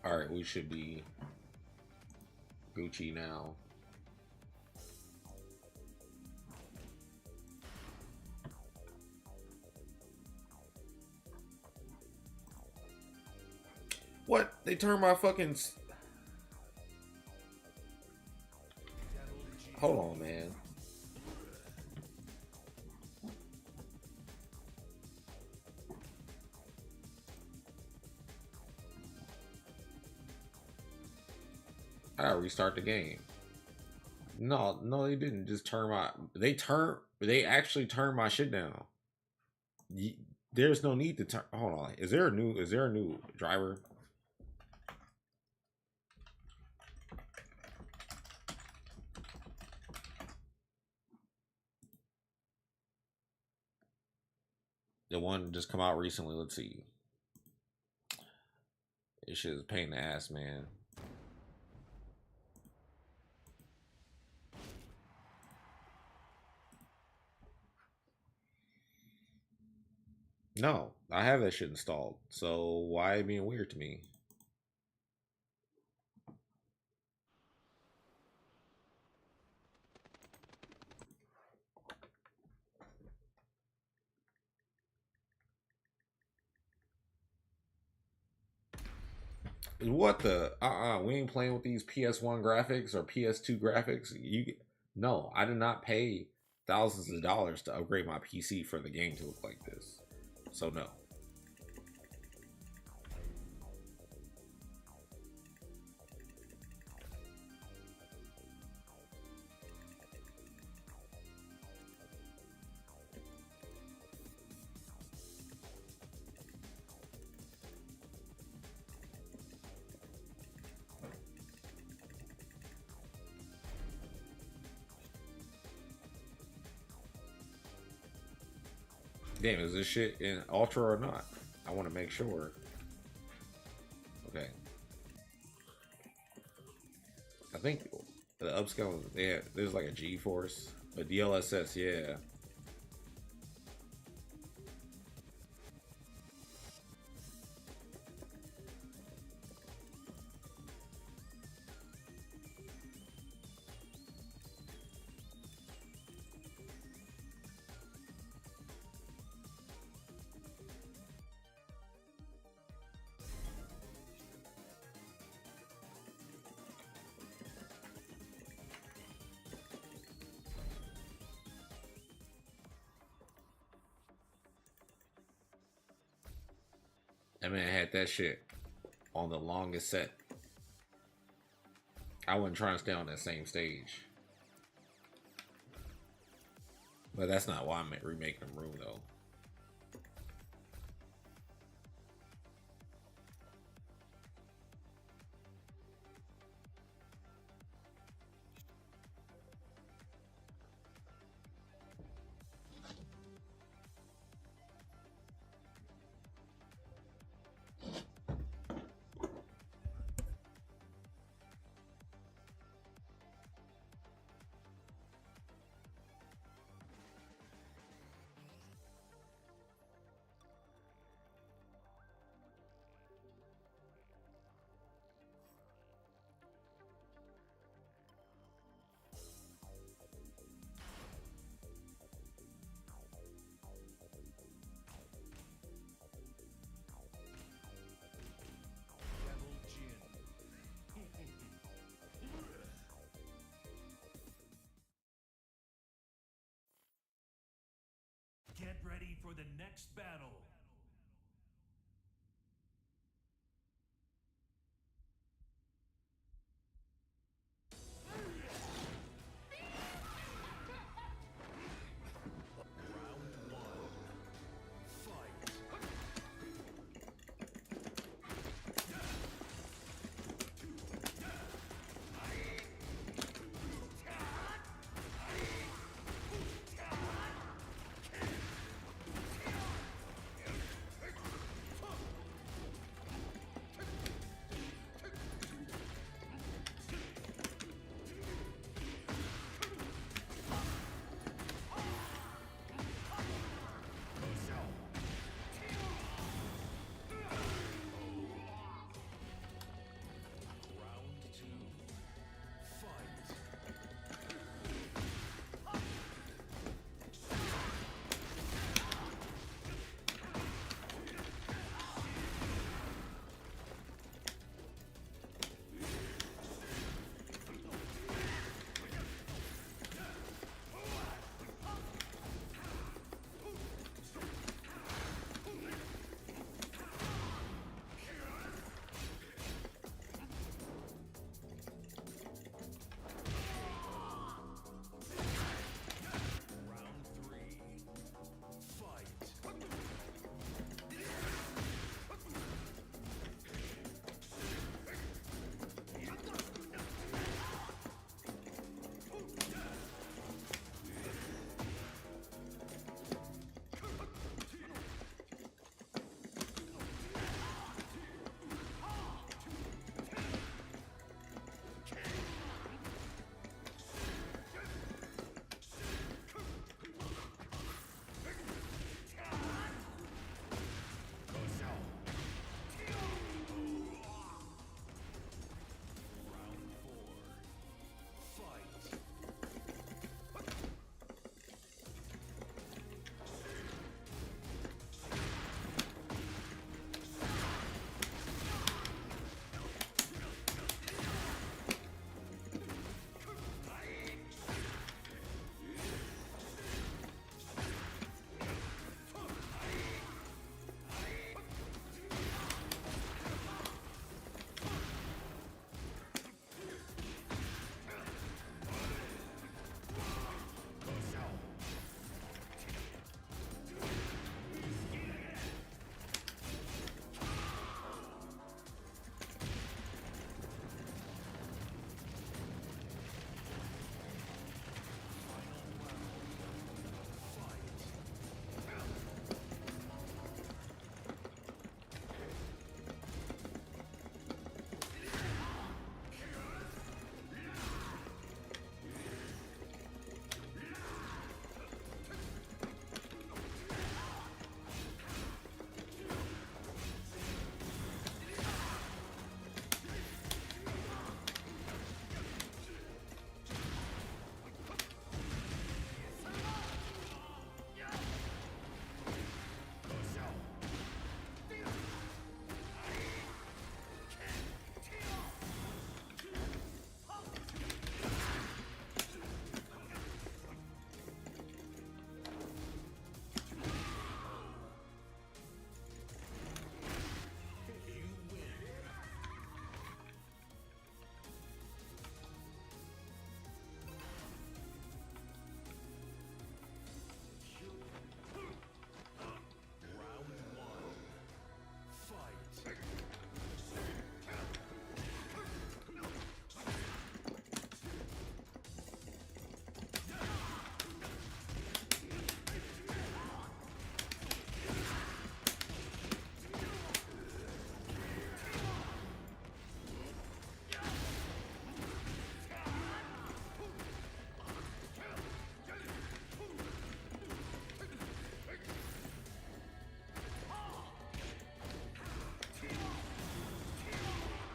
All right, we should be Gucci now. What? They turned my fucking... Hold on, man. I gotta restart the game. No, no, they didn't just turn my... They actually turned my shit down. There's no need to turn... Hold on. Is there a new driver? The one just come out recently. Let's see. This shit is a pain in the ass, man. No, I have that shit installed. So why being weird to me? What the? We ain't playing with these PS1 graphics or PS2 graphics. No, I did not pay thousands of dollars to upgrade my PC for the game to look like this. So no. Damn, is this shit in Ultra or not? I want to make sure. Okay. I think the upscale, yeah, there's like a GeForce, a DLSS, yeah. That man had that shit on the longest set. I wasn't trying to stay on that same stage. But that's not why I'm remaking the room though. Get ready for the next battle.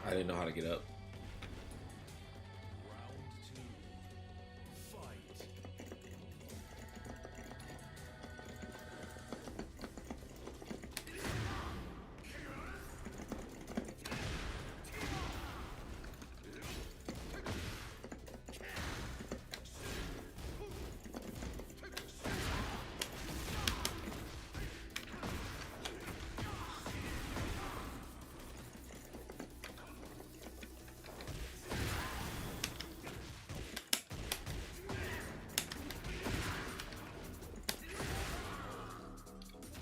I didn't know how to get up.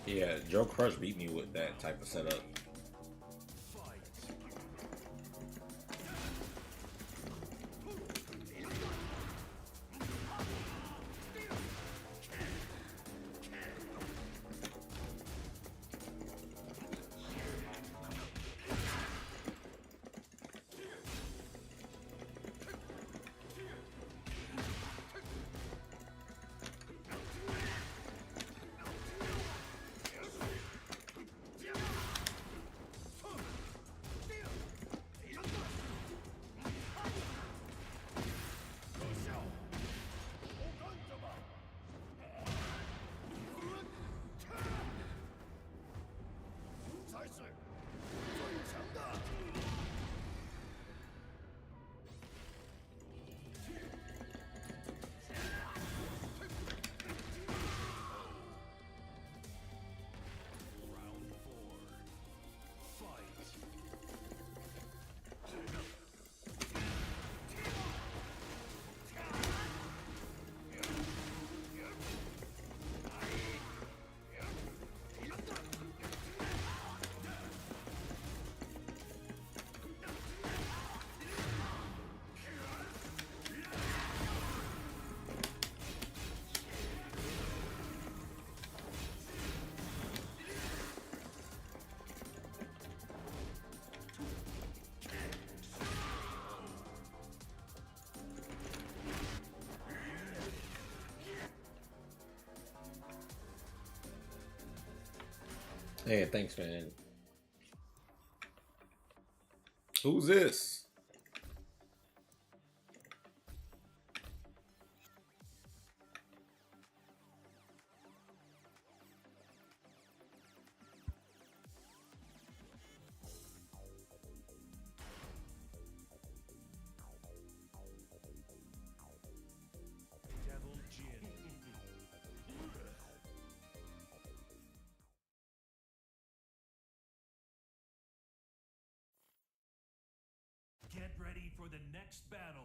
Yeah, Joe Crush beat me with that type of setup. Hey, thanks, man. Who's this? Devil Jin. Get ready for the next battle.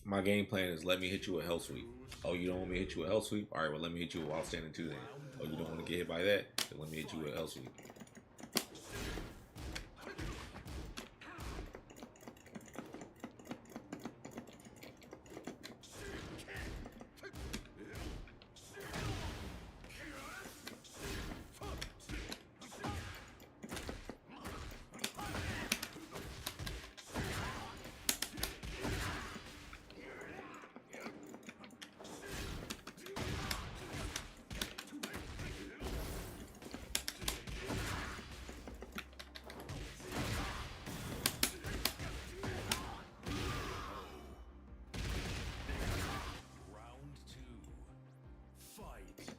My game plan is let me hit you with Hell Sweep. Oh, you don't want me to hit you with Hell Sweep? All right, well, let me hit you with While Standing 2 then. Oh, you don't want to get hit by that? Then let me hit you with Hell Sweep. Round two. Fight.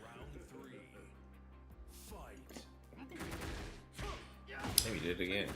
Round three. Fight. Maybe did it again.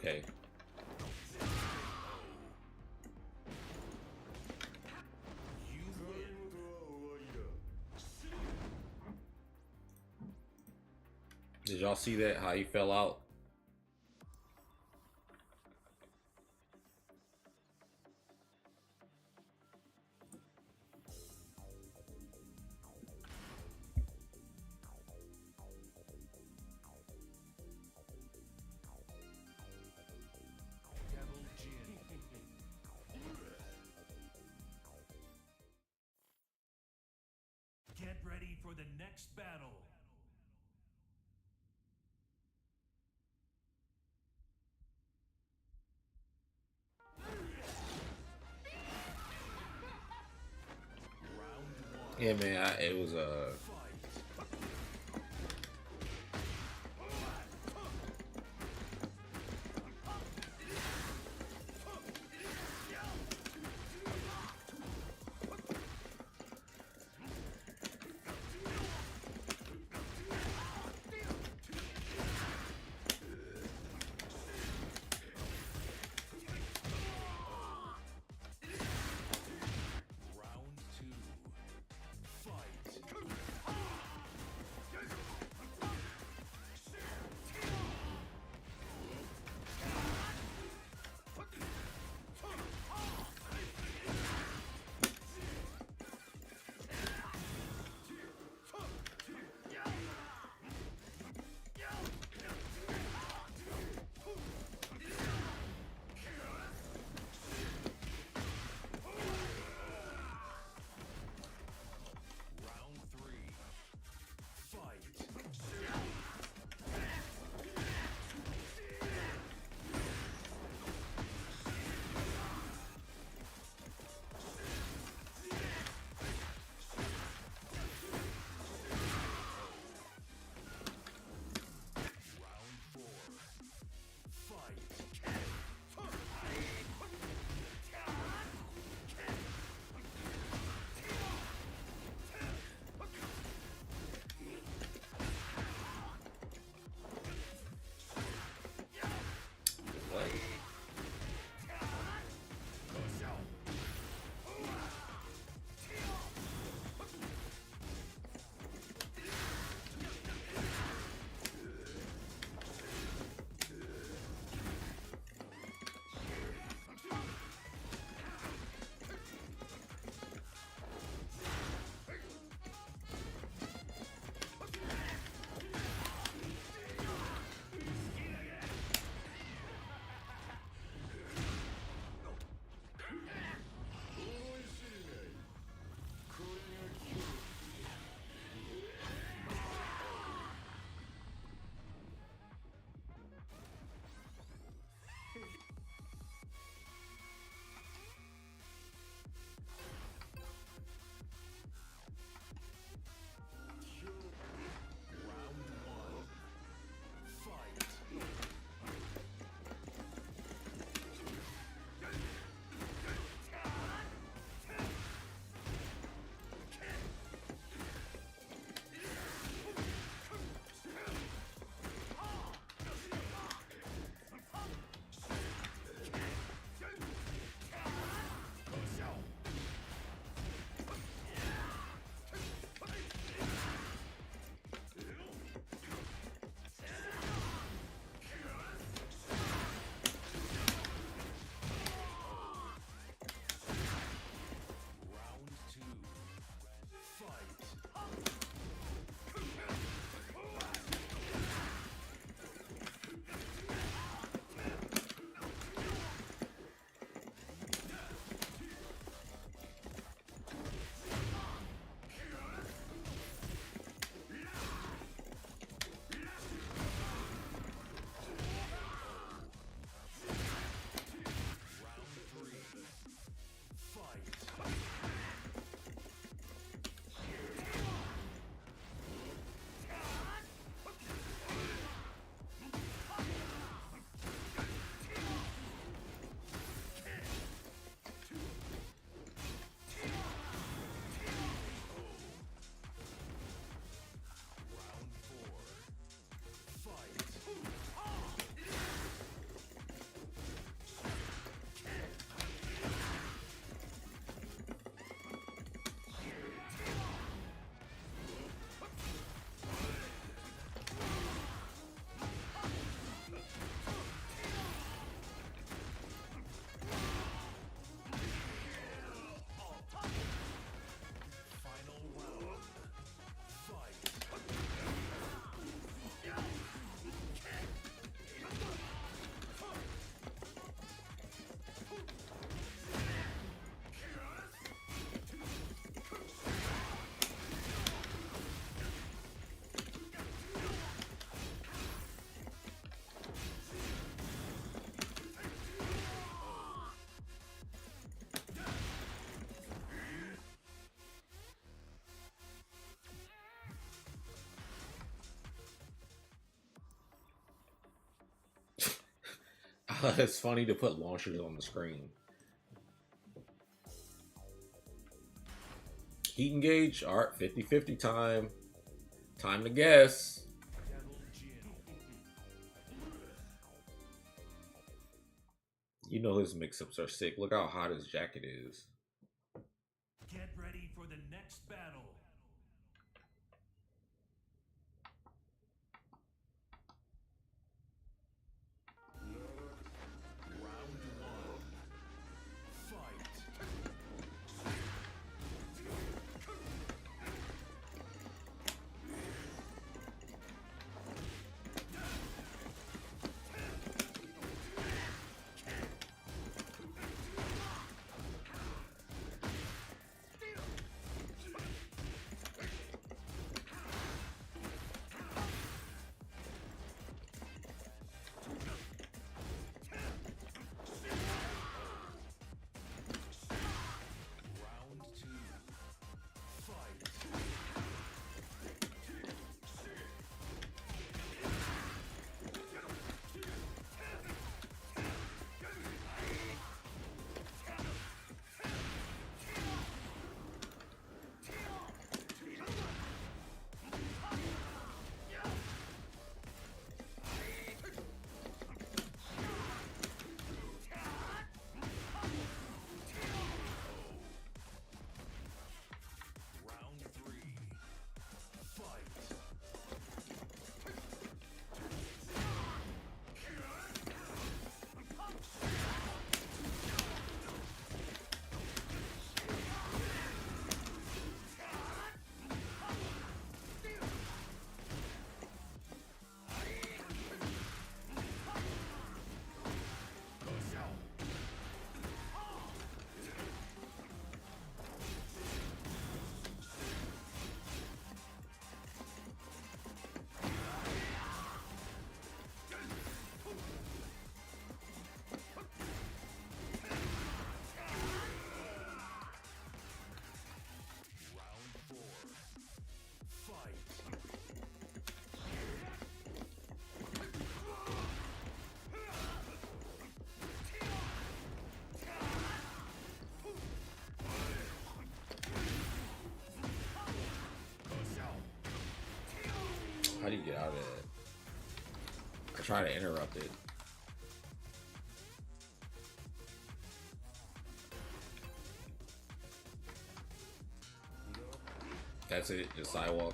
Okay. You win. Did y'all see that? How he fell out? Devil Jin. Get ready for the next battle. Round 1. Yeah, man. It was Round 2. Fight. It's funny to put launchers on the screen. Heat engage. All right, 50-50 time. Time to guess. You know his mix-ups are sick. Look how hot his jacket is. Get ready for the next battle. How do you get out of it? I try to interrupt it. That's it, just sidewalk.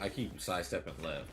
I keep sidestepping left.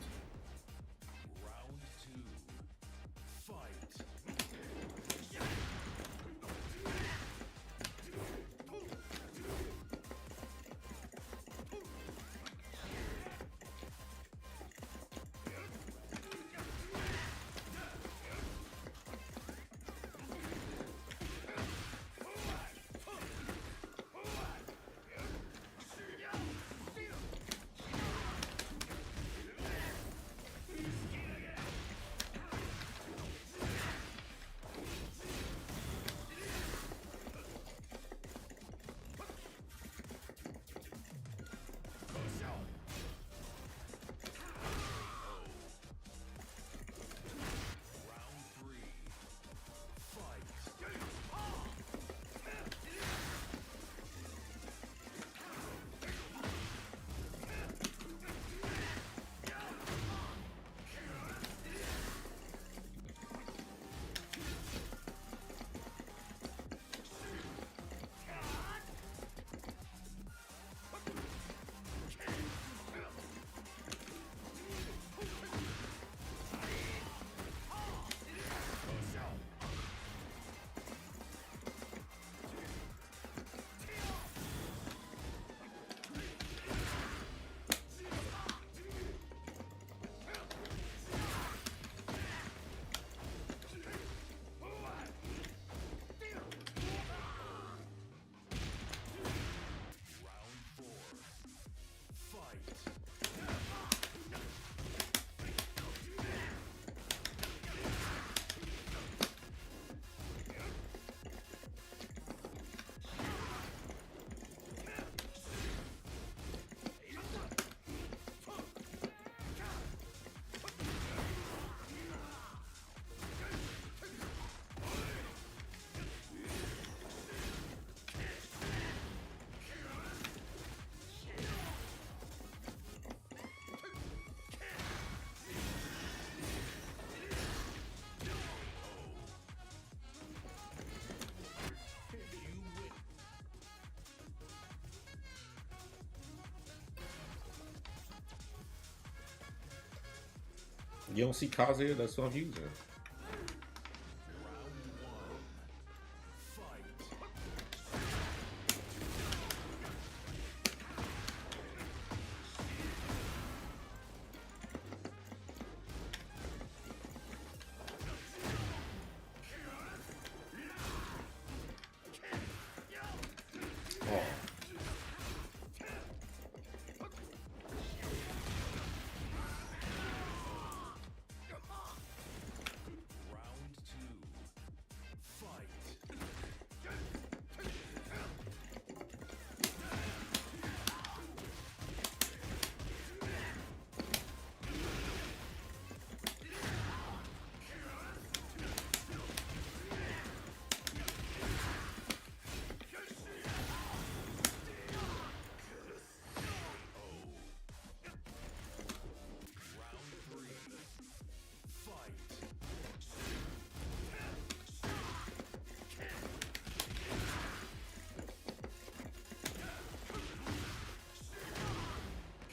You don't see Kazuya? That's what I'm using.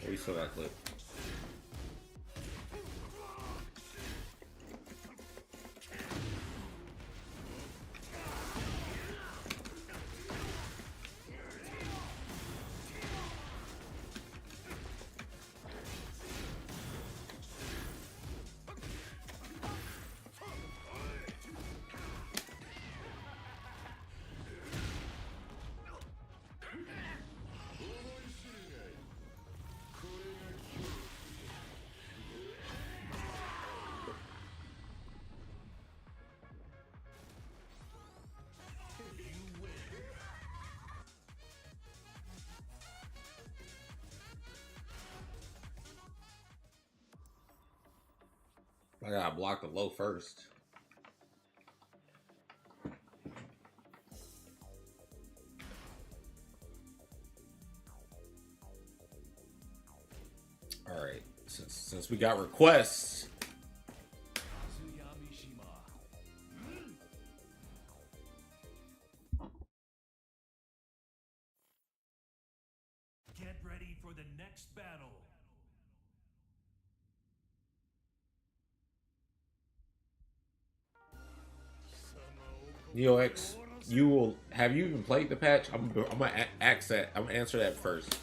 We saw that clip. I gotta block the low first. All right, since we got requests, Get ready for the next battle. NeoX, you will have you even played the patch? I'm gonna ask that. I'm gonna answer that first.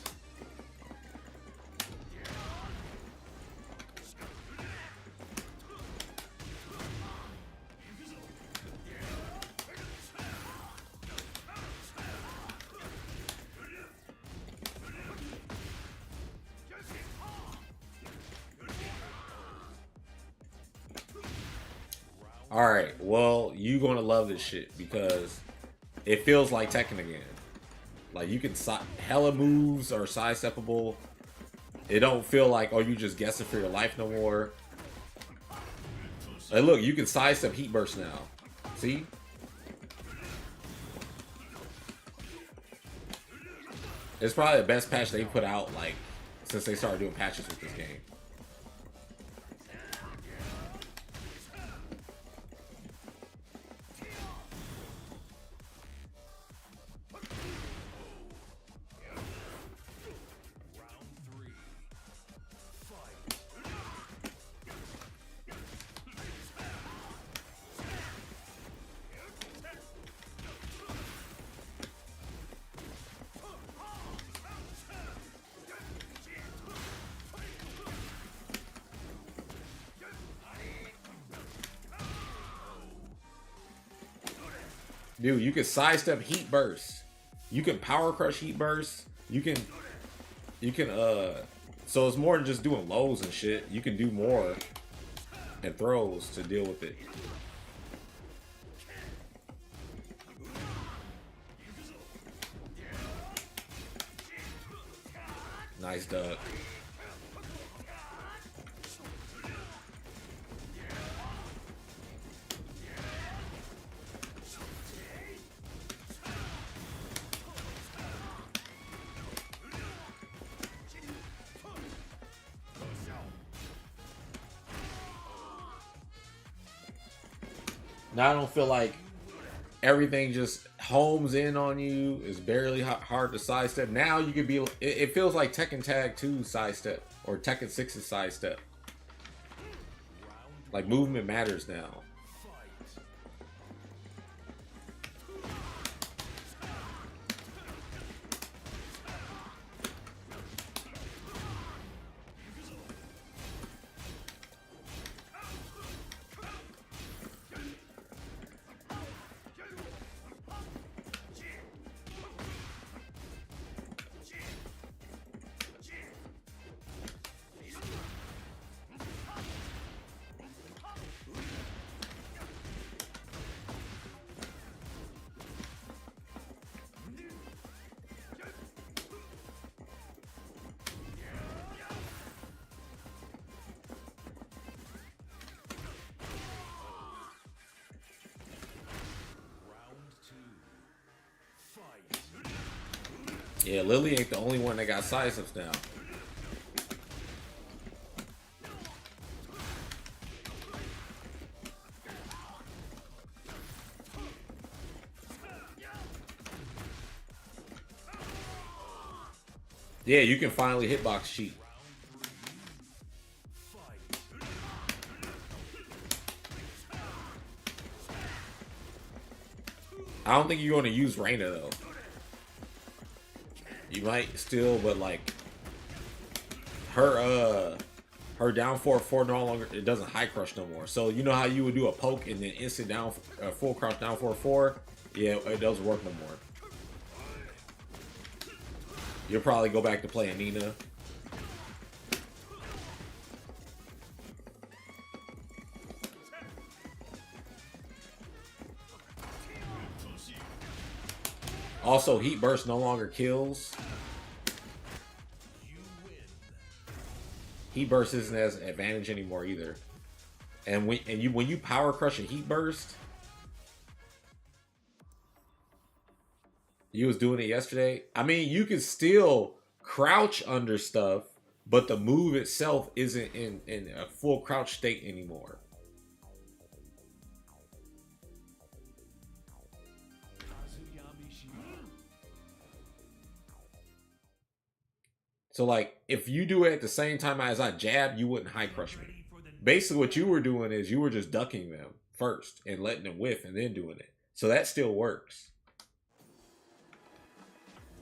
All right, well, you gonna love this shit because it feels like Tekken again. Like you can hella moves are sidesteppable. It don't feel like you just guessing for your life no more. Hey, look, you can sidestep heat burst now. See? It's probably the best patch they put out like since they started doing patches with this game. Dude, you can sidestep heat burst. You can power crush heat burst. You can so it's more than just doing lows and shit. You can do more and throws to deal with it. Nice duck. Now I don't feel like everything just homes in on you. It's barely hard to sidestep. Now you could be. It feels like Tekken Tag 2 sidestep or Tekken 6's sidestep. Like, movement matters now. Yeah, Lily ain't the only one that got side steps now. Yeah, you can finally hitbox cheat. I don't think you're going to use Reina though. You might still, but like her down 4-4 no longer, it doesn't high crush no more. So you know how you would do a poke and then instant down full crouch down 4-4? Yeah, it doesn't work no more. You'll probably go back to playing Nina. Also, Heat Burst no longer kills. Heat Burst isn't as an advantage anymore either. And when you power crush a Heat Burst, you was doing it yesterday. I mean, you can still crouch under stuff, but the move itself isn't in a full crouch state anymore. So like, if you do it at the same time as I jab, you wouldn't high crush me. Basically, what you were doing is you were just ducking them first and letting them whiff and then doing it. So that still works.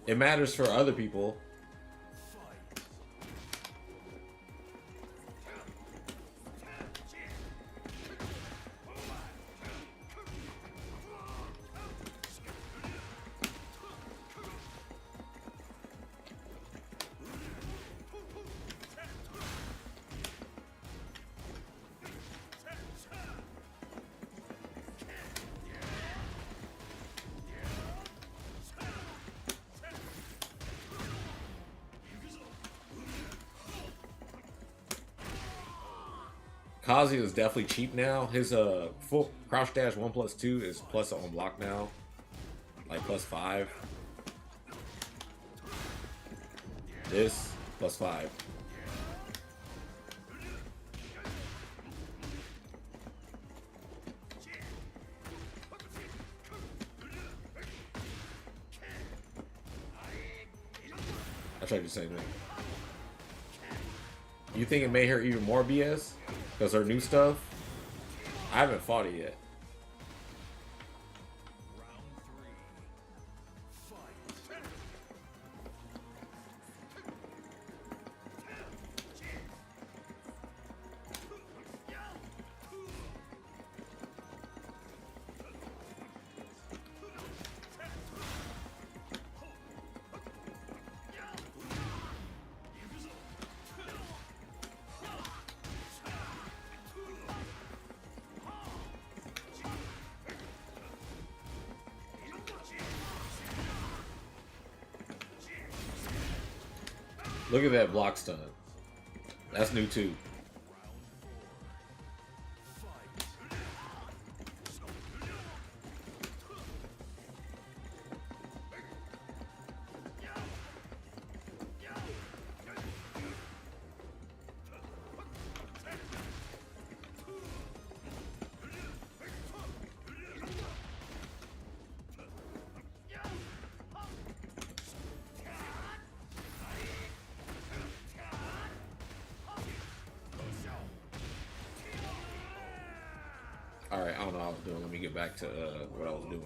It matters for other people. Kazi is definitely cheap now. His full crouch dash 1+2 is plus on block now. Like +5. This +5. I tried to do the same thing. You think it made her even more BS? Because her new stuff? I haven't fought it yet. Look at that block stun. That's new too. All right, I don't know what I was doing. Let me get back to what I was doing.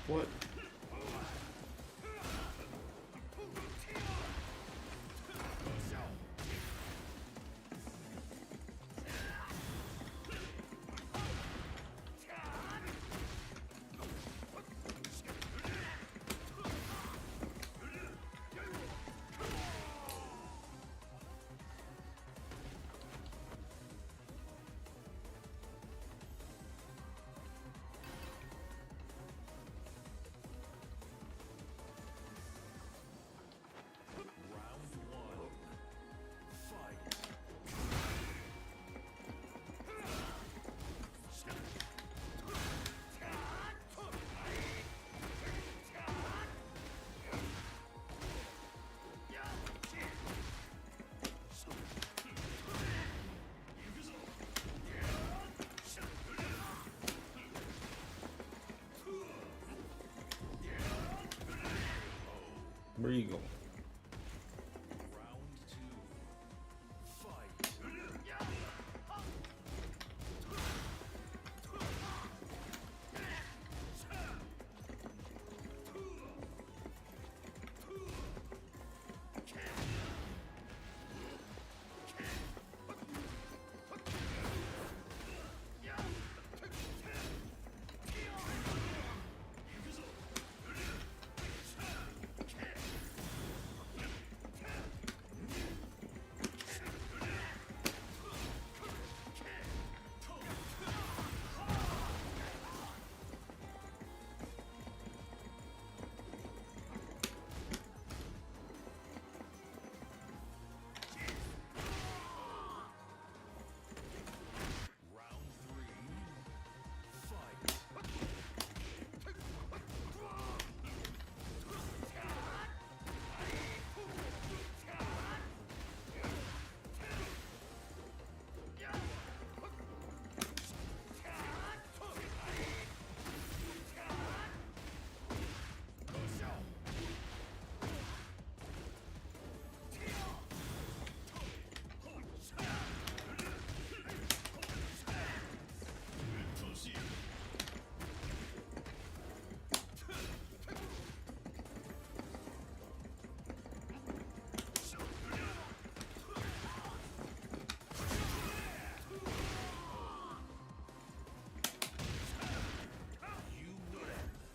What? Where you going?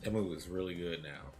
That move is really good now.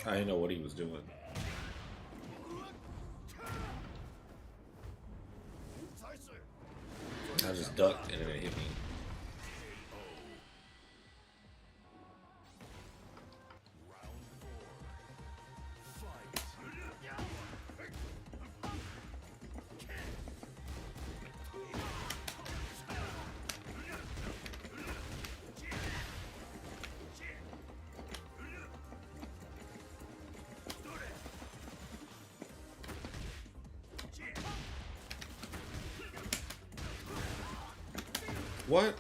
I didn't know what he was doing. I just ducked and then it hit me. What?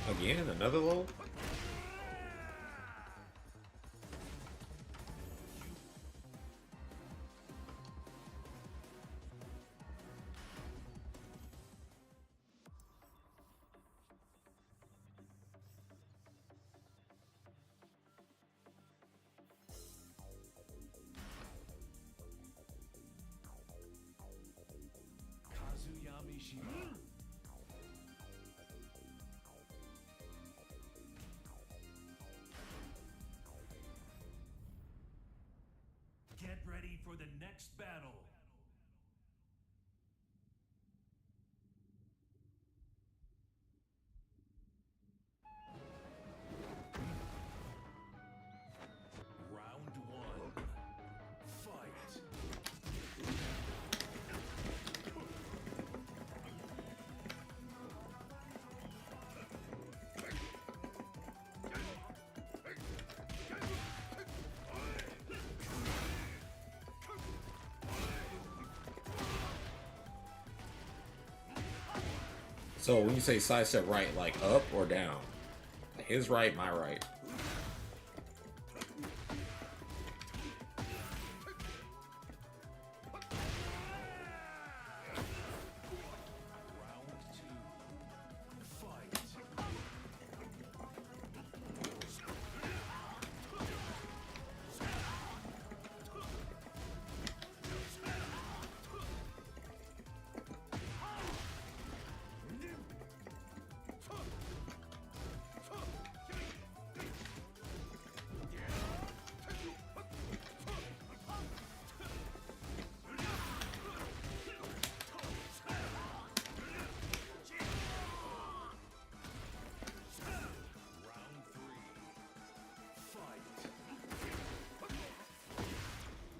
Again, another low? Get ready for the next battle. Round one. Fight. So when you say sidestep right, like up or down? His right, my right.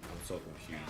I'm so confused.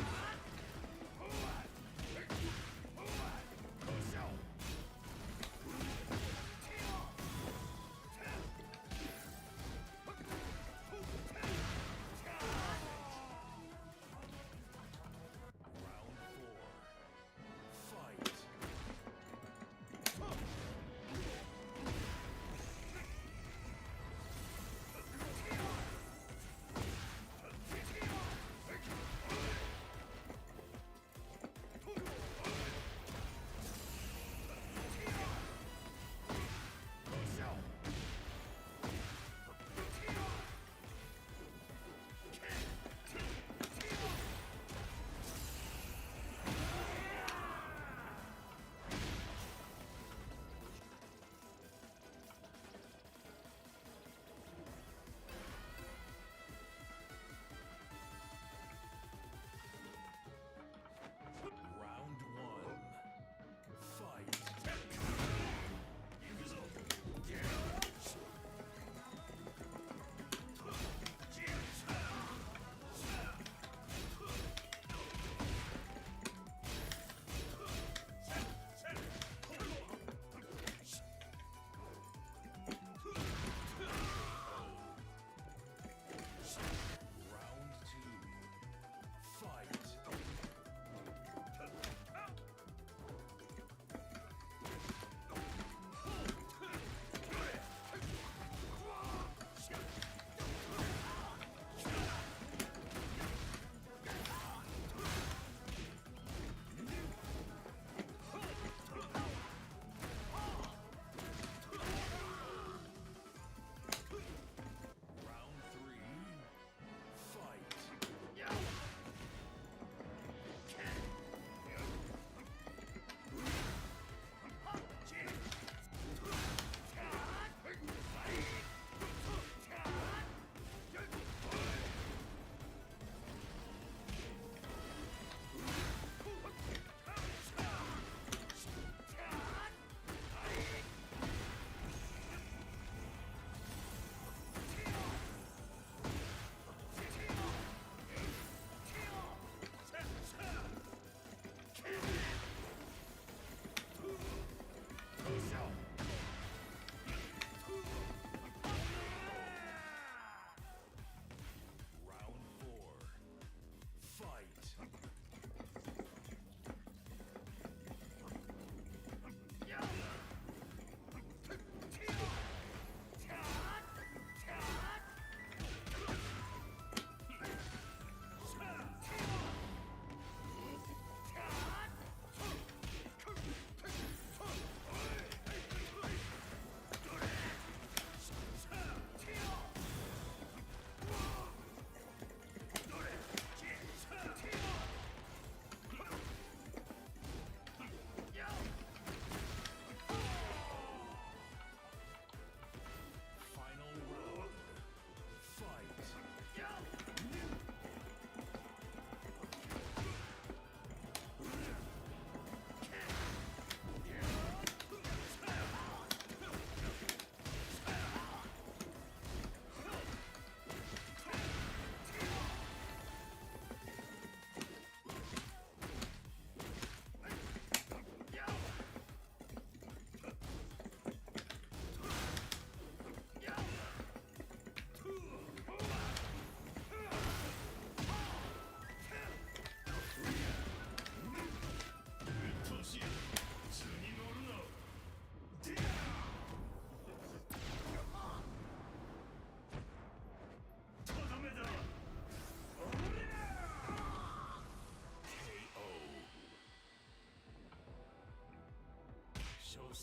You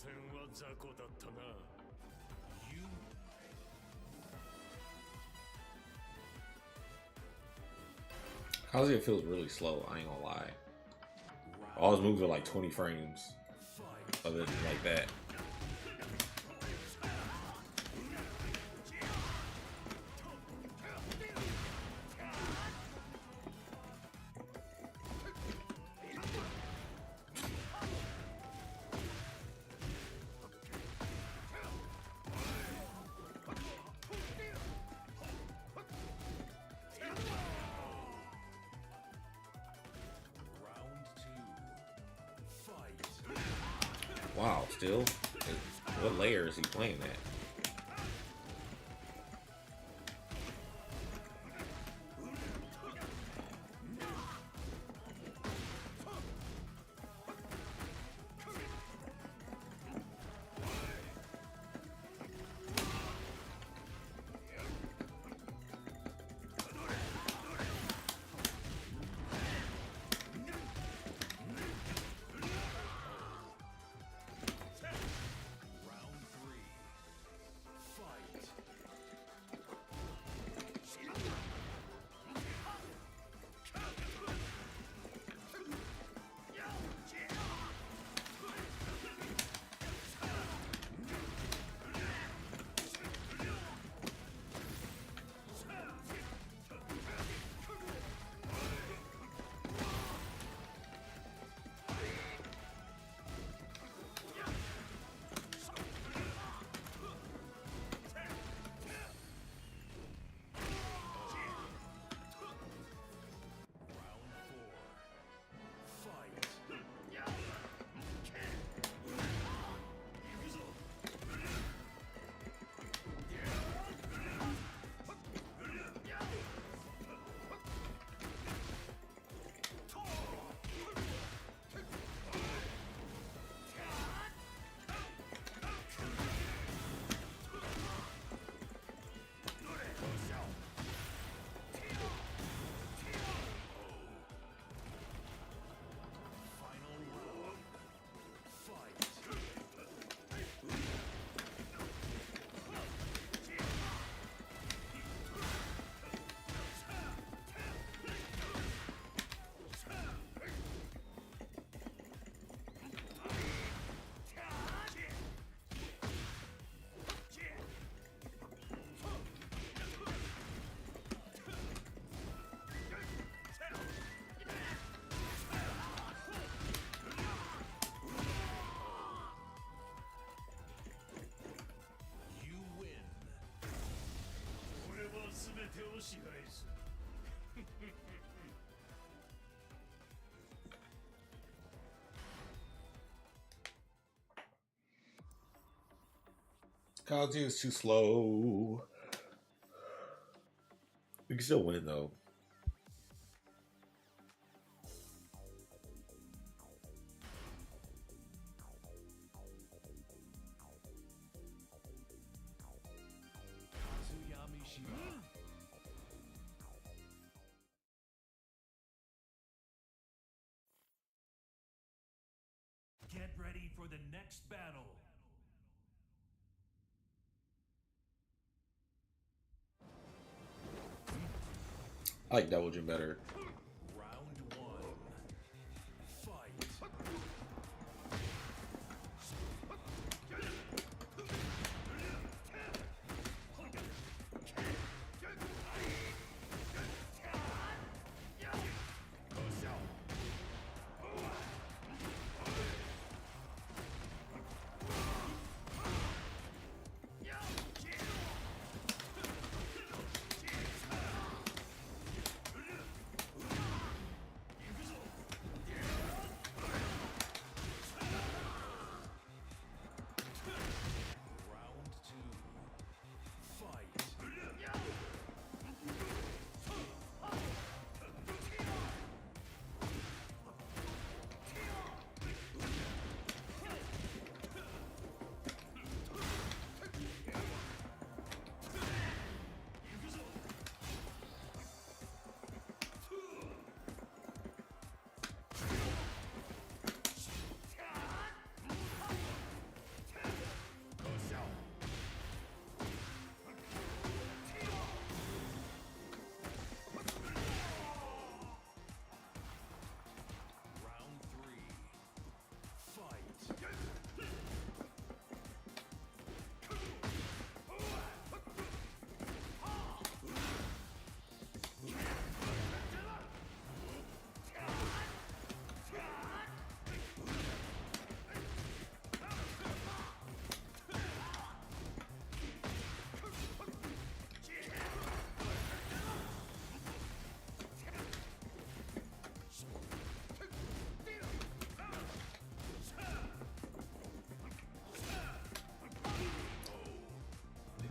Kazuya feels really slow, I ain't gonna lie. All his moves are like 20 frames. fight. Other than like that. Round two. Fight. Wow, still? What layer is he playing at? Round three. Fight. Round four. Fight. Final round. Fight. You win. 俺は全てを支配する。Kazuya is too slow. We can still win though. Kazuyami Shima. Get ready for the next battle. I like Double Jim better. Round one. Fight.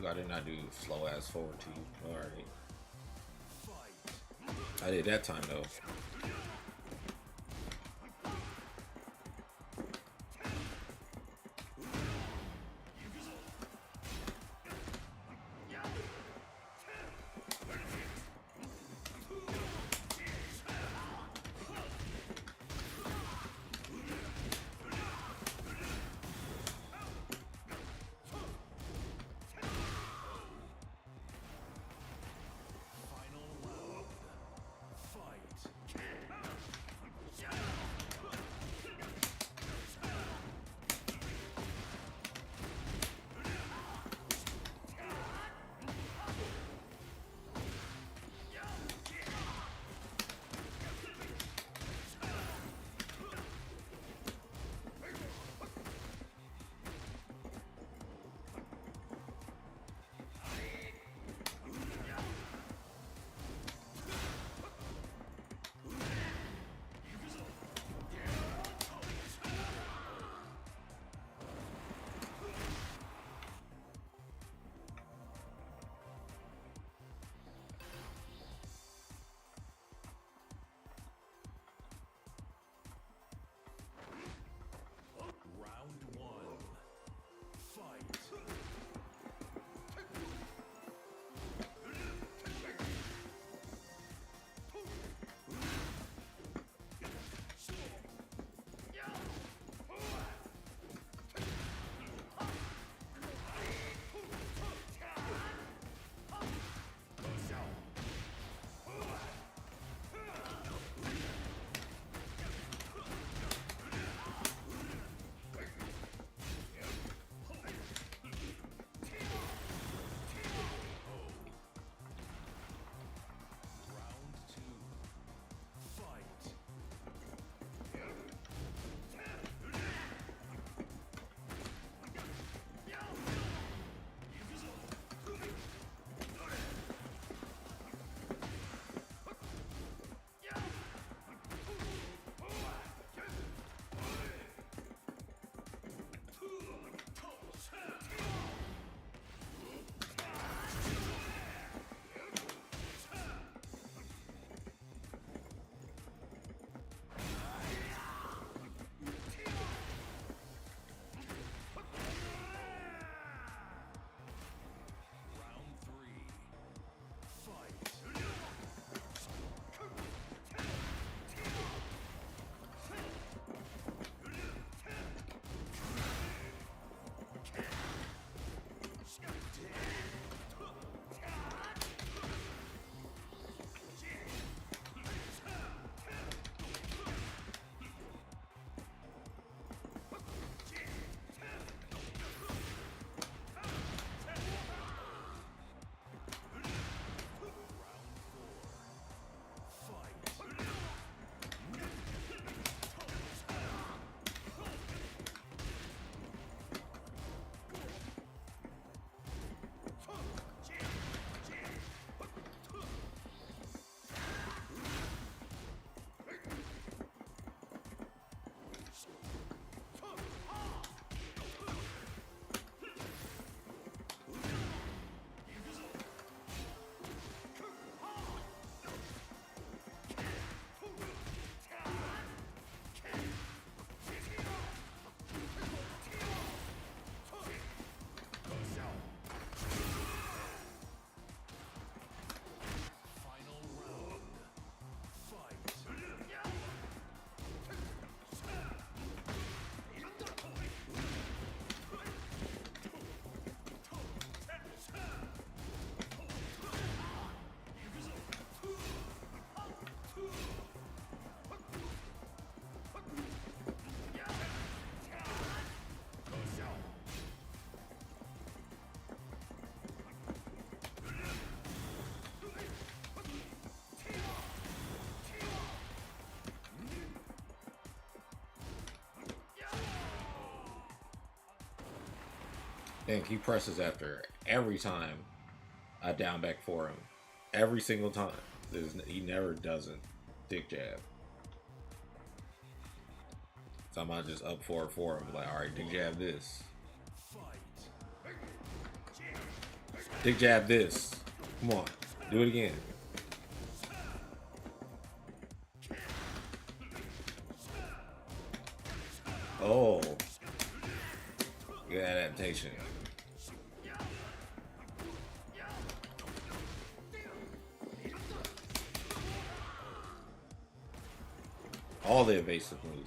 I did not do slow ass forward two. Alright. Fight. I did that time though. Final round. Fight. Round one. Fight. Round two. Fight. Round three. Fight. Fight. Final round. Fight. Think he presses after every time I down back for him. Every single time. He never doesn't dick jab. So I'm not just up for him. Like, alright, dick jab this. Fight. Dick jab this. Come on. Do it again. Oh. Good adaptation. All the evasive moves.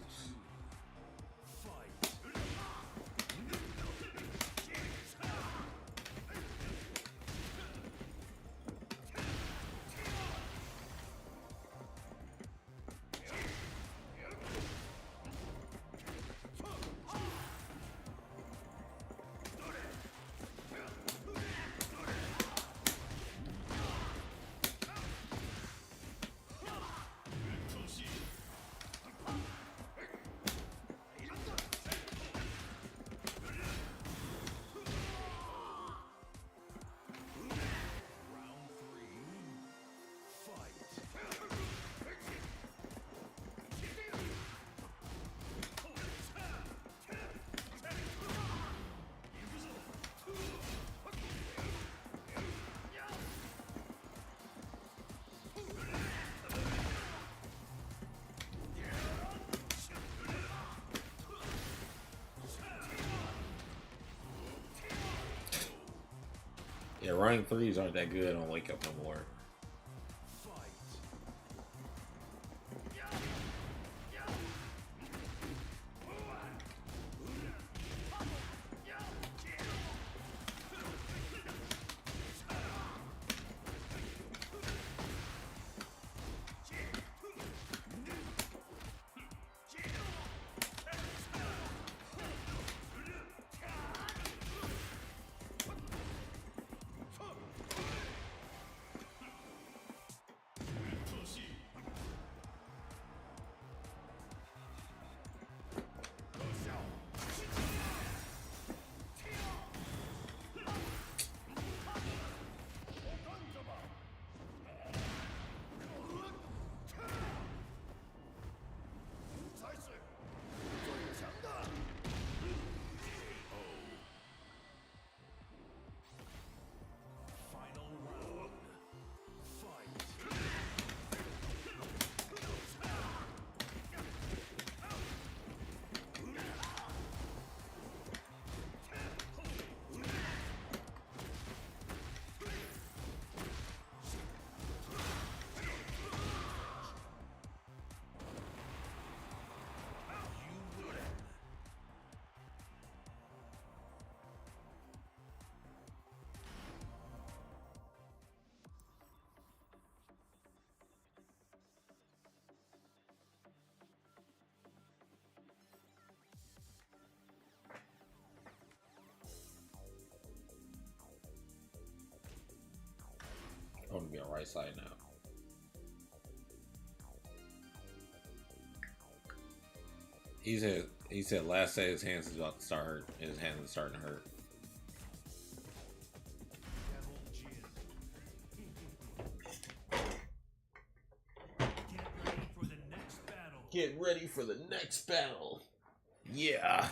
Yeah, running threes aren't that good on Wake Up No More. I want to be on right side now. He said last day his hands is about to start hurt. His hands is starting to hurt. Get ready for the next battle. Yeah.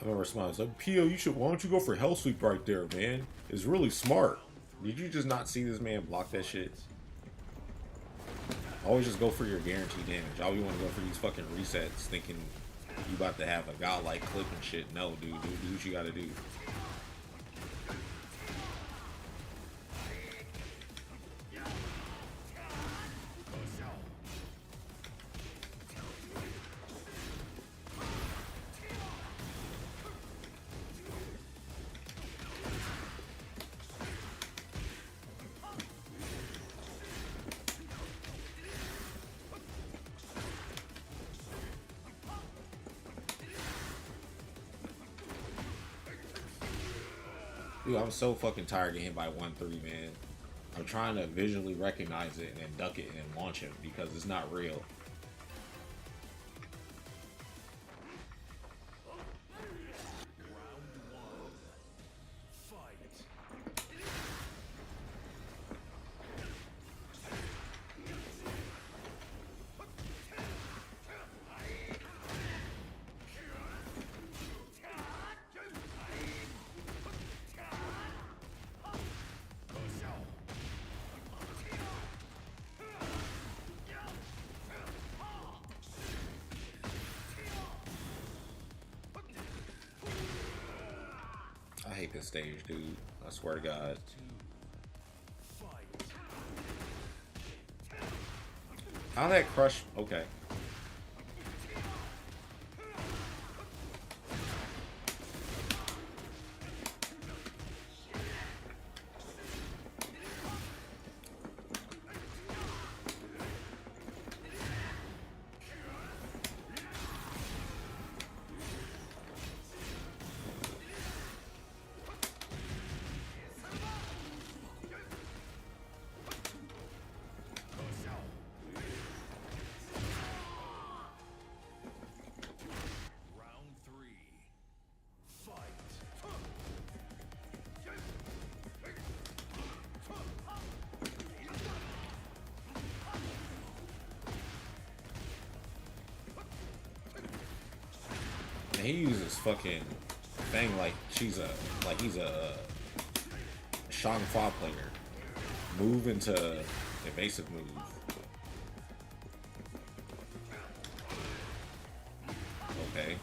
remember smiling. It's like, Pio, why don't you go for Hell Sweep right there, man? It's really smart. Did you just not see this man block that shit? Always just go for your guaranteed damage. All you want to go for these fucking resets thinking you about to have a godlike clip and shit. No, dude, do what you gotta do. Dude, I'm so fucking tired of getting hit by 1-3, man. I'm trying to visually recognize it and then duck it and then launch him because it's not real. I hate this stage, dude. I swear to God. How that crush? Okay. And he uses fucking thing like he's a Shang Fa player. Move into evasive move. Okay.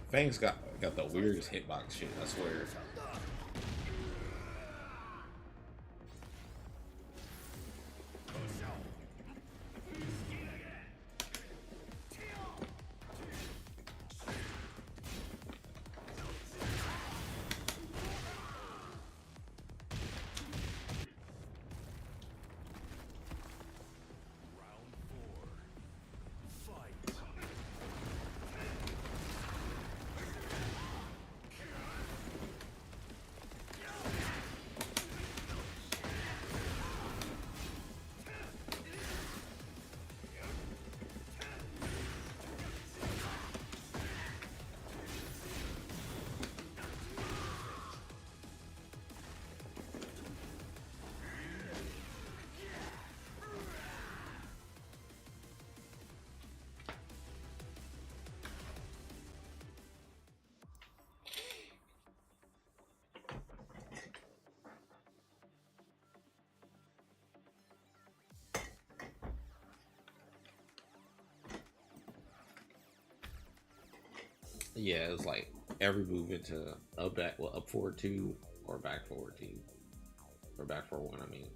Fang's got the weirdest hitbox shit, I swear. Yeah, it was like every move into up forward 2 or back forward 2 or back forward 1. I mean.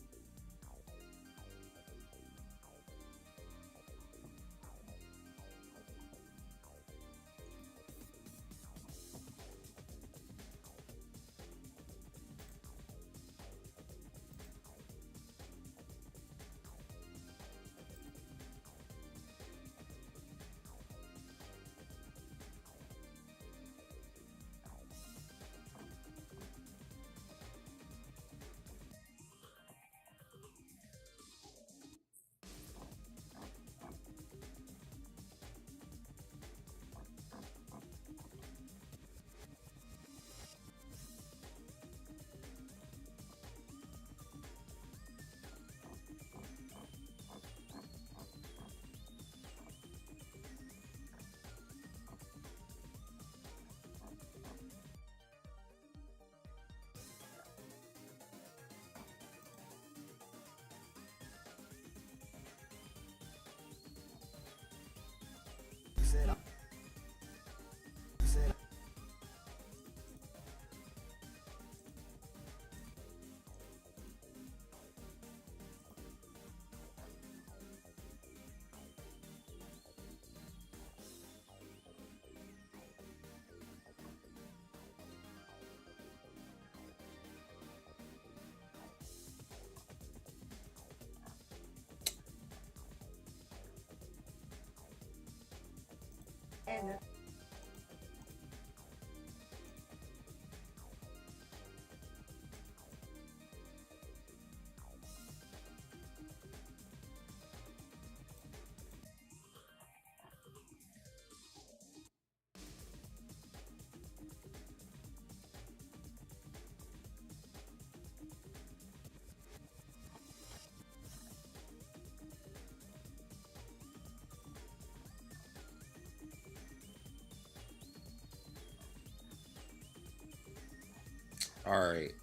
All right.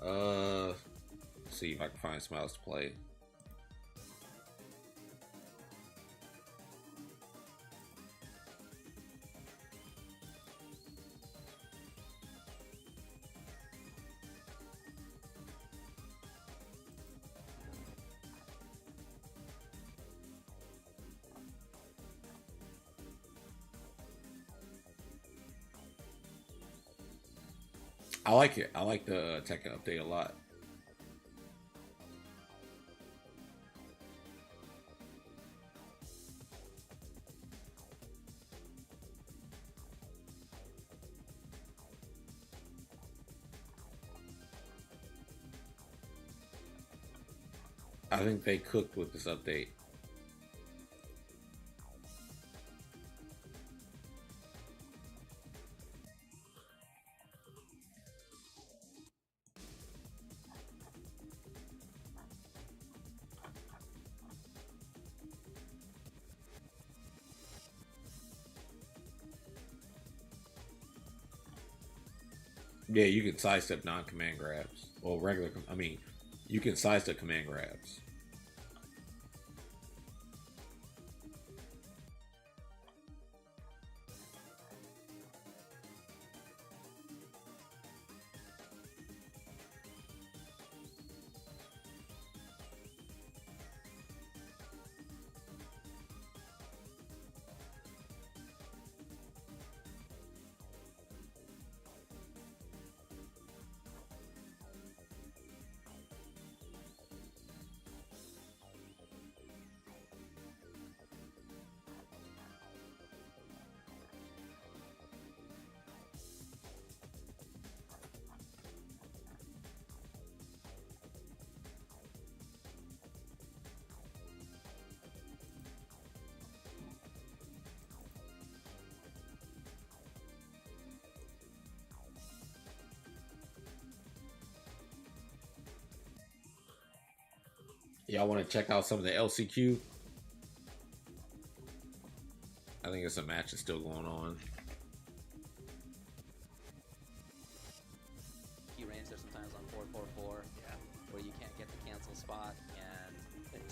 Let's see if I can find something else to play. I like it. I like the Tekken update a lot. I think they cooked with this update. Yeah, you can sidestep non-command grabs. Well, regular. I mean, you can sidestep command grabs. Y'all want to check out some of the LCQ? I think it's a match that's still going on. Key range there sometimes on 444, yeah, where you can't get the cancel spot, and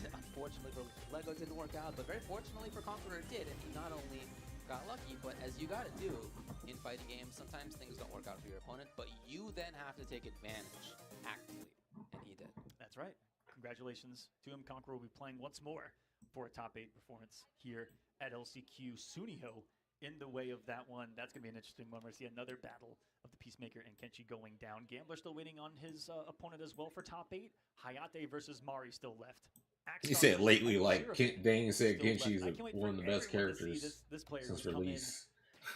unfortunately for Lego it didn't work out, but very fortunately for Conqueror it did, and he not only got lucky, but as you gotta do in fighting games, sometimes things don't work out for your opponent, but you then have to take advantage actively, and he did. That's right. Congratulations to him. Conqueror will be playing once more for a top 8 performance here at LCQ. Sunio in the way of that one. That's going to be an interesting one. We're going to see another battle of the Peacemaker and Kenshi going down. Gambler still waiting on his opponent as well for top 8. Hayate versus Mari still left. He said lately, like Dane said, Genshi's one of the best characters this player since release.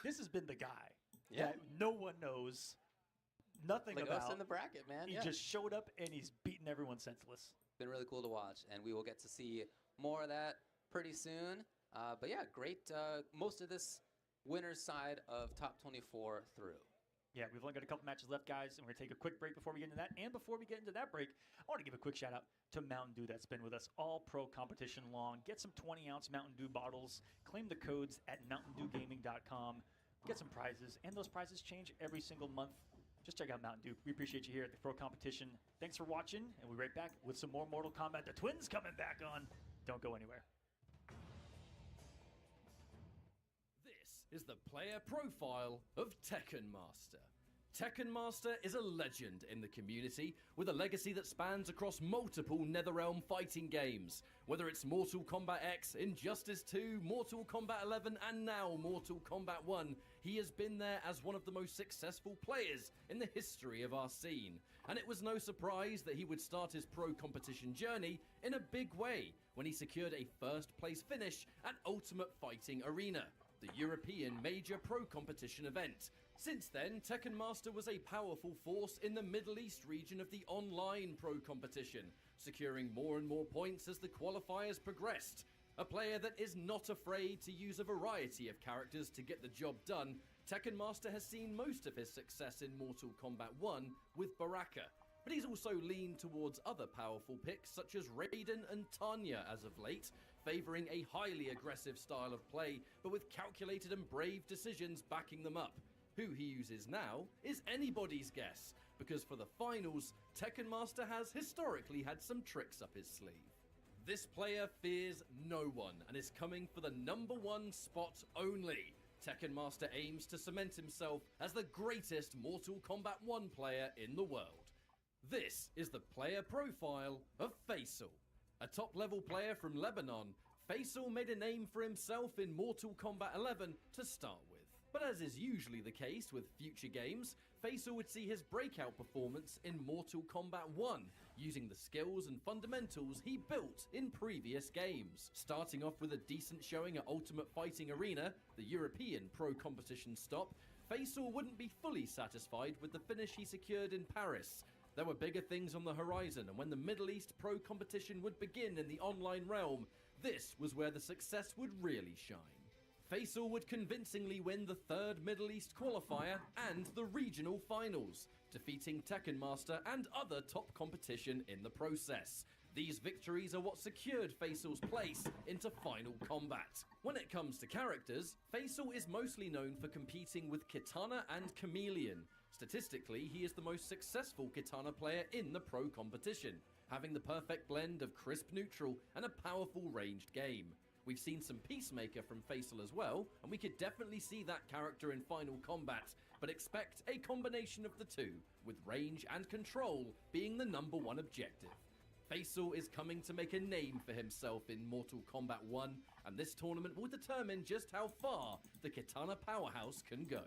This has been the guy Yeah. that no one knows nothing Like about. us in the bracket, man. He just showed up and he's beaten everyone senseless. Been really cool to watch, and we will get to see more of that pretty soon. But yeah, great. Most of this winner's side of top 24 through. Yeah, we've only got a couple matches left, guys, and we're going to take a quick break before we get into that. And before we get into that break, I want to give a quick shout-out to Mountain Dew that's been with us all pro competition long. Get some 20-ounce Mountain Dew bottles. Claim the codes at mountaindewgaming.com. Get some prizes, and those prizes change every single month. Just check out Mountain Dew. We appreciate you here at the pro competition. Thanks for watching, and we'll be right back with some more Mortal Kombat. The Twins coming back on. Don't go anywhere. This is the player profile of Tekken Master. Tekken Master is a legend in the community with a legacy that spans across multiple NetherRealm fighting games. Whether it's Mortal Kombat X, Injustice 2, Mortal Kombat 11, and now Mortal Kombat 1, he has been there as one of the most successful players in the history of our scene. And it was no surprise that he would start his pro competition journey in a big way when he secured a first place finish at Ultimate Fighting Arena, the European major pro competition event. Since then, Tekken Master was a powerful force in the Middle East region of the online pro competition, securing more and more points as the qualifiers progressed. A player that is not afraid to use a variety of characters to get the job done, Tekken Master has seen most of his success in Mortal Kombat 1 with Baraka, but he's also leaned towards other powerful picks such as Raiden and Tanya as of late, favouring a highly aggressive style of play, but with calculated and brave decisions backing them up. Who he uses now is anybody's guess, because for the finals, Tekken Master has historically had some tricks up his sleeve. This player fears no one and is coming for the #1 spot only. Tekken Master aims to cement himself as the greatest Mortal Kombat 1 player in the world. This is the player profile of Faisal. A top-level player from Lebanon, Faisal made a name for himself in Mortal Kombat 11 to start with. But as is usually the case with future games, Faisal would see his breakout performance in Mortal Kombat 1, using the skills and fundamentals he built in previous games. Starting off with a decent showing at Ultimate Fighting Arena, the European pro competition stop, Faisal wouldn't be fully satisfied with the finish he secured in Paris. There were bigger things on the horizon, and when the Middle East pro competition would begin in the online realm, this was where the success would really shine. Faisal would convincingly win the 3rd Middle East qualifier and the regional finals, defeating Tekken Master and other top competition in the process. These victories are what secured Faisal's place into Final Combat. When it comes to characters, Faisal is mostly known for competing with Kitana and Chameleon. Statistically, he is the most successful Kitana player in the pro competition, having the perfect blend of crisp neutral and a powerful ranged game. We've seen some Peacemaker from Faisal as well, and we could definitely see that character in Final Combat, but expect a combination of the two, with range and control being the #1 objective. Faisal is coming to make a name for himself in Mortal Kombat 1, and this tournament will determine just how far the Kitana powerhouse can go.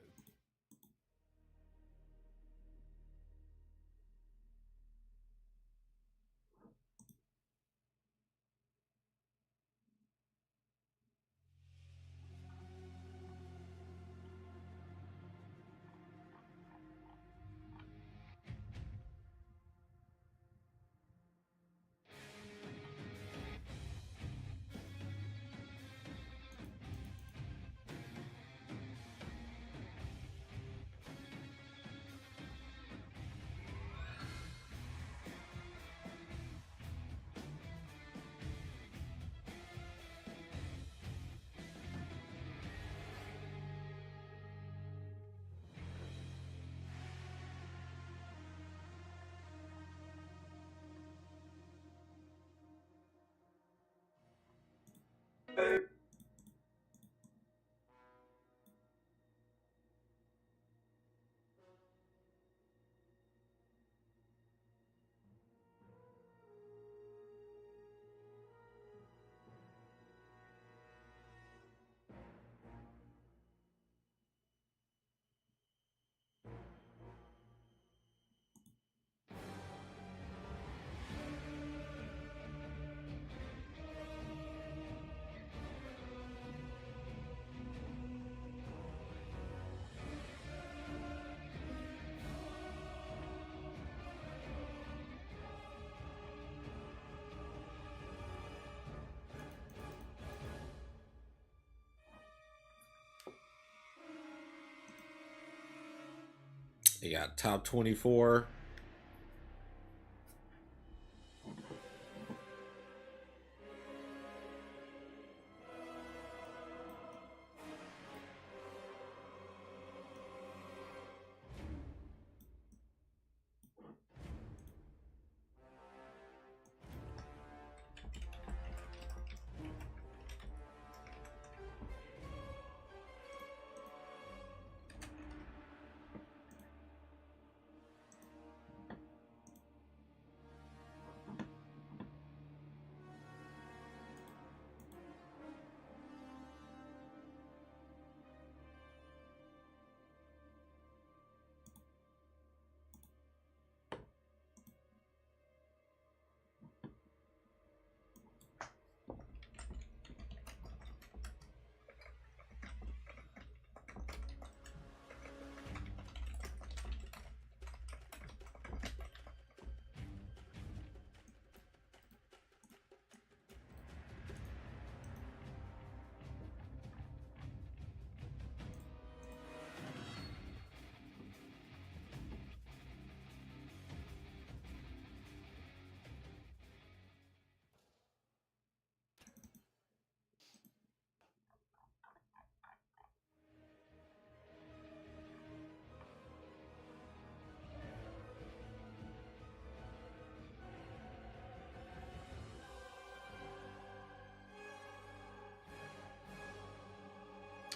They got top 24.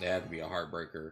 It had to be a heartbreaker.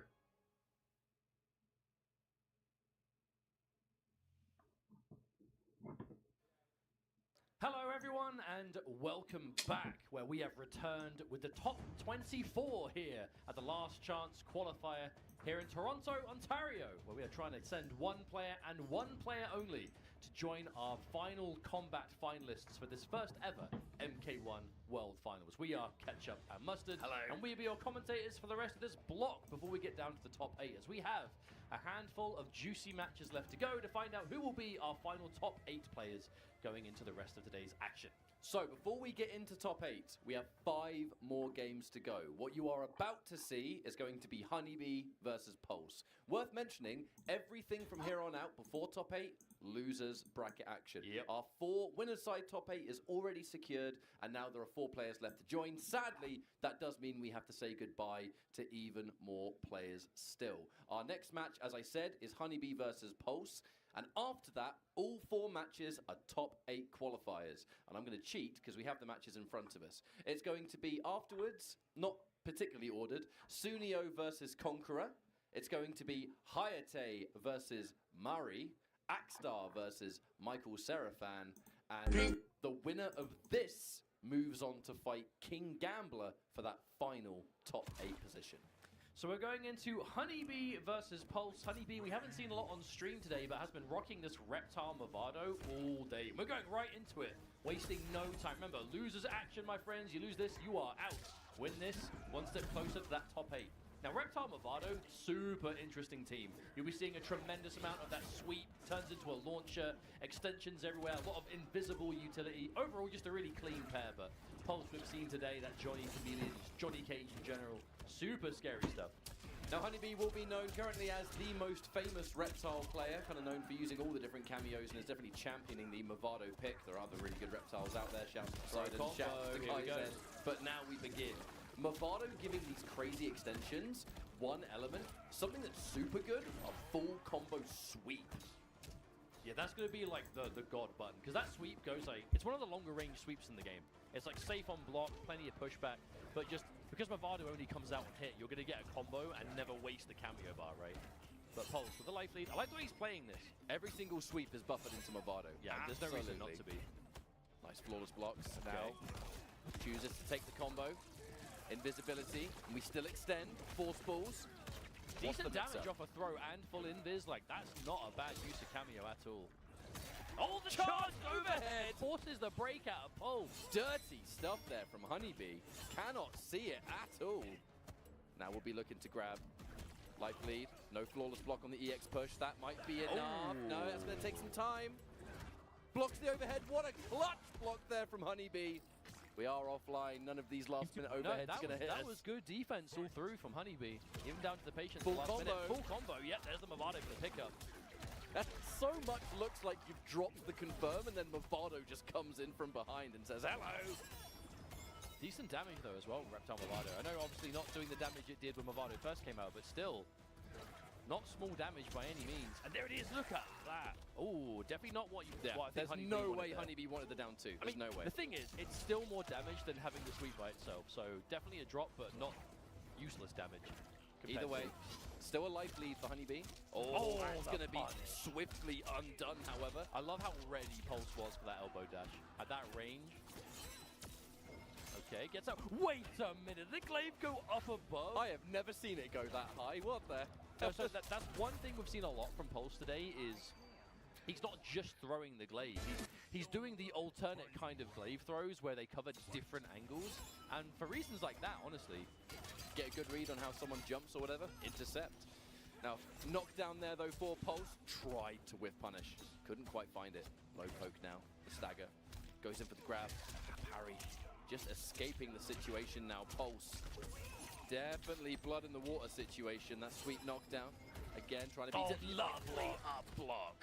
Hello everyone and welcome back, where we have returned with the top 24 here at the last chance qualifier here in Toronto, Ontario, where we are trying to send one player and one player only to join our final combat finalists for this first ever MK1 World Finals. We are Ketchup and Mustard. Hello. And we'll be your commentators for the rest of this block before we get down to the top 8, as we have a handful of juicy matches left to go to find out who will be our final top 8 players going into the rest of today's action. So before we get into top 8, we have 5 more games to go. What you are about to see is going to be Honeybee versus Pulse. Worth mentioning, everything from here on out before top 8, losers bracket action. Yep. Our 4 winners side top 8 is already secured, and now there are 4 players left to join. Sadly, that does mean we have to say goodbye to even more players still. Our next match, as I said, is Honeybee versus Pulse. And after that, all 4 matches are top 8 qualifiers. And I'm going to cheat because we have the matches in front of us. It's going to be afterwards, not particularly ordered, Sunio versus Conqueror. It's going to be Hayate versus Murray, Axstar versus Michael Seraphan. And the winner of this moves on to fight King Gambler for that final top 8 position. So we're going into Honeybee versus Pulse. Honeybee, we haven't seen a lot on stream today, but has been rocking this Reptile Movado all day. We're going right into it, wasting no time. Remember, losers action, my friends. You lose this, you are out. Win this, one step closer to that top 8. Now, Reptile Movado, super interesting team. You'll be seeing a tremendous amount of that sweep, turns into a launcher, extensions everywhere, a lot of invisible utility. Overall, just a really clean pair, but Pulse we've seen today, that Johnny Chameleon, Johnny Cage in general, super scary stuff. Now, Honeybee will be known currently as the most famous Reptile player, kind of known for using all the different cameos, and is definitely championing the Movado pick. There are other really good Reptiles out there. Shout out to Poseidon, shout out to Kaizen. But now we begin. Movado giving these crazy extensions one element, something that's super good, a full combo sweep. Yeah, that's going to be like the god button, because that sweep goes like, it's one of the longer range sweeps in the game. It's like safe on block, plenty of pushback, but just because Movado only comes out on hit, you're going to get a combo and never waste the cameo bar, right? But Pulse with the life lead, I like the way he's playing this. Every single sweep is buffered into Movado. Yeah, there's no reason not to be. Nice flawless blocks. Now chooses to take the combo. Invisibility, and we still extend. Force balls. Decent damage off a throw and full invis, like that's not a bad use of cameo at all. Oh, the charge overhead forces the breakout of Pulse. Dirty stuff there from Honeybee. Cannot see it at all. Now we'll be looking to grab life lead. No flawless block on the EX push. That might be enough. No, that's going to take some time. Blocks the overhead. What a clutch block there from Honeybee. We are offline. None of these last-minute overheads going to hit us. That was good defense all through from Honeybee. Even down to the patience. Full combo. Full combo. Yep, there's the Movado for the pickup. That so much looks like you've dropped the confirm, and then Movado just comes in from behind and says, hello. Decent damage, though, as well, Reptile Movado. I know, obviously, not doing the damage it did when Movado first came out, but still, not small damage by any means. And there it is. Look at that. Oh, definitely not what you... Yeah, what I think there's no way Honeybee wanted the down 2. There's no way. The thing is, it's still more damage than having the sweep by itself. So definitely a drop, but not useless damage. Either way, still a life lead for Honeybee. Oh, it's going to be swiftly undone, however. I love how ready Pulse was for that elbow dash. At that range. Okay, gets up. Wait a minute, the glaive go up above? I have never seen it go that high. What the? So that's one thing we've seen a lot from Pulse today is he's not just throwing the glaive. He's doing the alternate kind of glaive throws where they cover different angles. And for reasons like that, honestly, get a good read on how someone jumps or whatever, intercept. Now, knockdown there though for Pulse. Tried to whiff punish. Couldn't quite find it. Low poke now. The stagger. Goes in for the grab. Parry. Just escaping the situation now. Pulse. Definitely blood in the water situation. That sweet knockdown. Again, trying to beat it. Lovely up block.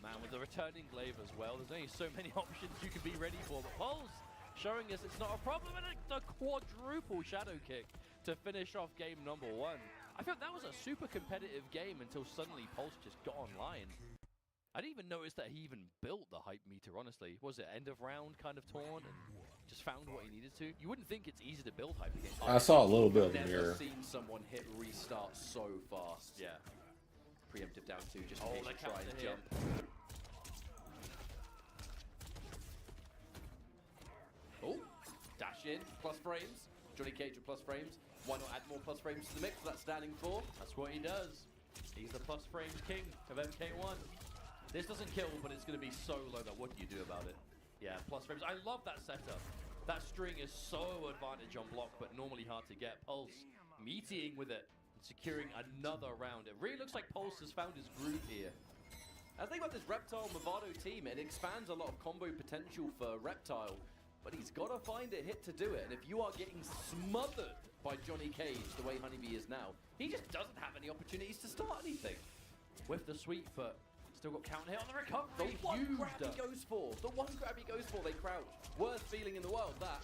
Man, with the returning glaive as well, there's only so many options you can be ready for. But Pulse showing us it's not a problem. And the quadruple shadow kick to finish off game number 1. I felt that was a super competitive game until suddenly Pulse just got online. I didn't even notice that he even built the hype meter, honestly. Was it end of round kind of torn? And just found what he needed to. You wouldn't think it's easy to build hyper games. I saw a little bit of the Never mirror. seen someone hit restart so fast. Yeah. Preemptive down 2 just in Oh, case they you try counter and here. jump. Oh, dash in, plus frames. Johnny Cage with plus frames. Why not add more plus frames to the mix for that standing 4? That's what he does. He's the plus frames king of MK1. This doesn't kill, but it's going to be so low that what do you do about it? Yeah, plus frames. I love that setup. That string is so advantage on block, but normally hard to get. Pulse meeting with it and securing another round. It really looks like Pulse has found his groove here. I think about this Reptile Movado team, it expands a lot of combo potential for Reptile, but he's got to find a hit to do it. And if you are getting smothered by Johnny Cage the way Honeybee is now, he just doesn't have any opportunities to start anything. With the sweep, but still got counter hit on the The recovery. one Used grab he up. goes for, the one grab he goes for, they crouch. Worst feeling in the world, that.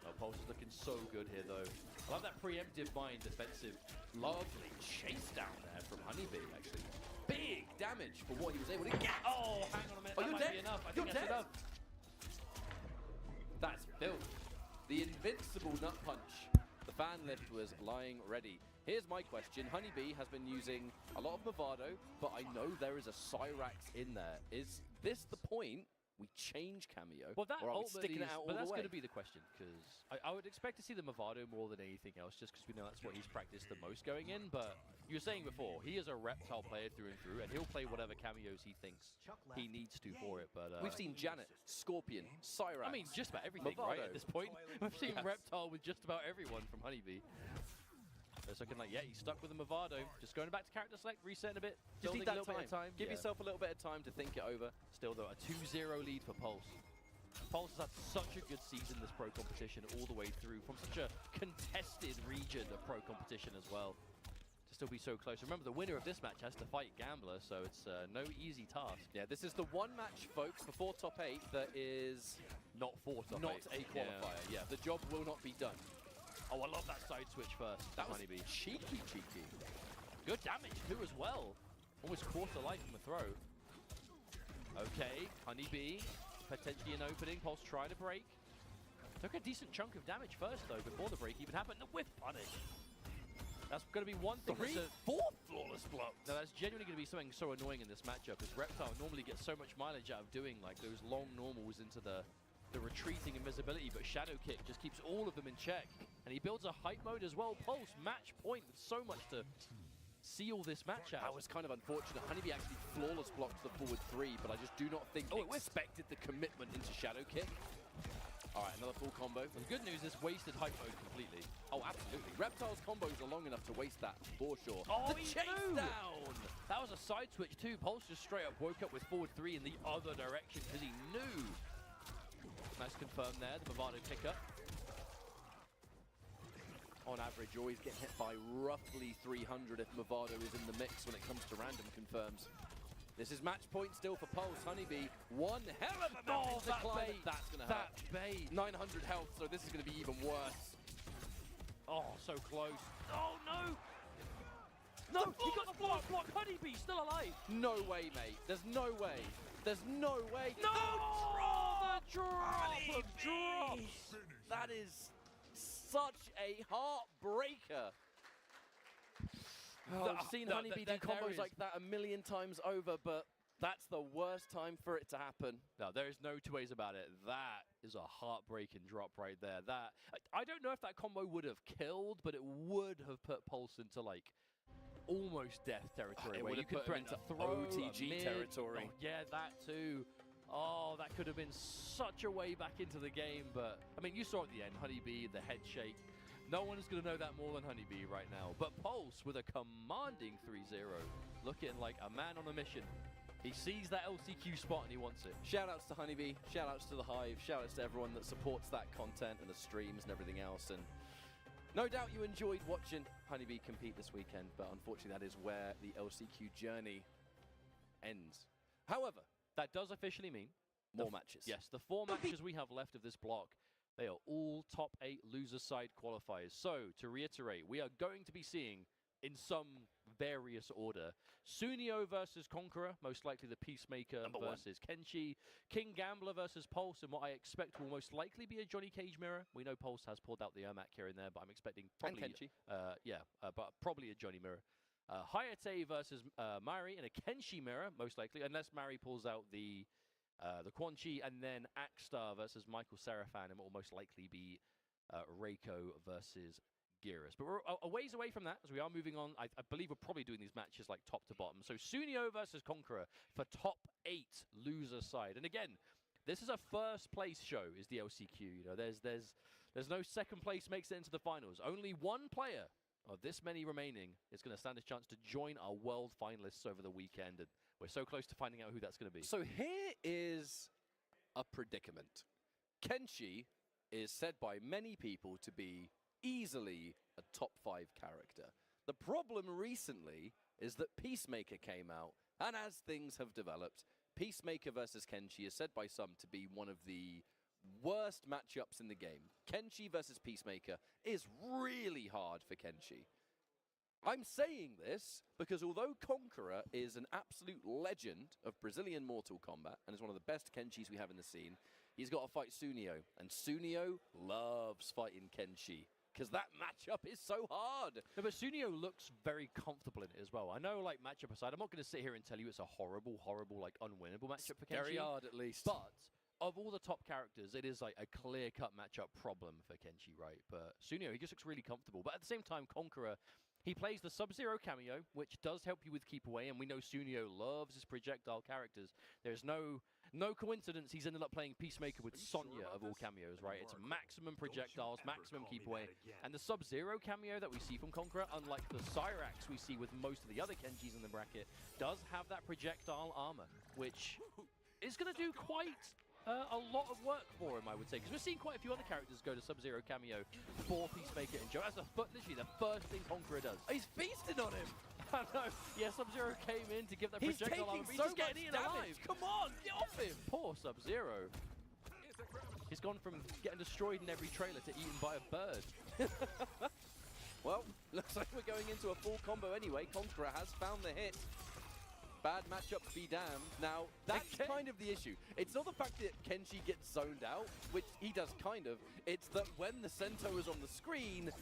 Oh, Pulse is looking so good here, though. I love that preemptive mind defensive. Lovely chase down there from Honeybee, actually. Big damage for what he was able to get. Oh, hang on a minute. Oh, That you're might dead. be enough. I You're think that's dead. enough. That's built. The invincible nut punch. The fan lift was lying ready. Here's my question. Honeybee has been using a lot of Movado, but I know there is a Cyrax in there. Is this the point we change Cameo? Well, that or are we ultimately sticking it is- out but all that's the way? going to be the question, because I would expect to see the Movado more than anything else, just because we know that's what he's practiced the most going in. But you were saying before, he is a Reptile player through and through, and he'll play whatever cameos he thinks he needs to for it. But We've seen Janet, Scorpion, Cyrax. I mean, just about everything, right? Movado. At this point, we've seen Yes. Reptile with just about everyone from Honeybee. It's looking like, yeah, he's stuck with the Movado. Just going back to character select, resetting a bit, just building need a that little bit of time. Give Yeah. yourself a little bit of time to think it over. Still, though, a 2-0 lead for Pulse. Pulse has had such a good season this pro competition all the way through, from such a contested region of pro competition as well. To still be so close. Remember, the winner of this match has to fight Gambler, so it's no easy task. Yeah, this is the one match, folks, before top 8 that is Not for top not 8. a qualifier. Yeah, the job will not be done. Oh, I love that side switch first. That was Honeybee. cheeky. Good damage too as well. Almost quarter life from the throw. Okay, Honeybee, potentially an opening. Pulse trying to break. Took a decent chunk of damage first though, before the break even happened. The whiff punish. That's going to be one thing. Three, That's four flawless blocks. now that's genuinely going to be something so annoying in this matchup, because Reptile normally gets so much mileage out of doing like those long normals into the retreating invisibility, but Shadow Kick just keeps all of them in check. And he builds a hype mode as well. Pulse, match point, with so much to seal this match That out. was kind of unfortunate. Honeybee actually flawless blocked the forward 3, but I just do not think Oh, it whiffed. expected the commitment into Shadow Kick. All right, another full combo. The good news is wasted hype mode completely. Oh, absolutely. Reptile's combos are long enough to waste that, for sure. Oh, the he chase knew. down! That was a side switch too. Pulse just straight up woke up with forward 3 in the other direction because he knew. Nice confirm there, the Movado pickup. On average, you're always getting hit by roughly 300 if Movado is in the mix when it comes to random confirms. This is match point still for Pulse. Honeybee, one hell of a mountain to that climb. bait. That's going to hurt. That bait. 900 health, so this is going to be even worse. Oh, so close. Oh, no. No, he got the block. Honeybee still alive. No way, mate. There's no way. There's no way. No! The drop of drops. That is such a heartbreaker. Oh, I've seen Honeybee do combos like that a million times over, but that's the worst time for it to happen. No, there is no two ways about it. That is a heartbreaking drop right there. That I don't know if that combo would have killed, but it would have put Pulse into like almost death territory. It where would you have could put him threaten into a throw, a OTG mid. territory. Oh, yeah, that too. Oh, that could have been such a way back into the game, but I mean, you saw at the end, Honeybee, the head shake. No one is going to know that more than Honeybee right now. But Pulse with a commanding 3-0, looking like a man on a mission. He sees that LCQ spot and he wants it. Shoutouts to Honeybee, shoutouts to the Hive, shoutouts to everyone that supports that content and the streams and everything else. And no doubt you enjoyed watching Honeybee compete this weekend, but unfortunately that is where the LCQ journey ends. However, That does officially mean more matches. Yes, the 4 matches we have left of this block, they are all top 8 loser side qualifiers. So, to reiterate, we are going to be seeing, in some various order. Sunio versus Conqueror, most likely the Peacemaker versus Kenshi. King Gambler versus Pulse, and what I expect will most likely be a Johnny Cage mirror. We know Pulse has pulled out the Ermac here and there, but I'm expecting probably... And Kenshi. But probably a Johnny mirror. Hayate versus Mari in a Kenshi mirror, most likely, unless Mari pulls out the Quan Chi, and then Axstar versus Michael Seraphan, and it will most likely be Reiko versus Geras. But we're a ways away from that, as we are moving on. I believe we're probably doing these matches like top to bottom. So Sunio versus Conqueror for top 8 loser side. And again, this is a first place show, is the LCQ. You know, there's no second place makes it into the finals. Only one player of this many remaining is going to stand a chance to join our world finalists over the weekend. And we're so close to finding out who that's going to be. So here is a predicament. Kenshi is said by many people to be easily a top 5 character. The problem recently is that Peacemaker came out, and as things have developed, Peacemaker versus Kenshi is said by some to be one of the worst matchups in the game. Kenshi versus Peacemaker is really hard for Kenshi. I'm saying this because although Conqueror is an absolute legend of Brazilian Mortal Kombat and is one of the best Kenshis we have in the scene, he's got to fight Sunio, and Sunio loves fighting Kenshi because that matchup is so hard. No, but Sunio looks very comfortable in it as well. I know, like, matchup aside, I'm not going to sit here and tell you it's a horrible, like, unwinnable matchup for Kenshi. Very hard, at least. But of all the top characters, it is like a clear-cut matchup problem for Kenshi, right? But Sunio, he just looks really comfortable. But at the same time, Conqueror, he plays the Sub-Zero cameo, which does help you with keep away, and we know Sunio loves his projectile characters. There's no coincidence he's ended up playing Peacemaker with Sonya of all cameos, right? It's maximum projectiles, maximum keep away. And the Sub-Zero cameo that we see from Conqueror, unlike the Cyrax we see with most of the other Kenshis in the bracket, does have that projectile armor, which is going to do quite a lot of work for him, I would say, because we're seeing quite a few other characters go to Sub-Zero cameo for Peacemaker and Joe. That's literally the first thing Conqueror does. He's feasting on him. I know. Yeah, Sub-Zero came in to give that projectile armor. He's taking so much damage. Alive. Come on, get off him. Poor Sub-Zero. He's gone from getting destroyed in every trailer to eaten by a bird. Well, looks like we're going into a full combo anyway. Conqueror has found the hit. Bad matchup, be damned. Now, that's kind of the issue. It's not the fact that Kenshi gets zoned out, which he does kind of. It's that when the Sento is on the screen,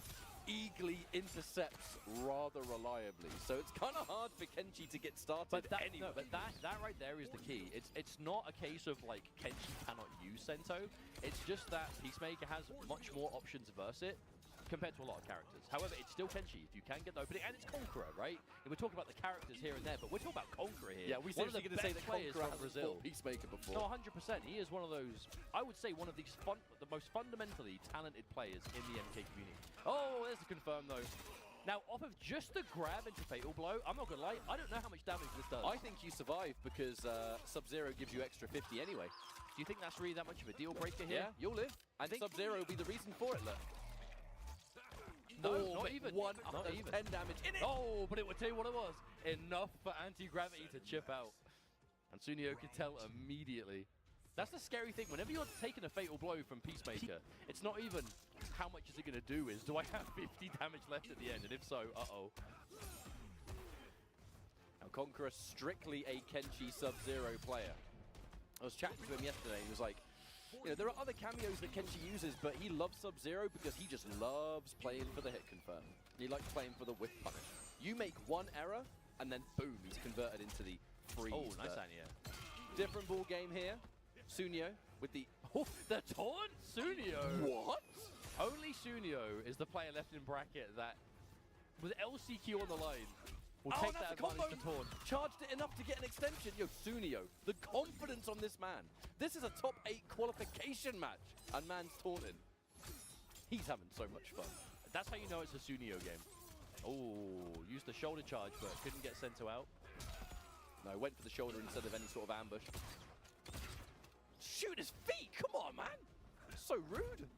Eagly intercepts rather reliably. So it's kind of hard for Kenshi to get started anyway. No, but that right there is the key. It's not a case of, like, Kenshi cannot use Sento. It's just that Peacemaker has much more options versus it compared to a lot of characters. However, it's still Kenshi if you can get the opening, and it's Conqueror, right? And we're talking about the characters here and there, but we're talking about Conqueror here. Yeah, we seriously going to say that players Conqueror from has Brazil. Peacemaker before. No, 100%. He is one of those, I would say, one of these the most fundamentally talented players in the MK community. Oh, there's the confirm though. Now, off of just the grab into Fatal Blow, I'm not gonna lie, I don't know how much damage this does. I think you survive because Sub-Zero gives you extra 50 anyway. Do you think that's really that much of a deal breaker here? Yeah, you'll live. I think Sub-Zero will be the reason for it, look. No, not even. One not of even. 10 damage in it. Oh, but it would tell you what it was. Enough for anti-gravity to chip out. And Sunio could tell immediately. That's the scary thing. Whenever you're taking a fatal blow from Peacemaker, it's not even how much is it going to do, is do I have 50 damage left at the end? And if so, uh-oh. Now, Conqueror strictly a Kenshi Sub-Zero player. I was chatting to him yesterday, and he was like, you know, there are other cameos that Kenshi uses, but he loves Sub-Zero because he just loves playing for the hit confirm. He likes playing for the whip punish. You make one error, and then boom, he's converted into the freeze. Oh, nice idea. Different ball game here. Sunio with the... Oh, the taunt Sunio! What? Only Sunio is the player left in bracket that, with LCQ on the line, will take that advantage to taunt. Charged it enough to get an extension. Yo, Sunio, the confidence on this man. This is a top 8 qualification match, and man's taunting. He's having so much fun. That's how you know it's a Sunio game. Oh, used the shoulder charge, but couldn't get Sento out. No, went for the shoulder instead of any sort of ambush. Shoot his feet! Come on, man! So rude.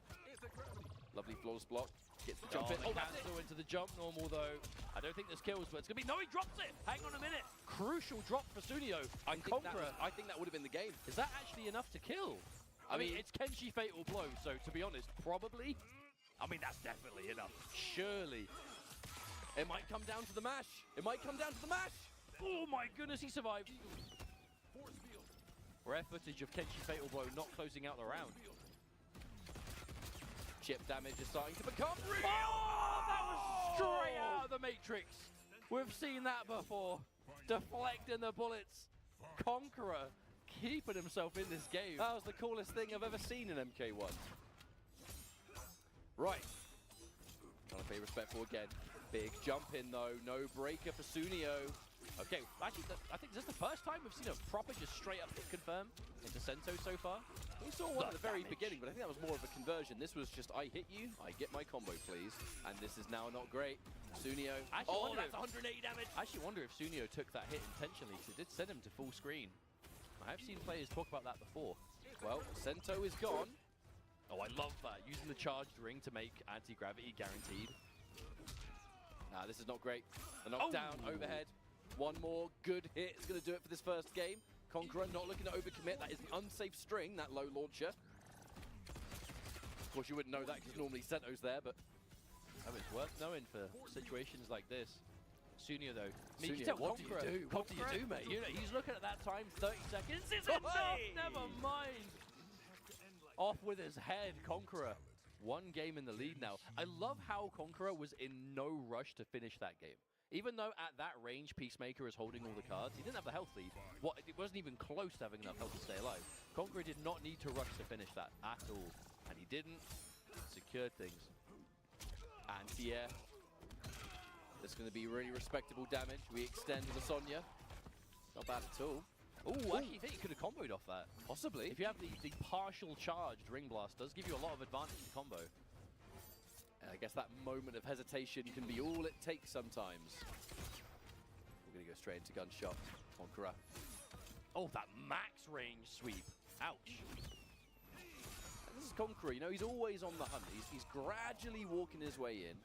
Lovely flawless block. Gets the jump in. Oh, cancel into the jump normal, though. I don't think there's kills, but it's going to be... No, he drops it! Hang on a minute. Crucial drop for Sunio. I think that would have been the game. Is that actually enough to kill? I mean, it's Kenshi Fatal Blow, so to be honest, probably... I mean, that's definitely enough. Surely. It might come down to the mash. It might come down to the mash. Oh my goodness, he survived. Rare footage of Kenshi Fatal Blow not closing out the round. Chip damage is starting to become real. Oh, that was straight out of the Matrix. We've seen that before. Deflecting the bullets. Conqueror keeping himself in this game. That was the coolest thing I've ever seen in MK1. Right. Trying to pay respectful again. Big jump in though. No breaker for Sunio. Okay, actually, I think this is the first time we've seen a proper just straight up hit confirm into Sento so far. We saw one at the very beginning, but I think that was more of a conversion. This was just, I hit you, I get my combo, please. And this is now not great. Sunio. Oh, that's 180 damage. I actually wonder if Sunio took that hit intentionally, because it did send him to full screen. I have seen players talk about that before. Well, Sento is gone. Oh, I love that. Using the charged ring to make anti-gravity guaranteed. Nah, this is not great. The knockdown, overhead. One more good hit is going to do it for this first game. Conqueror not looking to overcommit. That is an unsafe string, that low launcher. Of course, you wouldn't know that because normally Sento's there, but... Oh, it's worth knowing for situations like this. Sunio, though. Sunio, what do you do? What do you do, mate? You know, he's looking at that time, 30 seconds. It's enough! Never mind! Off with his head, Conqueror. One game in the lead now. I love how Conqueror was in no rush to finish that game. Even though at that range, Peacemaker is holding all the cards, he didn't have the health lead. It wasn't even close to having enough health to stay alive. Conqueror did not need to rush to finish that at all. And he didn't. Secured things. Anti-air. This is going to be really respectable damage. We extend the Sonya. Not bad at all. Oh, I actually think you could have comboed off that. Possibly. If you have the partial charged Ring Blast, does give you a lot of advantage in combo. I guess that moment of hesitation can be all it takes sometimes. We're going to go straight into gunshot. Conqueror. Oh, that max range sweep. Ouch. And this is Conqueror, you know, he's always on the hunt. He's gradually walking his way in.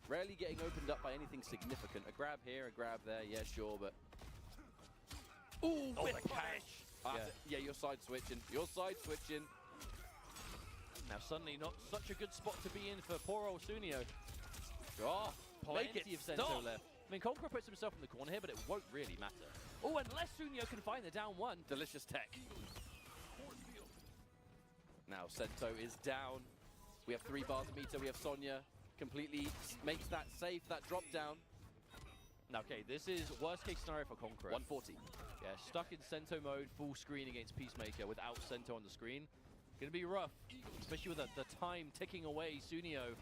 Rarely getting opened up by anything significant. A grab here, a grab there, yeah, sure, but... Ooh, oh, with the catch! Yeah, you're side switching. You're side switching. Now suddenly not such a good spot to be in for poor old Sunio. Oh, Plenty of Sento left. I mean, Conqueror puts himself in the corner here, but it won't really matter. Oh, unless Sunio can find the down one. Delicious tech. Now Sento is down. We have 3 bars of meter. We have Sonya. Completely makes that safe, that drop down. Now, okay, this is worst case scenario for Conqueror. 140. Yeah, stuck in Sento mode, full screen against Peacemaker without Sento on the screen. Gonna be rough, especially with the time ticking away. Sunio,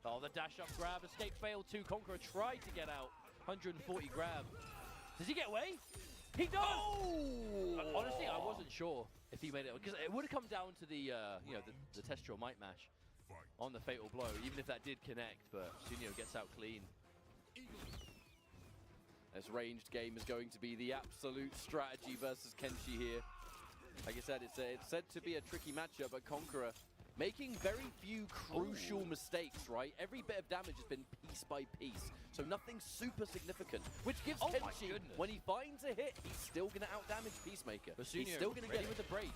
oh, the dash up grab, escape failed too. Conqueror tried to get out, 140 grab. Does he get away? He does! Oh! Honestly, I wasn't sure if he made it, because it would have come down to the, you know, the Testral Might Mash on the Fatal Blow, even if that did connect, but Sunio gets out clean. This ranged game is going to be the absolute strategy versus Kenshi here. Like I said, it's said to be a tricky matchup, but Conqueror making very few crucial mistakes, right? Every bit of damage has been piece by piece, so nothing super significant, which gives Kenshi, when he finds a hit, he's still going to out-damage Peacemaker. But Sunio he's still going to get it with the break.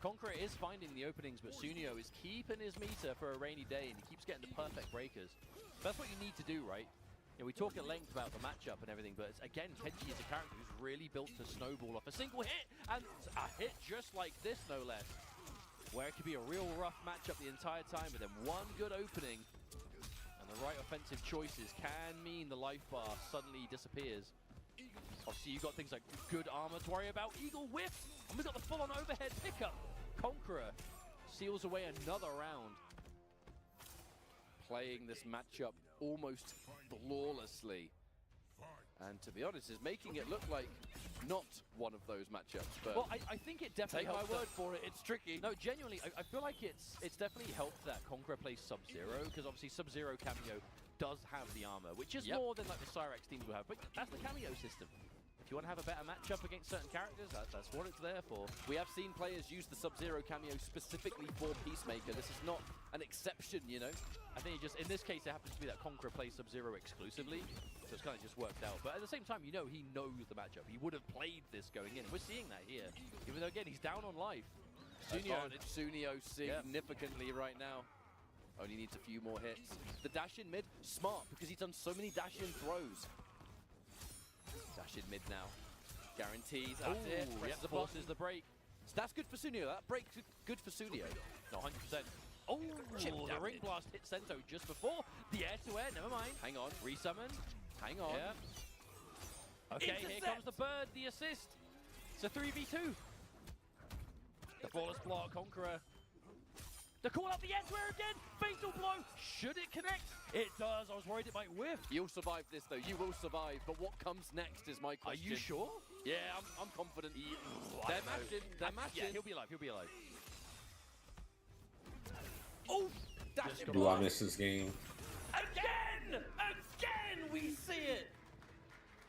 Conqueror is finding the openings, but Sunio is keeping his meter for a rainy day, and he keeps getting the perfect breakers. That's what you need to do, right? You know, we talk at length about the matchup and everything, but again, Kenshi is a character who's really built to snowball off a single hit, and a hit just like this, no less. Where it could be a real rough matchup the entire time, but then one good opening, and the right offensive choices can mean the life bar suddenly disappears. Obviously, you've got things like good armor to worry about, Eagle Whip, and we've got the full-on overhead pickup. Conqueror seals away another round. Playing this matchup almost flawlessly. And to be honest, is making it look like not one of those matchups. But well, I think it definitely take my helps word for it, it's tricky. No, genuinely, I feel like it's definitely helped that Conqueror plays Sub-Zero, because obviously Sub-Zero cameo does have the armor, which is more than like the Cyrex teams will have, but that's the cameo system. If you want to have a better matchup against certain characters, that's what it's there for. We have seen players use the Sub-Zero cameo specifically for Peacemaker. This is not an exception, you know? I think it just, in this case, it happens to be that Conqueror plays Sub-Zero exclusively, so it's kind of just worked out. But at the same time, you know he knows the matchup. He would have played this going in. We're seeing that here, even though, again, he's down on life. Sunio significantly right now. Only needs a few more hits. The dash in mid, smart, because he's done so many dash in throws. Dash in mid now. Guarantees. That's it. Presses the forces button. the break. So that's good for Sunio. That break's good for Sunio. No, 100%. Oh, the ring blast hit Sento just before. The air to air, never mind. Hang on. Resummon. Hang on. Yeah. Okay, here comes the bird, the assist. It's a 3v2. The flawless block, Conqueror. The call out the air to air again. Fatal blow. Should it connect? It does. I was worried it might whiff. You'll survive this, though. You will survive. But what comes next is my Are question. you sure? Yeah, I'm confident. I They're don't know. matching. They're matching. Yeah, he'll be alive. He'll be alive. Oh, dash in Do I block. miss this game? Again! Again we see it!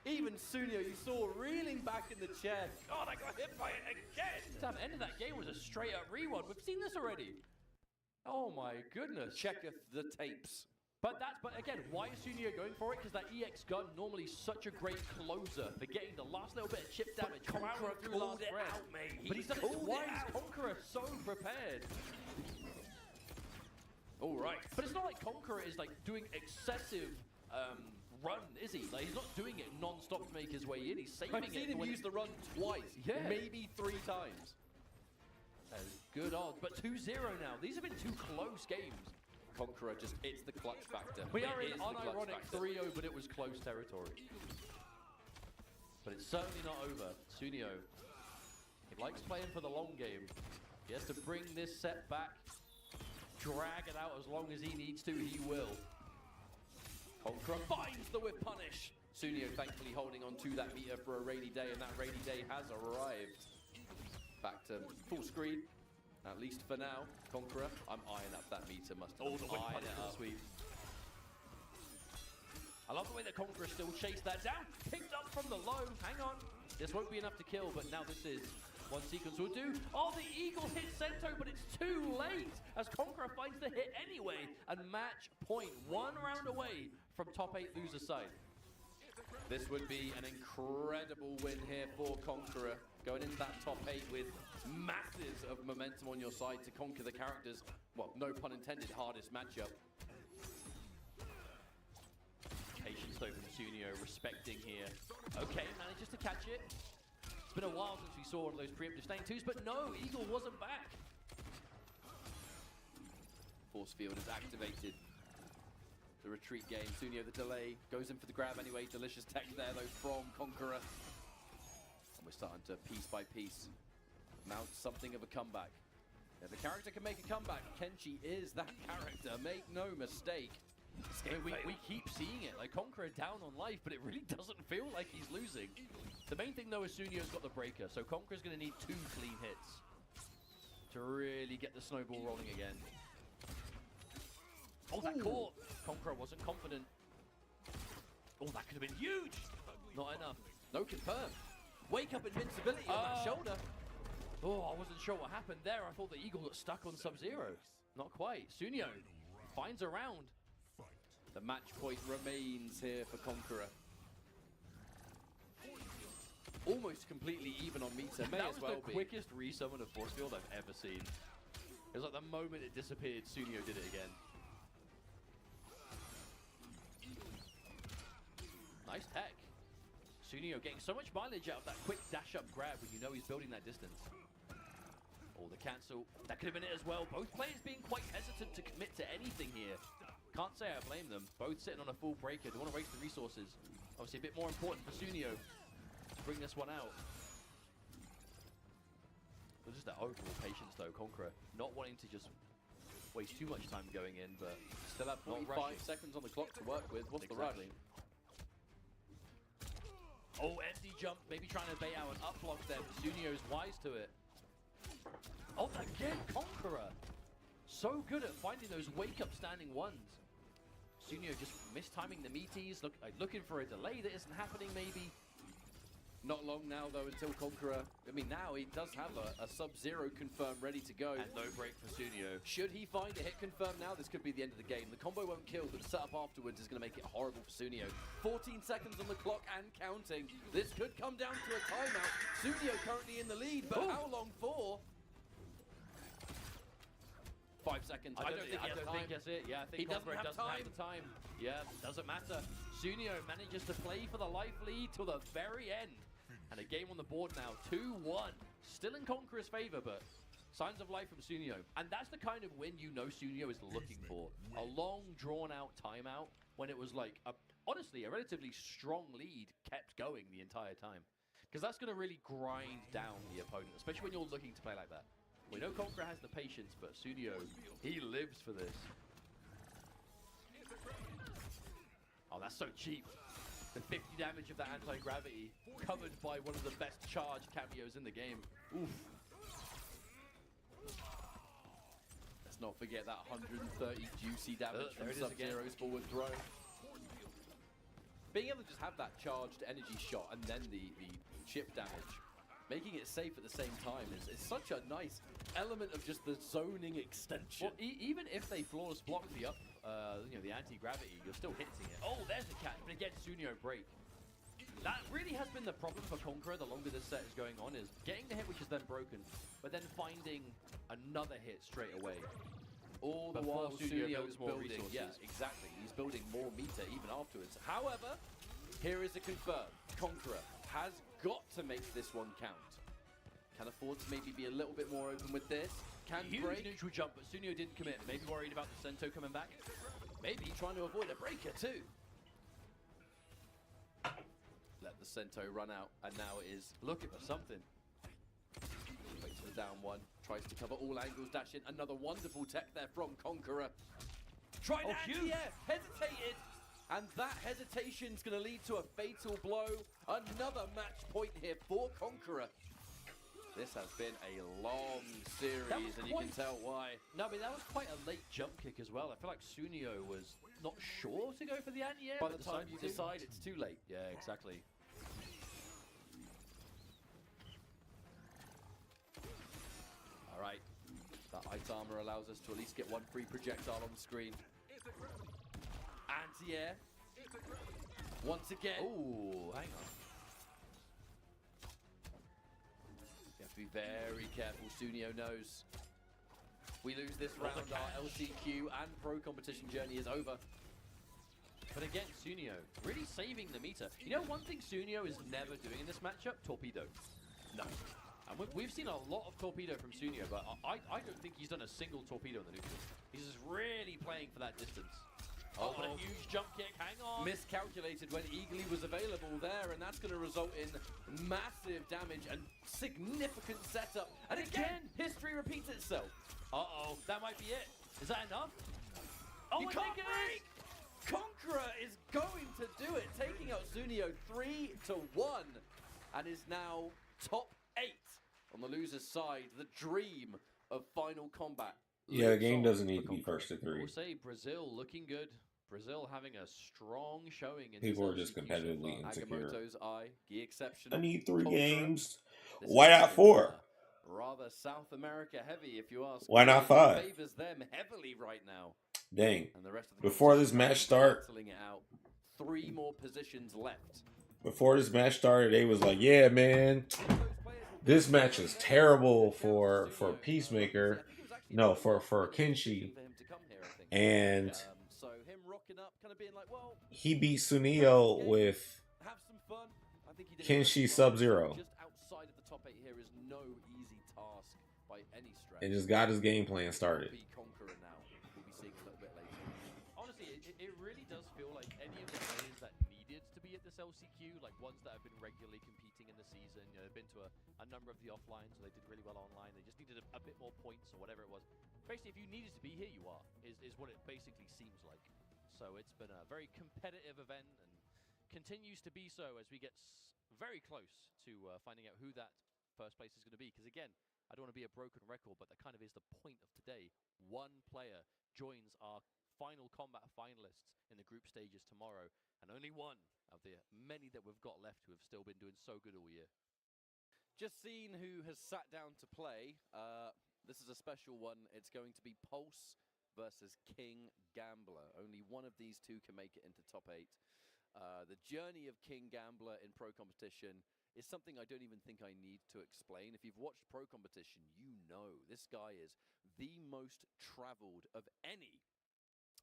Even Sunio, you saw reeling back in the chair. God, I got hit by it again! The end of that game was a straight up rewind. We've seen this already. Oh my goodness. Checketh the tapes. But again, why is Sunio going for it? Because that EX gun normally such a great closer for getting the last little bit of chip damage. Conqueror through called last it breath. out, mate. But He he's done it called twice. it out. Conqueror so prepared. All right. But it's not like Conqueror is like doing excessive run, is he? Like he's not doing it non-stop to make his way in. He's saving I've it. seen him when use the run twice. Yeah. Maybe 3 times. That is good odds. But 2-0 now. These have been 2 close games. Conqueror just, it's the clutch factor. We It are in is the clutch unironic factor. 3-0, but it was close territory. But it's certainly not over. Sunio, he likes playing for the long game. He has to bring this set back, drag it out as long as he needs to, he will. Conqueror finds the whip punish. Sunio thankfully holding on to that meter for a rainy day, and that rainy day has arrived. Back to full screen, at least for now. Conqueror, I'm eyeing up that meter, must have. Oh, the whip eyeing punish it for the up. sweep. I love the way that Conqueror still chased that down. Picked up from the low. Hang on. This won't be enough to kill, but now this is one sequence will do. Oh, the Eagle hits Sento, but it's too late as Conqueror finds the hit anyway. And match point, 1 round away from top 8 loser side. This would be an incredible win here for Conqueror. Going into that top 8 with masses of momentum on your side to conquer the characters. Well, no pun intended, hardest matchup. Patience though from Sunio, respecting here. Okay, manages to catch it. It's been a while since we saw one of those preemptive staying twos, but no, Eagle wasn't back. Force field is activated. The retreat game, Sunio the delay, goes in for the grab anyway. Delicious tech there though from Conqueror. And we're starting to, piece by piece, mount something of a comeback. If the character can make a comeback, Kenshi is that character, make no mistake. I mean, we keep seeing it, like Conqueror down on life, but it really doesn't feel like he's losing. The main thing though is Sunio's got the breaker, so Conqueror's gonna need 2 clean hits to really get the snowball rolling again. Oh, that caught! Conqueror wasn't confident. Oh, that could have been huge! Not enough. No confirm. Wake up invincibility on that shoulder. Oh, I wasn't sure what happened there. I thought the Eagle got stuck on Sub-Zero. Not quite. Sunio finds a round. The match point remains here for Conqueror. Almost completely even on meter, may That as was well the be. quickest resummon of Force Field I've ever seen. It was like the moment it disappeared, Sunio did it again. Nice tech. Sunio getting so much mileage out of that quick dash up grab when you know he's building that distance. Oh, the cancel. That could have been it as well. Both players being quite hesitant to commit to anything here. Can't say I blame them. Both sitting on a full breaker. Don't want to waste the resources. Obviously a bit more important for Sunio to bring this one out. But just that overall patience though, Conqueror. Not wanting to just waste too much time going in, but Still have not 45 rushing. seconds on the clock to work with. What's Exactly. the rush? Oh, empty jump, maybe trying to bait out an up block there. Sunio's wise to it. Oh, again, Conqueror. So good at finding those wake-up standing ones. Sunio just mistiming the meaties, looking for a delay that isn't happening maybe. Not long now though until Conqueror, I mean now he does have a Sub-Zero confirm ready to go. And no break for Sunio. Should he find a hit confirm now, this could be the end of the game. The combo won't kill, but the setup afterwards is going to make it horrible for Sunio. 14 seconds on the clock and counting. This could come down to a timeout. Sunio currently in the lead, but how long for? 5 seconds. I don't think that's it. Yeah, I think He doesn't have doesn't have the time. Yeah, doesn't matter. Sunio manages to play for the life lead till the very end. And a game on the board now, 2-1. Still in Conqueror's favor, but signs of life from Sunio. And that's the kind of win you know Sunio is looking for. A long, drawn-out timeout when it was like, honestly, a relatively strong lead kept going the entire time. Because that's going to really grind down the opponent, especially when you're looking to play like that. We know Conqueror has the patience, but Sunio, he lives for this. Oh, that's so cheap. The 50 damage of that anti-gravity covered by one of the best charge cameos in the game. Oof. Let's not forget that 130 juicy damage from Sub-Zero's forward throw. Being able to just have that charged energy shot and then the chip damage, making it safe at the same time is such a nice element of just the zoning extension. Well, even if they flawless block the the anti-gravity, you're still hitting it. Oh, there's the catch, but again, Sunio break. That really has been the problem for Conqueror the longer this set is going on, is getting the hit which is then broken, but then finding another hit straight away. All the while Sunio is building, yeah, exactly. He's building more meter even afterwards. However, here is a confirm. Conqueror has got to make this one count. Can afford to maybe be a little bit more open with this. Can break. Neutral jump, but Sunio didn't commit. Maybe worried about the Sento coming back. Maybe trying to avoid a breaker too. Let the Sento run out, and now it is looking for something. Waits for the down one. Tries to cover all angles, dash in. Another wonderful tech there from Conqueror. Tried anti-air, hesitated. And that hesitation's going to lead to a fatal blow. Another match point here for Conqueror. This has been a long series, and you can tell why. No, but that was quite a late jump kick as well. I feel like Sunio was not sure to go for the anti-air. By the time you decide, it's too late. Yeah, exactly. All right. That ice armor allows us to at least get one free projectile on the screen. Anti-air. Once again. Oh, hang on. You have to be very careful. Sunio knows. We lose this round, our LCQ and pro competition journey is over. But again, Sunio really saving the meter. You know one thing Sunio is never doing in this matchup? Torpedo. No. And we've seen a lot of torpedo from Sunio, but I don't think he's done a single torpedo in the neutral. He's just really playing for that distance. Oh, but a huge jump kick, hang on. Miscalculated when Eagly was available there, and that's going to result in massive damage and significant setup. And again, history repeats itself. Uh-oh, that might be it. Is that enough? Oh, you can't break! Conqueror is going to do it, taking out Sunio 3-1, and is now top 8 on the loser's side. The dream of Final Combat. Yeah, the game doesn't need to be first to 3. We'll say Brazil looking good. Brazil having a strong showing. In People are just competitively insecure. Agamoto's eye, the exception. I need 3 Conqueror. games. This Why not 4? Rather South America heavy, if you ask. Why not 5? Favors them heavily right now. Dang. And the rest of the Before this match start, canceling it out. 3 more positions left. before this match started, they was like, "Yeah, man, this match is terrible for Peacemaker. No, for Kenshi." And so him rocking up, kind of being like, well, he beat Sunio with have some fun. I think he did Kenshi Sub-Zero. Just outside of the top 8 here is no easy task by any stretch. And just got his game plan started. Be Conqueror now. We'll be seeing a little bit later. Honestly, it really does feel like any of the players that needed to be at this LCQ, like ones that have been regularly competing in the season, you know, they've been to a number of the offlines, so they did really well online. They just needed a bit more points or whatever it was. Basically, if you needed to be here, you are, is what it basically seems like. So it's been a very competitive event and continues to be so as we get very close to finding out who that first place is going to be. Because again, I don't want to be a broken record, but that kind of is the point of today. One player joins our final combat finalists in the group stages tomorrow, and only one of the many that we've got left who have still been doing so good all year. Just seen who has sat down to play. This is a special one. It's going to be Pulse versus King Gambler. Only one of these two can make it into top 8. The journey of King Gambler in pro competition is something I don't even think I need to explain. If you've watched pro competition, you know this guy is the most traveled of any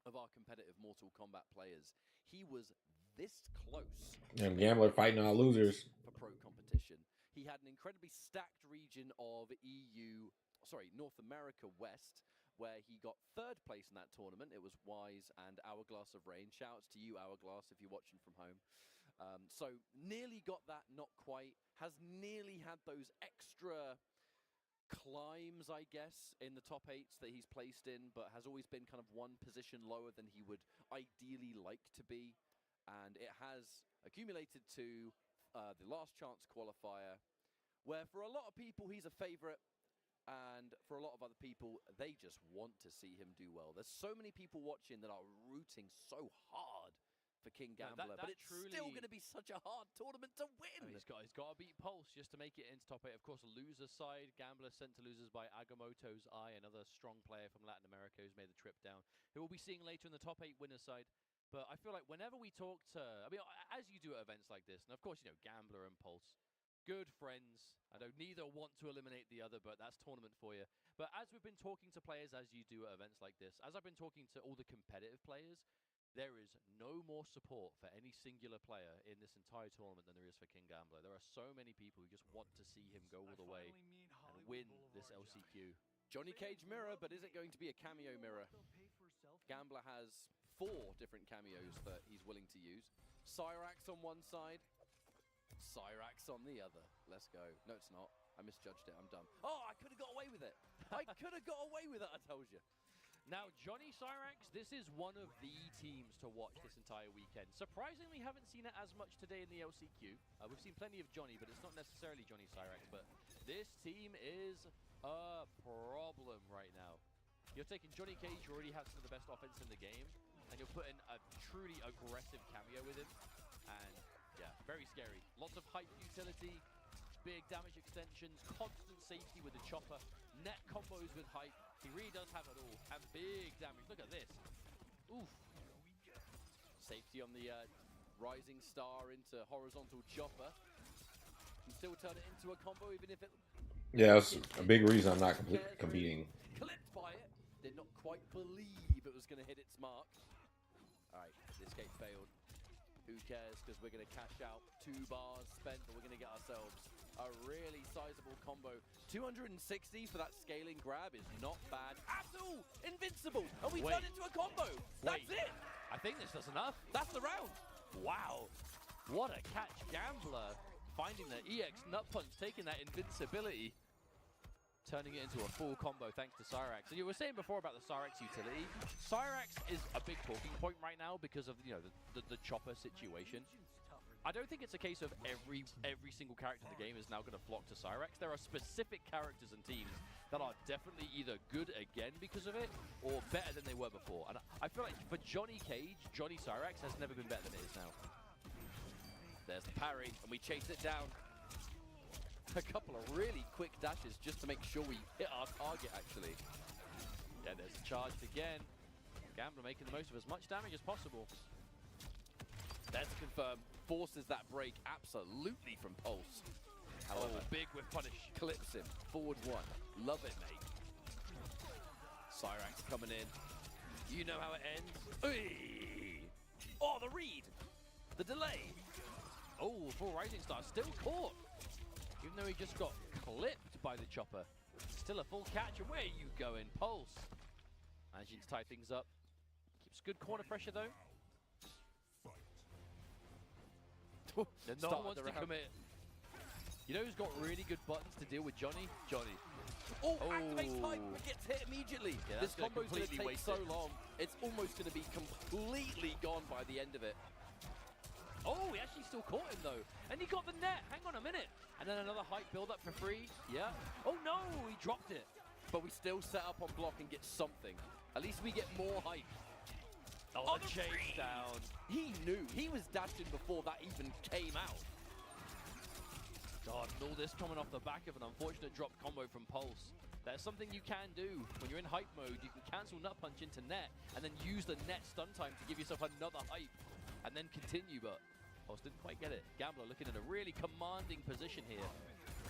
of our competitive Mortal Kombat players. He was this close. And Gambler fighting all losers. For pro competition. He had an incredibly stacked region of North America West, where he got 3rd place in that tournament. It was Wise and Hourglass of Rain. Shouts to you, Hourglass, if you're watching from home. So nearly got that, not quite. Has nearly had those extra climbs, I guess, in the top 8s that he's placed in, but has always been kind of one position lower than he would ideally like to be. And it has accumulated to the last chance qualifier, where for a lot of people he's a favorite, and for a lot of other people they just want to see him do well. There's so many people watching that are rooting so hard for King Gambler, but it's still going to be such a hard tournament to win. I mean, he's got to beat Pulse just to make it into top 8. Of course, loser side, Gambler sent to losers by Agamotto's Eye, another strong player from Latin America who's made the trip down, who we'll be seeing later in the top 8 winner side. But I feel like whenever we talk to, I mean, as you do at events like this, and of course, you know, Gambler and Pulse, good friends. I know neither want to eliminate the other, but that's tournament for you. But as we've been talking to players, as you do at events like this, as I've been talking to all the competitive players, there is no more support for any singular player in this entire tournament than there is for King Gambler. There are so many people who just want to see him go all the way and win this LCQ. Johnny Cage mirror, but is it going to be a cameo mirror? Gambler has 4 different cameos that he's willing to use. Cyrax on one side, Cyrax on the other. Let's go. No, it's not. I misjudged it. I'm dumb. Oh, I could have got away with it. I could have got away with it, I told you. Now, Johnny Cyrax, this is one of the teams to watch this entire weekend. Surprisingly, haven't seen it as much today in the LCQ. We've seen plenty of Johnny, but it's not necessarily Johnny Cyrax. But this team is a problem right now. You're taking Johnny Cage, who already has some of the best offense in the game, and you're putting a truly aggressive cameo with him. And, yeah, very scary. Lots of hype utility, big damage extensions, constant safety with the chopper, net combos with hype. He really does have it all, and big damage. Look at this. Oof. Safety on the rising star into horizontal chopper. Can still turn it into a combo, even if it... Yeah, that's a big reason I'm not competing. Clipped by it. Did not quite believe it was going to hit its mark. All right, the escape failed. Who cares, because we're going to cash out 2 bars spent, but we're going to get ourselves a really sizable combo. 260 for that scaling grab is not bad at all. Invincible, and we turn into a combo. That's it. I think this does enough. That's the round. Wow. What a catch. Gambler finding the EX nut punch, taking that invincibility, turning it into a full combo thanks to Cyrax. And you were saying before about the Cyrax utility. Cyrax is a big talking point right now because of, you know, the chopper situation. I don't think it's a case of every single character in the game is now going to flock to Cyrax. There are specific characters and teams that are definitely either good again because of it or better than they were before. And I feel like for Johnny Cage, Johnny Cyrax has never been better than it is now. There's the parry, and we chase it down. A couple of really quick dashes just to make sure we hit our target, actually. Yeah, there's charged again. Gambler making the most of as much damage as possible. There's to confirm. Forces that break absolutely from Pulse. However, big with punish. Clips him. Forward 1. Love it, mate. Cyrax coming in. You know how it ends. Oy! Oh, the read. The delay. Oh, full rising star. Still caught. Even though he just got clipped by the chopper. Still a full catch. And where are you going, Pulse? Managing to tie things up. Keeps good corner pressure, though. No one wants to commit. You know who's got really good buttons to deal with Johnny? Johnny. Oh, activates hype, but gets hit immediately. Yeah, this combo's going to take so it. long. It's almost going to be completely gone by the end of it. Oh, he actually still caught him, though. And he got the net. Hang on a minute. And then another hype build-up for free. Yeah. Oh, no, he dropped it. But we still set up on block and get something. At least we get more hype. Oh, the chase down. He knew. He was dashing before that even came out. God, and all this coming off the back of an unfortunate dropped combo from Pulse. There's something you can do. When you're in hype mode, you can cancel nut punch into net and then use the net stun time to give yourself another hype and then continue, but Pulse didn't quite get it. Gambler looking in a really commanding position here.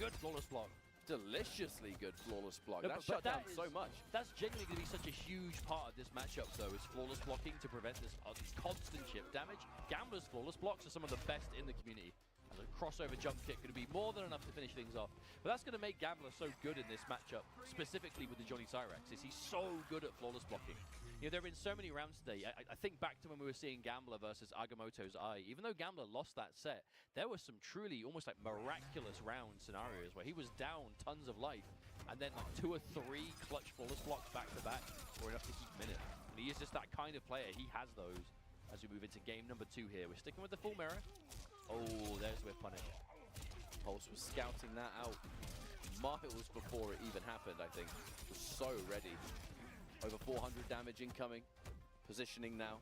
Good flawless block. Deliciously good flawless block. No, That but shut down that so is- much. That's genuinely going to be such a huge part of this matchup, though, is flawless blocking to prevent this constant chip damage. Gambler's flawless blocks are some of the best in the community. And a crossover jump kick going to be more than enough to finish things off. But that's going to make Gambler so good in this matchup, specifically with the Johnny Cyrax, is he's so good at flawless blocking. You know, there have been so many rounds today. I think back to when we were seeing Gambler versus Agamotto's Eye. Even though Gambler lost that set, there were some truly almost like miraculous round scenarios where he was down tons of life, and then like 2 or 3 clutch flawless blocks back to back were enough to keep him in it. And he is just that kind of player. He has those. As we move into game number 2 here, we're sticking with the full mirror. Oh, there's whip punish. Pulse was scouting that out miles before it even happened, I think. Was so ready. Over 400 damage incoming. Positioning now.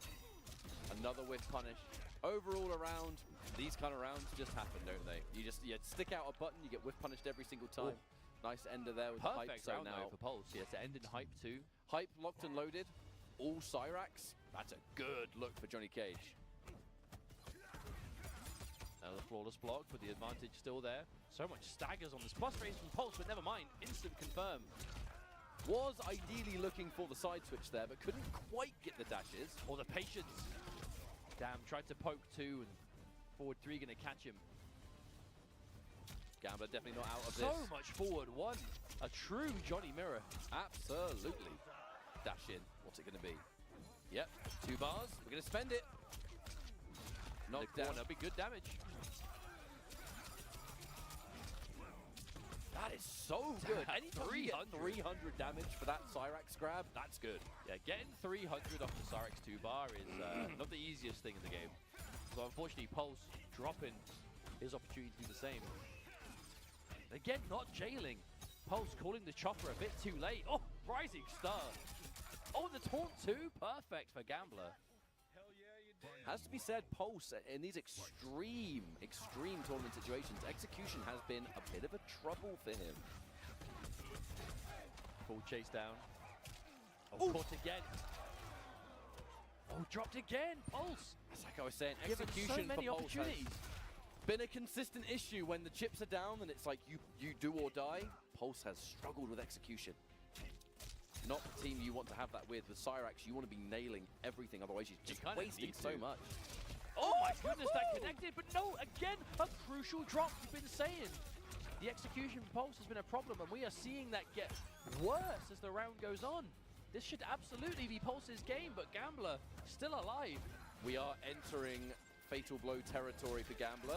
Another whiff punish. Overall around, these kind of rounds just happen, don't they? You stick out a button, you get whiff punished every single time. Ooh. Nice ender there with Perfect the hype. So round now for Pulse. Yeah, to end in hype too. Hype locked and loaded. All Cyrax. That's a good look for Johnny Cage. Another flawless block with the advantage still there. So much staggers on this plus raise from Pulse, but never mind. Instant confirm. Was ideally looking for the side switch there, but couldn't quite get the dashes. Or the patience. Damn, tried to poke 2 and forward 3 gonna catch him. Gambler definitely not out of So this. much forward 1. A true Johnny Mirror. Absolutely. Dash in. What's it gonna be? Yep, 2 bars. We're gonna spend it. Knocked down. That'll be good damage. That is so good. Anytime you get 300 damage for that Cyrax grab. That's good. Yeah, getting 300 off the Cyrax 2 bar is not the easiest thing in the game. So unfortunately, Pulse dropping his opportunity to do the same. Again, not jailing. Pulse calling the chopper a bit too late. Oh, rising star. Oh, the taunt too. Perfect for Gambler. Has to be said, Pulse, in these extreme tournament situations, execution has been a bit of a trouble for him. Full chase down. Oh, caught again. Oh, dropped again. Pulse. It's like I was saying, Given execution so many for Pulse opportunities. has been a consistent issue when the chips are down and it's like you do or die. Pulse has struggled with execution. Not the team you want to have that with. With Cyrax, you want to be nailing everything, otherwise you're just wasting so much. Oh my goodness, that connected, but no, again, a crucial drop. We've been saying the execution for Pulse has been a problem, and we are seeing that get worse as the round goes on. This should absolutely be Pulse's game, but Gambler still alive. We are entering fatal blow territory for Gambler.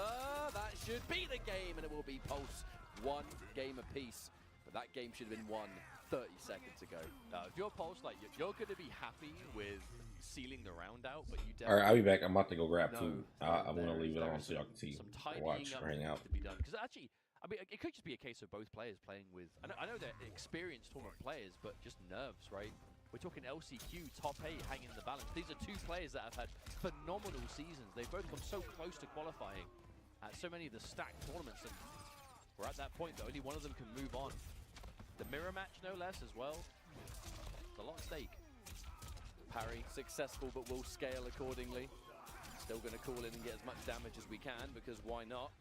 That should be the game, and it will be Pulse. 1 game apiece, but that game should have been won 30 seconds ago. If you're Pulse, like you're going to be happy with sealing the round out, but you All right, I'll be back. I'm about to go grab food. I'm going to leave it on there's so y'all can see, some watch, tidying up or hang out. to be done. Because actually, I mean, it could just be a case of both players playing with. I know they're experienced tournament players, but just nerves, right? We're talking LCQ, top 8, hanging in the balance. These are 2 players that have had phenomenal seasons. They've both come so close to qualifying at so many of the stacked tournaments, and we're at that point that only one of them can move on. The mirror match, no less, as well. It's a lot at stake. Parry successful, but will scale accordingly. Still going to call in and get as much damage as we can, because why not?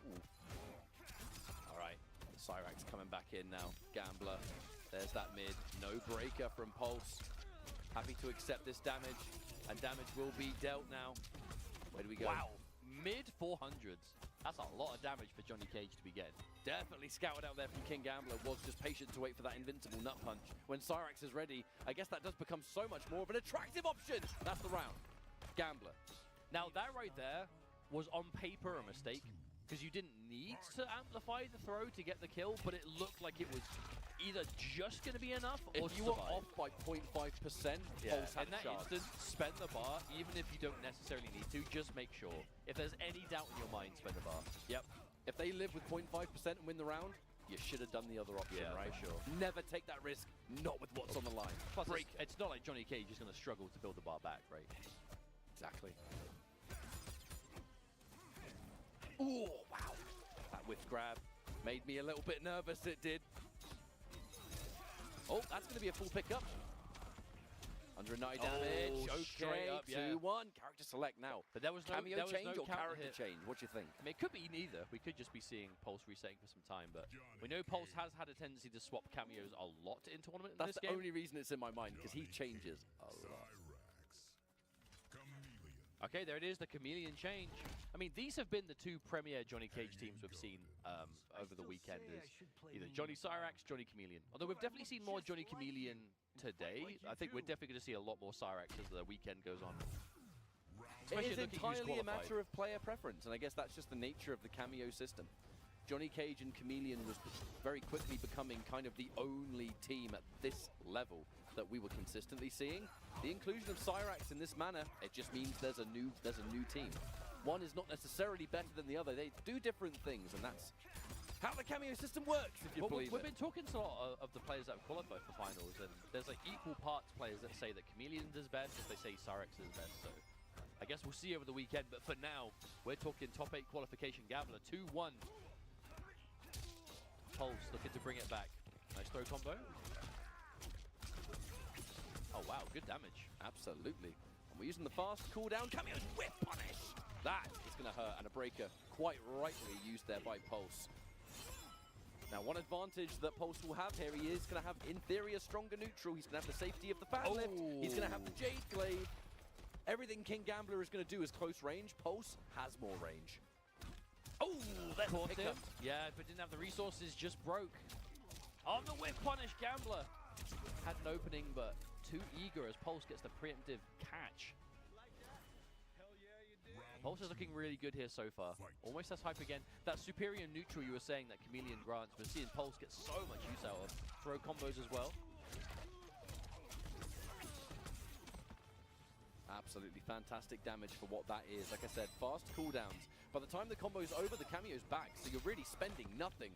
Ooh. All right, Cyrax coming back in now. Gambler, there's that mid. No breaker from Pulse. Happy to accept this damage, and damage will be dealt now. Where do we go? Wow, mid 400s. That's a lot of damage for Johnny Cage to be getting. Definitely scouted out there from King Gambler. Was just patient to wait for that invincible nut punch. When Cyrax is ready, I guess that does become so much more of an attractive option. That's the round. Gambler. Now that right there was on paper a mistake, because you didn't need to amplify the throw to get the kill, but it looked like it was either just going to be enough or if you were off by 0.5%, Pulse had in that a chance. instant, spend the bar, even if you don't necessarily need to, just make sure. If there's any doubt in your mind, spend the bar. Yep. If they live with 0.5% and win the round, you should have done the other option, right? For sure. Never take that risk, not with what's on the line. Plus, it's not like Johnny Cage is going to struggle to build the bar back, right? Exactly. Ooh, wow. That whiff grab made me a little bit nervous, it did. Oh, that's going to be a full pickup. 190 damage. Oh, straight Okay, up, yeah. 2-1. Character select now. But there was no Cameo there was change no or counter character hit. change? What do you think? I mean, it could be neither. We could just be seeing Pulse resetting for some time, but we know Pulse has had a tendency to swap cameos a lot in tournament in That's this the game. only reason it's in my mind, because he changes a lot. Okay, there it is, the Chameleon change. I mean, these have been the two premier Johnny Cage teams we've seen over the weekend. Is either Johnny Cyrax, Johnny Chameleon. Although we've definitely seen more Johnny Chameleon today. I think we're definitely going to see a lot more Cyrax as the weekend goes on. It is looking who's entirely a qualified. matter of player preference, and I guess that's just the nature of the cameo system. Johnny Cage and Chameleon was very quickly becoming kind of the only team at this level that we were consistently seeing. The inclusion of Cyrax in this manner, it just means there's a new team. One is not necessarily better than the other. They do different things, and that's how the cameo system works, if you Well, believe we've it. been talking to a lot of the players that have qualified for finals, and there's like equal parts players that say that Chameleon does best, if they say Cyrax is best. So I guess we'll see over the weekend, but for now, we're talking top 8 qualification Gambler, 2-1. Pulse looking to bring it back. Nice throw combo. Oh wow, good damage. Absolutely. And we're using the fast cooldown. Cameo's whip punish! That is going to hurt, and a breaker quite rightly used there by Pulse. Now, one advantage that Pulse will have here, he is going to have, in theory, a stronger neutral. He's going to have the safety of the fan lift. He's going to have the Jade Glaive. Everything King Gambler is going to do is close range. Pulse has more range. Oh, that's Caught pick him. up. Yeah, but didn't have the resources, just broke. On the whip punish, Gambler. Had an opening, but too eager as Pulse gets the preemptive catch. Pulse is looking really good here so far. Almost as hype again. That superior neutral you were saying that Chameleon grants, we're seeing Pulse get so much use out of. Throw combos as well. Absolutely fantastic damage for what that is. Like I said, fast cooldowns. By the time the combo's over, the cameo's back, so you're really spending nothing.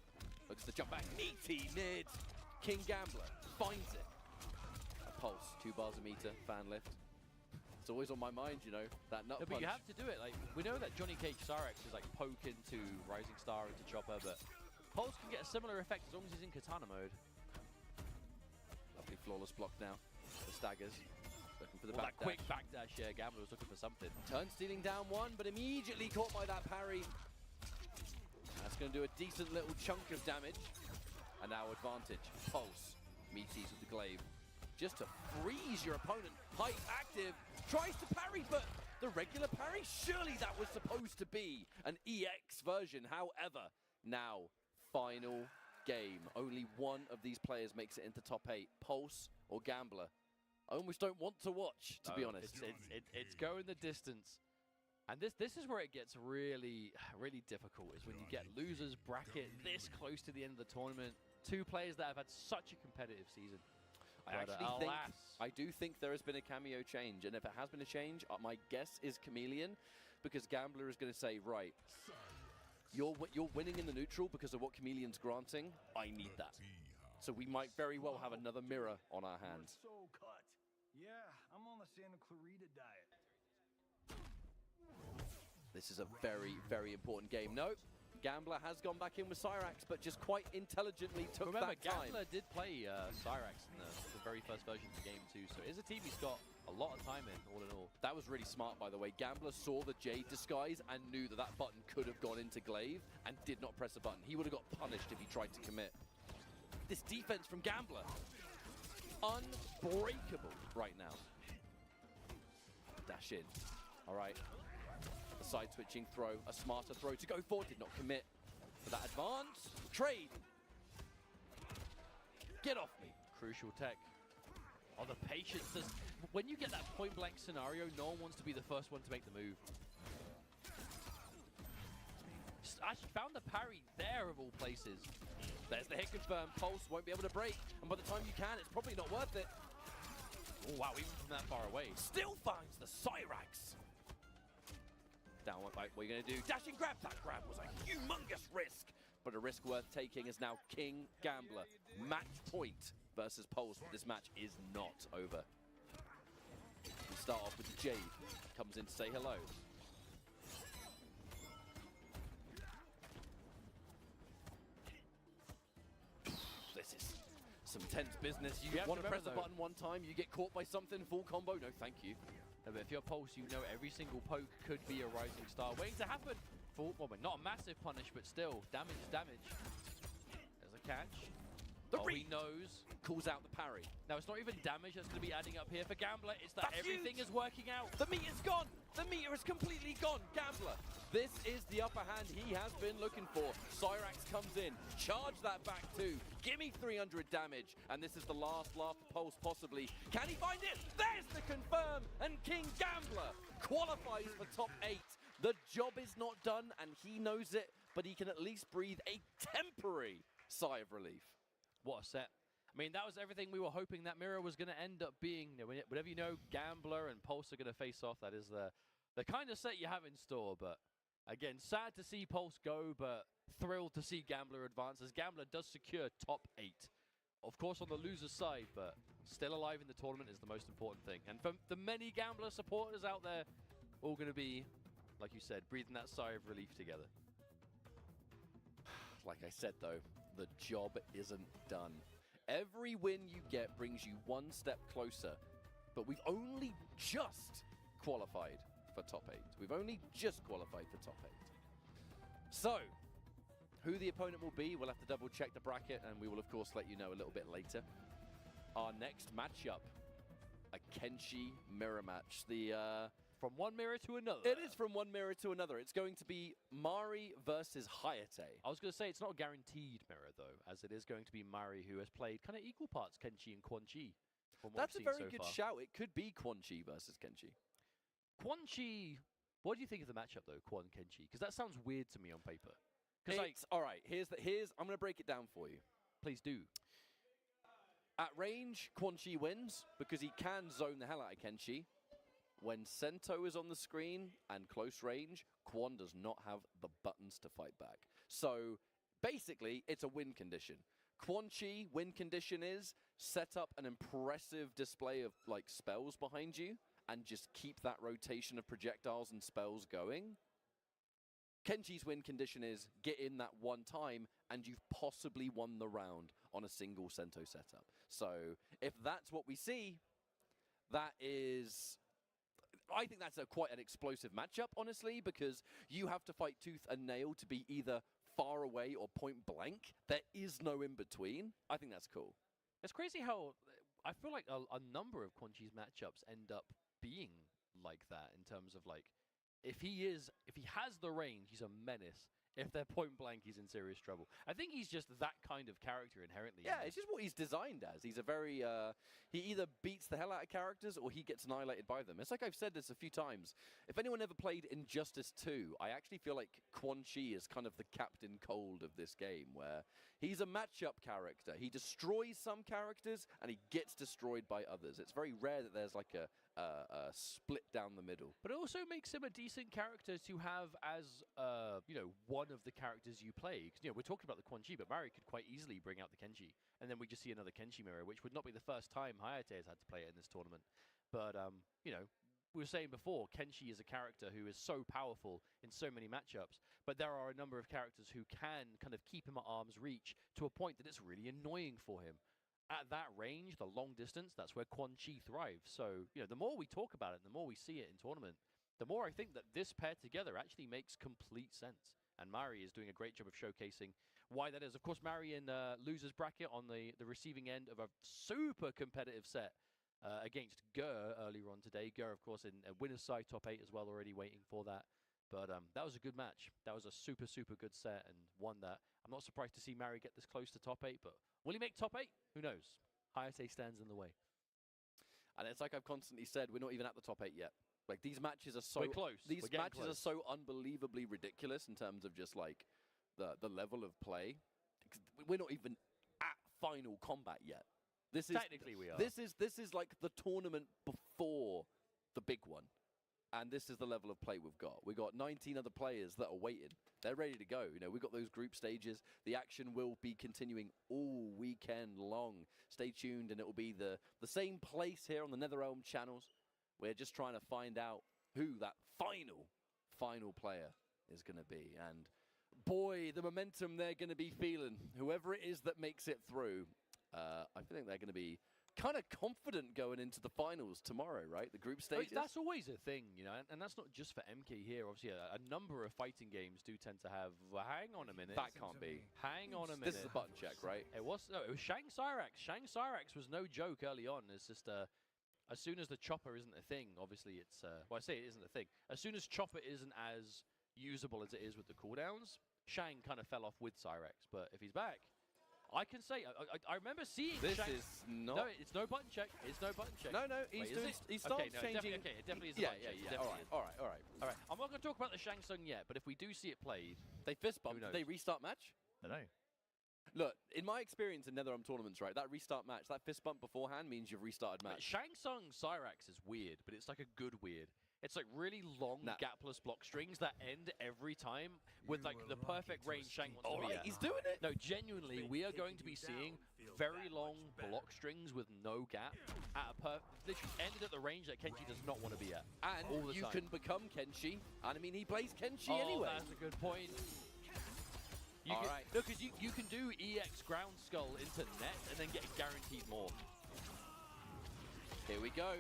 Looks to jump back. Meaty mid. King Gambler finds it. A Pulse, 2 bars a meter, fan lift. It's always on my mind, you know, that nut No, punch. but you have to do it. Like, we know that Johnny Cage Cyrax is like poke into Rising Star into Chopper, but Pulse can get a similar effect as long as he's in Katana mode. Lovely flawless block now. The staggers. Looking for the That back quick dash. backdash, yeah, Gambler was looking for something. Turn stealing down one, but immediately caught by that parry. That's going to do a decent little chunk of damage. And now advantage. Pulse. Meaties with the glaive. Just to freeze your opponent. Hype active. Tries to parry, but the regular parry? Surely that was supposed to be an EX version. However, now, final game. Only one of these players makes it into top 8. Pulse or Gambler. I almost don't want to watch, to be honest. It's going the distance. And this is where it gets really, really difficult, is when you get losers bracket this close to the end of the tournament. Two players that have had such a competitive season. I do think there has been a cameo change, and if it has been a change, my guess is Chameleon, because Gambler is going to say, right, you're winning in the neutral because of what Chameleon's granting. I need that. So we might very well have another mirror on our hands. So cut. Yeah, I'm on the Santa Clarita diet. This is a very, very important game. No, Gambler has gone back in with Cyrax, but just quite intelligently took Remember, that time. Gambler did play Cyrax in the very first version of the game too, so it is a team he's got a lot of time in, all in all. That was really smart, by the way. Gambler saw the Jade disguise and knew that that button could have gone into Glaive and did not press the button. He would have got punished if he tried to commit. This defense from Gambler, unbreakable right now. Dash in. All right. A side switching throw, a smarter throw to go forward, did not commit. For that advance, trade. Get off me. Crucial tech. Oh, the patience. When you get that point blank scenario, no one wants to be the first one to make the move. Actually found the parry there of all places. There's the hit confirmed. Pulse won't be able to break, and by the time you can, it's probably not worth it. Oh wow, even from that far away. Still finds the Cyrax. Down one bite. What are you going to do? Dashing grab. That grab was a humongous risk, but a risk worth taking is now King Gambler. Match point versus Pulse. This match is not over. We start off with Jade. Comes in to say hello. This is some intense business. You have to want to press remember, the though- button one time, you get caught by something, full combo. No, thank you. No, but if you're Pulse, you know every single poke could be a rising star waiting to happen. Full, well, not a massive punish, but still, damage is damage. There's a catch. The He read knows. calls out the parry. Now, it's not even damage that's going to be adding up here for Gambler. It's that That's everything huge. is working out. The meter's gone. The meter is completely gone. Gambler. This is the upper hand he has been looking for. Cyrax comes in. Charge that back too. Give me 300 damage. And this is the last laugh for Pulse possibly. Can he find it? There's the confirm. And King Gambler qualifies for top 8. The job is not done and he knows it, but he can at least breathe a temporary sigh of relief. What a set. I mean, that was everything we were hoping that mirror was going to end up being. You know, whenever you know Gambler and Pulse are going to face off, that is the kind of set you have in store. But again, sad to see Pulse go, but thrilled to see Gambler advance, as Gambler does secure top 8. Of course, on the loser's side, but still alive in the tournament is the most important thing. And for the many Gambler supporters out there, all going to be, like you said, breathing that sigh of relief together. Like I said, though, the job isn't done. Every win you get brings you one step closer, but we've only just qualified for top 8. We've only just qualified for top 8. So, who the opponent will be, we'll have to double check the bracket, and we will, of course, let you know a little bit later. Our next matchup, a Kenshi mirror match. From one mirror to another. It is from one mirror to another. It's going to be Mari versus Hayate. I was going to say it's not a guaranteed mirror, though, as it is going to be Mari, who has played kind of equal parts Kenshi and Quan Chi. That's a very good shout. It could be Quan Chi versus Kenshi. Quan Chi, what do you think of the matchup, though, Quan Kenshi? Because that sounds weird to me on paper. Because, like, All right, I'm going to break it down for you. please do. At range, Quan Chi wins because he can zone the hell out of Kenshi. When Sento is on the screen and close range, Quan does not have the buttons to fight back. So basically, it's a win condition. Quan Chi win condition is set up an impressive display of like spells behind you and just keep that rotation of projectiles and spells going. Kenshi's win condition is get in that one time and you've possibly won the round on a single Sento setup. So if that's what we see, that is... I think that's quite an explosive matchup, honestly, because you have to fight tooth and nail to be either far away or point blank. There is no in between. I think that's cool. It's crazy how I feel like a number of Quan Chi's matchups end up being like that in terms of like, if he has the range, he's a menace. If they're point blank, he's in serious trouble. I think he's just that kind of character inherently. Yeah, it's just what he's designed as. He's a very, he either beats the hell out of characters or he gets annihilated by them. It's like I've said this a few times. If anyone ever played Injustice 2, I actually feel like Quan Chi is kind of the Captain Cold of this game, where he's a matchup character. He destroys some characters and he gets destroyed by others. It's very rare that there's like a split down the middle. But it also makes him a decent character to have as, you know, one of the characters you play. 'Cause, you know, we're talking about the Quan Chi, but Mari could quite easily bring out the Kenshi. And then we just see another Kenshi mirror, which would not be the first time Hayate has had to play it in this tournament. But, you know, we were saying before, Kenshi is a character who is so powerful in so many matchups, but there are a number of characters who can kind of keep him at arm's reach to a point that it's really annoying for him. At that range, the long distance, that's where Quan Chi thrives. So, you know, the more we talk about it, the more we see it in tournament, the more I think that this pair together actually makes complete sense. And Mari is doing a great job of showcasing why that is. Of course, Mari in loser's bracket on the receiving end of a super competitive set against Gur earlier on today. Gur, of course, in winner's side top 8 as well, already waiting for that. But that was a good match. That was a super, super good set and one that I'm not surprised to see Mari get this close to top 8. But will he make top 8? Who knows? Hayate stands in the way. And it's like I've constantly said, we're not even at the top 8 yet. Like, these matches are so... We're close. These We're matches close. are so unbelievably ridiculous in terms of just, like, the level of play. We're not even at final combat yet. This is Technically, we are. This is like the tournament before the big one. And this is the level of play we've got. We've got 19 other players that are waiting. They're ready to go. You know, we've got those group stages. The action will be continuing all weekend long. Stay tuned, and it will be the same place here on the NetherRealm channels. We're just trying to find out who that final player is going to be. And boy, the momentum they're going to be feeling, whoever it is that makes it through, I think they're going to be kind of confident going into the finals tomorrow, right? The group I mean, stages. that's always a thing, you know, and that's not just for MK here. Obviously, a number of fighting games do tend to have. Hang on a minute. That can't be. Hang on a minute. This is a button check, right? It was Shang Cyrax. Shang Cyrax was no joke early on. It's just as soon as the chopper isn't a thing, obviously it's well, I say it isn't a thing. As soon as chopper isn't as usable as it is with the cooldowns, Shang kind of fell off with Cyrax. But if he's back, I can say I remember seeing This Shang. is not. No, it's no button check. It's no button check. No, Wait, he's is doing. it? He starts okay, no, changing. It definitely is a Yeah, button yeah, check. It yeah. definitely All is. right. All right. I'm not going to talk about the Shang Tsung yet, but if we do see it played, They fist bump. Who Did knows? they restart match? I don't know. Look, in my experience in NetherRealm tournaments, right, that restart match, that fist bump beforehand means you've restarted but match. Shang Tsung Cyrax is weird, but it's like a good weird. It's like really long Nah. gapless block strings that end every time with like the perfect range Shang wants All to be right, at. he's doing it. No, genuinely, we are going to be seeing very long block strings with no gap at a literally ended at the range that Kenshi does not want to be at. And all the you time. can become Kenshi. And I mean, he plays Kenshi Oh, anyway. that's a good point. You All can, right. No, because you can do EX ground skull into net and then get guaranteed more. Here we go.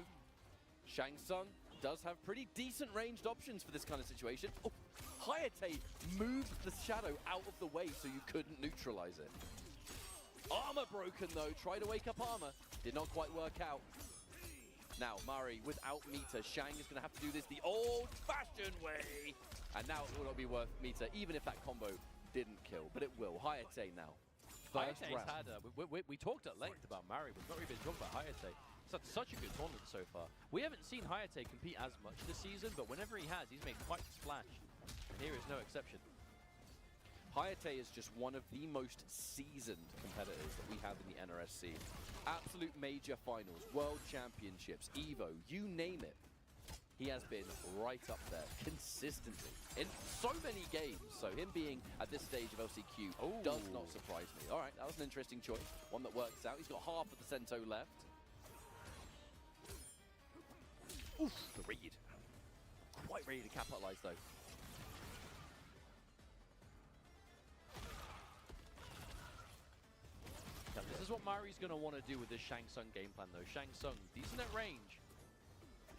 Shang Tsung does have pretty decent ranged options for this kind of situation. Oh, Hayate moved the shadow out of the way so you couldn't neutralize it. Armor broken though, tried to wake up armor, did not quite work out. Now Mari without meter, Shang is gonna have to do this the old-fashioned way. And now it will not be worth meter, even if that combo didn't kill, but it will. Hayate now. First Hayate's round. had we talked at length about Mari, we've not really been talking about Hayate. He's had such a good tournament so far. We haven't seen Hayate compete as much this season, but whenever he has, he's made quite a splash. And here is no exception. Hayate is just one of the most seasoned competitors that we have in the NRSC. Absolute major finals, world championships, EVO, you name it. He has been right up there consistently in so many games. So him being at this stage of LCQ does not surprise me. All right, that was an interesting choice. One that works out. He's got half of the Sento left. Oof, the read. Quite ready to capitalize though. Now, this is what Mari's going to want to do with this Shang Tsung game plan though. Shang Tsung, decent at range.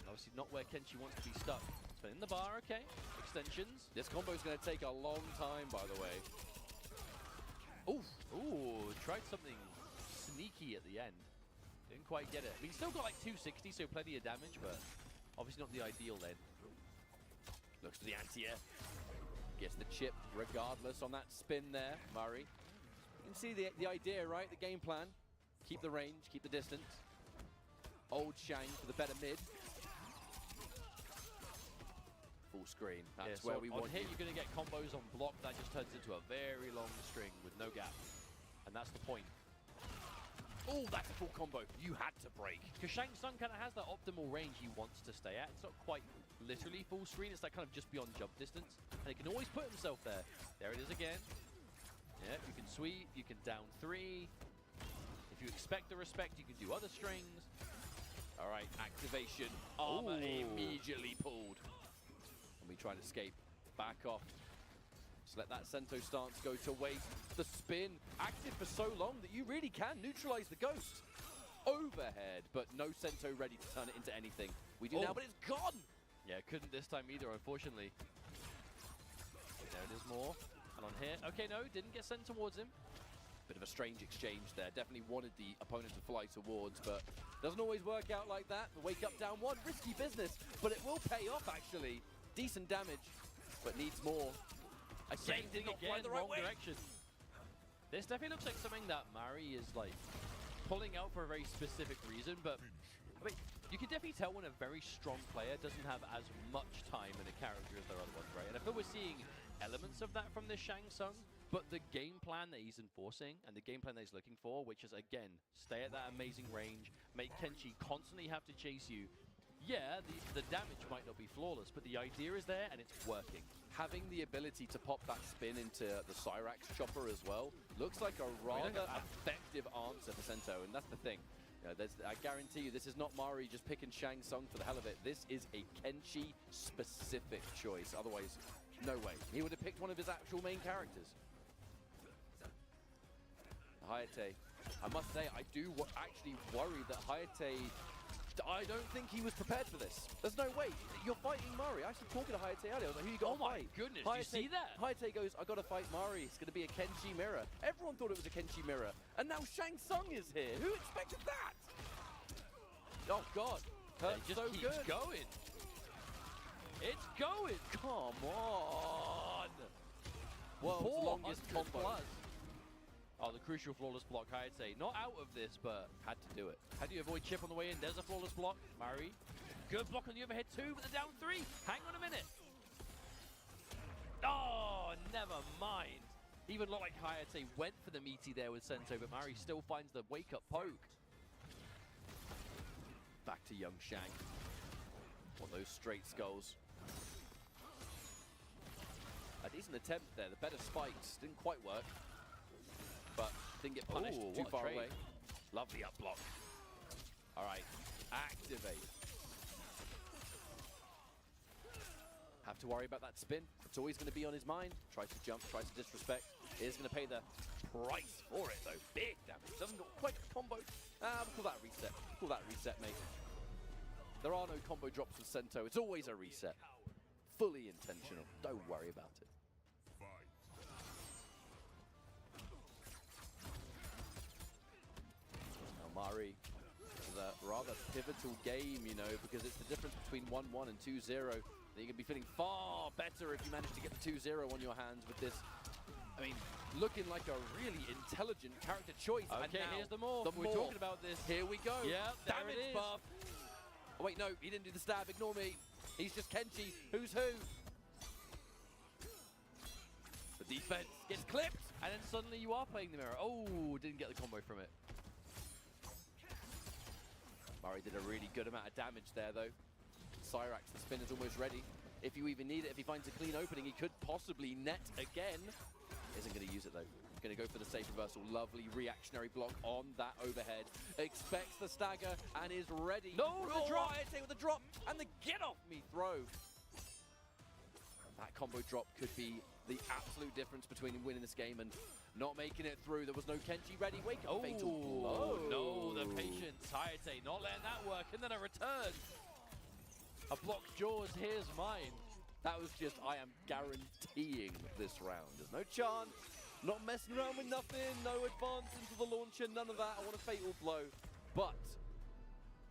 Obviously not where Kenshi wants to be stuck. But in the bar, okay. Extensions. This combo is going to take a long time, by the way. Ooh, tried something sneaky at the end. Didn't quite get it. I mean, still got like 260, so plenty of damage, but obviously not the ideal then. Looks for the anti-air. Gets the chip regardless on that spin there, Murray. You can see the idea, right? The game plan. Keep the range, keep the distance. Old Shang for the better mid. Full screen. That's Yeah, where so we on want hit, you. you're going to get combos on block. That just turns into a very long string with no gap. And that's the point. Oh, that's a full combo. You had to break. Because Shang Tsung kind of has that optimal range he wants to stay at. It's not quite literally full screen. It's like kind of just beyond jump distance. And he can always put himself there. There it is again. Yeah, you can sweep. You can down 3. If you expect the respect, you can do other strings. All right, activation. Armor Ooh. immediately pulled. And we try to escape. Back off. Just let that Sento stance go to waste. The spin active for so long that you really can neutralize the ghost. Overhead, but no Sento ready to turn it into anything. We do now, but it's gone. Yeah, couldn't this time either, unfortunately. There it is more. And on here, okay, no, didn't get sent towards him. Bit of a strange exchange there. Definitely wanted the opponent to fly towards, but doesn't always work out like that. The wake up down 1, risky business, but it will pay off actually. Decent damage, but needs more. Again, Same thing not again, quite the right wrong way. direction. This definitely looks like something that Mari is like pulling out for a very specific reason, but I mean, you can definitely tell when a very strong player doesn't have as much time in a character as their other ones, right? And I feel we're seeing elements of that from this Shang Tsung, but the game plan that he's enforcing and the game plan that he's looking for, which is, again, stay at that amazing range, make Kenshi constantly have to chase you. Yeah, the damage might not be flawless, but the idea is there and it's working. Having the ability to pop that spin into the Cyrax chopper as well looks like a rather effective answer for Sento, and that's the thing. You know, I guarantee you this is not Mari just picking Shang Tsung for the hell of it. This is a Kenshi-specific choice. Otherwise, no way. He would have picked one of his actual main characters. Hayate I must say, I do actually worry that Hayate, I don't think he was prepared for this. There's no way. You're fighting Mari. I was actually talking to Hayate earlier. I was like, who you got to fight? Goodness, Hayate, do you see that? Hayate goes, I got to fight Mari. It's going to be a Kenshi mirror. Everyone thought it was a Kenshi mirror. And now Shang Tsung is here. Who expected that? Oh, God. It just so keeps good. going. It's going. Come on. World's longest 400 combo. plus. Oh, the crucial flawless block, I'd say. Not out of this, but Had to do it. how do you avoid chip on the way in? There's a flawless block. Mari. Good block on the overhead too, but the down 3. Hang on a minute. Oh, never mind. Even looked like Hayate went for the meaty there with Sento, but Mari still finds the wake-up poke. Back to young Shang. Want those straight skulls. A decent attempt there. The better spikes didn't quite work, but didn't get punished Ooh, too what a far trade. away. Lovely up block. All right, activate. Have to worry about that spin. It's always going to be on his mind. Tries to jump, tries to disrespect. Is going to pay the price for it though. Big damage. Doesn't got quite a combo. We'll call that a reset. Call that a reset, mate. There are no combo drops with Sento. It's always a reset. Fully intentional. Don't worry about it. Now Mari is a rather pivotal game, you know, because it's the difference between 1-1 and 2-0. You're going to be feeling far better if you manage to get the 2-0 on your hands with this. I mean, looking like a really intelligent character choice. Okay, and now here's the morph. the We're morph. talking about this. Here we go. Yep, there Damage it is. buff. Oh, wait, no, he didn't do the stab. Ignore me. He's just Kenshi. Who's who? The defense gets clipped. And then suddenly you are playing the mirror. Oh, didn't get the combo from it. Murray did a really good amount of damage there, though. Cyrax, the spin is almost ready. If you even need it, if he finds a clean opening, he could possibly net again. Isn't going to use it, though. He's going to go for the safe reversal. Lovely reactionary block on that overhead. Expects the stagger and is ready. No, the drop. With the drop and the get-off-me throw. That combo drop could be the absolute difference between winning this game and not making it through. There was no Kenshi ready. Wake up, fatal blow. No, the patience. Hayate not letting that work, and then a return. A blocked jaws, here's mine. That was just, I am guaranteeing this round. There's no chance. Not messing around with nothing. No advance into the launcher. None of that. I want a fatal blow. But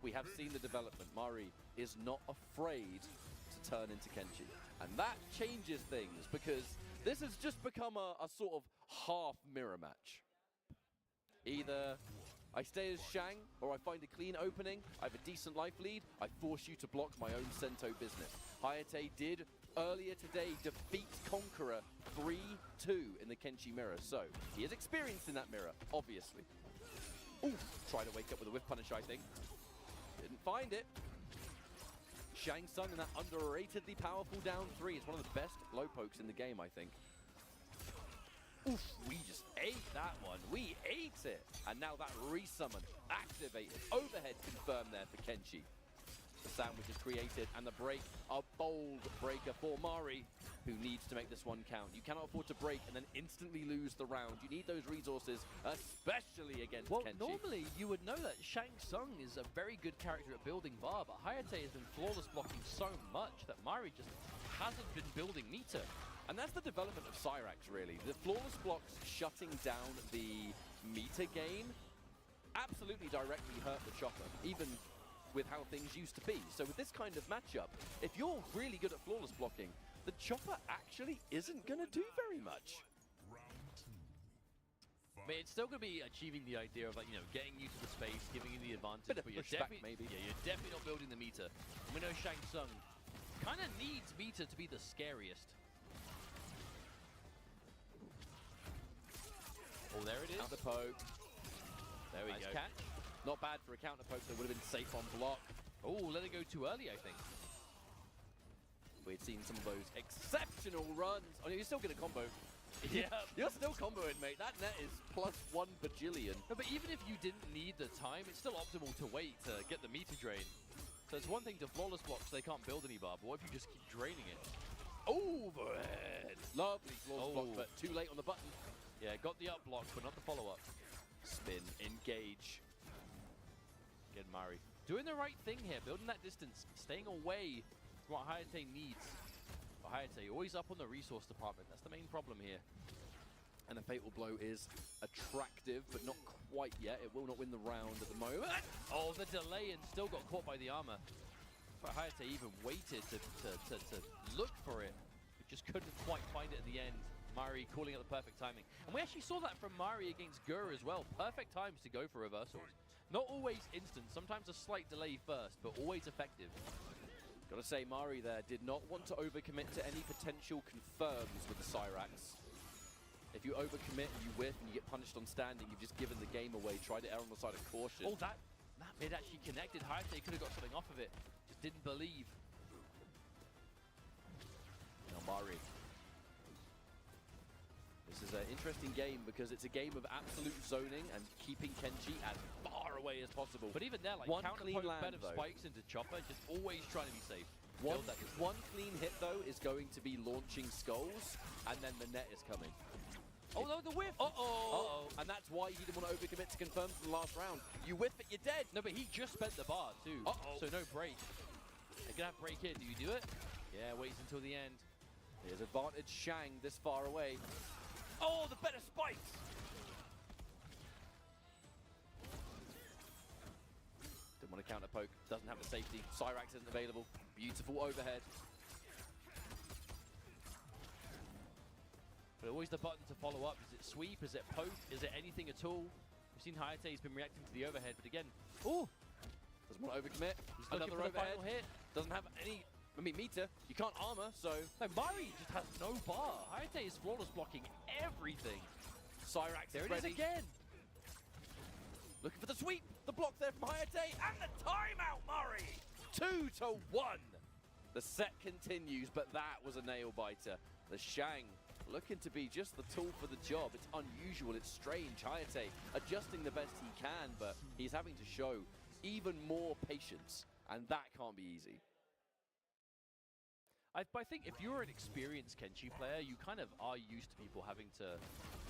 we have seen the development. Mari is not afraid to turn into Kenshi. And that changes things because this has just become a sort of half mirror match. Either I stay as Shang or I find a clean opening. I have a decent life lead. I force you to block my own Sento business. Hayate did earlier today defeat Conqueror 3-2 in the Kenshi mirror. So he is experienced in that mirror, obviously. Ooh, try to wake up with a whiff punish, I think. Didn't find it. Shang Tsung in that underratedly powerful down 3. It's one of the best low pokes in the game, I think. Oof, we just ate that one. We ate it. And now that resummon activated. Overhead confirmed there for Kenshi. The sandwich is created and the break, a bold breaker for Mari, who needs to make this one count. You cannot afford to break and then instantly lose the round. You need those resources, especially against Kenshi. Normally you would know that Shang Tsung is a very good character at building bar, but Hayate has been flawless blocking so much that Mari just hasn't been building meter. And that's the development of Cyrax, really. The flawless blocks shutting down the meter gain absolutely directly hurt the chopper, even with how things used to be. So with this kind of matchup, if you're really good at flawless blocking, the chopper actually isn't going to do very much. I mean, it's still going to be achieving the idea of, like, you know, getting you to the space, giving you the advantage, Bit of but you're pushback, definitely, maybe. yeah, you're definitely not building the meter. And we know Shang Tsung kind of needs meter to be the scariest. Oh, there it is. Counter poke. There we Nice go. catch. Not bad for a counter poke, so it would have been safe on block. Oh, let it go too early, I think. We'd seen some of those exceptional runs. Oh, you're still going to combo. Yeah. You're still comboing, mate. That net is +1 bajillion. No, but even if you didn't need the time, it's still optimal to wait to get the meter drain. So it's one thing to flawless block so they can't build any bar, but what if you just keep draining it? Overhead. Lovely flawless block, Oh. but too late on the button. Yeah, got the up block, but not the follow-up. spin, engage. Again, Mari doing the right thing here, building that distance, staying away from what Hayate needs. But Hayate always up on the resource department. That's the main problem here. And a Fatal Blow is attractive, but not quite yet. It will not win the round at the moment. Oh, the delay and still got caught by the armor. But Hayate even waited to look for it. But just couldn't quite find it at the end. Mari calling it the perfect timing. And we actually saw that from Mari against Gur as well. Perfect times to go for reversals. Not always instant, sometimes a slight delay first, but always effective. Gotta say, Mari there did not want to overcommit to any potential confirms with the Cyrax. If you overcommit and you whiff and you get punished on standing, you've just given the game away. Try to err on the side of caution. Oh, that mid actually connected. Hayate could have got something off of it. Just didn't believe. Now Mari. This is an interesting game because it's a game of absolute zoning and keeping Kenshi as far away as possible. But even there, like one counter clean poke land, bed of though. spikes into Chopper, just always trying to be safe. One clean hit, though, is going to be launching skulls, and then the net is coming. Oh, no, the whiff! Uh-oh! And that's why he didn't want to overcommit to confirm for the last round. You whiff it, you're dead! No, but he just spent the bar, too. So no break. They're gonna have break here. Do you do it? Yeah, waits until the end. Here's advantage Shang this far away. Oh, the better spikes! Didn't want to counter poke, doesn't have the safety. Cyrax isn't available. Beautiful overhead. But always the button to follow up. Is it sweep? Is it poke? Is it anything at all? We've seen Hayate's been reacting to the overhead, but again, Oh! Doesn't want to overcommit. he's looking Another for the overhead. final hit. Doesn't have any. I mean, meter. You can't armor, so. No, Mari just has no bar. Hayate is flawless blocking everything. Cyrax There is it is ready. again. Looking for the sweep. The block there from Hayate. And the timeout, Murray! 2-1. The set continues, but that was a nail biter. The Shang looking to be just the tool for the job. It's unusual, it's strange. Hayate adjusting the best he can, but he's having to show even more patience, and that can't be easy. I think if you're an experienced Kenshi player, you kind of are used to people having to,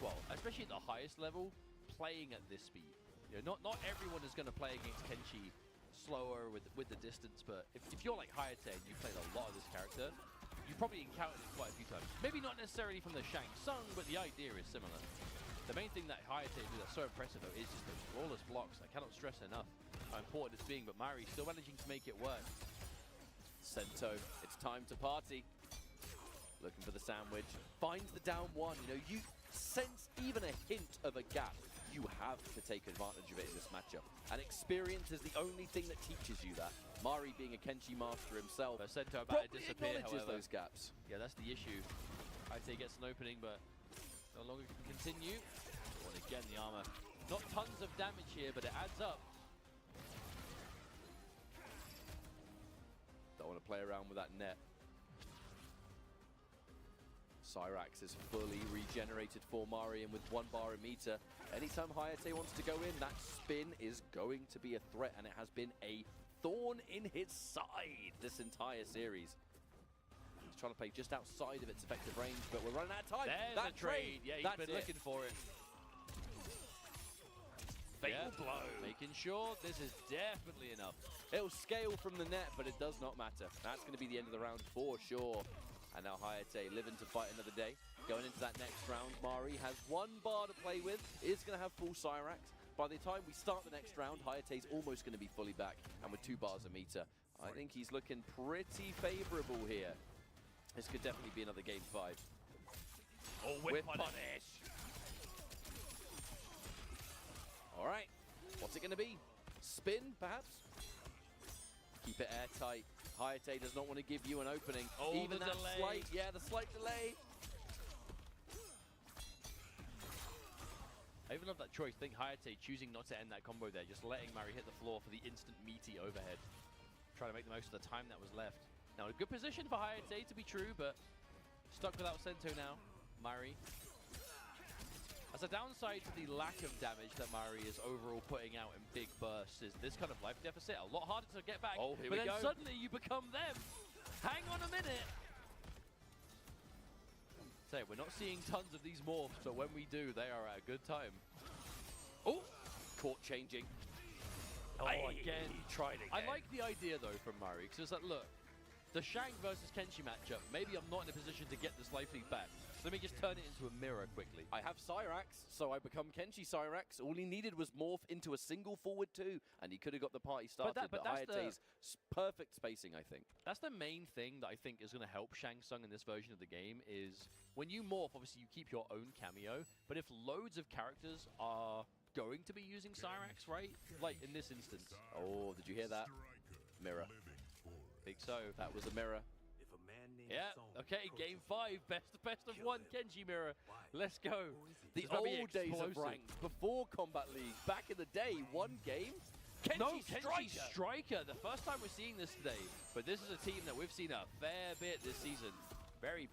well, especially at the highest level, playing at this speed. You know, not everyone is going to play against Kenshi slower with the distance, but if you're like Hayate and you played a lot of this character, you probably encountered it quite a few times. Maybe not necessarily from the Shang Tsung, but the idea is similar. The main thing that Hayate do that's so impressive though is just those flawless blocks. I cannot stress enough how important it's being, but Mari still managing to make it work. Sento, it's time to party. Looking for the sandwich. Finds the down one. You know, you sense even a hint of a gap. You have to take advantage of it in this matchup. And experience is the only thing that teaches you that. Mari being a Kenshi master himself, But Sento about to probably disappear, acknowledges however. those gaps. Yeah, that's the issue. Hayate gets an opening, but no longer can continue. And again, the armor. Not tons of damage here, but it adds up. Don't want to play around with that net. Cyrax is fully regenerated for Mari, and with 1 bar a meter, anytime Hayate wants to go in, that spin is going to be a threat, and it has been a thorn in his side this entire series. He's trying to play just outside of its effective range, but we're running out of time. There's that a trade. Yeah, he's that's been looking for it. Fatal blow. Making sure this is definitely enough. It'll scale from the net, but it does not matter. That's going to be the end of the round for sure. And now Hayate living to fight another day. Going into that next round, Mari has 1 bar to play with, is going to have full Cyrax. By the time we start the next round, Hayate's almost going to be fully back, and with 2 bars a meter. I think he's looking pretty favorable here. This could definitely be another game 5. Oh, whip punish. All right, what's it going to be? Spin, perhaps? Keep it airtight. Hayate does not want to give you an opening. Oh, even the that delay. the slight delay. I even love that choice. Think Hayate choosing not to end that combo there, just letting Mari hit the floor for the instant meaty overhead. Trying to make the most of the time that was left. Now, a good position for Hayate to be true, but stuck without Sento now. Mari. As a downside to the lack of damage that Mari is overall putting out in big bursts is this kind of life deficit. A lot harder to get back. Oh, here but we then go. suddenly you become them. Hang on a minute. Say, we're not seeing tons of these morphs, but when we do, they are at a good time. Oh, Caught changing. Oh, again. He tried again. I like the idea, though, from Murray, because it's like, look, the Shang versus Kenshi matchup, maybe I'm not in a position to get this life lead back. So let me just turn it into a mirror quickly. I have Cyrax, so I become Kenshi Cyrax. All he needed was morph into a single forward 2, and he could have got the party started. But that's Hayate's perfect spacing, I think. That's the main thing that I think is going to help Shang Tsung in this version of the game is when you morph, obviously you keep your own cameo, but if loads of characters are going to be using Cyrax, right? Like in this instance. Oh, did you hear that? Mirror. Think so. That was a mirror. If a man named Yeah, Song okay, game 5, best of one, Kenji mirror. Let's go. The This might be old days of explosive. ranked, before Combat League, back in the day, one game, Kenshi Kenji Striker. Striker. The first time we're seeing this today, but this is a team that we've seen a fair bit this season. Very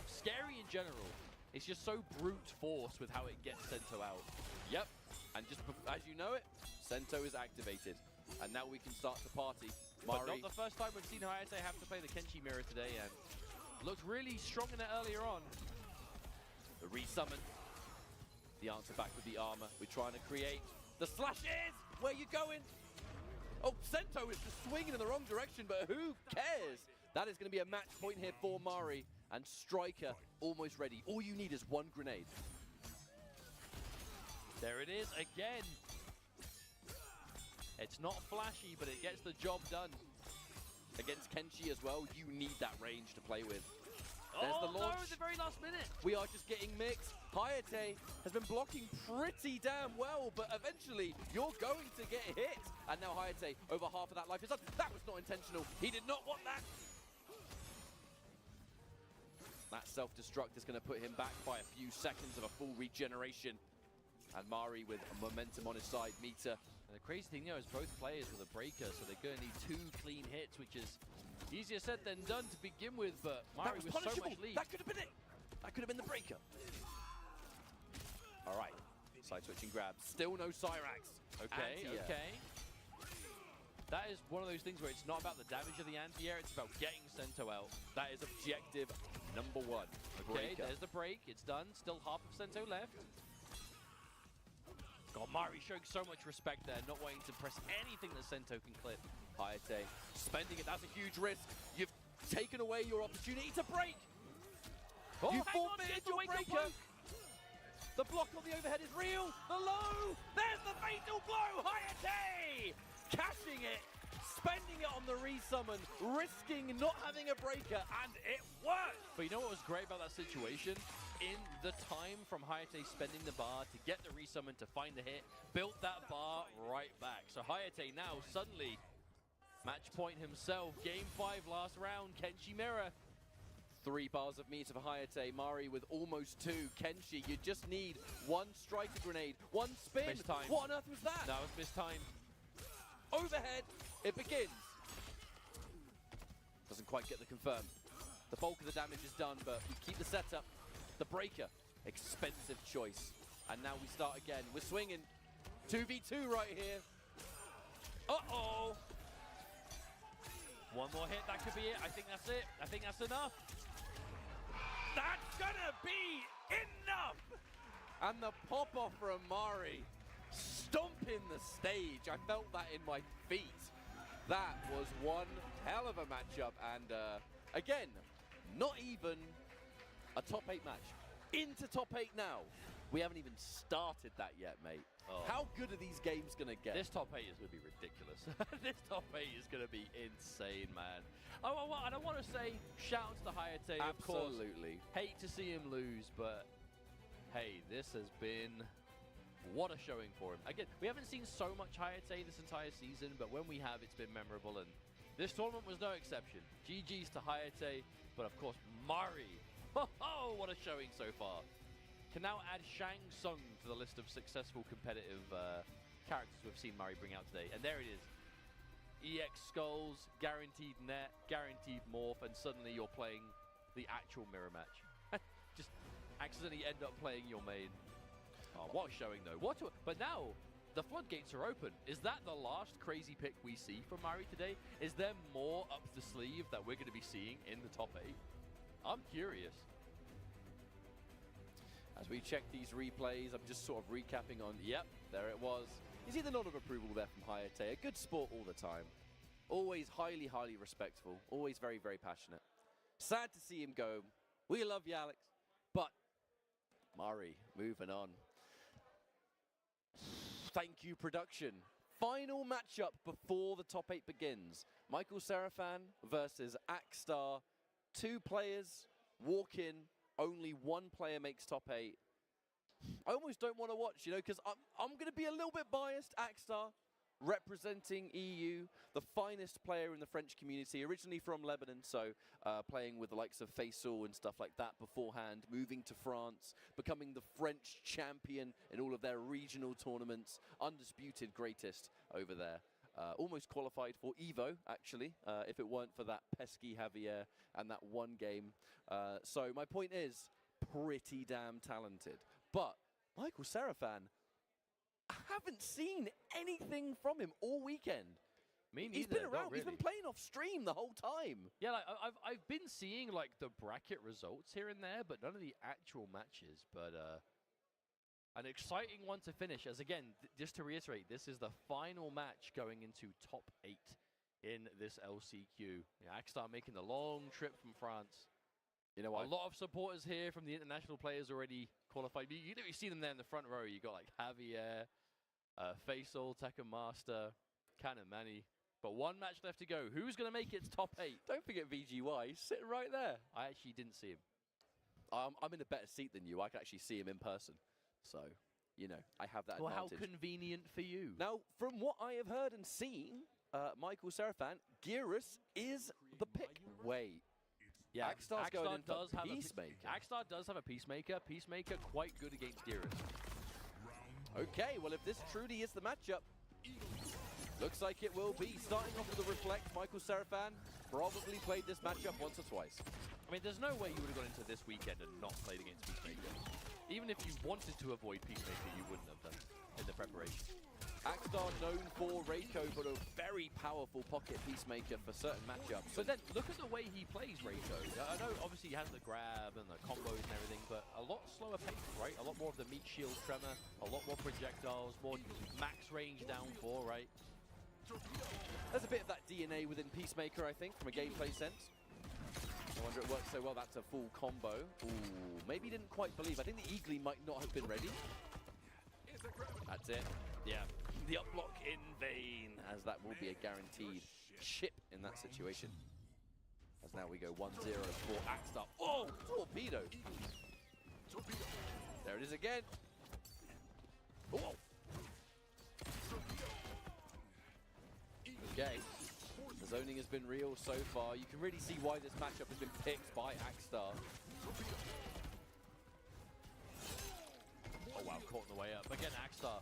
scary in general. It's just so brute force with how it gets Sento out. Yep, and just as you know it, Sento is activated. And now we can start the party. But Mari, not the first time we've seen Hayate have to play the Kenshi mirror today, and looked really strong in it earlier on. the resummon. The answer back with the armor. We're trying to create the slashes. Where you going? Oh, Sento is just swinging in the wrong direction, but who cares? That is going to be a match point here for Mari. And Striker almost ready. All you need is one grenade. There it is again. It's not flashy, but it gets the job done. Against Kenshi as well, you need that range to play with. There's Oh the launch. no, the very last minute. We are just getting mixed. Hayate has been blocking pretty damn well, but eventually you're going to get hit. And now Hayate, over half of that life is up. That was not intentional. He did not want that. That self-destruct is going to put him back by a few seconds of a full regeneration. And Mari with momentum on his side, Mita. And the crazy thing, is both players with a breaker, so they're going to need 2 clean hits, which is easier said than done to begin with, but Mari That was with so punishable. much lead. That could have been it. That could have been the breaker. All right, side switching grab. Still no Cyrax. Okay, Anti-air. okay. That is one of those things where it's not about the damage of the anti-air, it's about getting Sento out. That is objective number 1. Okay, Breaker. there's the break, it's done. Still half of Sento left. God, Mari showing so much respect there, not wanting to press anything that Sento can clip. Hayate spending it. That's a huge risk. You've taken away your opportunity to break. Oh, You hang on, forfeited gets the your wake-up breaker. blow. The block on the overhead is real. The low. There's the fatal blow. Hayate cashing it, spending it on the resummon, risking not having a breaker, and it worked. But you know what was great about that situation? In the time from Hayate spending the bar to get the resummon to find the hit, built that bar right back. So Hayate now suddenly match point himself. Game 5 last round, Kenshi mirror. 3 bars of meter for Hayate. Mari with almost 2. Kenshi, you just need 1 striker grenade, 1 spin. Missed time. What on earth was that? That was missed time. Overhead, it begins. Doesn't quite get the confirm. The bulk of the damage is done, but we keep the setup. The breaker, expensive choice. And now we start again. We're swinging 2v2 right here. Uh-oh. One more hit, that could be it. I think that's it. I think that's enough. That's gonna be enough! And the pop-off from Mari, stomping the stage. I felt that in my feet. That was one hell of a matchup, and again, not even a top 8 match. Into top 8 now. We haven't even started that yet, mate. Oh. How good are these games gonna get? This top 8 is going to be ridiculous. This top 8 is going to be insane, man. Oh, and I want to say, shout out to Hayate, of course. Absolutely. Hate to see him lose, but hey, this has been what a showing for him. Again, we haven't seen so much Hayate this entire season, but when we have, it's been memorable, and this tournament was no exception. GG's to Hayate, but of course, Mari. Oh, what a showing so far. Can now add Shang Tsung to the list of successful competitive characters we've seen Mari bring out today. And there it is. EX Skulls, guaranteed net, guaranteed morph, and suddenly you're playing the actual mirror match. Just accidentally end up playing your main. Oh, what a showing though. But now, the floodgates are open. Is that the last crazy pick we see from Mari today? Is there more up the sleeve that we're going to be seeing in the top 8? I'm curious. As we check these replays, I'm just sort of recapping on, yep, there it was. You see the nod of approval there from Hayate. A good sport all the time. Always highly, highly respectful. Always very, very passionate. Sad to see him go. We love you, Alex. But Murray, moving on. Thank you, production. Final matchup before the top 8 begins. Michael Serafan versus Axstar. 2 players walk in. Only 1 player makes top 8. I almost don't want to watch, you know, because I'm going to be a little bit biased. Axstar, representing EU, the finest player in the French community, originally from Lebanon, so playing with the likes of Faisal and stuff like that beforehand, moving to France, becoming the French champion in all of their regional tournaments, undisputed greatest over there. Almost qualified for Evo, actually, if it weren't for that pesky Javier and that one game. So my point is, pretty damn talented. But Michael Serafan, I haven't seen anything from him all weekend. Me neither. He's been around. Really. He's been playing off stream the whole time. Yeah, like I've been seeing like the bracket results here and there, but none of the actual matches. But an exciting one to finish. As again, just to reiterate, this is the final match going into top 8 in this LCQ. Yeah, Axstar making the long trip from France. You know what? A lot of supporters here from the international players already qualified. You see them there in the front row. You got like Javier, Faisal, Tekken Master, Canon Manny. But 1 match left to go. Who's going to make it to top 8? Don't forget VGY. He's sitting right there. I actually didn't see him. I'm in a better seat than you. I can actually see him in person. So, you know, I have that Well, advantage. how convenient for you. Now, from what I have heard and seen, Michael Serafan, Gearus is the pick. Wait. Yeah, Axstar's going in for does have Peacemaker. Axstar does have a Peacemaker. Peacemaker quite good against Gearus. Okay, well, if this truly is the matchup, looks like it will be. Starting off with the Reflect, Michael Serafan probably played this matchup once or twice. I mean, there's no way you would have gone into this weekend and not played against Peacemaker. Even if you wanted to avoid Peacemaker, you wouldn't have done in the preparation. Axstar known for Reiko, but a very powerful pocket Peacemaker for certain matchups. But then, look at the way he plays Reiko. I know, obviously, he has the grab and the combos and everything, but a lot slower pace, right? A lot more of the meat shield tremor, a lot more projectiles, more max range down 4, right? There's a bit of that DNA within Peacemaker, I think, from a gameplay sense. No wonder it works so well. That's a full combo. Ooh, maybe didn't quite believe. I think the Eagly might not have been ready. That's it. Yeah. The up block in vain, as that will be a guaranteed chip in that situation. As now we go 1-0 for Axstar. Oh, torpedo. There it is again. Oh. Okay. The zoning has been real so far. You can really see why this matchup has been picked by Axstar. Oh wow, caught on the way up. Again, Axstar.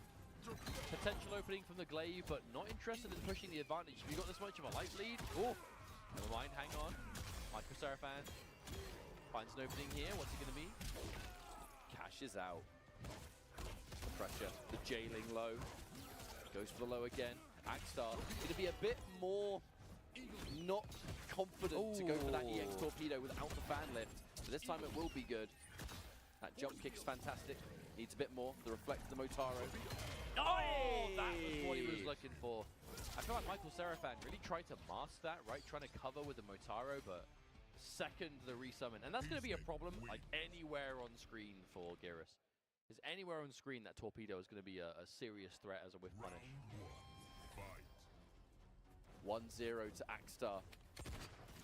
Potential opening from the glaive, but not interested in pushing the advantage. Have you got this much of a life lead? Oh, never mind, hang on. Michael Serafan finds an opening here. What's it going to be? Cashes out. The pressure, the jailing low. Goes for the low again. Axstar going to be a bit more not confident to go for that EX torpedo without the fan lift. But this time it will be good. That jump kick's fantastic. Needs a bit more. The reflect, the Motaro. Oh, that was what he was looking for. I feel like Michael Serafan really tried to mask that, right? Trying to cover with the Motaro, but second the resummon. And that's going to be a problem, like anywhere on screen for Gearus. Is anywhere on screen that torpedo is going to be a serious threat as a whiff punish. 1-0 to Axstar.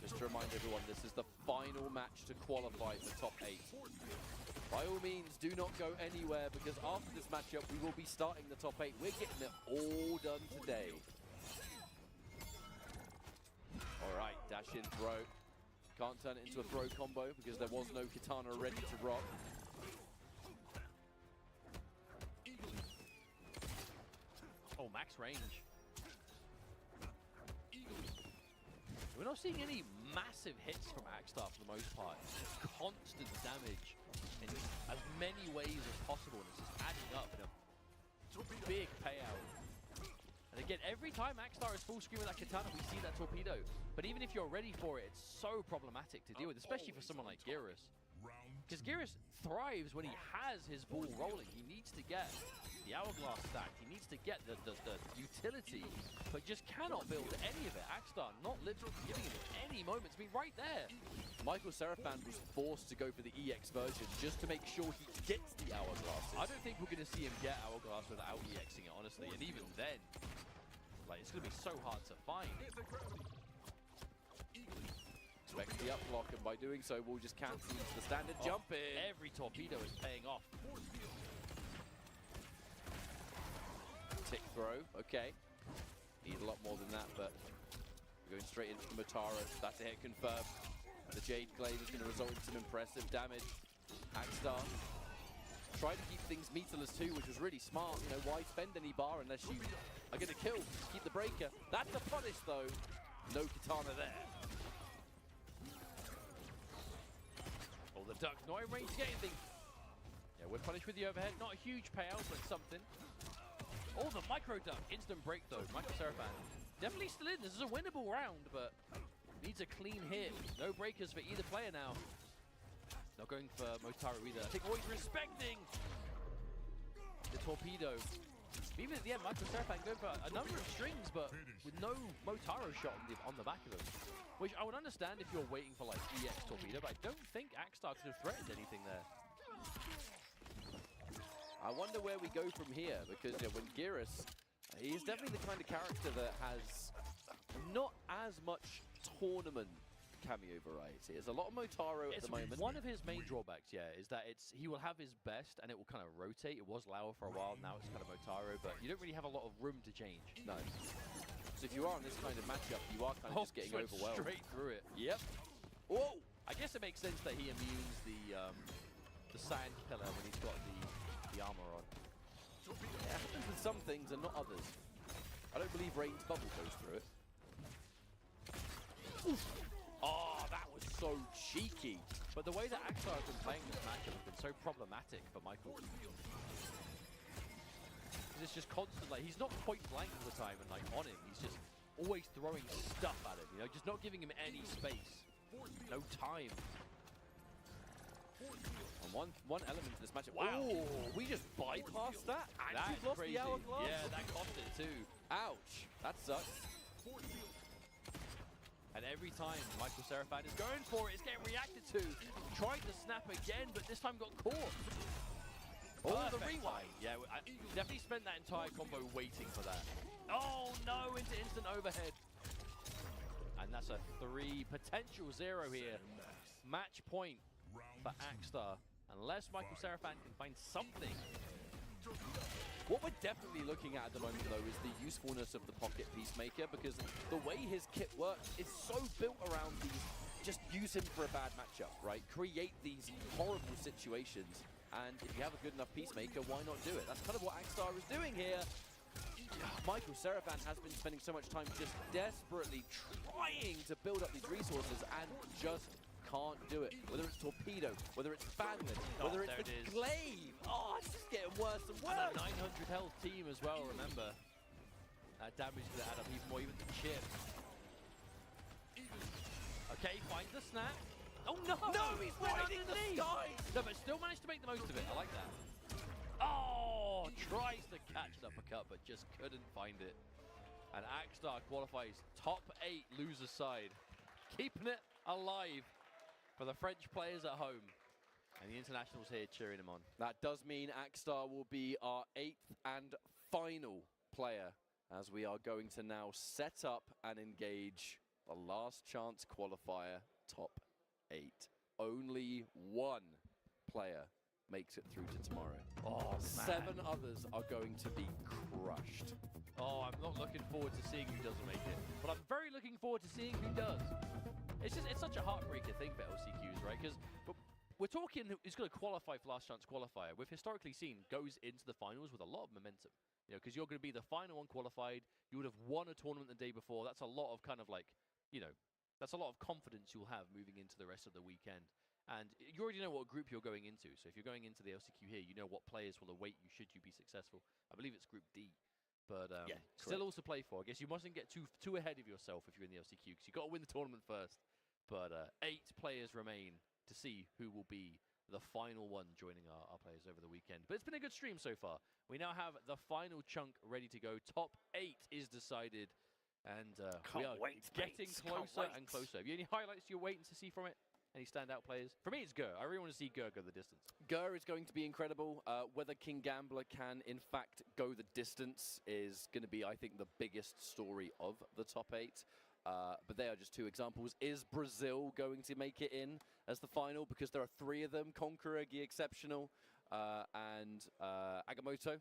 Just to remind everyone, this is the final match to qualify for top 8. By all means, do not go anywhere, because after this matchup, we will be starting the top 8. We're getting it all done today. All right, dash in throw. Can't turn it into a throw combo because there was no katana ready to rock. Oh, max range. We're not seeing any massive hits from Axstar for the most part. Constant damage in as many ways as possible, and it's just adding up in a big payout. And again, every time Axstar is full screen with that katana, we see that torpedo. But even if you're ready for it, it's so problematic to deal with, especially for someone like Gearus. Because Geras thrives when he has his ball rolling. He needs to get the hourglass stacked. He needs to get the utility, but just cannot build any of it. Axstar not literally giving him any moments. I mean, right there. Michael Seraphan was forced to go for the EX version just to make sure he gets the hourglasses. I don't think we're going to see him get hourglass without EXing it, honestly. And even then, like, it's going to be so hard to find. Expects the up block, and by doing so, we'll just cancel the standard jump in. Every torpedo is paying off. Tick throw, okay. Need a lot more than that, but we're going straight into Motaro. That's a hit confirmed. The Jade Glaive is going to result in some impressive damage. Axstar tried to keep things meterless too, which was really smart. You know, why spend any bar unless you are going to kill? Just keep the breaker. That's a punish though. No katana there. Oh, the duck's not in range to get anything. Yeah, we're punished with the overhead. Not a huge payout, but something. Oh, the micro duck. Instant break though. Michael Seraphan definitely still in. This is a winnable round, but needs a clean hit. No breakers for either player now. Not going for Motaro either. I think always respecting the torpedo. Even at the end, Michael Seraphan going for a number of strings, but with no Motaro shot on the back of him. Which I would understand if you're waiting for like EX torpedo, but I don't think Axstar could have threatened anything there. I wonder where we go from here, because you know, when Geras, he's definitely the kind of character that has not as much tournament cameo variety. There's a lot of Motaro at the moment. One of his main drawbacks, yeah, is that he will have his best and it will kind of rotate. It was Lauer for a while, now it's kind of Motaro, but you don't really have a lot of room to change. No. So if you are in this kind of matchup, you are kind of just getting overwhelmed. Straight through it. Yep. Whoa! I guess it makes sense that he immunes the sand pillar when he's got the armor on. It happens with some things and not others. I don't believe Rain's bubble goes through it. Oof. Oh, that was so cheeky. But the way that Axstar has been playing this matchup has been so problematic for Michael. It's just constant, like, he's not point blank all the time and like on him. He's just always throwing stuff at him, you know, just not giving him any space. No time. And one element of this matchup. Wow. Oh, we just bypassed that and That's we've lost crazy. the hourglass. Yeah, that cost it too. Ouch. That sucks. And every time Michael Seraphan is going for it, it's getting reacted to. Tried to snap again, but this time got caught. Oh, the rewind. Yeah, I definitely spent that entire combo waiting for that. Oh no, into instant overhead. And that's a 3, potential 0 here. Match point for Axstar. Unless Michael Seraphan can find something. What we're definitely looking at the moment, though, is the usefulness of the Pocket Peacemaker, because the way his kit works is so built around these, just use him for a bad matchup, right? Create these horrible situations, and if you have a good enough Peacemaker, why not do it? That's kind of what Axstar is doing here. Michael Seraphan has been spending so much time just desperately trying to build up these resources and just can't do it. Whether it's Torpedo, whether it's Banglin, whether it's the Glaive. Oh, it's just getting worse and worse. And a 900 health team as well, remember. That damage is going to add up even more, even the chip. Okay, finds the snap. Oh no! No, he's riding the sky! No, but still managed to make the most of it. I like that. Oh, tries to catch the uppercut, but just couldn't find it. And Axstar qualifies top 8 loser side. Keeping it alive for the French players at home. And the internationals here cheering him on. That does mean Axstar will be our 8th and final player, as we are going to now set up and engage the last chance qualifier top 8. Only one player makes it through to tomorrow. Oh, 7 others are going to be crushed. Oh, I'm not looking forward to seeing who doesn't make it. But I'm very looking forward to seeing who does. It's such a heartbreaker thing for LCQs, right? Because we're talking who's going to qualify for last chance qualifier. We've historically seen goes into the finals with a lot of momentum. You know, because you're going to be the final unqualified. You would have won a tournament the day before. That's a lot of kind of like, you know, that's a lot of confidence you'll have moving into the rest of the weekend. And you already know what group you're going into. So if you're going into the LCQ here, you know what players will await you should you be successful. I believe it's Group D. But yeah, still also play for. I guess you mustn't get too ahead of yourself if you're in the LCQ, because you've got to win the tournament first. But 8 players remain to see who will be the final one joining our players over the weekend. But it's been a good stream so far. We now have the final chunk ready to go. Top 8 is decided, and we are getting closer and closer. Have you any highlights you're waiting to see from it? Any standout players? For me, it's Gur. I really want to see Gur go the distance. Gur is going to be incredible. Whether King Gambler can, in fact, go the distance is going to be, I think, the biggest story of the top 8. But they are just 2 examples. Is Brazil going to make it in as the final? Because there are 3 of them: Conqueror, Gi Exceptional, and Agamotto.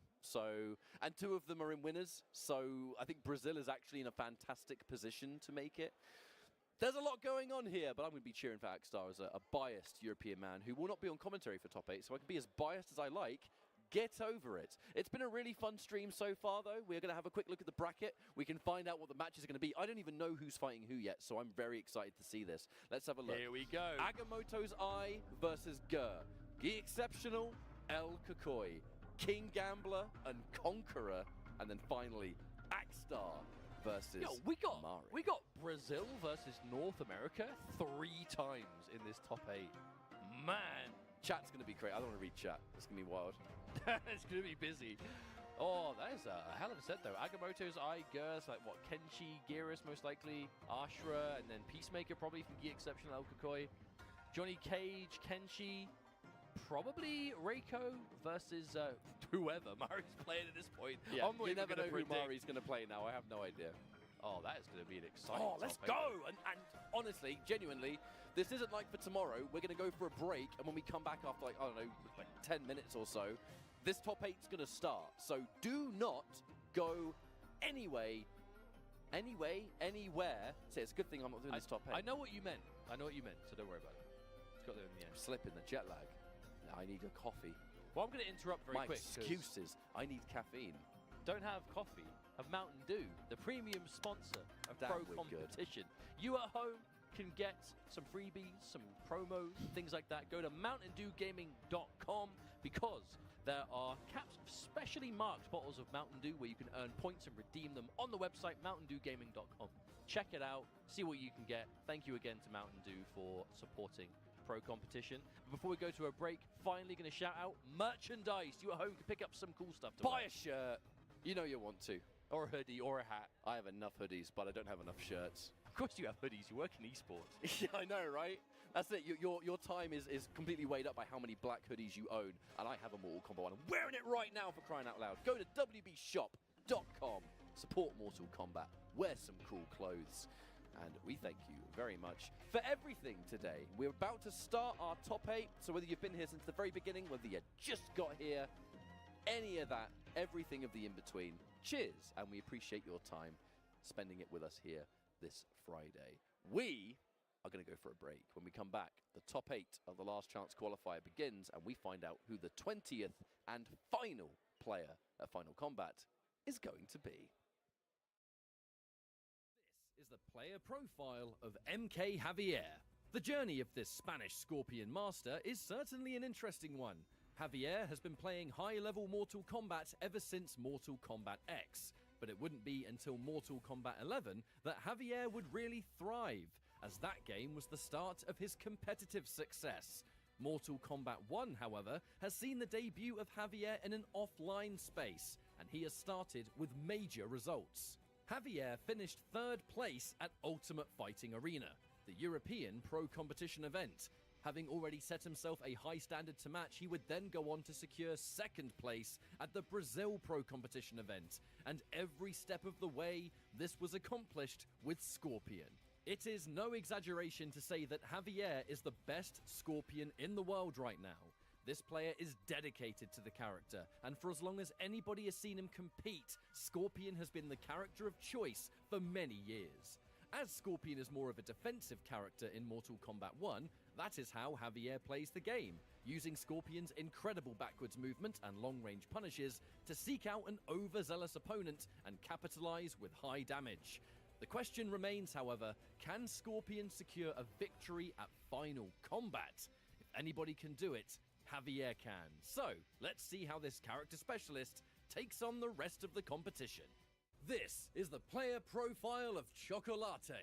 And 2 of them are in winners. So I think Brazil is actually in a fantastic position to make it. There's a lot going on here, but I'm going to be cheering for Axstar as a biased European man who will not be on commentary for top 8, so I can be as biased as I like. Get over it. It's been a really fun stream so far, though. We're going to have a quick look at the bracket. We can find out what the matches are going to be. I don't even know who's fighting who yet, so I'm very excited to see this. Let's have a look. Here we go. Agamotto's Eye versus Gur. Gi Exceptional, El Kakoi, King Gambler, and Conqueror. And then finally, Axstar versus we got Mari. Brazil versus North America 3 times in this top 8. Man. Chat's going to be great. I don't want to read chat. It's going to be wild. It's going to be busy. Oh, that is a hell of a set, though. Agamotto's Eye, Gurs, like what, Kenshi, Geras most likely, Ashra, and then Peacemaker probably from Gi Exceptional, El Kakoi. Johnny Cage, Kenshi, probably Reiko versus whoever Mari's playing at this point. Yeah, I'm not you even never gonna know who predict. Mari's going to play now. I have no idea. Oh, that is going to be an exciting Oh, let's top 8. go! And honestly, genuinely, this isn't like for tomorrow. We're going to go for a break, and when we come back after, like, I don't know, like 10 minutes or so, this top 8's going to start. So do not go anywhere. So it's a good thing I'm not doing this top 8. I know what you meant. So don't worry about it. It's got there in the end. Slipping the jet lag. I need a coffee. Well, I'm going to interrupt very My quick. 'cause excuses. I need caffeine. Don't have coffee. Have Mountain Dew, the premium sponsor of Damn, Pro we're good. Competition. You at home can get some freebies, some promos, things like that. Go to mountaindewgaming.com because there are caps of specially marked bottles of Mountain Dew where you can earn points and redeem them on the website mountaindewgaming.com. Check it out, see what you can get. Thank you again to Mountain Dew for supporting Pro Competition. Before we go to a break, finally going to shout out merchandise. You at home can pick up some cool stuff to Buy wear. a shirt. You know you want to. Or a hoodie, or a hat. I have enough hoodies, but I don't have enough shirts. Of course you have hoodies, you work in esports. Yeah, I know, right? That's it. Your time is completely weighed up by how many black hoodies you own. And I have a Mortal Kombat one. I'm wearing it right now, for crying out loud. Go to wbshop.com. Support Mortal Kombat. Wear some cool clothes. And we thank you very much for everything today. We're about to start our top 8. So whether you've been here since the very beginning, whether you just got here, any of that, everything of the in-between, cheers. And we appreciate your time spending it with us here this Friday. We are going to go for a break. When we come back, the top 8 of the Last Chance qualifier begins, and we find out who the 20th and final player at Final Combat is going to be. This is the player profile of MK Javier. The journey of this Spanish Scorpion master is certainly an interesting one. Javier has been playing high-level Mortal Kombat ever since Mortal Kombat X, but it wouldn't be until Mortal Kombat 11 that Javier would really thrive, as that game was the start of his competitive success. Mortal Kombat 1, however, has seen the debut of Javier in an offline space, and he has started with major results. Javier finished 3rd place at Ultimate Fighting Arena, the European pro competition event. Having already set himself a high standard to match, he would then go on to secure 2nd place at the Brazil Pro Competition event, and every step of the way, this was accomplished with Scorpion. It is no exaggeration to say that Javier is the best Scorpion in the world right now. This player is dedicated to the character, and for as long as anybody has seen him compete, Scorpion has been the character of choice for many years. As Scorpion is more of a defensive character in Mortal Kombat 1, that is how Javier plays the game, using Scorpion's incredible backwards movement and long-range punishes to seek out an overzealous opponent and capitalize with high damage. The question remains, however, can Scorpion secure a victory at Final Combat? If anybody can do it, Javier can. So, let's see how this character specialist takes on the rest of the competition. This is the player profile of Chocolate.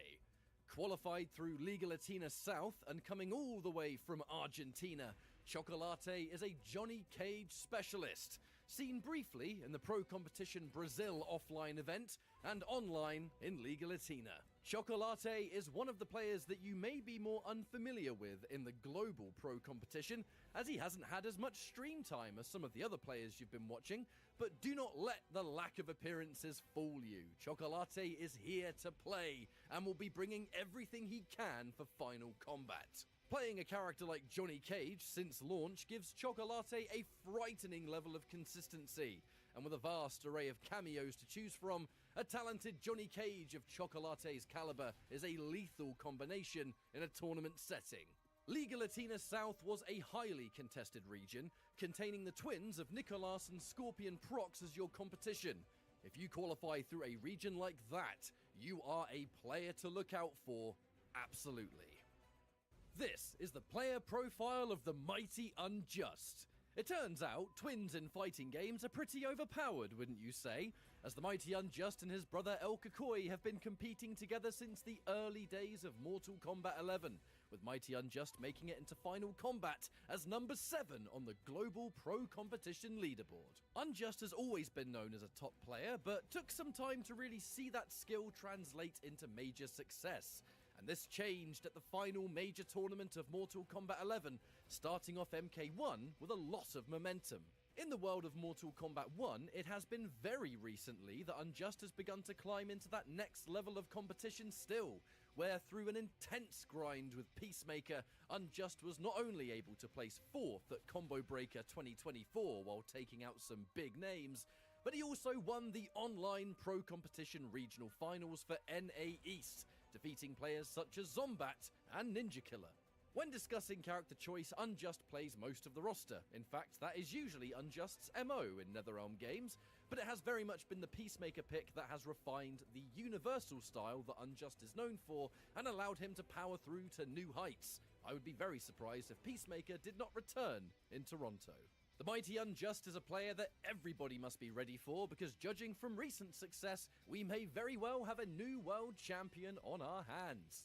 Qualified through Liga Latina South and coming all the way from Argentina, Chocolate is a Johnny Cage specialist, seen briefly in the pro competition Brazil offline event and online in Liga Latina. Chocolate is one of the players that you may be more unfamiliar with in the global pro competition, as he hasn't had as much stream time as some of the other players you've been watching, but do not let the lack of appearances fool you. Chocolate is here to play and will be bringing everything he can for Final Combat. Playing a character like Johnny Cage since launch gives Chocolate a frightening level of consistency, and with a vast array of cameos to choose from, a talented Johnny Cage of Chocolate's caliber is a lethal combination in a tournament setting. Liga Latina South was a highly contested region, containing the twins of Nicolas and Scorpion Prox as your competition. If you qualify through a region like that, you are a player to look out for, absolutely. This is the player profile of the mighty Unjust. It turns out, twins in fighting games are pretty overpowered, wouldn't you say? As the mighty Unjust and his brother El Kakoi have been competing together since the early days of Mortal Kombat 11, with mighty Unjust making it into Final Combat as number 7 on the global pro competition leaderboard. Unjust has always been known as a top player, but took some time to really see that skill translate into major success. And this changed at the final major tournament of Mortal Kombat 11, starting off MK1 with a lot of momentum. In the world of Mortal Kombat 1, it has been very recently that Unjust has begun to climb into that next level of competition still, where through an intense grind with Peacemaker, Unjust was not only able to place 4th at Combo Breaker 2024 while taking out some big names, but he also won the online pro competition regional finals for NA East, defeating players such as Zombat and Ninja Killer. When discussing character choice, Unjust plays most of the roster. In fact, that is usually Unjust's MO in NetherRealm games, but it has very much been the Peacemaker pick that has refined the universal style that Unjust is known for and allowed him to power through to new heights. I would be very surprised if Peacemaker did not return in Toronto. The mighty Unjust is a player that everybody must be ready for, because judging from recent success, we may very well have a new world champion on our hands.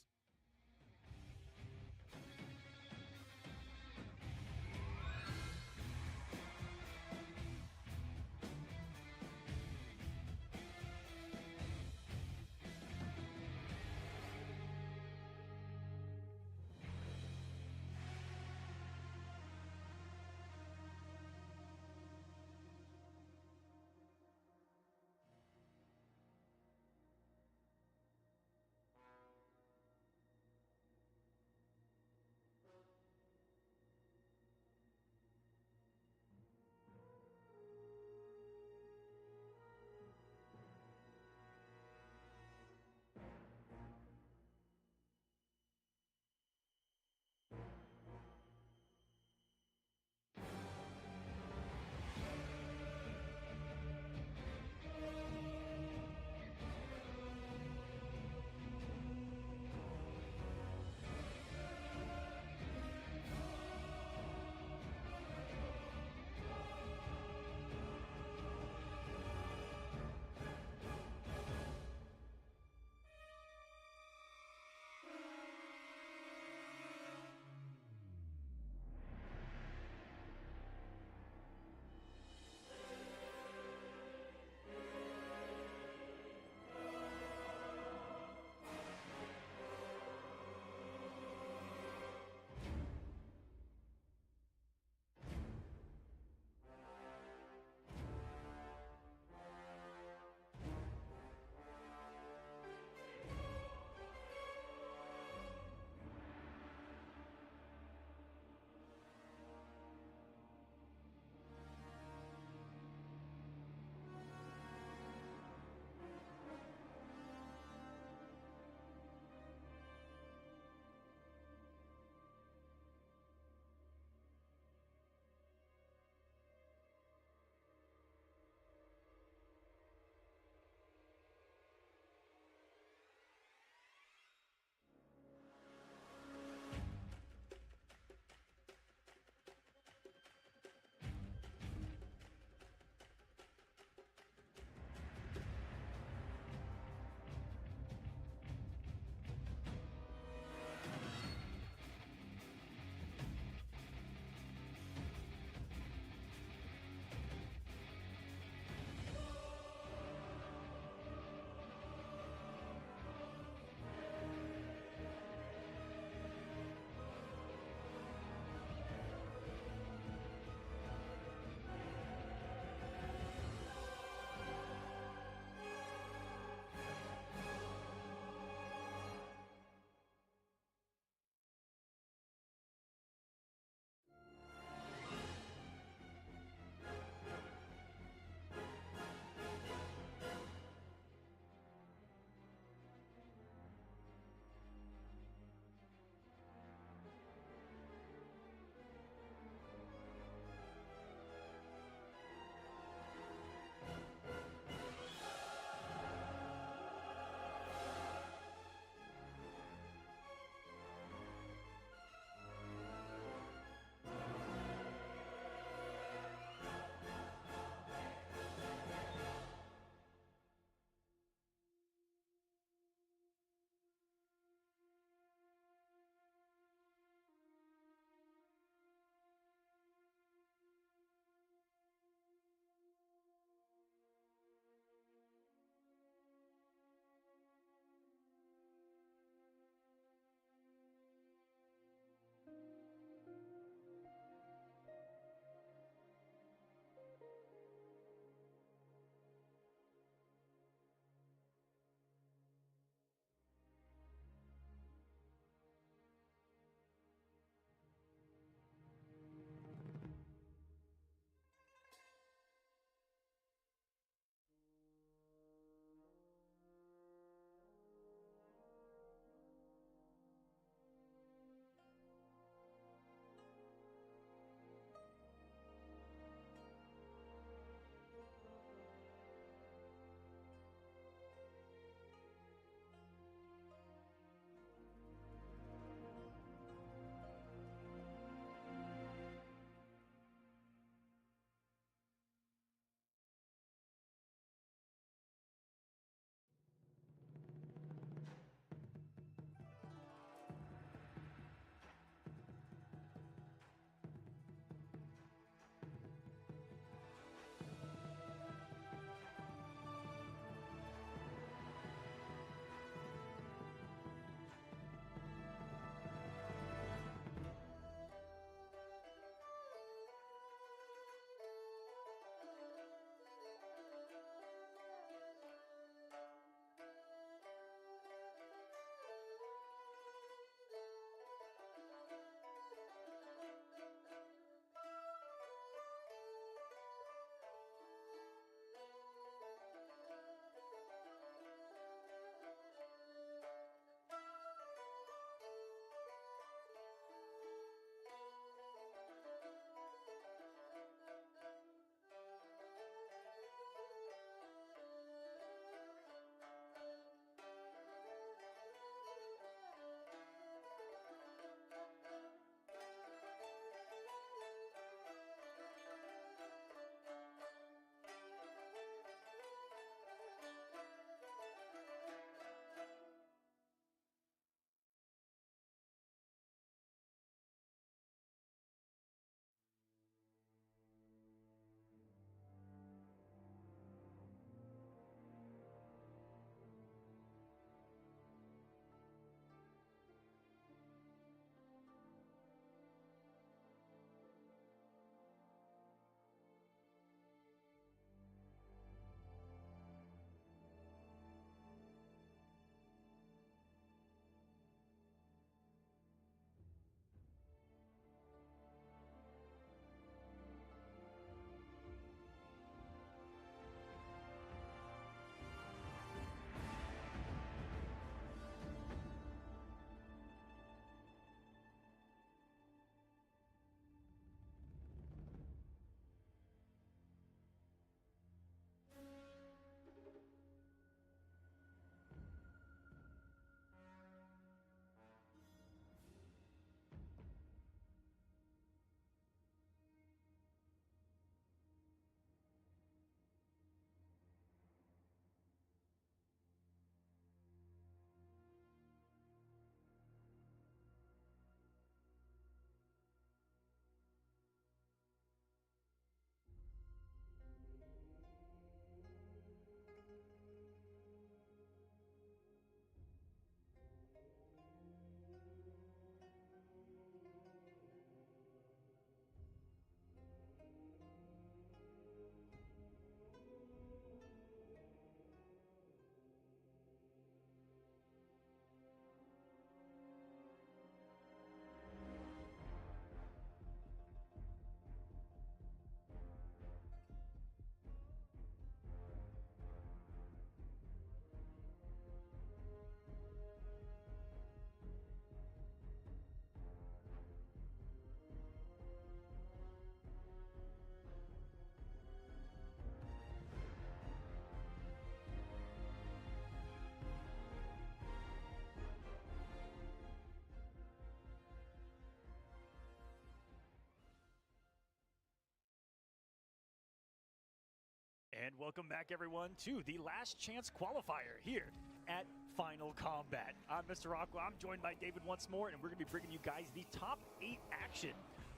And welcome back, everyone, to the last chance qualifier here at Final Combat. I'm Mr. Aqua. I'm joined by David once more, and we're going to be bringing you guys the top 8 action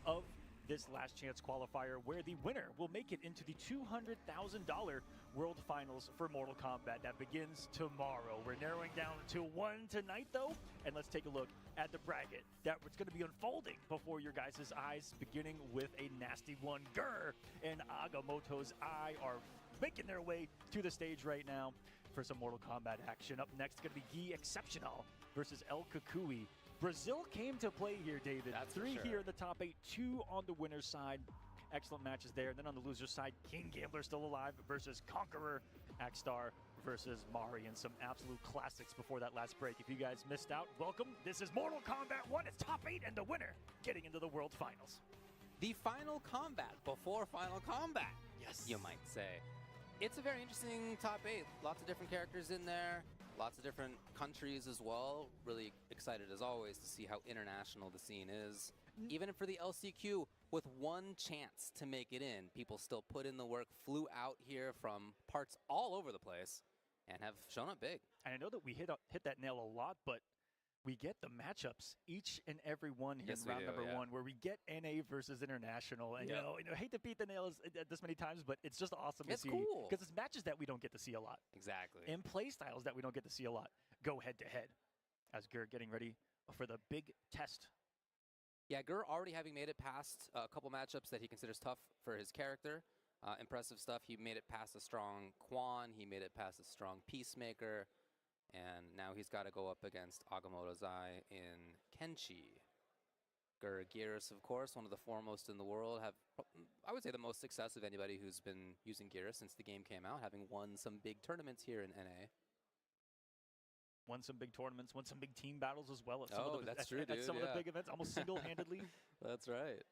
of this last chance qualifier, where the winner will make it into the $200,000 World Finals for Mortal Kombat that begins tomorrow. We're narrowing down to 1 tonight, though, and let's take a look at the bracket that's going to be unfolding before your guys' eyes, beginning with a nasty one. Gur and Agamotto's Eye are making their way to the stage right now for some Mortal Kombat action. Up next, going to be Gi Exceptional versus El Kukui. Brazil came to play here, David. That's 3 for sure. here in the top 8, 2 on the winner's side. Excellent matches there. And then on the loser's side, King Gambler still alive versus Conqueror, Axstar versus Mari, and some absolute classics before that last break. If you guys missed out, welcome. This is Mortal Kombat 1. It's top 8 and the winner getting into the World Finals. The final combat before Final Combat, Yes. you might say. It's a very interesting top 8. Lots of different characters in there. Lots of different countries as well. Really excited as always to see how international the scene is. Even for the LCQ, with one chance to make it in, people still put in the work, flew out here from parts all over the place, and have shown up big. And I know that we hit that nail a lot, but we get the matchups each and every one here Yes, in we round do, number yeah. 1, where we get NA versus international. And Yep. you know, I hate to beat the nails this many times, but it's just awesome It's to see. cool. Because it's matches that we don't get to see a lot. Exactly. And play styles that we don't get to see a lot go head to head. As Gur getting ready for the big test. Yeah, Gur already having made it past a couple matchups that he considers tough for his character. Impressive stuff. He made it past a strong Quan. He made it past a strong Peacemaker. And now he's got to go up against Agamotto's Eye in Kenshi. Gur Geras, of course, one of the foremost in the world. I would say the most success of anybody who's been using Geras since the game came out, having won some big tournaments here in NA. Won some big tournaments, won some big team battles as well. At some Oh, of the, that's at, true, at dude, some of the yeah. big events, almost single-handedly. That's right.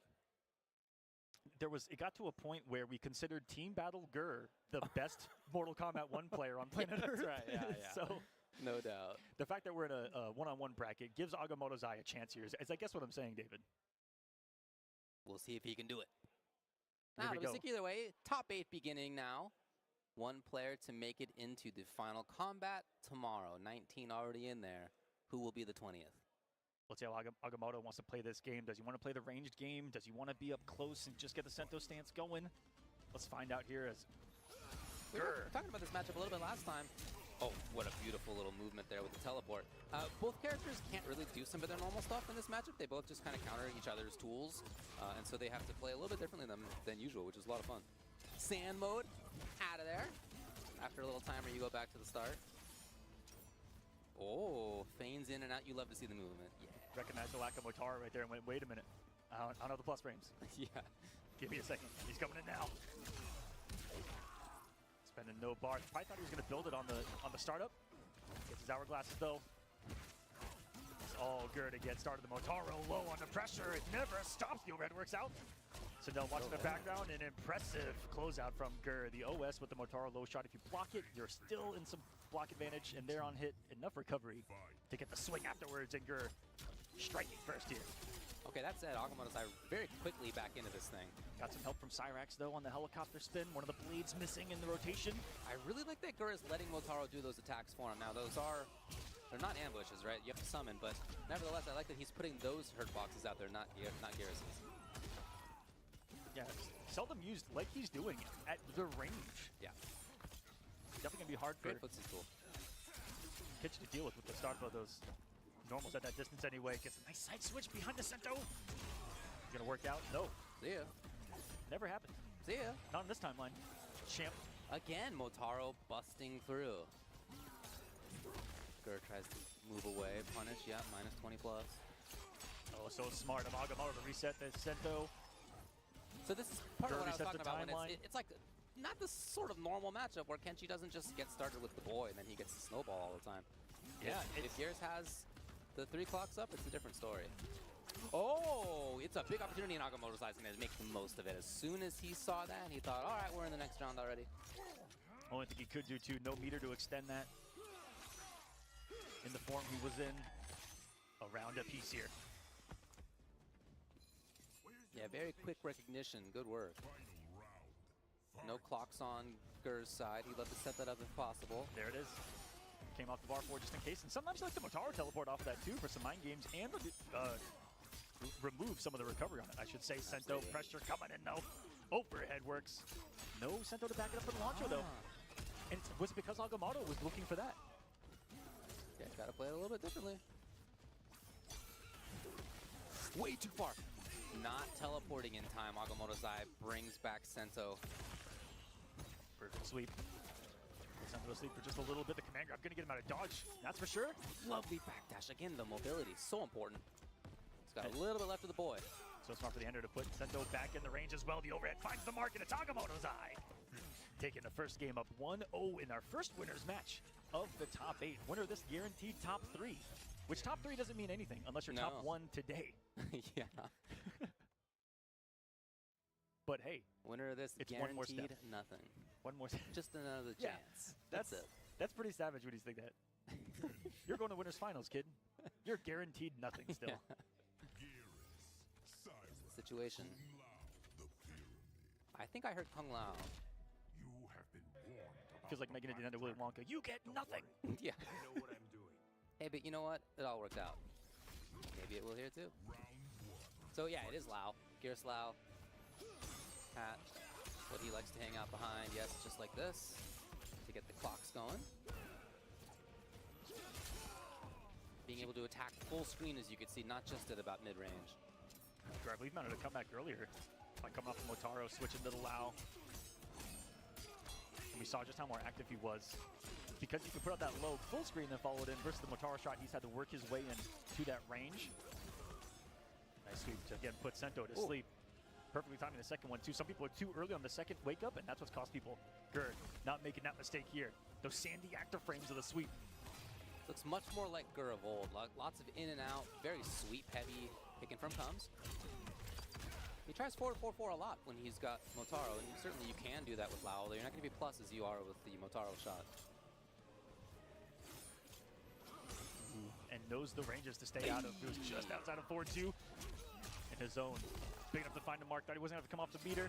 It got to a point where we considered Team Battle Gur the best Mortal Kombat 1 player on planet Earth. That's right, yeah. So No doubt. the fact that we're in a one-on-one bracket gives Agamotto's Eye a chance here. Is I guess what I'm saying, David. We'll see if he can do it. Here we It'll go. be sick either way. Top 8 beginning now. 1 player to make it into the final combat tomorrow. 19 already in there. Who will be the 20th? Let's see how Agamotto wants to play this game. Does he want to play the ranged game? Does he want to be up close and just get the Sento stance going? Let's find out here as We were talking about this matchup a little bit last time. Oh, what a beautiful little movement there with the teleport. Both characters can't really do some of their normal stuff in this matchup. They both just kind of counter each other's tools. And so they have to play a little bit differently than usual, which is a lot of fun. Sand mode, out of there. After a little timer, you go back to the start. Oh, feigns in and out. You love to see the movement. Yeah. recognized the lack of Motaro right there and went, wait a minute. I don't know the plus frames. Yeah. Give me a second. He's coming in now. Spending no bar. Probably thought he was going to build it on the startup. Gets his hourglasses though. It's all good to get started. The Motaro low on the pressure. It never stops. The overhead works out. Sindel watching the background. An impressive closeout from Gur. The OS with the Motaro low shot. If you block it, you're still in some block advantage. And they're on hit. Enough recovery to get the swing afterwards. And Gur striking first here. Okay, that said, Agamotto's Eye very quickly back into this thing. Got some help from Cyrax, though, on the helicopter spin. One of the blades missing in the rotation. I really like that Gur is letting Motaro do those attacks for him. Now, they're not ambushes, right? You have to summon, but nevertheless, I like that he's putting those hurt boxes out there, not Garris's. Yeah, seldom used like he's doing at the range. Yeah. Definitely going to be hard for Great footsie tool. Kitchen to deal with the start of those normals at that distance anyway. Gets a nice side switch behind the Sento. Gonna work out? No. See ya. Never happened. See ya. Not in this timeline. Champ. Again, Motaro busting through. Gur tries to move away. Punish, yeah, minus 20 plus. Oh, so smart of Agamotto to reset the Sento. So this is part of Gur what I was resets talking the about. When timeline. it's like not this sort of normal matchup where Kenshi doesn't just get started with the boy and then he gets the snowball all the time. Yeah, If Gears has the 3 clocks up, it's a different story. Oh, it's a big opportunity in Agamotto's Eyes, and he makes the most of it. As soon as he saw that, he thought, all right, we're in the next round already. Only thing he could do, too, no meter to extend that in the form he was in. A round apiece here. Yeah, very quick recognition. Good work. No clocks on Gur's side. He'd love to set that up if possible. There it is. Came off the bar for just in case. And sometimes you like the Motaro teleport off of that too for some mind games and remove some of the recovery on it. I should say Sento pressure coming in though. Overhead works. No Sento to back it up with Launcher though. And was it because Agamotto was looking for that? Yeah, gotta play it a little bit differently. Way too far. Not teleporting in time. Agamotto's Eye brings back Sento. Vertical sweep. Sento to sleep for just a little bit. The command grab gonna get him out of dodge. That's for sure. Lovely backdash. Again, the mobility is so important. He's got a little bit left of the boy. So smart for the ender to put Sento back in the range as well. The overhead finds the mark, and it's Agamotto's Eye. Taking the first game up 1-0 in our first winner's match of the top 8. Winner of this guaranteed top 3. Which top 3 doesn't mean anything unless you're top 1 today. Yeah. But hey, winner of this it's guaranteed one more step. Nothing. One more step. Just another Yeah, chance. That's it. That's pretty savage when you think that. You're going to winners finals, kid. You're guaranteed nothing still. Situation. I think I heard Kung Lao. Feels like making it into Willy Wonka. You get nothing. Yeah. Hey, but you know what? It all worked out. Maybe it will here too. So yeah, it is Lao. Gears Lao. Pat. What he likes to hang out behind. Yes, just like this. To get the clocks going. Being able to attack full screen, as you can see, not just at about mid-range. I believe mounted a comeback earlier. By coming off of Motaro, switching to the Lao. And we saw just how more active he was. Because you can put out that low full screen then follow it in versus the Motaro shot, he's had to work his way in to that range. Nice sweep to again put Sento to sleep. Perfectly timing the second one too. Some people are too early on the second wake up, and that's what's cost people. Gur not making that mistake here. Those sandy active frames of the sweep. Looks much more like Gur of old. Lots of in and out, very sweep heavy, picking from comes. He tries 4-4-4 a lot when he's got Motaro, and certainly you can do that with Lao, although you're not going to be plus as you are with the Motaro shot. And knows the ranges to stay out of. He was just outside of 4-2 in his zone. Big enough to find the mark. Thought he wasn't going to have to come off the meter.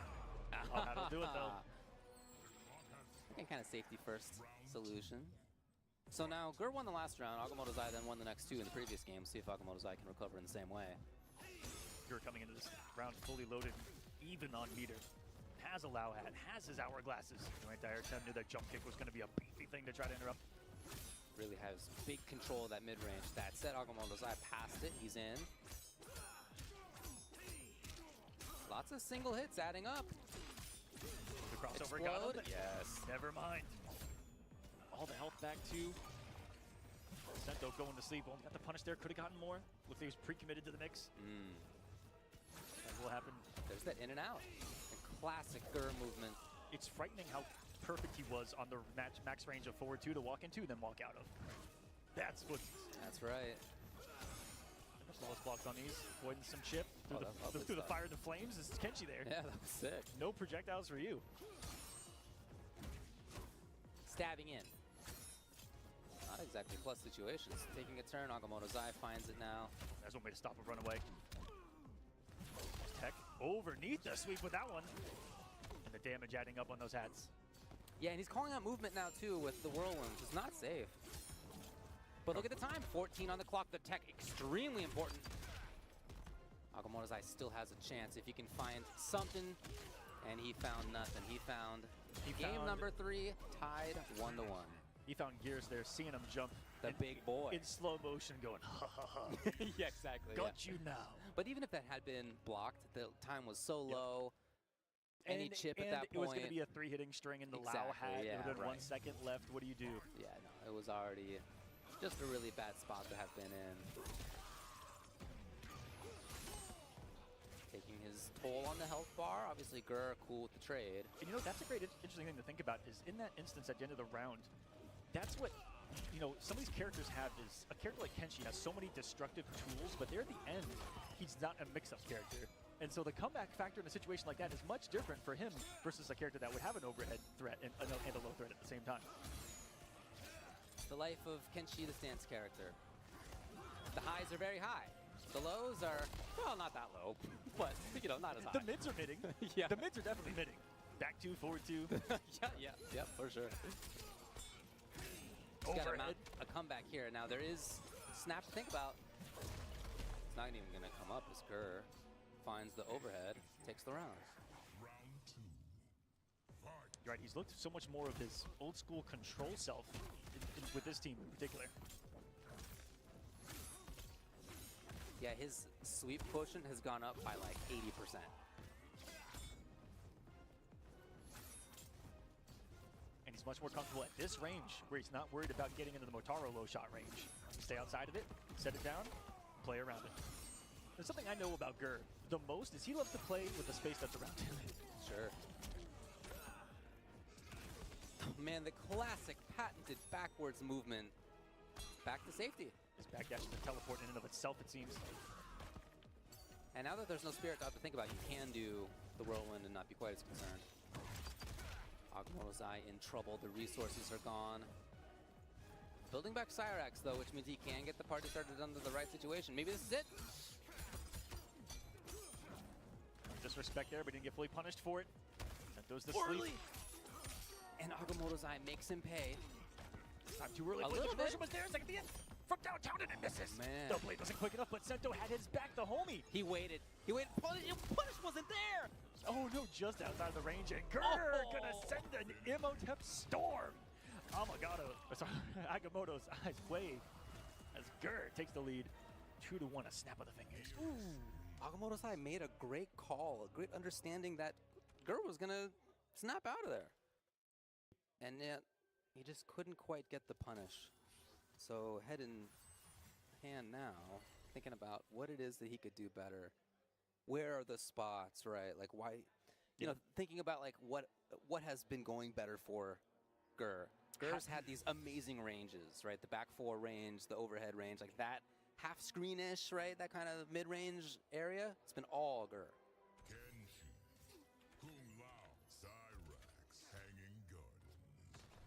Oh, how to do it though. Again, kind of safety first solution. So now Gur won the last round. Agamotto's Eye then won the next 2 in the previous game. See if Agamotto's Eye can recover in the same way. Gur coming into this round fully loaded, even on meter. Has a Lao hat, has his hourglasses. The entire time knew that jump kick was going to be a beefy thing to try to interrupt. Really has big control of that mid-range. That said, Agamotto's Eye passed it. He's in. Lots of single hits adding up. The crossover got him. Yes. Never mind. All the health back too. Sento going to sleep. Only got the punish there. Could have gotten more. Looked like he was pre-committed to the mix. That's what happened. There's that in and out. The classic Gur movement. It's frightening how perfect he was on the max range of 4-2 to walk into, then walk out of. That's what. That's right. Flawless blocks on these. Avoiding some chip through the fire and the flames. This is Kenshi there. Yeah, that was sick. No projectiles for you. Stabbing in. Not exactly plus situations. Taking a turn, Agamotto's Eye finds it now. There's one way to stop a runaway. Tech overneath the sweep with that one. And the damage adding up on those hats. Yeah, and he's calling out movement now too with the whirlwind, which is not safe. But look at the time, 14 on the clock. The tech extremely important. Agamotto's Eye still has a chance if he can find something. And he found nothing. He found game number 3, tied 1-1. He found Gears there, seeing him jump. The big boy. In slow motion going, ha ha ha. Yeah, exactly. Got you now. But even if that had been blocked, the time was so low. Any chip at that point. It was going to be a 3-hitting string in the Lao hat. Yeah, it would have been 1 second left. What do you do? Yeah, no, it was already just a really bad spot to have been in. Taking his toll on the health bar. Obviously, Gur cool with the trade. And you know, that's a great, interesting thing to think about is in that instance at the end of the round, that's what, you know, some of these characters have is a character like Kenshi has so many destructive tools, but there at the end, he's not a mix-up character. And so the comeback factor in a situation like that is much different for him versus a character that would have an overhead threat and a low threat at the same time. The life of Kenshi, the stance character. The highs are very high. The lows are, well, not that low, but, you know, not as high. The mids are midding. Yeah. The mids are definitely midding. Back two, forward two. yeah, for sure. He's got a comeback here. Now there is snap to think about. It's not even gonna come up as Kerr finds the overhead, takes the round. You're right, he's looked so much more of his old school control self with this team in particular. Yeah, his sweep quotient has gone up by like 80%. And he's much more comfortable at this range, where he's not worried about getting into the Motaro low shot range. Stay outside of it, set it down, play around it. There's something I know about Gur the most is he loves to play with the space that's around him. Sure. Oh, man, the classic patented backwards movement. Back to safety. His backdash is a teleport in and of itself, it seems. And now that there's no spirit to think about, you can do the whirlwind and not be quite as concerned. Agamotto's Eye in trouble. The resources are gone. Building back Cyrax, though, which means he can get the party started under the right situation. Maybe this is it. Disrespect there, but didn't get fully punished for it. Sento's the sleep. And Agamotto's Eye makes him pay. Not too early. A little the bit. conversion was there. Second the end. From downtown and it misses. Man. The blade wasn't quick enough, but Sento had his back, the homie. He waited. He waited. Punish wasn't there. Oh no, just outside the range, and Gur gonna send an Imhotep storm. Agamotto's Eyes way as Gur takes the lead. 2-1, a snap of the fingers. Agamotto's Eye made a great call, a great understanding that Gur was gonna snap out of there. And yet, he just couldn't quite get the punish. So head in hand now, thinking about what it is that he could do better. Where are the spots, right? Like why, you know, thinking about like what has been going better for Gur. Gur's had these amazing ranges, right? The back four range, the overhead range, like that half screenish, right? That kind of mid-range area. It's been all Gur.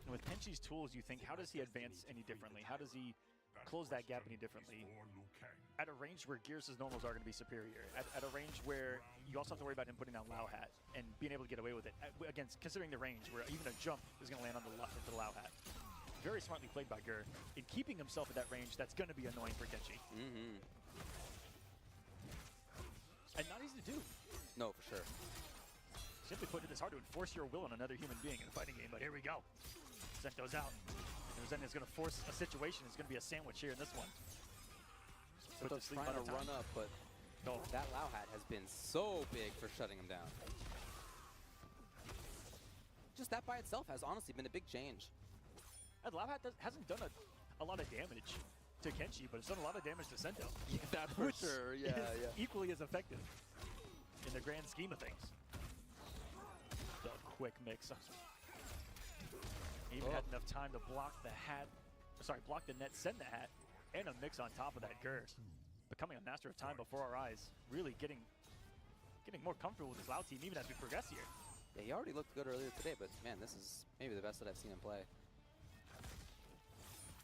And with Tenchi's tools, you think, how does he advance any differently? How does he close that gap any differently? At a range where Gears' normals are going to be superior. At a range where you also have to worry about him putting down Lao Hat and being able to get away with it. Again, considering the range where even a jump is going to land on the Lao Hat. Very smartly played by Gur in keeping himself at that range. That's going to be annoying for Tenchi. And not easy to do. No, for sure. Simply put, it is hard to enforce your will on another human being in a fighting game, but here we go. Sento's out. And Zen is going to force a situation. It's going to be a sandwich here in this one. Sento's trying to run up, but that Lao Hat has been so big for shutting him down. Just that by itself has honestly been a big change. And Lao Hat hasn't done a lot of damage to Kenshi, but it's done a lot of damage to Sento. Yeah, that for sure. Yeah, equally as effective in the grand scheme of things. The quick mix. Even had enough time to block the block the net, send the hat, and a mix on top of that Gur. Becoming a master of time before our eyes. Really getting more comfortable with this Lao team even as we progress here. Yeah, he already looked good earlier today, but man, this is maybe the best that I've seen him play.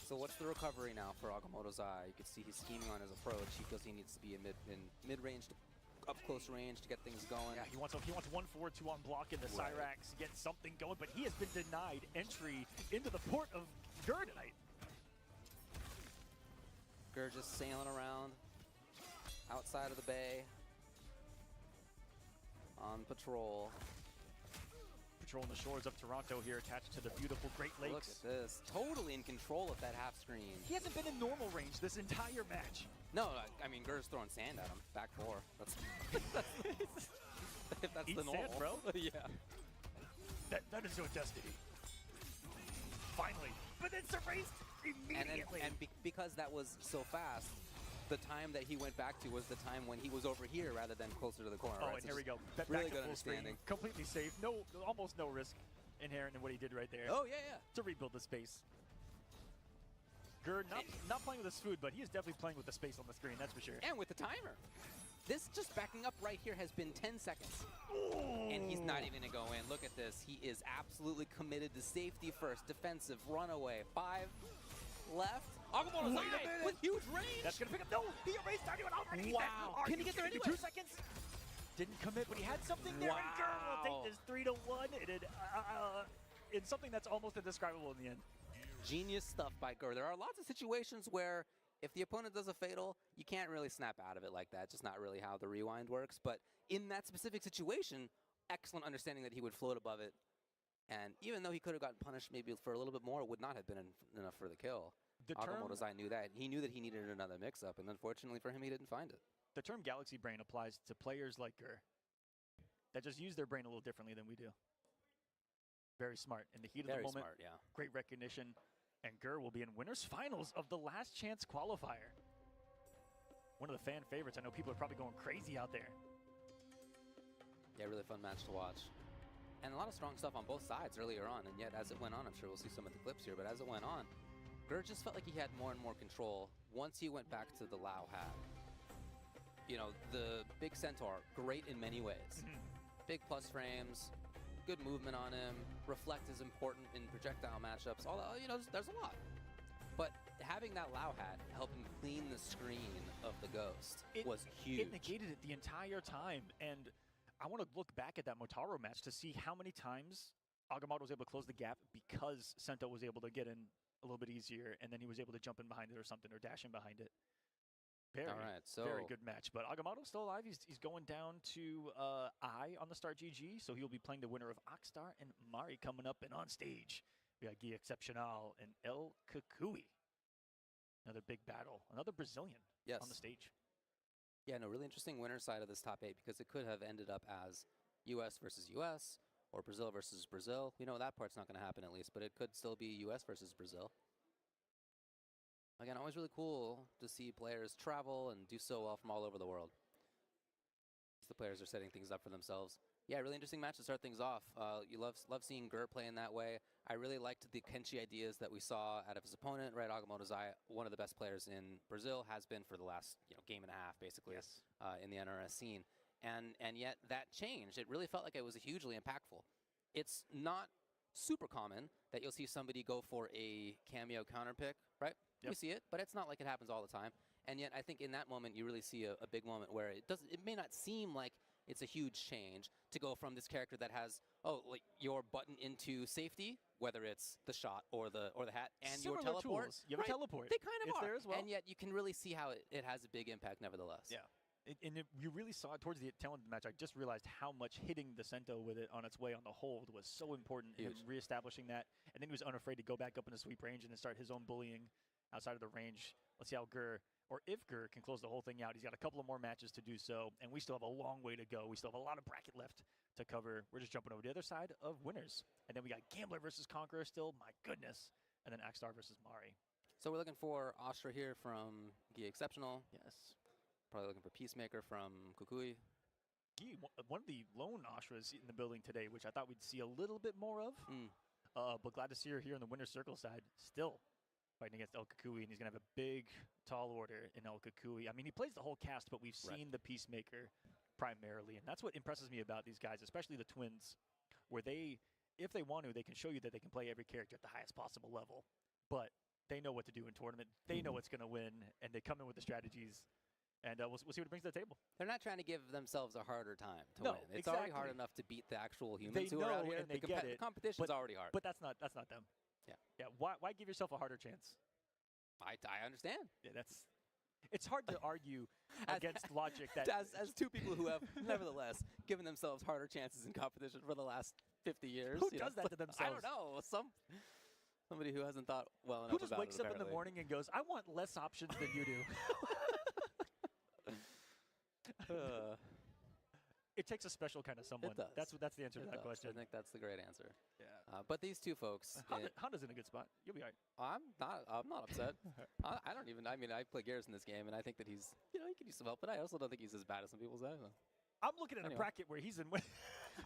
So what's the recovery now for Agamotto's Eye? You can see he's scheming on his approach. He feels he needs to be in mid-range to up close range to get things going. Yeah, he wants 1-4-2 on block in the Cyrax, get something going, but he has been denied entry into the port of Gur tonight. Gur just sailing around outside of the bay on patrol. Patrolling the shores of Toronto here, attached to the beautiful Great Lakes. Look at this. Totally in control of that half screen. He hasn't been in normal range this entire match. No, I mean, Gur's throwing sand at him. Back four. That's Eat the normal. sand, bro. Yeah. That is your destiny. Finally. But it's erased immediately. And because that was so fast, the time that he went back to was the time when he was over here rather than closer to the corner. Oh, right? and So here we go. Really Back to good full screen. understanding. Completely safe. Almost no risk inherent in what he did right there. Oh, yeah. To rebuild the space. Gur not playing with his food, but he is definitely playing with the space on the screen, that's for sure. And with the timer. This just backing up right here has been 10 seconds. Ooh. And he's not even going to go in. Look at this. He is absolutely committed to safety first. Defensive, runaway. 5 left. Agamotto's Eye with huge range. That's going to pick up. No, he erased anyone already. Wow. Can he get there anyway? 2 seconds. Didn't commit, but he had something there. And Gurr will Wow. take this 3-1 in something that's almost indescribable in the end. Genius stuff by Gurr. There are lots of situations where if the opponent does a fatal, you can't really snap out of it like that. It's just not really how the rewind works. But in that specific situation, excellent understanding that he would float above it. And even though he could have gotten punished maybe for a little bit more, it would not have been enough for the kill. The term, Agamotto's Eye knew that. He knew that he needed another mix-up, and unfortunately for him, he didn't find it. the term galaxy brain applies to players like Gurr that just use their brain a little differently than we do. Very smart. In the heat of the moment, Smart, yeah. great recognition. And Gurr will be in winners finals of the last chance qualifier. One of the fan favorites. I know people are probably going crazy out there. Yeah, really fun match to watch. And a lot of strong stuff on both sides earlier on, and yet as it went on, I'm sure we'll see some of the clips here, but as it went on, Gurr just felt like he had more and more control once he went back to the Lao hat. You know, the big Centaur, great in many ways. Big plus frames, good movement on him, reflect is important in projectile matchups, although, you know, there's a lot. But having that Lao hat help him clean the screen of the Ghost was huge. It negated it the entire time, and I want to look back at that Motaro match to see how many times Agamotto was able to close the gap because Sento was able to get in a little bit easier, and then he was able to jump in behind it or something, or dash in behind it. Very good match. But Agamotto's still alive. He's going down to I on the start GG, so he'll be playing the winner of Oxstar and Mari coming up, and on stage we got Guy Exceptional and El Kukui. Another big battle. Another Brazilian on the stage. Yeah, no, really interesting winner side of this top 8 because it could have ended up as US versus US or Brazil versus Brazil. We know that part's not going to happen at least, but it could still be US versus Brazil. Again, always really cool to see players travel and do so well from all over the world. The players are setting things up for themselves. Yeah, really interesting match to start things off. You love seeing Gurr playing that way. I really liked the Kenshi ideas that we saw out of his opponent, right? Agamotto's Eye, one of the best players in Brazil, has been for the last game and a half, basically, in the NRS scene. And yet that changed. It really felt like it was hugely impactful. It's not super common that you'll see somebody go for a cameo counter pick, right? We see it, but it's not like it happens all the time. And yet I think in that moment you really see a big moment where it may not seem like it's a huge change to go from this character that has like your button into safety, whether it's the shot or the hat, and Similar your teleport. tools. You have a teleport. They kind of It's are there as well. And yet you can really see how it has a big impact nevertheless. Yeah. You really saw it towards the tail end of the match. I just realized how much hitting the Sento with it on its way on the hold was so important in reestablishing that. And then he was unafraid to go back up in the sweep range and then start his own bullying outside of the range. Let's see how Gurr, or if Gurr, can close the whole thing out. He's got a couple of more matches to do so, and we still have a long way to go. We still have a lot of bracket left to cover. We're just jumping over to the other side of winners. And then we got Gambler versus Conqueror still, my goodness. And then Axstar versus Mari. So we're looking for Astra here from Guy Exceptional. Yes. Probably looking for Peacemaker from Kukui. Guy, one of the lone Astras in the building today, which I thought we'd see a little bit more of. But glad to see her here in the winner's circle side, still fighting against El Kukui, and he's going to have a big, tall order in El Kukui. I mean, he plays the whole cast, but we've seen the Peacemaker primarily, and that's what impresses me about these guys, especially the twins, where they, if they want to, they can show you that they can play every character at the highest possible level, but they know what to do in tournament. They know what's going to win, and they come in with the strategies. And we'll see what it brings to the table. They're not trying to give themselves a harder time to win. It's exactly. already hard enough to beat the actual humans They who are out know here. and they get it. The competition's already hard. But that's not them. Yeah. Why give yourself a harder chance? I understand. Yeah, it's hard to argue against logic. That as two people who have nevertheless given themselves harder chances in competition for the last 50 years. Who does that to themselves? I don't know. Somebody who hasn't thought well enough. Who just wakes up in the morning and goes, "I want less options than you do." It takes a special kind of someone. It does. That's the answer to that question. I think that's the great answer. Yeah. But these two folks. Honda's in a good spot. You'll be all right. I'm not upset. I don't even. I mean, I play Garrus in this game, and I think that he's. He could use some help, but I also don't think he's as bad as some people say. I'm looking at a bracket where he's in.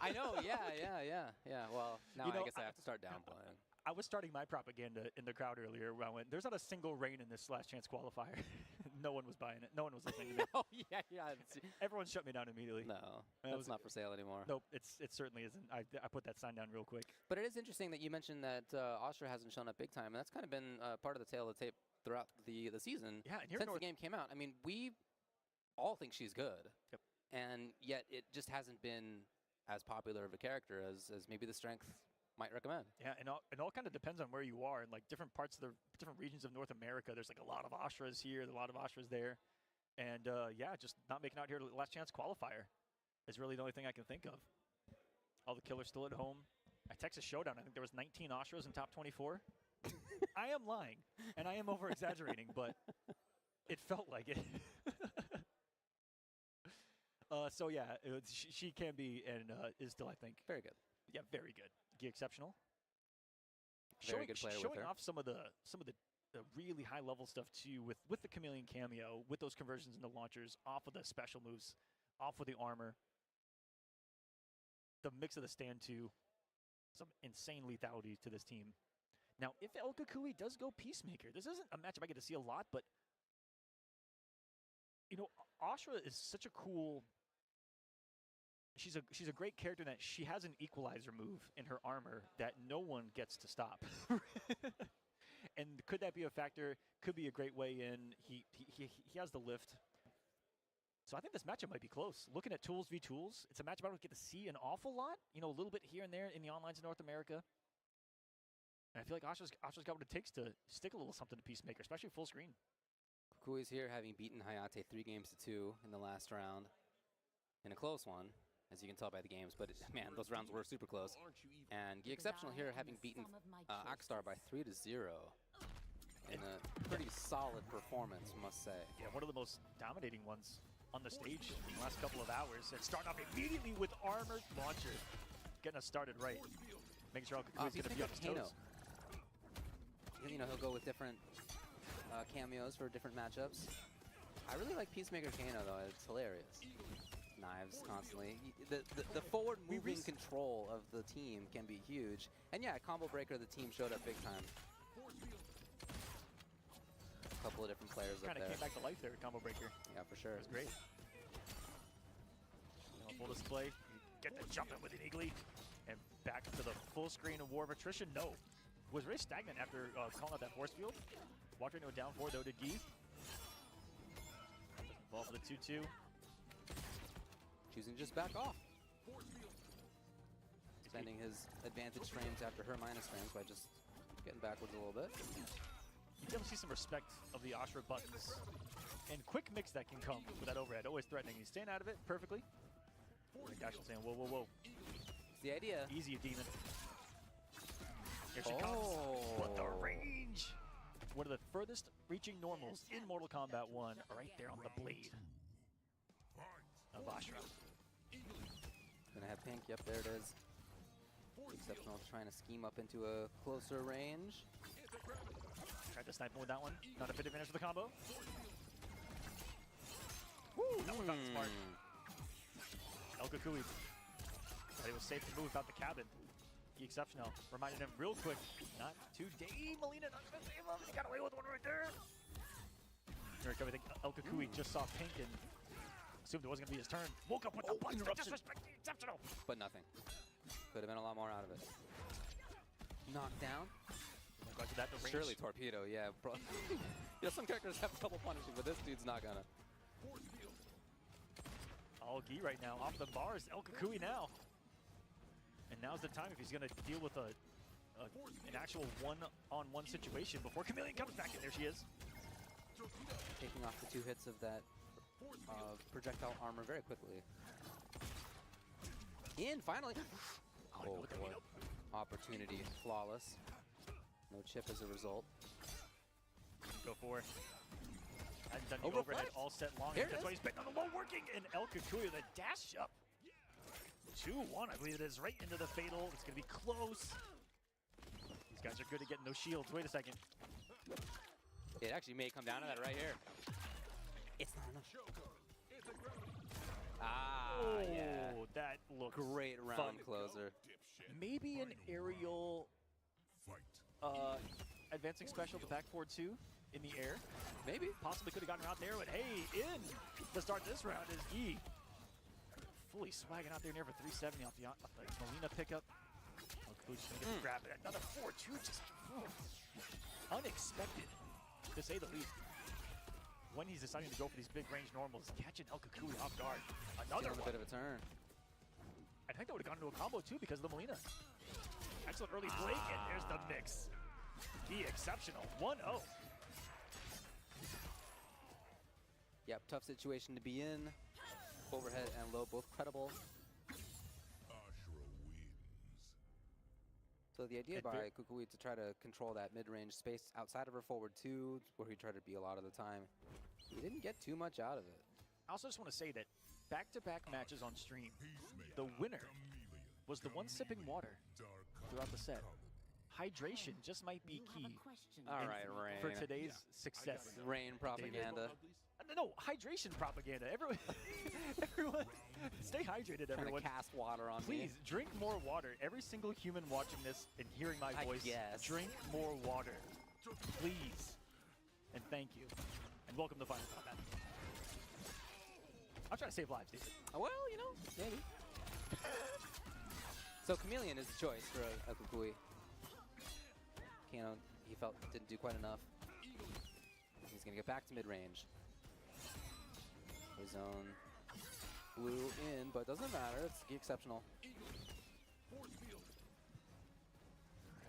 I know. Yeah. Well, now I guess I have to start downplaying. I was starting my propaganda in the crowd earlier where I went, there's not a single rain in this last chance qualifier. No one was buying it. No one was listening to me. Oh, yeah. Everyone shut me down immediately. No, that's not for sale anymore. Nope, it certainly isn't. I put that sign down real quick. But it is interesting that you mentioned that Astra hasn't shown up big time, and that's kind of been part of the tale of the tape throughout the season. Yeah, and since the game came out. I mean, we all think she's good. Yep. and yet it just hasn't been as popular of a character as maybe the strength might recommend. Yeah, and it all kind of depends on where you are. In like different parts of the different regions of North America, there's like a lot of Ashras here, a lot of Ashras there. And yeah, just not making out here to the last chance qualifier is really the only thing I can think of. All the killers still at home. At Texas Showdown, I think there was 19 Ashras in top 24. I am lying, and I am over-exaggerating, but it felt like it. So yeah, she can be and is still, I think, Very good. Yeah, very good. Exceptional. Very good player with showing her. off some of the really high level stuff too with the Chameleon cameo, with those conversions into launchers, off of the special moves, off with the armor. The mix of the stand too. Some insane lethality to this team. Now, if El Kukui does go Peacemaker, this isn't a matchup I get to see a lot, but you know, Ashra is such a cool. She's a great character in that she has an equalizer move in her armor that no one gets to stop. And could that be a factor? Could be a great way in. He has the lift. So I think this matchup might be close. Looking at Tools v Tools, it's a matchup I don't get to see an awful lot. You know, a little bit here and there in the onlines in North America. And I feel like Ashra's got what it takes to stick a little something to Peacemaker, especially full screen. Kukui's here, having beaten Hayate 3-2 in the last round. In a close one, as you can tell by the games. But, man, those rounds were super close. And the Exceptional here, having beaten Akstar by 3-0. In a pretty solid performance, must say. Yeah, one of the most dominating ones on the stage in the last couple of hours. And starting off immediately with armored launcher. Getting us started right. Making sure Kukui's going to be on his toes. You know, he'll go with different cameos for different matchups. I really like Peacemaker Kano, though. It's hilarious. Knives constantly. The forward moving control of the team can be huge. And yeah, Combo Breaker, the team showed up big time. A couple of different players up there. Kind of came back to life there, Combo Breaker. Yeah, for sure. It was great. Full display. Get the jump in with an Eagly. And back to the full screen of War of Attrition. No. Was very stagnant after calling out that force field. Walked into a down 4 though to Gee. Ball for the 2-2. Choosing just back off. Spending his advantage frames after her minus frames by just getting backwards a little bit. You definitely see some respect of the Ashra buttons. And quick mix that can come with that overhead. Always threatening. He's staying out of it perfectly. Gosh, I'm saying, whoa, whoa, whoa. It's the idea. Easy, Demon. Here she comes. What the range! One of the furthest reaching normals in Mortal Kombat 1, right there on the blade of Ashra. Gonna have pink. Yep, there it is. Exceptional trying to scheme up into a closer range. Tried to snipe him with that one. Not a bit advantage for the combo. Woo! That one got smart. El Kukui. But it was safe to move without the cabin. The Exceptional reminded him real quick. Not today, Molina. Not gonna save him. He got away with one right there. I think El Kukui just saw pink and assumed it wasn't gonna be his turn. Woke up with the punch. Disrespect the Exceptional. But nothing. Could have been a lot more out of it. Knockdown. That Surely torpedo, yeah. Bro. You know, some characters have trouble punishing, but this dude's not gonna. All Gee right now, off the bars. El Kukui now. And now's the time if he's gonna deal with an actual one-on-one situation before Chameleon comes back in. There she is. Taking off the 2 hits of that projectile armor very quickly. In, finally. Oh, boy. Opportunity, flawless. No chip as a result. Go for it. Hadn't done the overhead all set long. That's why he's betting on the low working. And El Kukui with a dash up. 2-1, I believe it is, right into the fatal. It's going to be close. These guys are good at getting those shields. Wait a second. It actually may come down to that right here. It's not enough. Yeah. That looks great round closer. Maybe an aerial advancing special, the back forward 2 in the air. Maybe. Possibly could have gotten her out there, but hey, in to start this round is Gee. Fully swagging out there near for 370 off the Molina pickup. Kukui's just gonna get the grab it. Another 4-2, just unexpected, to say the least. when he's deciding to go for these big range normals, catching LCQ off guard. Another Taking a one. bit of a turn. I think that would have gone into a combo too because of the Molina. Excellent early break, and there's the mix. The exceptional 1-0. Yep, tough situation to be in. Overhead and low, both credible. So the idea by Kukui to try to control that mid-range space outside of her forward two, where he tried to be a lot of the time, he didn't get too much out of it. I also just want to say that back-to-back matches on stream, the winner was the one sipping water throughout the set. Hydration just might be key All right, Rain. for today's success. Rain propaganda. No, hydration propaganda. Everyone, stay hydrated, Trying everyone. to cast water on Please me. drink more water. Every single human watching this and hearing my voice, drink more water. Please. And thank you. And welcome to Final Combat. I'm trying to save lives, David. Well, you know, maybe. So Chameleon is the choice for a Kukui. Kano, he felt didn't do quite enough. He's going to get back to mid-range. His zone blew in, but doesn't matter. It's the exceptional.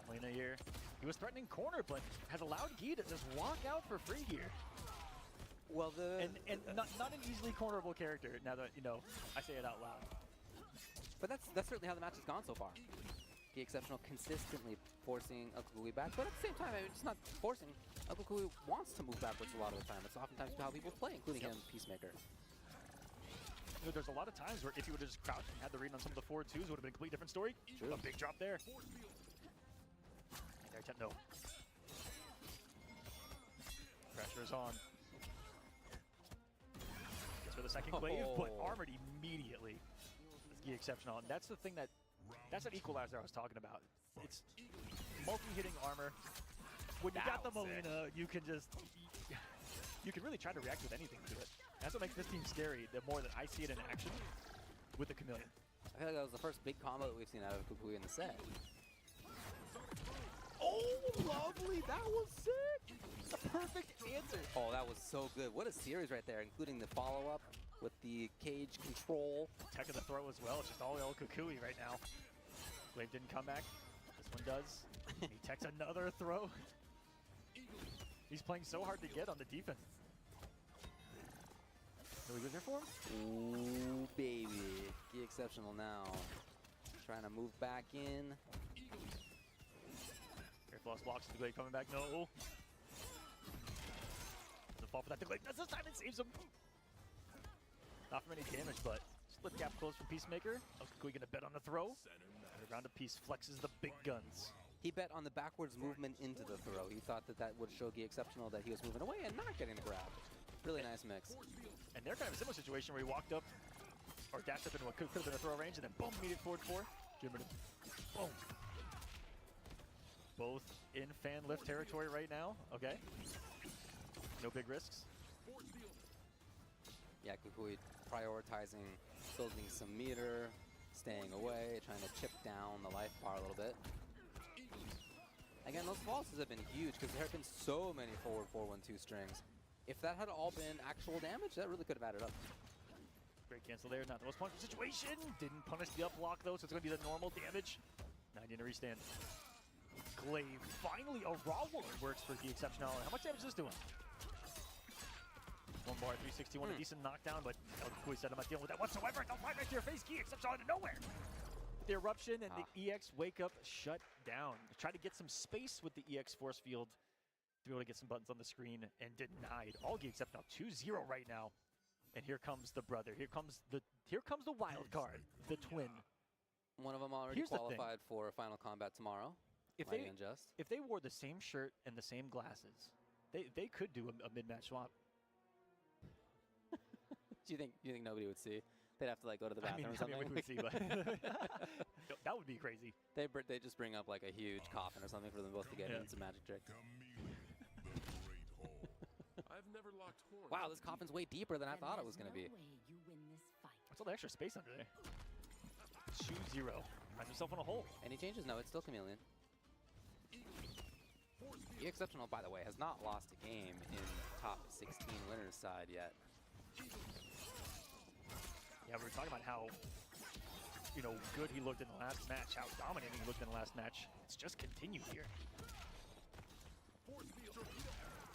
Molina here. He was threatening corner, but has allowed Guy to just walk out for free here. Well, And not an easily cornerable character, now that, you know, I say it out loud. But that's certainly how the match has gone so far. The exceptional consistently forcing Kukui back, but at the same time, I mean, it's not forcing. Kukui wants to move backwards a lot of the time. It's oftentimes how people play, including him, Peacemaker. You know, there's a lot of times where if you would have just crouched and had the read on some of the forward twos, would have been a completely different story. True. A big drop there. No. Pressure's on. Gets for the second glaive, but armored immediately. That's the exceptional. And that's the thing that's an equalizer I was talking about. It's multi-hitting armor. When you got the Molina, you can just, you can really try to react with anything to it. That's what makes this team scary, the more that I see it in action with the Chameleon. I feel like that was the first big combo that we've seen out of Kukui in the set. Oh, lovely! That was sick! The perfect answer. Oh, that was so good. What a series right there, including the follow-up with the cage control. Tech of the throw as well. It's just all El Kukui right now. Glaive didn't come back. This one does. He techs another throw. He's playing so hard to get on the defense. No, he was there for him? Ooh, baby. The exceptional now. Trying to move back in. Careful, blocks the Glaive coming back. No. Doesn't fall for that. The Glaive does this time and saves him. Not for any damage, but split gap close for Peacemaker. El Kukui gonna bet on the throw. And around a piece flexes the big guns. He bet on the backwards movement into the throw. He thought that would show the exceptional that he was moving away and not getting the grab. Really nice mix. And they're kind of a similar situation where he walked up or dashed up into what could have been a throw range and then boom, immediate forward four. Boom. Both in fan lift territory right now. Okay. No big risks. Yeah, Kukui prioritizing building some meter, staying away, trying to chip down the life bar a little bit. Again, those falses have been huge because there have been so many forward 4-1-2 strings. If that had all been actual damage, that really could have added up. Great cancel there, not the most punishable situation. Didn't punish the up block though, so it's going to be the normal damage. 90 in a restand. Glaive, finally a raw one works for the exceptional. How much damage is this doing? One bar, 361, a decent knockdown, but El Kukui said I'm not dealing with that whatsoever. Don't fly right to your face, key exceptional out of nowhere. The eruption and the EX wake up shut down. Try to get some space with the EX force field to be able to get some buttons on the screen and denied. Algi except now 2-0 right now. And here comes the brother. Here comes the wild card, the twin. One of them already qualified for Final Combat tomorrow. If they wore the same shirt and the same glasses, they could do a mid-match swap. Do you think nobody would see? They'd have to like go to the bathroom or something. I mean, we would see, but that would be crazy. They just bring up like a huge coffin or something for them both to get in. It's a magic trick. I've never locked horns. Wow, this coffin's way deeper than I thought it was going to be. What's all the extra space under there? 2-0. Finds himself in a hole. Any changes? No, it's still Chameleon. Exceptional, by the way, has not lost a game in the top 16 winners side yet. Yeah, we were talking about how, good he looked in the last match, how dominating he looked in the last match. It's just continued here.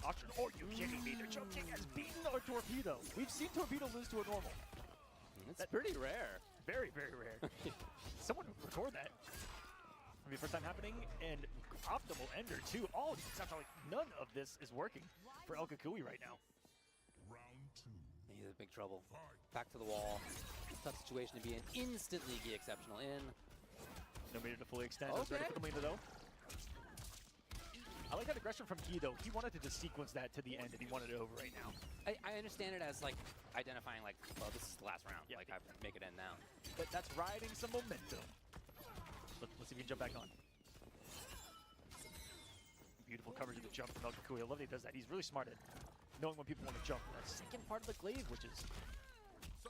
Auction, are you kidding me? The jump kick has beaten our Torpedo. We've seen Torpedo lose to a normal. It's pretty rare. Very, very rare. Someone record that. I mean, first time happening, and optimal ender too. All exceptional. Like, none of this is working for El Kukui right now. He's in big trouble. Back to the wall. Tough situation to be in. Instantly exceptional in. No meter to fully extend. Okay. Ready for Kamina though. I like that aggression from Key though. He wanted to just sequence that to the end, and he wanted it over right now. I understand it as like identifying like, well, this is the last round. Yeah, like I have to make it end now. But that's riding some momentum. Let's see if we can jump back on. Beautiful coverage of the jump from El Kukui. I love that he does that. He's really smart at knowing when people want to jump. That second part of the glaive, which is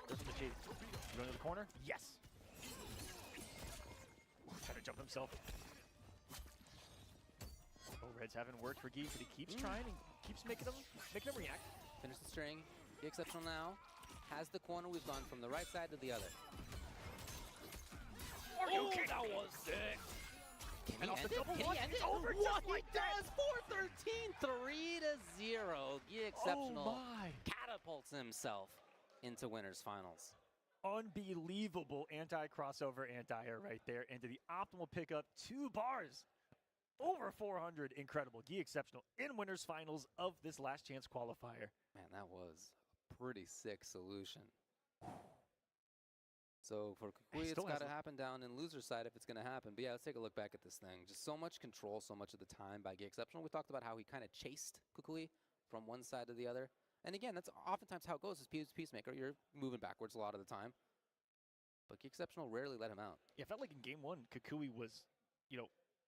goes from the chase. You going to the corner? Yes. Trying to jump himself. Overheads haven't worked for Gee, but he keeps trying and keeps making him react. Finish the string. The exceptional now has the corner. We've gone from the right side to the other. Oh, that was sick. Can he end it? Over what just like he does! 4-13, 3-0. Gee Exceptional catapults himself into winners finals. Unbelievable anti-crossover anti-air right there into the optimal pickup. 2 bars. Over 400. Incredible. Gee Exceptional in winners finals of this last chance qualifier. Man, that was a pretty sick solution. So for Kukui, it's got to happen down in loser side if it's going to happen. But yeah, let's take a look back at this thing. Just so much control, so much of the time by Gee Exceptional. We talked about how he kind of chased Kukui from one side to the other. And again, that's oftentimes how it goes as Peacemaker. You're moving backwards a lot of the time. But Gee Exceptional rarely let him out. Yeah, it felt like in game 1, Kukui was,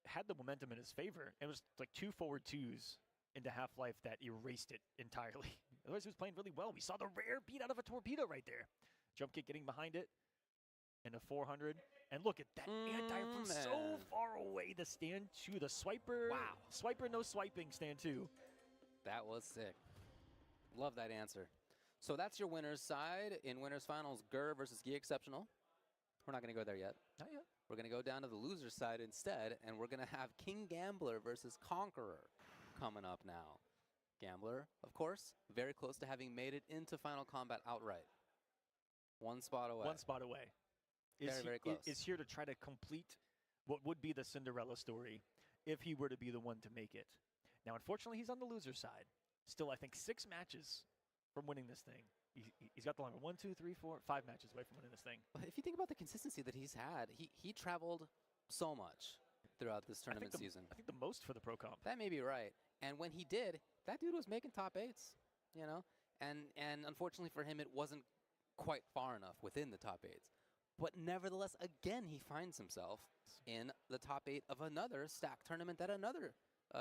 had the momentum in his favor. It was like 2 forward 2s into Half-Life that erased it entirely. Otherwise, he was playing really well. We saw the rare beat out of a Torpedo right there. Jump kick getting behind it. And a 400. And look at that anti from so far away. The stand 2, the swiper. Wow. Swiper, no swiping, stand 2. That was sick. Love that answer. So that's your winners side. In winners finals, Gur versus Gee Exceptional. We're not going to go there yet. Not yet. We're going to go down to the loser side instead, and we're going to have King Gambler versus Conqueror coming up now. Gambler, of course, very close to having made it into Final Combat outright. 1 spot away. 1 spot away. Very close. Is here to try to complete what would be the Cinderella story if he were to be the one to make it. Now, unfortunately, he's on the loser side. Still, I think 6 matches from winning this thing. He's got the longer 1, 2, 3, 4, 5 matches away from winning this thing. If you think about the consistency that he's had, he traveled so much throughout this tournament season. I think the most for the Pro Comp. That may be right. And when he did, that dude was making top 8s, And unfortunately for him, it wasn't quite far enough within the top 8s. But nevertheless, again, he finds himself in the top 8 of another stack tournament that another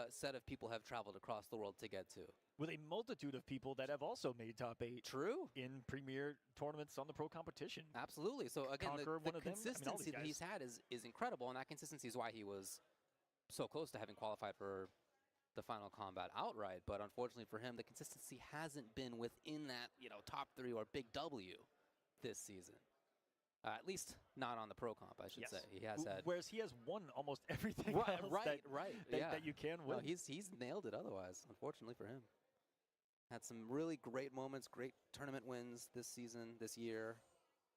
set of people have traveled across the world to get to. With a multitude of people that have also made top 8. True. In premier tournaments on the pro competition. Absolutely. So again, the consistency that he's had is incredible, and that consistency is why he was so close to having qualified for the Final Combat outright. But unfortunately for him, the consistency hasn't been within that top 3 or big W this season. At least not on the Pro Comp, I should say. He has had. Whereas he has won almost everything right, else that you can win. No, he's nailed it otherwise, unfortunately for him. Had some really great moments, great tournament wins this season, this year.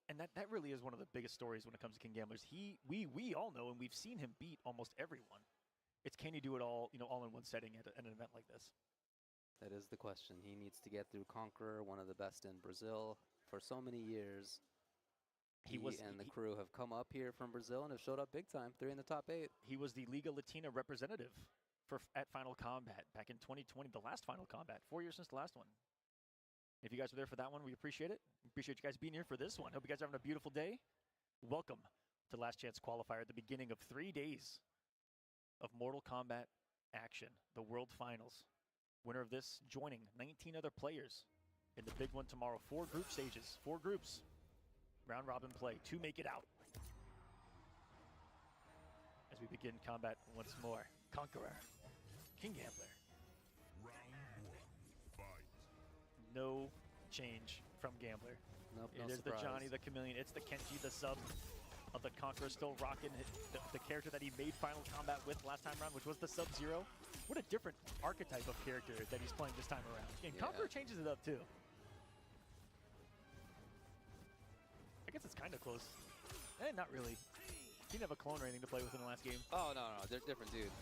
And that really is one of the biggest stories when it comes to King Gamblers. We all know, and we've seen him beat almost everyone. It's can you do it all, all in one setting at an event like this? That is the question. He needs to get through Conqueror, one of the best in Brazil, for so many years. He and the crew have come up here from Brazil and have showed up big time, 3 in the top 8. He was the Liga Latina representative at Final Combat back in 2020, the last Final Combat, 4 years since the last one. If you guys were there for that one, we appreciate it. We appreciate you guys being here for this one. Hope you guys are having a beautiful day. Welcome to Last Chance Qualifier at the beginning of 3 days of Mortal Kombat action, the World Finals. Winner of this joining 19 other players in the big one tomorrow. 4 group stages, 4 groups. Round robin play to make it out. As we begin combat once more. Conqueror, King Gambler. Round 1. Fight. No change from Gambler. Nope, It no is the surprise. Johnny, the Chameleon. It's the Kenji, the sub of the Conqueror, still rocking the character that he made Final Combat with last time around, which was the Sub-Zero. What a different archetype of character that he's playing this time around. And Yeah. Conqueror changes it up too. I guess it's kind of close. Not really. He didn't have a clone or anything to play with in the last game. Oh, no, they're different, dude.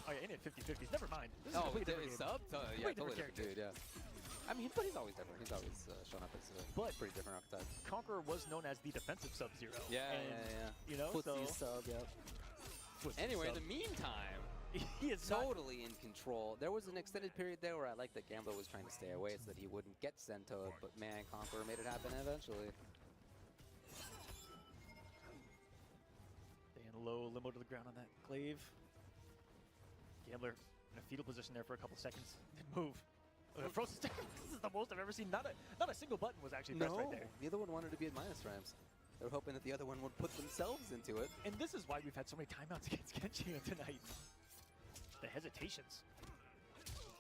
Oh yeah, and at 50-50s. Never mind. This is a Oh, completely different it's game. sub? Yeah, Completely totally different different dude, yeah. I mean, but he's always different. He's always shown up as a But- pretty different archetype. Conqueror was known as the defensive Sub-Zero. Yeah, and, yeah. You know, Footsie so sub, yep. Footsie Anyway, in sub. the meantime, he is not totally in control. There was an extended period there where I liked that Gambler was trying to stay away so that he wouldn't get Sento'd, but man, Conqueror made it happen eventually. staying low, limo to the ground on that glaive. Gambler in a fetal position there for a couple seconds. Didn't move. Frozen stick. This is the most I've ever seen. Not a single button was actually pressed right there. Neither one wanted to be at minus ramps. They were hoping that the other one would put themselves into it. And this is why we've had so many timeouts against Kenji tonight. The hesitations.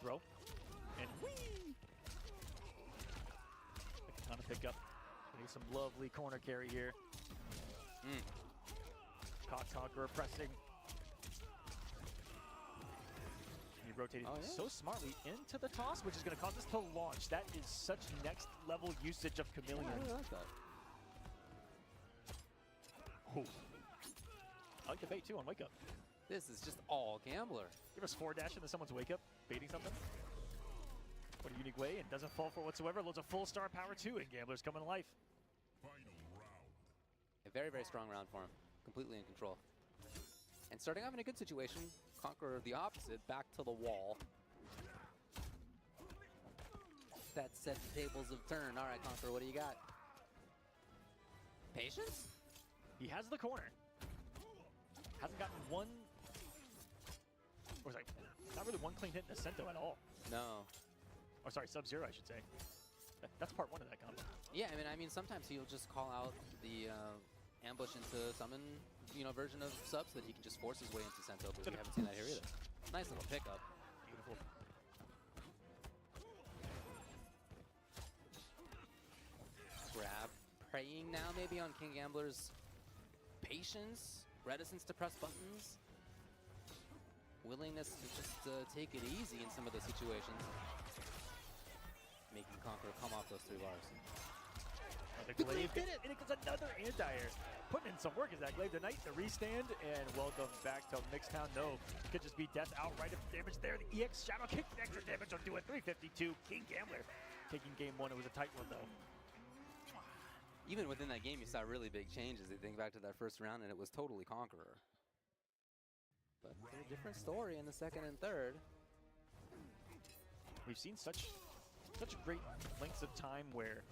Throw. And whee! Katana pick up. Getting some lovely corner carry here. Caught Conqueror pressing. He rotated so smartly into the toss, which is going to cause us to launch. That is such next level usage of Chameleon. I really like that. Oh. I like the bait too on Wake Up. This is just all Gambler. Give us 4-dash into someone's Wake Up, baiting something. What a unique way, and doesn't fall for whatsoever. Loads of full star power too, and Gambler's coming to life. Final round. A very, very strong round for him. Completely in control. And starting off in a good situation, Conqueror the opposite, back to the wall. That set the tables of turn. All right, Conqueror, what do you got? Patience? He has the corner. Hasn't gotten one, or sorry, not really one clean hit in Ascento at all. No. Or sorry, Sub-Zero, I should say. That's part one of that combo. Yeah, I mean, sometimes he'll just call out the ambush into summon, version of subs so that he can just force his way into Sento, but we haven't seen that here either. Nice little pickup. Beautiful. Grab. Preying now maybe on King Gambler's patience, reticence to press buttons, willingness to just take it easy in some of the situations. Making Conqueror come off those 3 bars. The glaive did it! And it gets another anti-air. Putting in some work is that glaive tonight. The restand, and welcome back to Mixtown. No, could just be death outright if damage there. The EX Shadow Kick, extra damage will do it. 352. King Gambler taking game 1. It was a tight one though. Even within that game, you saw really big changes. You think back to that first round, and it was totally Conqueror. But a different story in the second and third. We've seen such great lengths of time where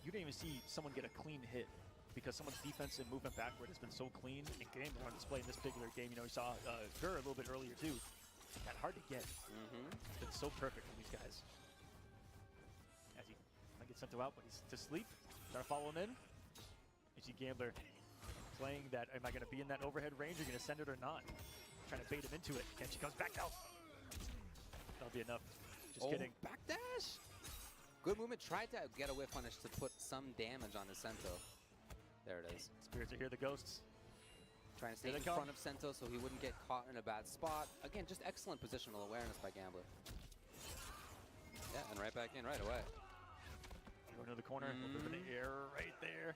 you didn't even see someone get a clean hit because someone's defense and movement backward has been so clean and game on display in this particular game. You saw Gur a little bit earlier too. That hard to get. It's been so perfect from these guys. As he might get sent out, but he's to sleep. Trying to follow him in. You see Gambler playing that, am I going to be in that overhead range? Are you going to send it or not? Trying to bait him into it. Kenji comes back out. That'll be enough. Just kidding. Backdash! Good movement. Tried to get a whiff punish to put some damage on the Sento. There it is. Spirits are here, the ghosts. Trying to stay in front of Sento so he wouldn't get caught in a bad spot. Again, just excellent positional awareness by Gambler. Yeah, and right back in right away. Going to the corner, a little bit of the air right there.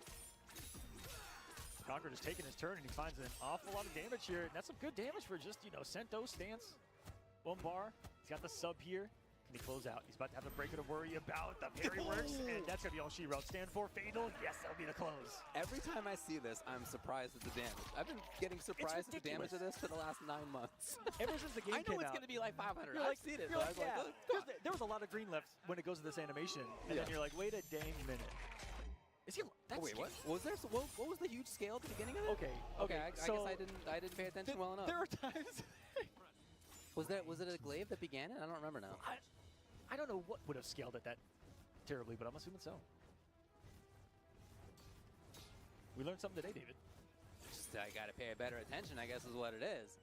Conqueror just taking his turn, and he finds an awful lot of damage here. And that's some good damage for just, Sento stance. 1 bar. He's got the sub here. Can he close out? He's about to have a breaker to worry about. The parry works, and that's going to be all she wrote. Stand for fatal. Yes, that'll be the close. Every time I see this, I'm surprised at the damage. I've been getting surprised at the damage of this for the last 9 months. Ever since the game I know came it's out, going to be like 500. you're I've seen it. You're But like, I was like, "Look, there was a lot of green left when it goes to this animation, and then you're like, wait a dang minute. Is he? That's wait, what? Was there? What was the huge scale at the beginning of it? Okay. I guess I didn't pay attention well enough. There are times. Was it a glaive that began it? I don't remember now. I don't know what would have scaled it that terribly, but I'm assuming so. We learned something today, David. Just I gotta pay better attention, I guess is what it is.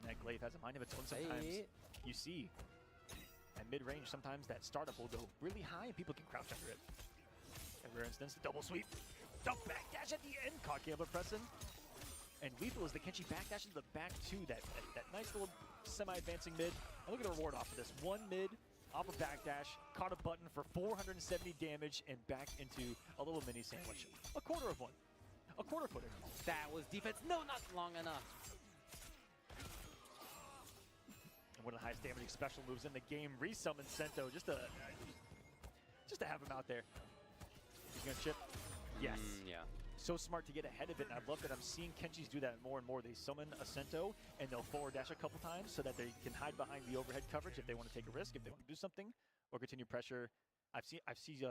that glaive has a mind of its own sometimes. You see, at mid-range, sometimes that startup will go really high and people can crouch under it. In rare instance, double sweep. Dump backdash at the end. Caught Gambler pressing. And lethal is the Kenshi backdash into the back two. That nice little semi-advancing mid. And look at the reward off of this. One mid, off a backdash, caught a button for 470 damage, and back into a little mini sandwich. A quarter of one. A quarter footer. That was defense. No, not long enough. And one of the highest damaging special moves in the game. Resummon Sento just to have him out there. He's gonna chip. Yes. Yeah. So smart to get ahead of it, and I love that I'm seeing Kenshis do that more and more. They summon a Sento, and they'll forward dash a couple times so that they can hide behind the overhead coverage if they want to take a risk, if they want to do something, or continue pressure. I've seen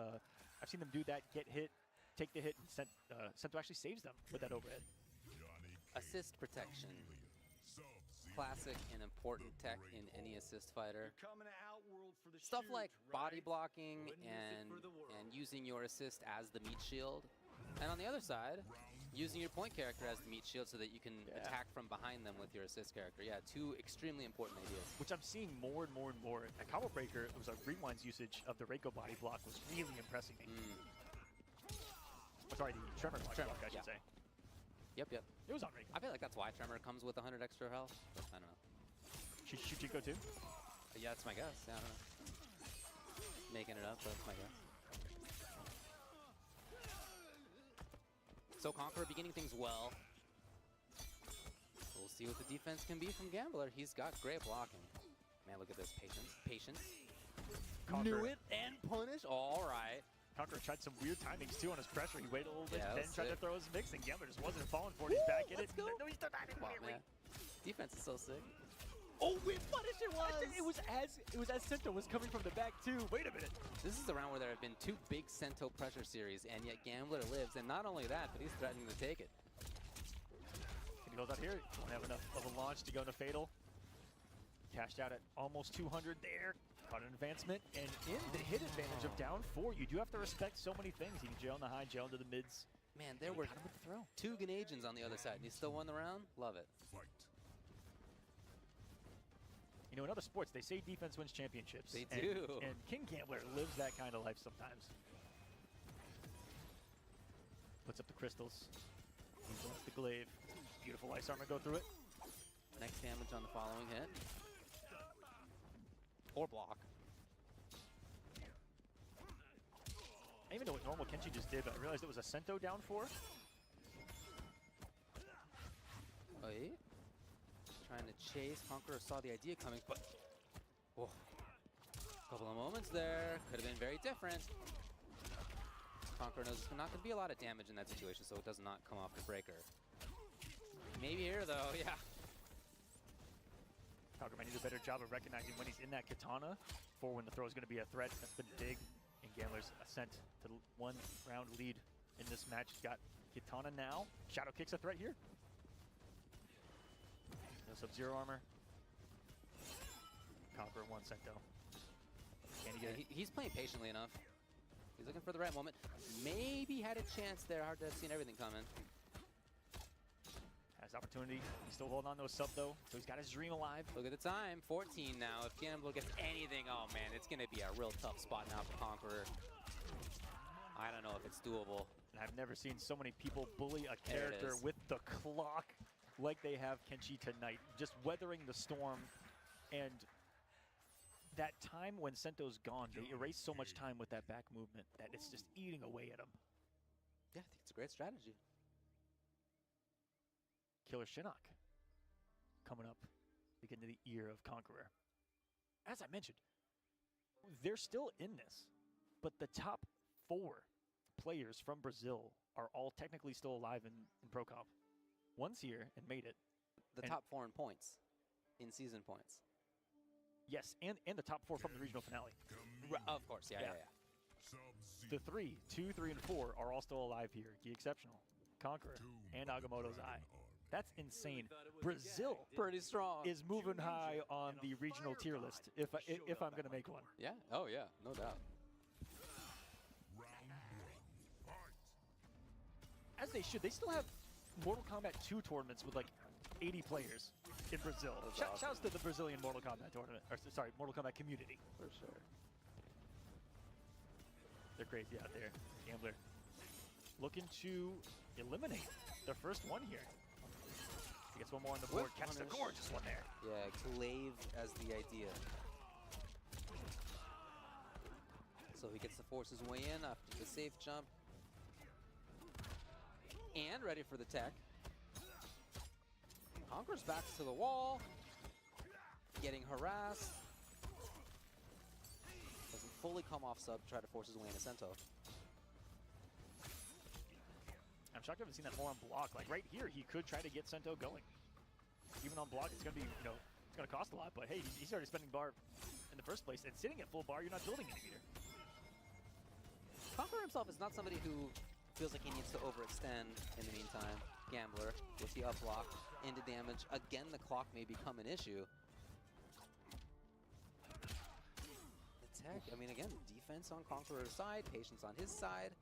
them do that, get hit, take the hit, and Sento actually saves them with that overhead. Assist protection. Classic and important tech in any assist fighter. Stuff like body blocking and using your assist as the meat shield. And on the other side, using your point character as the meat shield so that you can attack from behind them with your assist character. Yeah, two extremely important ideas. Which I'm seeing more and more and more. At Combo Breaker, it was Rewind's usage of the Reiko body block was really impressing me. Sorry, the Tremor body block, I should say. Yep. It was on Reiko. I feel like that's why Tremor comes with 100 extra health, but I don't know. Should Chico too? Yeah, that's my guess. Yeah, I don't know. Making it up, but that's my guess. So Conqueror beginning things well. We'll see what the defense can be from Gambler. He's got great blocking. Man, look at this. Patience. Knew it and punish. All right. Conqueror tried some weird timings too on his pressure. He waited a little bit, then tried to sick. throw his mix, and Gambler just wasn't falling for it. He's back in it. Let's go. No, he's still not immediately. Defense is so sick. Oh, wait, punish it was! It was as Sento was coming from the back too. Wait a minute. This is the round where there have been two big Sento pressure series, and yet Gambler lives. And not only that, but he's threatening to take it. He goes out here. Don't have enough of a launch to go into Fatal. Cashed out at almost 200 there. Caught an advancement, and in the hit advantage of down 4, you do have to respect so many things. He can jail in the high, jail into the mids. Man, there were two Ganagins on the other side, and he still won the round. Love it. You know, in other sports, they say defense wins championships. They do. And King Gambler lives that kind of life sometimes. Puts up the crystals. He wants the glaive. Beautiful ice armor go through it. Next damage on the following hit. Or block. I even know what normal Kenshi just did, but I realized it was a Sento down 4. Oh, yeah? Trying to chase. Conqueror saw the idea coming, but... Oh. Couple of moments there. Could have been very different. Conqueror knows there's not going to be a lot of damage in that situation, so it does not come off the breaker. Maybe here, though, yeah. Conqueror might need a better job of recognizing when he's in that katana for when the throw is going to be a threat. That's been big in Gambler's ascent to the 1-round lead in this match. He's got katana now. Shadow Kick's a threat here. No Sub-Zero armor. Conqueror 1 Sento. Can he get it? He's playing patiently enough. He's looking for the right moment. Maybe had a chance there. Hard to have seen everything coming. Has opportunity. He's still holding on to a sub though, so he's got his dream alive. Look at the time, 14 now. If Gambler gets anything, oh man, it's gonna be a real tough spot now for Conqueror. I don't know if it's doable. And I've never seen so many people bully a character with the clock like they have Kenshi tonight. Just weathering the storm, and that time when Sento's gone, they erase so much time with that back movement that it's just eating away at him. Yeah, I think it's a great strategy. Killer Shinnok coming up to get into the ear of Conqueror. As I mentioned, they're still in this, but the top 4 players from Brazil are all technically still alive in Pro Comp. One's here and made it. The top 4 in points, in season points. Yes, and the top 4 from the regional finale. Of course, yeah. The 2, 3, and 4 are all still alive here. The exceptional, Conqueror, and Agamotto's Eye. That's insane. Brazil pretty strong is moving high on the regional tier list if I'm going to make one. Yeah, oh yeah, no doubt. As they should. They still have Mortal Kombat 2 tournaments with like 80 players. in Brazil. Shouts to the Brazilian Mortal Kombat tournament, or sorry, Mortal Kombat community. For sure. They're crazy out there. Gambler looking to eliminate their first one here. He gets one more on the board. Catch the gorgeous one there. Yeah, Glaive as the idea. So he gets to force his way in after the safe jump. And ready for the tech. Conqueror's backs to the wall. Getting harassed. Doesn't fully come off sub, try to force his way into Sento. I'm shocked I haven't seen that more on block. Like right here, he could try to get Sento going. Even on block, it's gonna be, you know, it's gonna cost a lot, but hey, he's already spending bar in the first place, and sitting at full bar, you're not building any meter. Conqueror himself is not somebody who feels like he needs to overextend in the meantime. Gambler, with the up block, into damage. Again, the clock may become an issue. The tech, I mean, again, defense on Conqueror's side, patience on his side.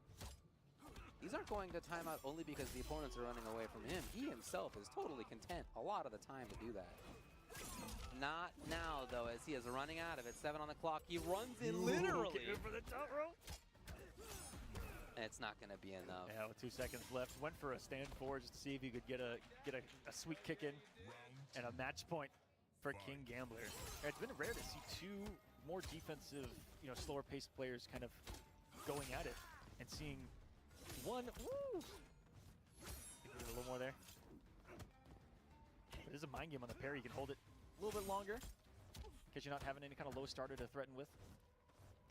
These aren't going to timeout only because the opponents are running away from him. He himself is totally content a lot of the time to do that. Not now, though, as he is running out of it. 7 on the clock. He runs in literally. Get for the top row. It's not going to be enough. Yeah, with 2 seconds left, went for a stand forward just to see if he could get a sweet kick in and a match point for King Gambler. It's been rare to see 2 more defensive, you know, slower paced players kind of going at it and seeing one. Woo! A little more there. But it is a mind game on the parry. You can hold it a little bit longer because you're not having any kind of low starter to threaten with.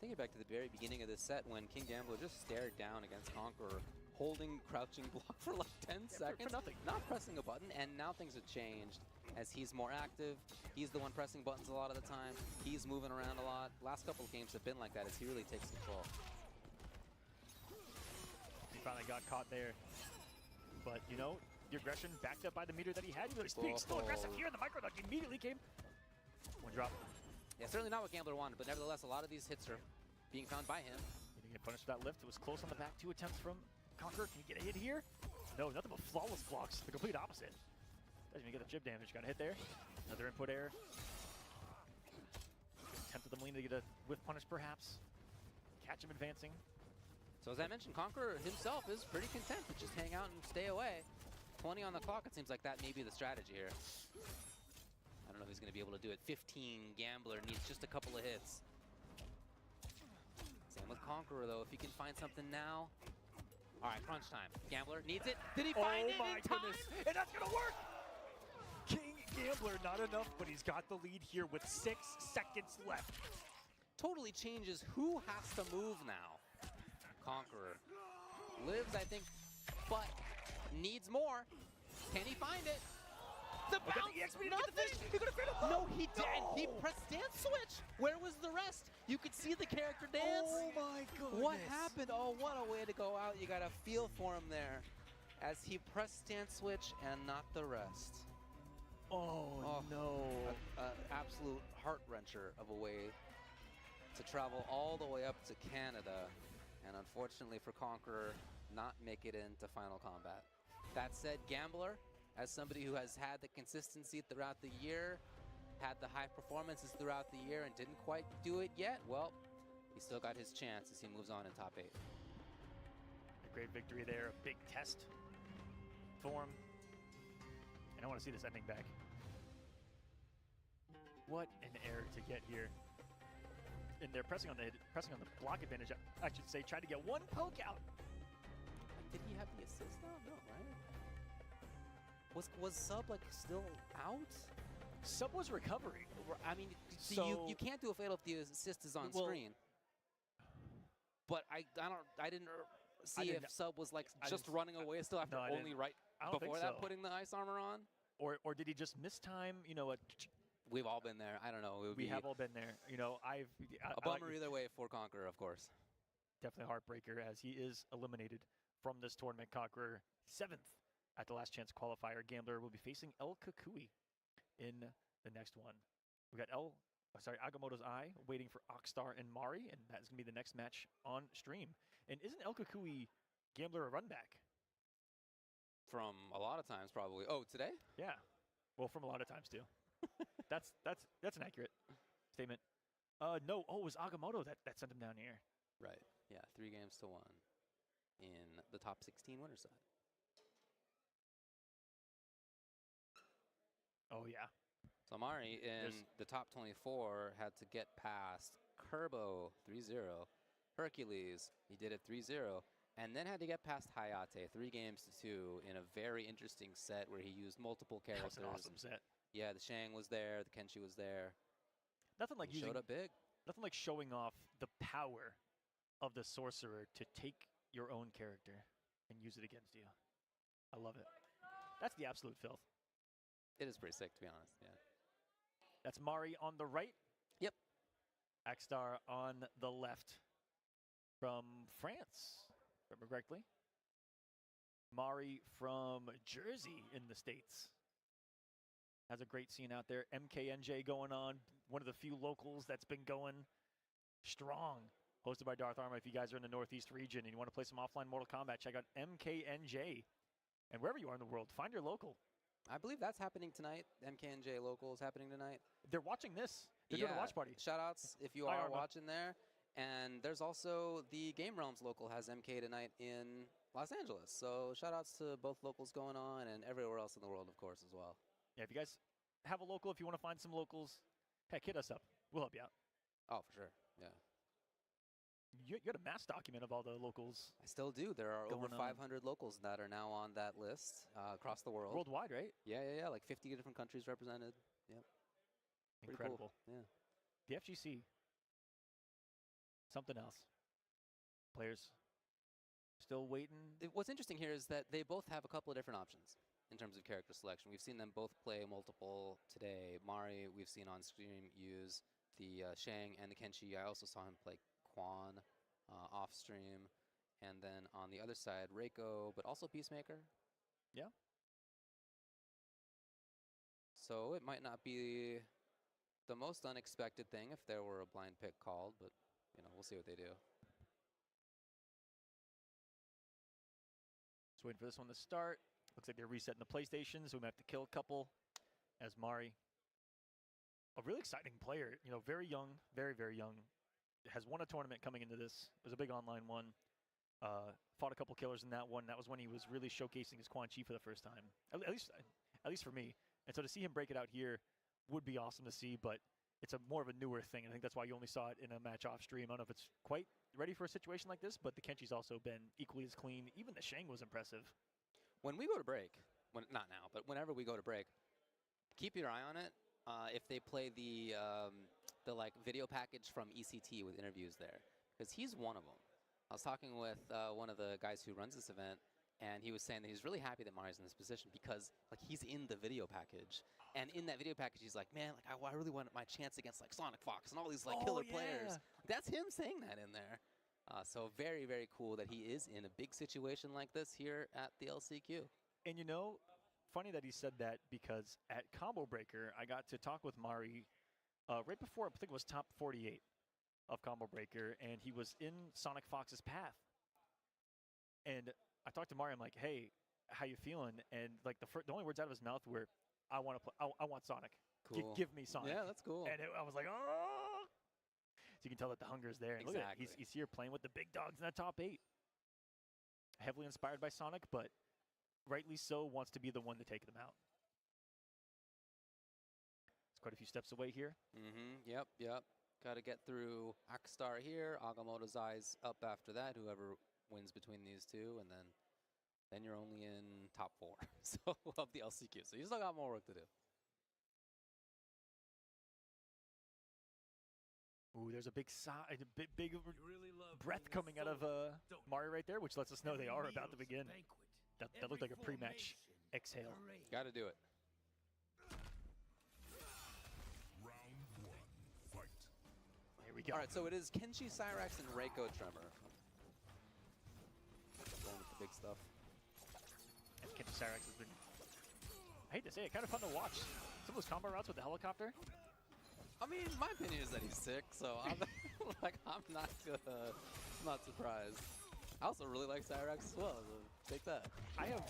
Thinking back to the very beginning of this set when King Gambler just stared down against Conqueror, holding crouching block for like 10 seconds, for nothing. Not pressing a button, and now things have changed as he's more active. He's the one pressing buttons a lot of the time. He's moving around a lot. Last couple of games have been like that as he really takes control. He finally got caught there. But, you know, the aggression backed up by the meter that he had. He was being still aggressive here, and the micro duck immediately came. One drop. Yeah, certainly not what Gambler wanted, but nevertheless, a lot of these hits are being found by him. He didn't get punished for that lift. It was close on the back. 2 attempts from Conqueror. Can he get a hit here? No, nothing but flawless blocks. The complete opposite. Doesn't even get the chip damage. Got a hit there. Another input error. Attempted the lean to get a whiff punish, perhaps. Catch him advancing. So as I mentioned, Conqueror himself is pretty content to just hang out and stay away. 20 on the clock, it seems like that may be the strategy here. I don't know if he's going to be able to do it. 15, Gambler needs just a couple of hits. Same with Conqueror, though. If he can find something now. All right, crunch time. Gambler needs it. Did he find it in time? And that's going to work! King Gambler, not enough, but he's got the lead here with 6 seconds left. Totally changes who has to move now. Conqueror lives, I think, but needs more. Can he find it? The bounce, nothing. No, he didn't. He pressed dance switch. Where was the rest? You could see the character dance. Oh my goodness. What happened? Oh, what a way to go out. You got a feel for him there as he pressed dance switch and not the rest. Oh no. Absolute heart-wrencher of a way to travel all the way up to Canada. And unfortunately for Conqueror, not make it into Final Combat. That said, Gambler, as somebody who has had the consistency throughout the year, had the high performances throughout the year, and didn't quite do it yet, well, he still got his chance as he moves on in top 8. A great victory there, a big test for him. And I want to see this ending back. What an error to get here. And they're pressing on the block advantage, I should say, trying to get one poke out. Did he have the assist though? No, right? Was Sub like still out? Sub was recovering. I mean, So you can't do a fatal if the assist is on screen. But I didn't see if Sub was like just running away still after only right before that putting the ice armor on. Or did he just miss time? You know, we've all been there. I don't know. We have all been there. You know, a bummer either way for Conqueror, of course. Definitely a heartbreaker as he is eliminated from this tournament. Conqueror 7th at the last chance qualifier. Gambler will be facing El Kukui in the next one. We got Agamotto's Eye waiting for Oxstar and Mari, and that is going to be the next match on stream. And isn't El Kukui Gambler a run back? From a lot of times, probably. Oh, today? Yeah. Well, from a lot of times too. that's an accurate statement. No, oh, it was Agamotto that sent him down here. Right. Yeah, 3-1 in the top 16 winner side. Oh yeah. So Mari in the top 24 had to get past Kerbo 3-0, Hercules, he did it 3-0, and then had to get past Hayate 3-2 in a very interesting set where he used multiple characters. That was an awesome set. Yeah, the Shang was there, the Kenshi was there. Nothing like showed up big. Nothing like showing off the power of the sorcerer to take your own character and use it against you. I love it. That's the absolute filth. It is pretty sick, to be honest. Yeah. That's Mari on the right. Yep. Akstar on the left. From France, if I remember correctly. Mari from Jersey in the States. Has a great scene out there. MKNJ going on. One of the few locals that's been going strong. Hosted by Darth Arma. If you guys are in the Northeast region and you want to play some offline Mortal Kombat, check out MKNJ. And wherever you are in the world, find your local. I believe that's happening tonight. MKNJ local is happening tonight. They're watching this. They're doing a watch party. Shoutouts if you are watching there. And there's also the Game Realms local has MK tonight in Los Angeles. So shoutouts to both locals going on and everywhere else in the world, of course, as well. Yeah, if you guys have a local, if you want to find some locals, heck, hit us up. We'll help you out. Oh, for sure. Yeah. You got a mass document of all the locals. I still do. There are over going 500 locals that are now on that list across the world. Worldwide, right? Yeah. Like 50 different countries represented. Yep. Pretty Incredible. Cool. Yeah. The FGC, something else. Players still waiting. What's interesting here is that they both have a couple of different options in terms of character selection. We've seen them both play multiple today. Mari, we've seen on stream use the Shang and the Kenshi. I also saw him play Quan off stream. And then on the other side, Reiko, but also Peacemaker. Yeah. So it might not be the most unexpected thing if there were a blind pick called, but we'll see what they do. Just waiting for this one to start. Looks like they're resetting the PlayStation, so we might have to kill a couple. As Mari, a really exciting player, very young, very, very young. Has won a tournament coming into this. It was a big online one. Fought a couple killers in that one. That was when he was really showcasing his Quan Chi for the first time, at least for me. And so to see him break it out here would be awesome to see, but it's more of a newer thing. And I think that's why you only saw it in a match off stream. I don't know if it's quite ready for a situation like this, but the Kenshi's also been equally as clean. Even the Shang was impressive. When we go to break, not now, but whenever we go to break, keep your eye on it. If they play the video package from ECT with interviews there, because he's one of them. I was talking with one of the guys who runs this event, and he was saying that he's really happy that Mari's in this position because he's in the video package, and in that video package he's like, man, I really want my chance against Sonic Fox and all these killer players. That's him saying that in there. So very, very cool that he is in a big situation like this here at the LCQ. And funny that he said that because at Combo Breaker, I got to talk with Mari right before, I think it was top 48 of Combo Breaker, and he was in Sonic Fox's path. And I talked to Mari, I'm like, hey, how you feeling? And the only words out of his mouth were, I want to play, I want Sonic. Cool. Give me Sonic. Yeah, that's cool. And I was like, oh! So you can tell that the hunger's there. And exactly. Look at it. He's here playing with the big dogs in that top 8. Heavily inspired by Sonic, but rightly so, wants to be the one to take them out. It's quite a few steps away here. Yep. Got to get through Akstar here. Agamotto's eyes up after that, whoever wins between these two, and then you're only in top 4 so of the LCQ. So you still got more work to do. Ooh, there's a big big breath coming out of Mari right there, which lets us know they are about to begin. That looked like a pre-match exhale. Got to do it. Round 1, fight. Here we go. All right, so it is Kenshi, Cyrax, and Reiko Tremor. Going with the big stuff. And Kenshi Cyrax has been, I hate to say it, kind of fun to watch. Some of those combo routes with the helicopter. I mean, my opinion is that he's sick, so I'm not surprised. I also really like Cyrax as well. So take that. I have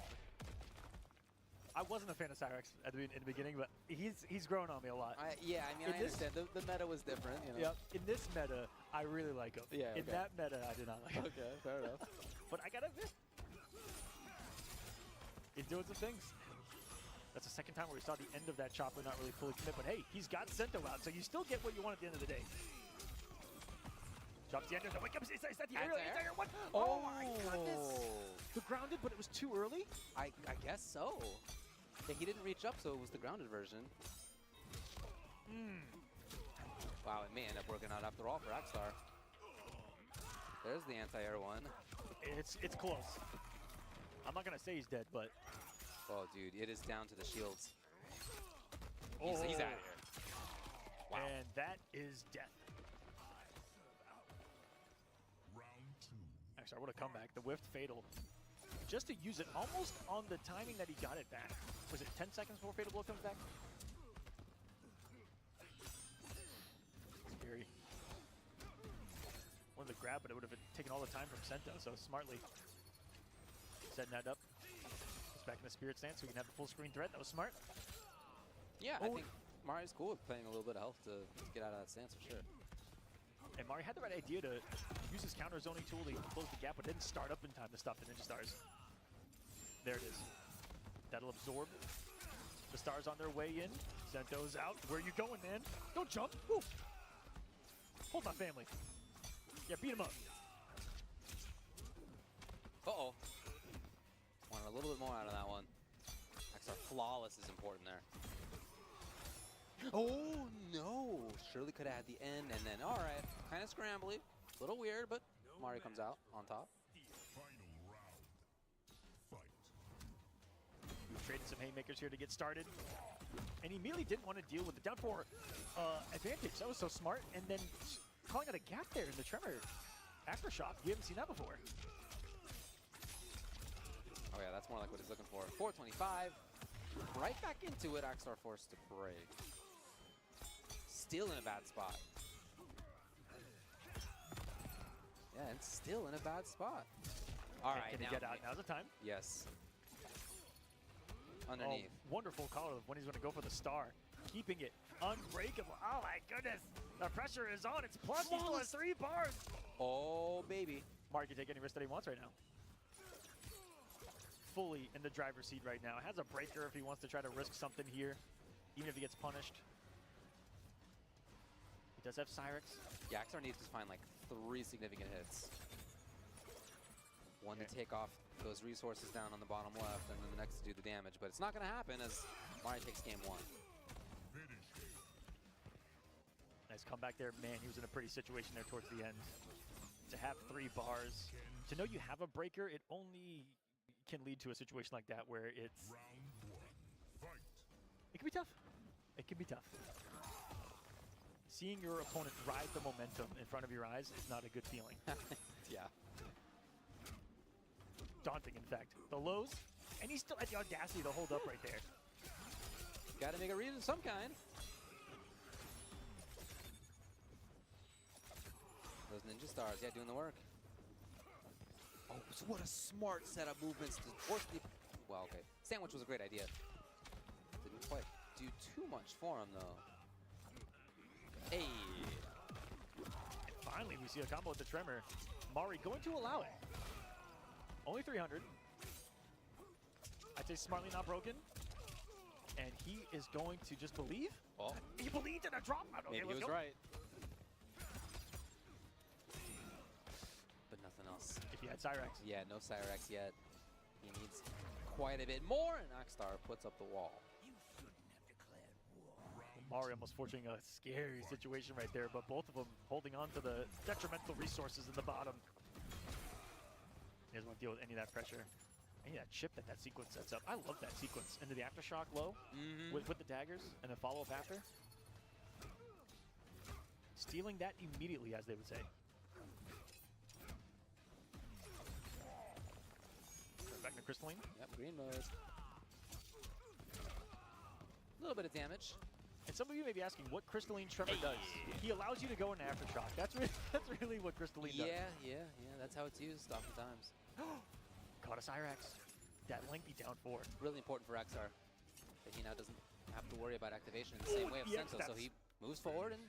I wasn't a fan of Cyrex in the beginning, but he's grown on me a lot. Yeah, I mean, I understand. The meta was different, you know. Yep. In this meta, I really like him. Yeah, In that meta, I did not like him. Okay, fair enough. But I gotta admit, he's doing some things. That's the second time where we saw the end of that chopper not really fully commit, but hey, he's got Sento out, so you still get what you want at the end of the day. Drops the ender, the wake up, is that the early entire one? Oh my goodness! The grounded, but it was too early? I guess so. Yeah, he didn't reach up, so it was the grounded version. Wow, it may end up working out after all for Axstar. There's the anti-air one. It's close. I'm not gonna say he's dead, but Oh, dude, it is down to the shields. oh. He's out of here. Wow. And that is death. Round 2. Axstar, what a comeback. The whiffed fatal. Just to use it almost on the timing that he got it back. Was it 10 seconds before fatal blow comes back? Scary. Wanted to grab, but it would have taken all the time from Sento, so smartly setting that up. It's back in the spirit stance so we can have the full screen threat. That was smart. Yeah, I think Mari's cool with playing a little bit of health to get out of that stance for sure. And Mari had the right idea to use his counter zoning tool to close the gap, but didn't start up in time to stop the Ninja Stars. There it is. That'll absorb. The Stars on their way in. Sento's out. Where are you going, man? Don't jump. Woo. Hold my family. Yeah, beat him up. Uh-oh. Wanted a little bit more out of that one. Axstar flawless is important there. Oh, no. Surely could have had the end, and then, all right, kind of scrambly. A little weird, but Mari comes out on top. Final round. Fight. We've traded some haymakers here to get started. And he immediately didn't want to deal with the down 4 advantage. That was so smart. And then calling out a gap there in the Tremor Aftershock. We haven't seen that before. Oh, yeah, that's more like what he's looking for. 425. Right back into it. Axstar forced to break. Still in a bad spot. Yeah, and still in a bad spot. All right, Can he now, get out? Now's the time. Yes. Underneath. Oh, wonderful call of when he's going to go for the star. Keeping it unbreakable. Oh my goodness. The pressure is on. It's plus. He still has 3 bars. Oh, baby. Mari can take any risk that he wants right now. Fully in the driver's seat right now. Has a breaker if he wants to try to risk something here, even if he gets punished. He does have Cyrex. Yeah, Axstar needs to find like 3 significant hits. One to take off those resources down on the bottom left, and then the next to do the damage. But it's not going to happen as Mari takes game 1. Finish him. Nice comeback there. Man, he was in a pretty situation there towards the end. To have 3 bars, to know you have a breaker, it only can lead to a situation like that where it's... Round 1. Fight. It can be tough. It can be tough. Seeing your opponent ride the momentum in front of your eyes is not a good feeling. Yeah. Daunting, in fact. The lows, and he's still at the audacity to hold up right there. Got to make a read of some kind. Those Ninja Stars, yeah, doing the work. Oh, so what a smart set of movements to force the... Well, okay. Sandwich was a great idea. Didn't quite do too much for him, though. Hey. And finally, we see a combo with the Tremor. Mari going to allow it. Only 300. I'd say smartly not broken. And he is going to just believe. Oh. He believed in a drop. Okay, Maybe he let's was go. right. But nothing else. If he had Cyrex. Yeah, no Cyrex yet. He needs quite a bit more, and Axstar puts up the wall. Mari almost forcing a scary situation right there, but both of them holding on to the detrimental resources in the bottom. He doesn't want to deal with any of that pressure. Any of that chip that sequence sets up. I love that sequence. Into the Aftershock low with the daggers and then follow up after. Stealing that immediately, as they would say. Back to Crystalline. Yep, green mode. A little bit of damage. And some of you may be asking what Crystalline Tremor does. He allows you to go into Aftershock. That's really what Crystalline does. Yeah, that's how it's used oftentimes. Caught a Cyrex. That lengthy down 4. Really important for Axstar. But he now doesn't have to worry about activation in the same way of EX Sento, so he moves forward and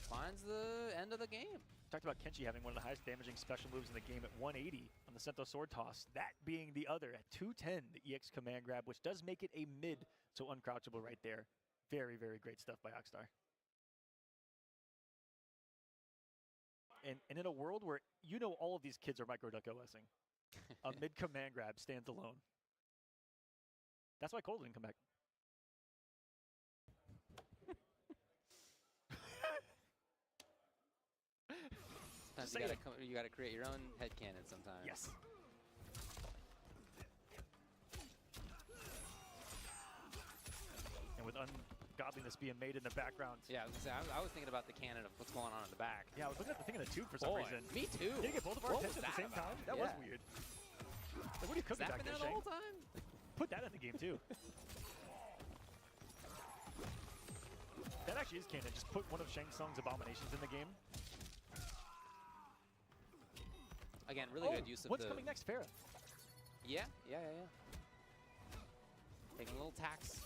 finds the end of the game. Talked about Kenshi having one of the highest damaging special moves in the game at 180 on the Sento Sword Toss. That being the other at 210, the EX command grab, which does make it a mid, so uncrouchable right there. Very, very great stuff by Oxstar. And in a world where you know all of these kids are microduck OSing, a mid command grab stands alone. That's why Cole didn't come back. Sometimes you gotta create your own headcanon sometimes. Yes. And with ungodliness being made in the background. Yeah, I was gonna say, I was thinking about the canon of what's going on in the back. Yeah, I was looking at the thing in the tube for some reason. Me too. Did you get both of our What was attention at the that same about? time? That was weird. Like, what are you Has cooking that back been there, there the Shane? whole time? Put that in the game too. That actually is canon. Just put one of Shang Tsung's abominations in the game. Again, really good use of what's the... coming next, Farah? Yeah. Taking a little tax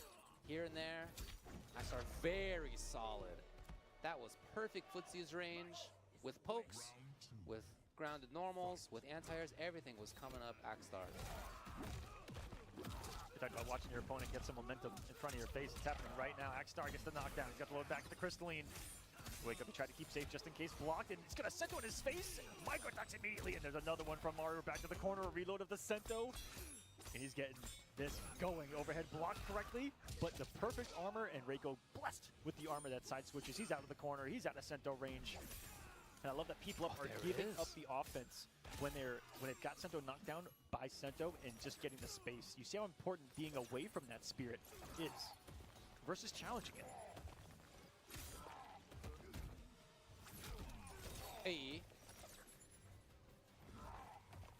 here and there. Oxstar very solid. That was perfect footsies range with pokes, with grounded normals, with anti-airs. Everything was coming up Oxstar. You talk about watching your opponent get some momentum in front of your face. It's happening right now. Oxstar gets the knockdown. He's got the load back to the crystalline. Wake up, he tried to keep safe just in case blocked, and it's gonna Sento in his face. Microducks immediately, and there's another one from Mario back to the corner. A reload of the Sento. And he's getting this going. Overhead blocked correctly, but the perfect armor, and Reiko blessed with the armor that side switches. He's out of the corner. He's out of Sento range. And I love that people are giving up the offense when it got Sento knocked down by Sento and just getting the space. You see how important being away from that spirit is versus challenging it. Hey.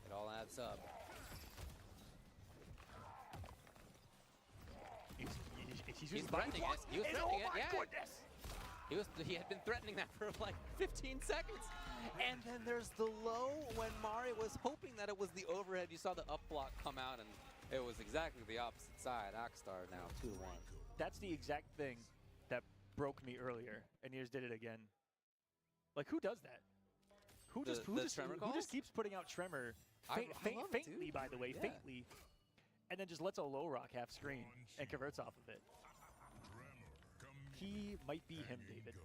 It all adds up. He's threatening it. He was threatening it, yeah. Goodness. He had been threatening that for like 15 seconds. And then there's the low when Mario was hoping that it was the overhead. You saw the up block come out, and it was exactly the opposite side. Oxstar now 2-1. That's the exact thing that broke me earlier, and he just did it again. Like, who does that? Who just keeps putting out Tremor faintly, by the way, faintly, and then just lets a low rock half screen and converts off of it? He might be him, David.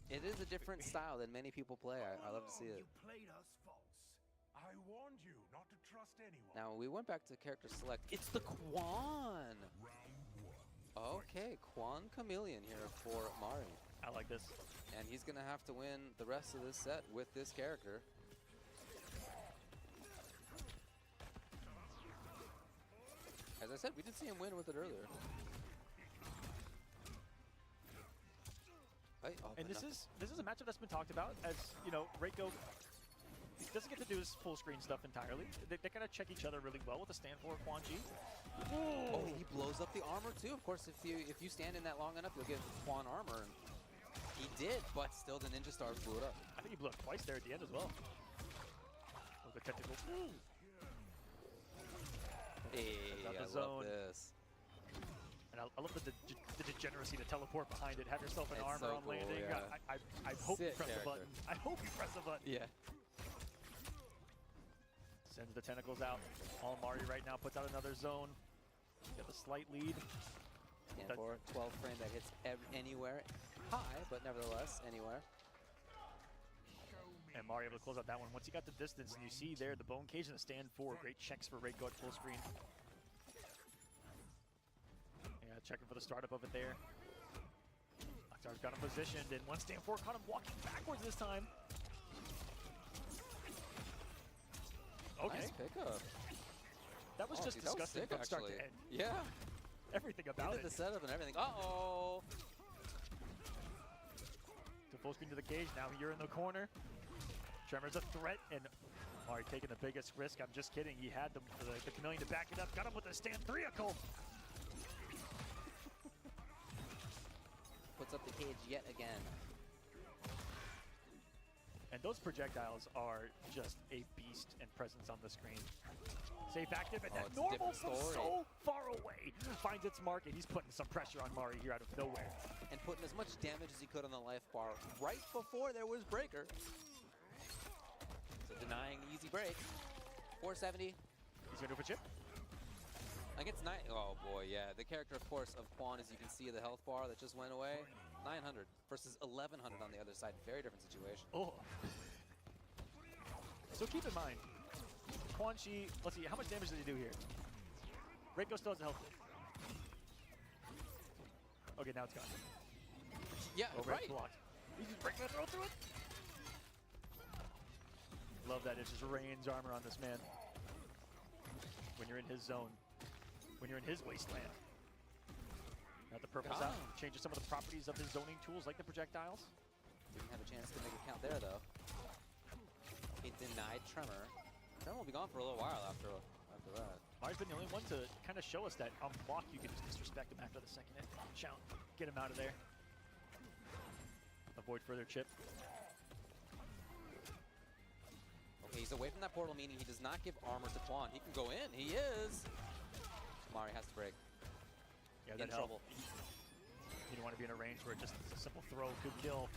It is a different style than many people play. I love to see it. You played us false. I warned you not to trust anyone. Now we went back to character select. It's the Quan. Okay, Quan Chameleon here for Mario. I like this. And he's going to have to win the rest of this set with this character. As I said, we did see him win with it earlier. And this is a matchup that's been talked about as, you know, Reiko doesn't get to do his full screen stuff entirely. They kind of check each other really well with the stand for Quan Chi. Oh, he blows up the armor too. Of course, if you stand in that long enough, you'll get Quan armor. And he did, but still the Ninja Stars blew it up. I think he blew up twice there at the end as well. With the technical. Hey, I love this. And I love the degeneracy to teleport behind it. Have yourself an armor so on landing. cool, yeah. I hope you Sick press the character. button. I hope you press the button. Yeah. Sends the tentacles out. All Mario right now puts out another zone. Got the slight lead. And for 12 frame that hits anywhere. High, but nevertheless, anywhere. And Mario able to close out that one. Once he got the distance, and you see there the bone cage and the stand 4. Great checks for Reiko at full screen. Yeah, checking for the startup of it there. Oxstar's got him positioned, and one stand 4 caught him walking backwards this time. Okay. Nice pickup. That was just disgusting from start to end. Yeah. Everything about it. The setup and everything. Uh-oh. To full screen to the cage. Now you're in the corner. Tremor's a threat, and Mario taking the biggest risk. I'm just kidding. He had the Chameleon to back it up. Got him with the stand 3-ical. Puts up the cage yet again. And those projectiles are just a beast and presence on the screen. Safe active, and that it's a normal different from story. so far away finds its mark, and he's putting some pressure on Mari here out of nowhere. And putting as much damage as he could on the life bar right before there was breaker. So denying the easy break. 470. He's gonna do for chip. Against 9. Oh boy, yeah. The character, of course, of Quan, as you can see, the health bar that just went away. 900 versus 1100 on the other side. Very different situation. Oh. So keep in mind, Quan Chi, let's see, how much damage did he do here? Reiko still has a health kit. Okay, now it's gone. Yeah, Oh, right. Blocked. He's just breaking that throw through it. Love that. It just rains armor on this man. When you're in his zone. When you're in his wasteland. Now the purple's out. Changes some of the properties of his zoning tools, like the projectiles. Didn't have a chance to make a count there, though. He denied Tremor. Tremor will be gone for a little while after that. Mari's been the only one to kind of show us that on block you can just disrespect him after the second hit. Shout. Get him out of there. Avoid further chip. Okay, he's away from that portal, meaning he does not give armor to Quan. He can go in. He is. Mari has to break. Yeah, In that trouble. You don't want to be in a range where just a simple throw could kill.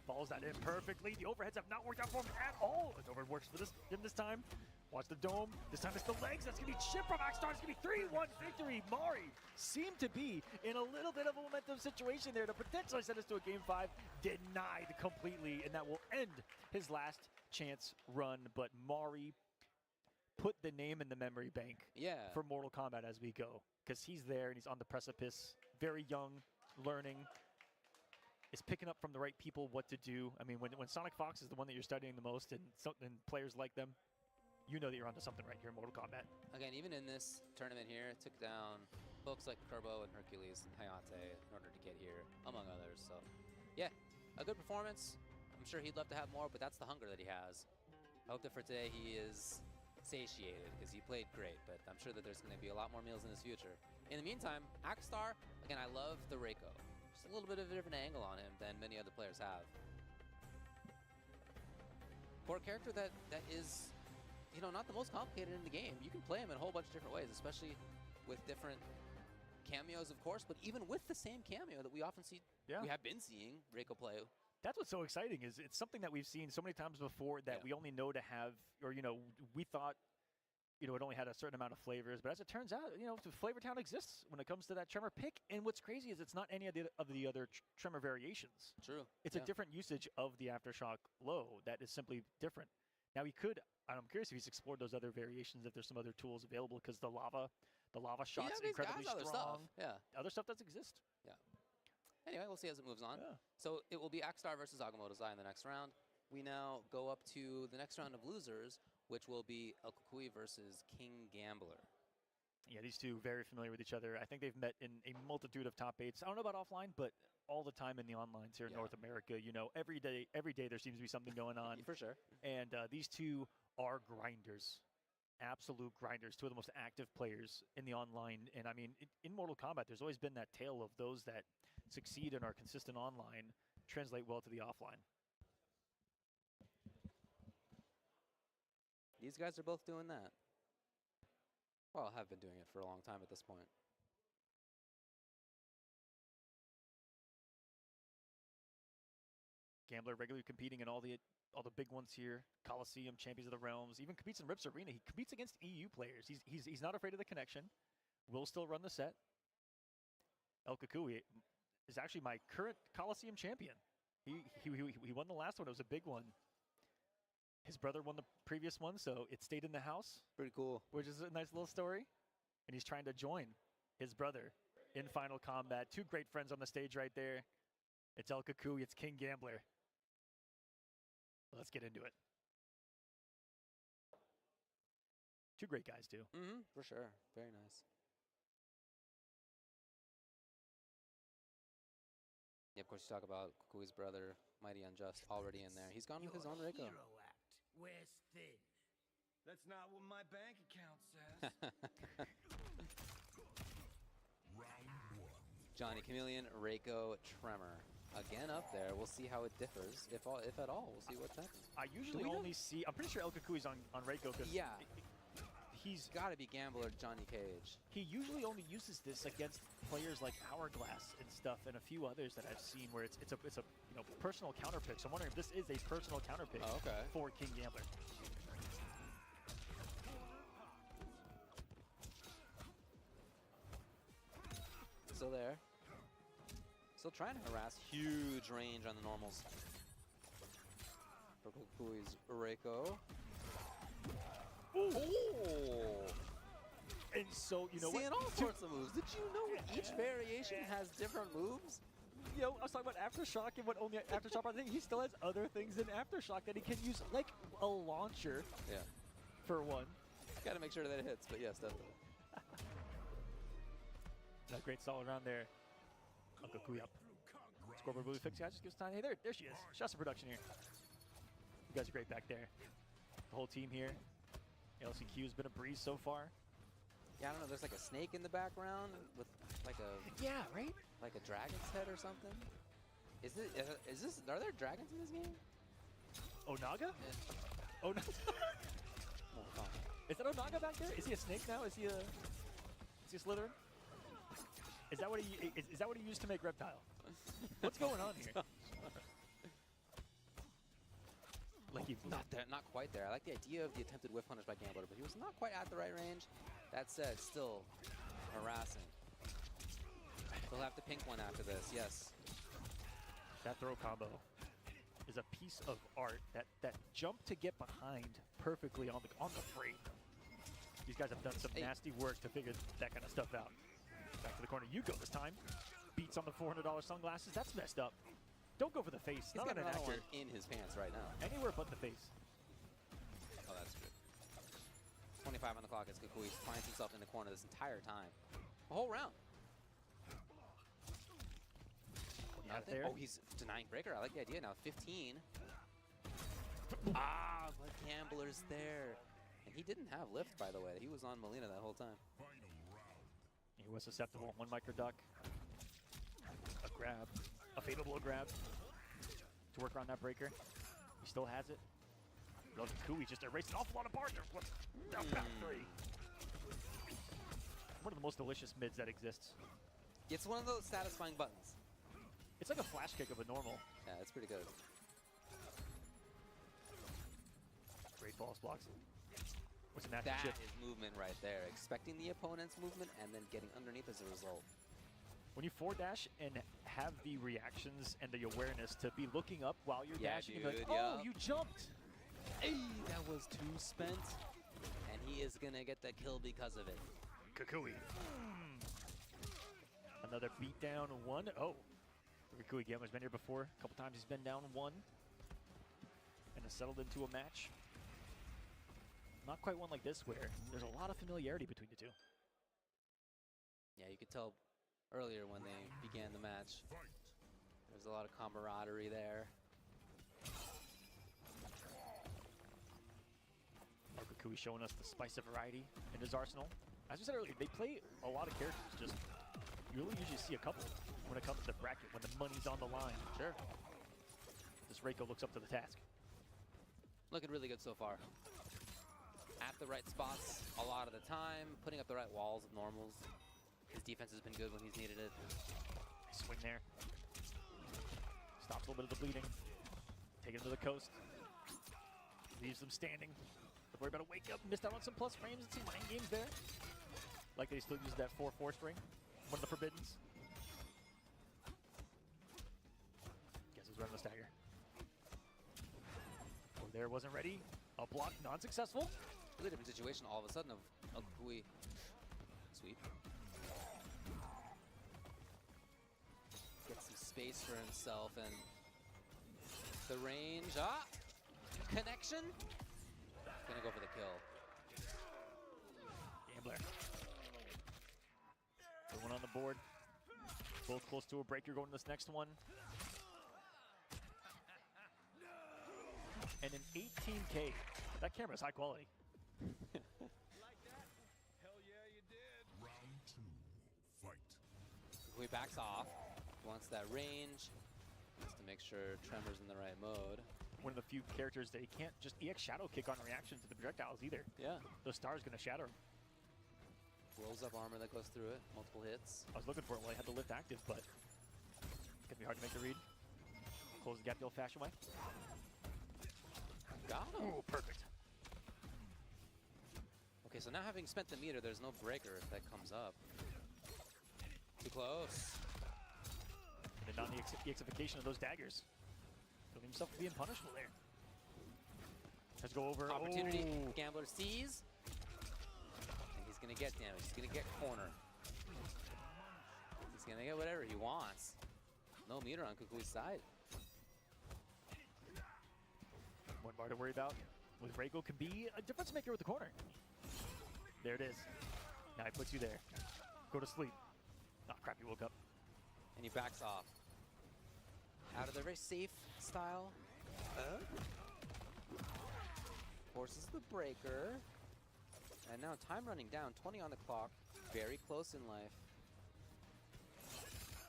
Follows that in perfectly. The overheads have not worked out for him at all. It over works for him this time. Watch the dome. This time it's the legs. That's going to be chip from Axstar. It's going to be 3-1 victory. Mari seemed to be in a little bit of a momentum situation there to potentially send us to a game 5. Denied completely, and that will end his last chance run. But Mari put the name in the memory bank for Mortal Kombat as we go. Because he's there and he's on the precipice. Very young, learning. Is picking up from the right people what to do. I mean, when Sonic Fox is the one that you're studying the most and players like them, you know that you're onto something right here in Mortal Kombat. Again, even in this tournament here, took down folks like Kerbo and Hercules and Hayate in order to get here, among others. So, yeah, a good performance. I'm sure he'd love to have more, but that's the hunger that he has. I hope that for today he is satiated because he played great, but I'm sure that there's going to be a lot more meals in his future. In the meantime, Axstar, again, I love the Reiko. Just a little bit of a different angle on him than many other players have. For a character that is, you know, not the most complicated in the game. You can play him in a whole bunch of different ways, especially with different cameos, of course, but even with the same cameo that we often see, we have been seeing Reiko play. That's what's so exciting is it's something that we've seen so many times before that we only know to have, or, you know, we thought, you know, it only had a certain amount of flavors, but as it turns out, you know, Flavor Town exists when it comes to that Tremor pick, and what's crazy is it's not any of the other Tremor variations. True. It's a different usage of the Aftershock low that is simply different. Now he could, I'm curious if he's explored those other variations, if there's some other tools available, because the lava shot's incredibly strong. Stuff. Yeah. Other stuff does exist. Yeah. Anyway, we'll see as it moves on. So it will be Axstar versus Agamotto Zai in the next round. We now go up to the next round of losers, which will be El Kukui versus King Gambler. Yeah, these two very familiar with each other. I think they've met in a multitude of top 8s. I don't know about offline, but all the time in the onlines here in North America. You know, every day there seems to be something going on. For sure. And these two are grinders. Absolute grinders. Two of the most active players in the online. And I mean, in Mortal Kombat, there's always been that tale of those that succeed and are consistent online translate well to the offline. These guys are both doing that. Well, have been doing it for a long time at this point. Gambler regularly competing in all the big ones here. Coliseum, Champions of the Realms, even competes in Rips Arena. He competes against EU players. He's not afraid of the connection. Will still run the set. El Kukui is actually my current Coliseum champion. He won the last one. It was a big one. His brother won the previous one, so it stayed in the house. Pretty cool. Which is a nice little story. And he's trying to join his brother in Final Combat. Two great friends on the stage right there. It's El Kukui, it's King Gambler. Let's get into it. Two great guys, too. Mm-hmm, for sure. Very nice. Yeah, of course, you talk about Kukui's brother, Mighty Unjust, already in there. He's gone with his own Reiko. Where's Thin? That's not what my bank account says. Round 1. Johnny Chameleon, Reiko, Tremor. again up there. We'll see how it differs, if at all. We'll see what's happening. I usually only see. I'm pretty sure El Kukui's on Reiko because Yeah. He's got to be Gambler Johnny Cage. He usually only uses this against players like Hourglass and stuff, and a few others that I've seen where it's a personal counter pick. So I'm wondering if this is a personal counter pick for King Gambler. Still there. Still trying to harass. Huge range on the normals. For Kukui's Reiko. Ooh. And so, you know Seeing what? all sorts of moves. Did you know each variation has different moves? You know, I was talking about Aftershock and what only Aftershock, I think he still has other things in Aftershock that he can use, like a launcher. Yeah. For one. Got to make sure that it hits, but yes, definitely. That great solid round there. Uncle Kui up. Scoreboard Blue fix, guys. Just give us time. Hey, there she is. Shasta production here. You guys are great back there. The whole team here. LCQ has been a breeze so far. Yeah, I don't know. There's like a snake in the background with like a right? Like a dragon's head or something. Is this? Are there dragons in this game? Onaga? Yeah. Oh no. Is that Onaga back there? Is he a snake now? Is he a Slytherin? Is that what he used to make Reptile? What's going on here? Like he's not there, not quite there. I like the idea of the attempted whiff punish by Gambler, but he was not quite at the right range. That said, still harassing. We'll have to pink one after this, yes. That throw combo is a piece of art. That jump to get behind perfectly on the frame. These guys have done some nasty work to figure that kind of stuff out. Back to the corner you go this time. Beats on the $400 sunglasses. That's messed up. Don't go for the face. He's got another one in his pants right now. Anywhere but the face. Oh, that's good. 25 on the clock as Kukui finds himself in the corner this entire time. The whole round. Not there. Oh, he's denying breaker. I like the idea now. 15. But Gambler's there. And he didn't have lift, by the way. He was on Molina that whole time. He was susceptible. One micro duck. A grab. A fatal blow grab. To work around that breaker. He still has it. Kui just erased an awful lot of partners. Down path 3. One of the most delicious mids that exists. It's one of those satisfying buttons. It's like a flash kick of a normal. Yeah, it's pretty good. Great balls blocks. What's a That is movement right there. Expecting the opponent's movement and then getting underneath as a result. When you forward dash and have the reactions and the awareness to be looking up while you're dashing, dude, and be like, oh, you jumped. Hey, that was too spent. And he is going to get the kill because of it. Kukui. Another beatdown 1-0. Kukui Gambler's been here before. A couple times he's been down 1. And has settled into a match. Not quite one like this where there's a lot of familiarity between the two. Yeah, you could tell earlier when they began the match. There's a lot of camaraderie there. Kukui showing us the spice of variety in his arsenal. As we said earlier, they play a lot of characters. Just you really usually see a couple when it comes to the bracket, when the money's on the line. Sure. This Reiko looks up to the task. Looking really good so far. At the right spots a lot of the time, putting up the right walls of normals. His defense has been good when he's needed it. Swing there. Stops a little bit of the bleeding. Take it to the coast. Leaves them standing. Don't worry about a wake up. Missed out on some plus frames and some mind games there. Like they still use that 4-4 string. One of the forbiddens. Guess who's running the stagger. Or there wasn't ready. A block non-successful. Really different situation all of a sudden of Kui. Sweep. Gets some space for himself and the range. Connection. Gonna go for the kill. Gambler. Everyone on the board. Both close to a breaker going to this next one. And an 18K. That camera's high quality. Like that? Hell yeah, you did. Round 2, fight. Kui backs off. Wants that range. to make sure Tremor's in the right mode. One of the few characters that he can't just EX Shadow Kick on reaction to the projectiles either. Yeah. Those stars going to shatter him. Blows up armor that goes through it, multiple hits. I was looking for it while I had the lift active, but it's going to be hard to make the read. Close the gap the old-fashioned way. Got him. Ooh, perfect. Okay, so now having spent the meter, there's no breaker if that comes up. Too close. And then on the EXification of those daggers. Feeling himself being punishable there. Let's go over. Opportunity. Oh. Gambler sees. And he's going to get damage. He's going to get corner. He's going to get whatever he wants. No meter on Kukui's side. One bar to worry about with Reiko can be a difference maker with the corner. There it is. Now he puts you there. Go to sleep. Oh, crap, you woke up. And he backs off. Out of the very safe style. Forces the breaker. And now time running down, 20 on the clock. Very close in life.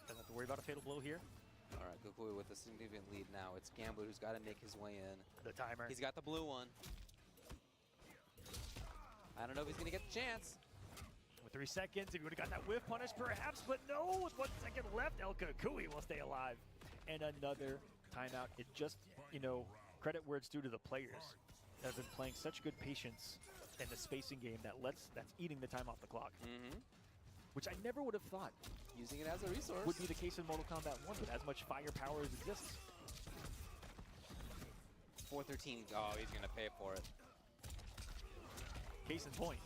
Doesn't have to worry about a fatal blow here. All right, Kukui with a significant lead now. It's Gambler who's got to make his way in. The timer. He's got the blue one. I don't know if he's going to get the chance. With 3 seconds, if he would have got that whiff punish, perhaps, but no, with 1 second left, El Kukui will stay alive. And another timeout. It just, you know, credit where it's due to the players that have been playing such good patience in the spacing game that's eating the time off the clock. Which I never would have thought Using it as a resource. would be the case in Mortal Kombat 1 with as much firepower as exists. 413. Oh, he's going to pay for it. Case in point,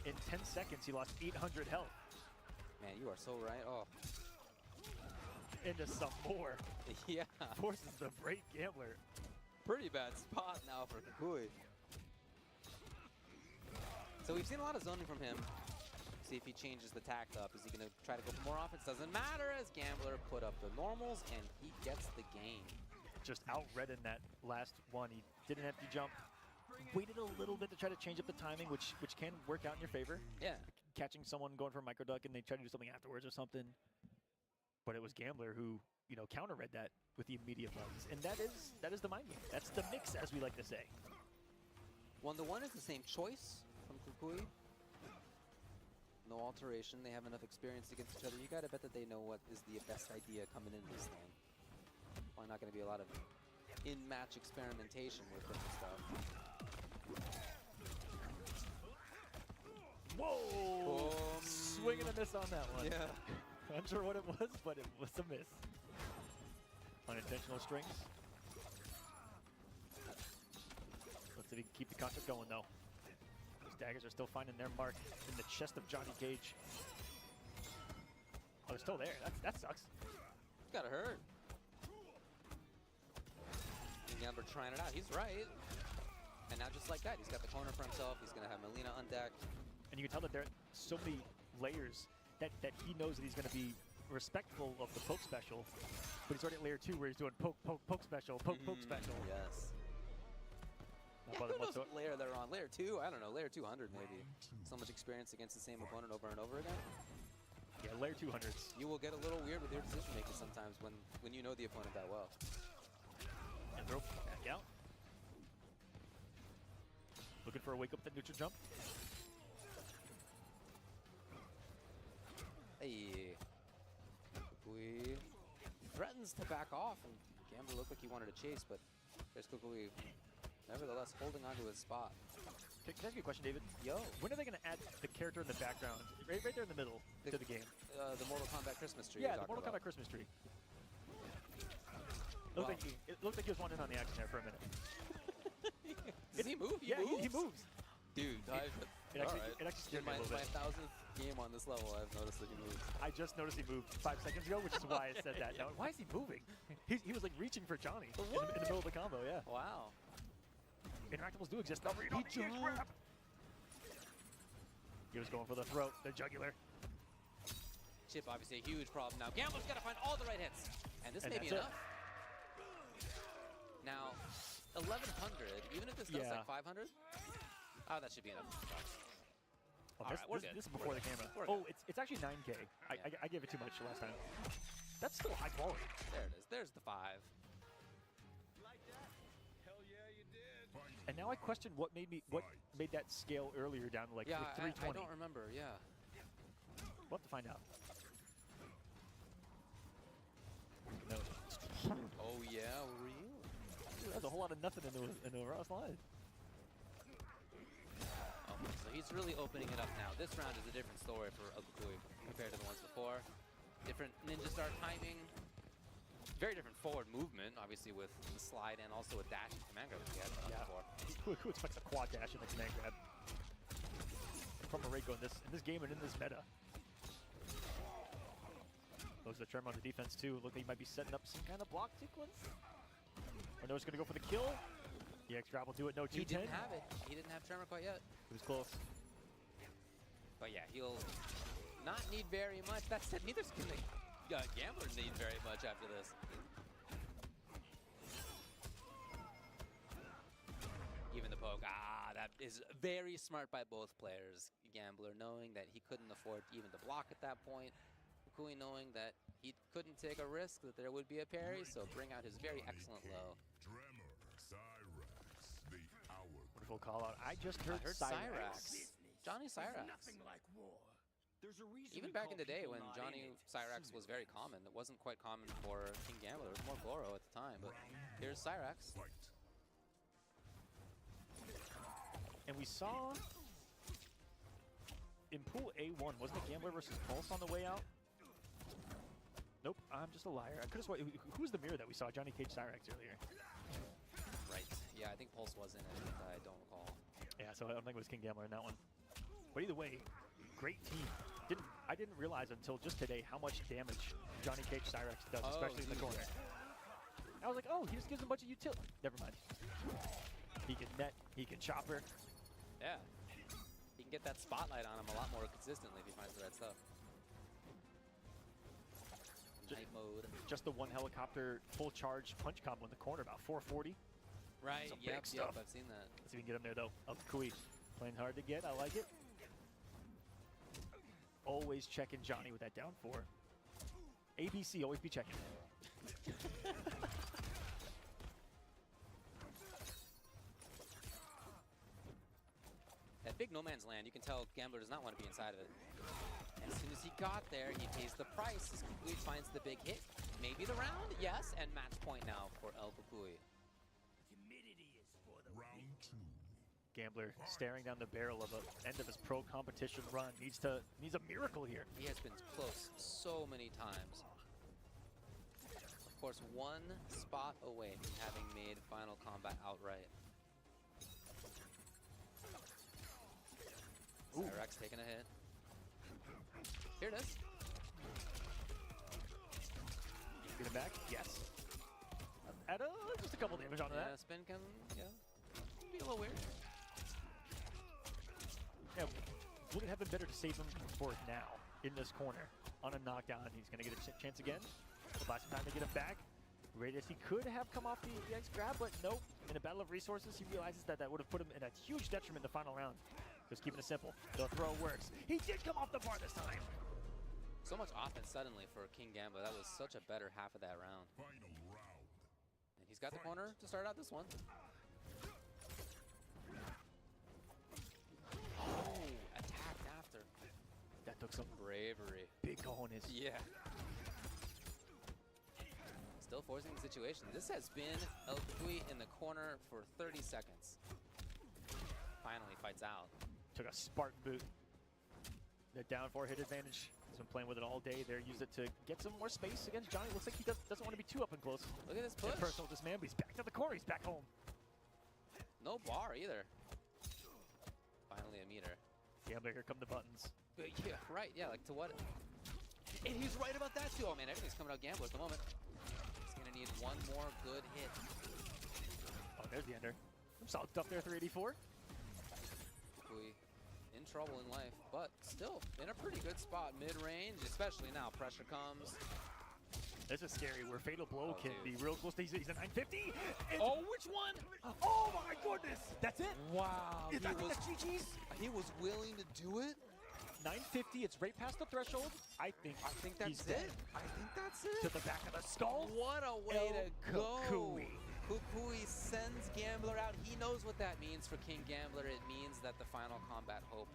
in 10 seconds he lost 800 health. Man, you are so right. Oh, Into some more. yeah. Forces the break Gambler. Pretty bad spot now for Kukui. So we've seen a lot of zoning from him. See if he changes the tact up. Is he going to try to go for more offense? Doesn't matter as Gambler put up the normals and he gets the game. Just outread in that last one. He did an empty jump. Waited a little bit to try to change up the timing, which can work out in your favor. Yeah. Catching someone going for a micro duck and they try to do something afterwards or something. But it was Gambler who, you know, counter-read that with the immediate buttons. And that is the mind game. That's the mix, as we like to say. 1-to-1 is the same choice from Kukui. No alteration. They have enough experience against each other. You gotta bet that they know what is the best idea coming into this thing. Probably not gonna be a lot of in-match experimentation with different stuff. Whoa! Swing and a miss on that one. Yeah. Unsure what it was, but it was a miss. Unintentional strings. Let's see if he can keep the concept going, though. Those daggers are still finding their mark in the chest of Johnny Cage. Oh, they're still there. That sucks. It's gotta hurt. Gambler trying it out. He's right. And now just like that, he's got the corner for himself. He's gonna have Melina on deck. And you can tell that there are so many layers that he knows that he's going to be respectful of the poke special, but he's already at layer 2 where he's doing poke special, poke special. Yes. Not bothered Who knows whatsoever. what layer they're on? Layer 2? I don't know. Layer 200 maybe. So much experience against the same opponent over and over again. Yeah, layer 200s. You will get a little weird with your decision making sometimes when you know the opponent that well. And throw back out. Looking for a wake up that neutral jump. Hey. Kukui threatens to back off, and Gambler looked like he wanted to chase, but there's Kukui nevertheless holding onto his spot. Can I ask you a question, David? Yo. When are they going to add the character in the background, right there in the middle, to the game? The Mortal Kombat Christmas tree. Yeah, the Mortal Kombat Christmas tree. It looked like he was wanting on the action there for a minute. Does he move? He moves. Dude, It actually scared me a little my bit. 1000th game on this level, I've noticed that he moves. I just noticed he moved 5 seconds ago, which is why I said that. Now, why is he moving? He was like reaching for Johnny in the middle of the combo, yeah. Wow. Interactables do exist. He was going for the throat, the jugular. Chip, obviously a huge problem now. Gambler's got to find all the right hits. And this may be that's enough. Now, 1100, even if this does like 500, oh, that should be enough. Oh, All right, we're good. This is before the camera. We're Oh, good. it's actually 9K. I gave it too much last time. That's still high quality. There it is. There's the 5. Like that? Hell yeah, you did. And now I question what made that scale earlier down to like Yeah, 320. I don't remember. Yeah. We'll have to find out. No. Oh yeah, real. That's a whole lot of nothing in the Raw slide. Okay, so he's really opening it up now. This round is a different story for Okukui compared to the ones before. Different ninja star timing. Very different forward movement, obviously with the slide and also a dash and command grab that he had before. Who expects a quad dash in the command grab from Mariko in this game and in this meta? Goes the Tremor on the defense too. Look like he might be setting up some kind of block sequence. Or no, he's gonna go for the kill. The X grab will do it. No, 210. He didn't have it. He didn't have Tremor quite yet. It was close. But yeah, he'll not need very much. That said, neither's gonna Gambler need very much after this. Even the poke. That is very smart by both players. Gambler knowing that he couldn't afford even to block at that point. Okukui knowing that he couldn't take a risk that there would be a parry, so bring out his very excellent low. Wonderful call out. I just heard, Cyrax. Johnny Cyrax. Nothing like war. There's a reason Even we back call in the day people when not Johnny in it Cyrax was very common, it wasn't quite common for King Gambler. It was more Goro at the time, but here's Cyrax. And we saw in pool A1, wasn't it Gambler versus Pulse on the way out? Nope, I'm just a liar. I could have sworn. Who was the mirror that we saw? Johnny Cage Cyrax earlier. Right. Yeah, I think Pulse was in it, but I don't recall. Yeah, so I don't think it was King Gambler in that one. But either way, great team. I didn't realize until just today how much damage Johnny Cage Cyrax does, especially in the corner. I was like, oh, he just gives a bunch of utility. Never mind. He can net, he can chopper. Yeah. He can get that spotlight on him a lot more consistently if he finds the right stuff. Night mode. Just the one helicopter full charge punch combo in the corner, about 440. Right, Some big stuff. I've seen that. Let's see if we can get him there though. Okukui playing hard to get, I like it. Always checking Johnny with that down 4. ABC, always be checking. That big no man's land, you can tell Gambler does not want to be inside of it. And as soon as he got there, he pays the price. As Kukui finds the big hit. Maybe the round, yes, and match point now for El Kukui. Humidity is for the round 2. Gambler staring down the barrel of the end of his pro competition run. Needs a miracle here. He has been close so many times. Of course, one spot away from having made Final Combat outright. Cyrax taking a hit. Here it is. Get him back? Yes. Add just a couple damage onto that. Spin can, be a little weird. Yeah, would it have been better to save him for now in this corner on a knockdown? He's going to get a chance again. We'll buy some time to get him back. Radius, he could have come off the X grab, but nope. In a battle of resources, he realizes that would have put him in a huge detriment in the final round. Just keeping it simple. The throw works. He did come off the bar this time. So much offense suddenly for King Gambler. That was such a better half of that round. And he's got the corner to start out this one. Oh, attacked after. That took some bravery. Big cojones. Yeah. Still forcing the situation. This has been El Kukui in the corner for 30 seconds. Finally fights out. Took a Spartan boot. The down 4 hit advantage. He's been playing with it all day there. Used it to get some more space against Johnny. Looks like he doesn't want to be too up and close. Look at this push. And personal this man, but he's back to the core. He's back home. No bar either. Finally a meter. Gambler, here come the buttons. But yeah, right. Yeah, like to what? And he's right about that too. Oh man, everything's coming out Gambler at the moment. He's gonna need one more good hit. Oh, there's the ender. Some solid stuff there, 384. In trouble in life, but still in a pretty good spot mid-range, especially now. Pressure comes. This is scary where Fatal Blow can be real close to he's a 950. Oh, which one? Oh my goodness. That's it. Wow. Is that the GG's? He was willing to do it. 950, it's right past the threshold. I think that's he's dead. it. I think that's it. To the back of the skull. What a way to go. Kukui. Kukui sends Gambler out. He knows what that means for King Gambler. It means that the final combat hope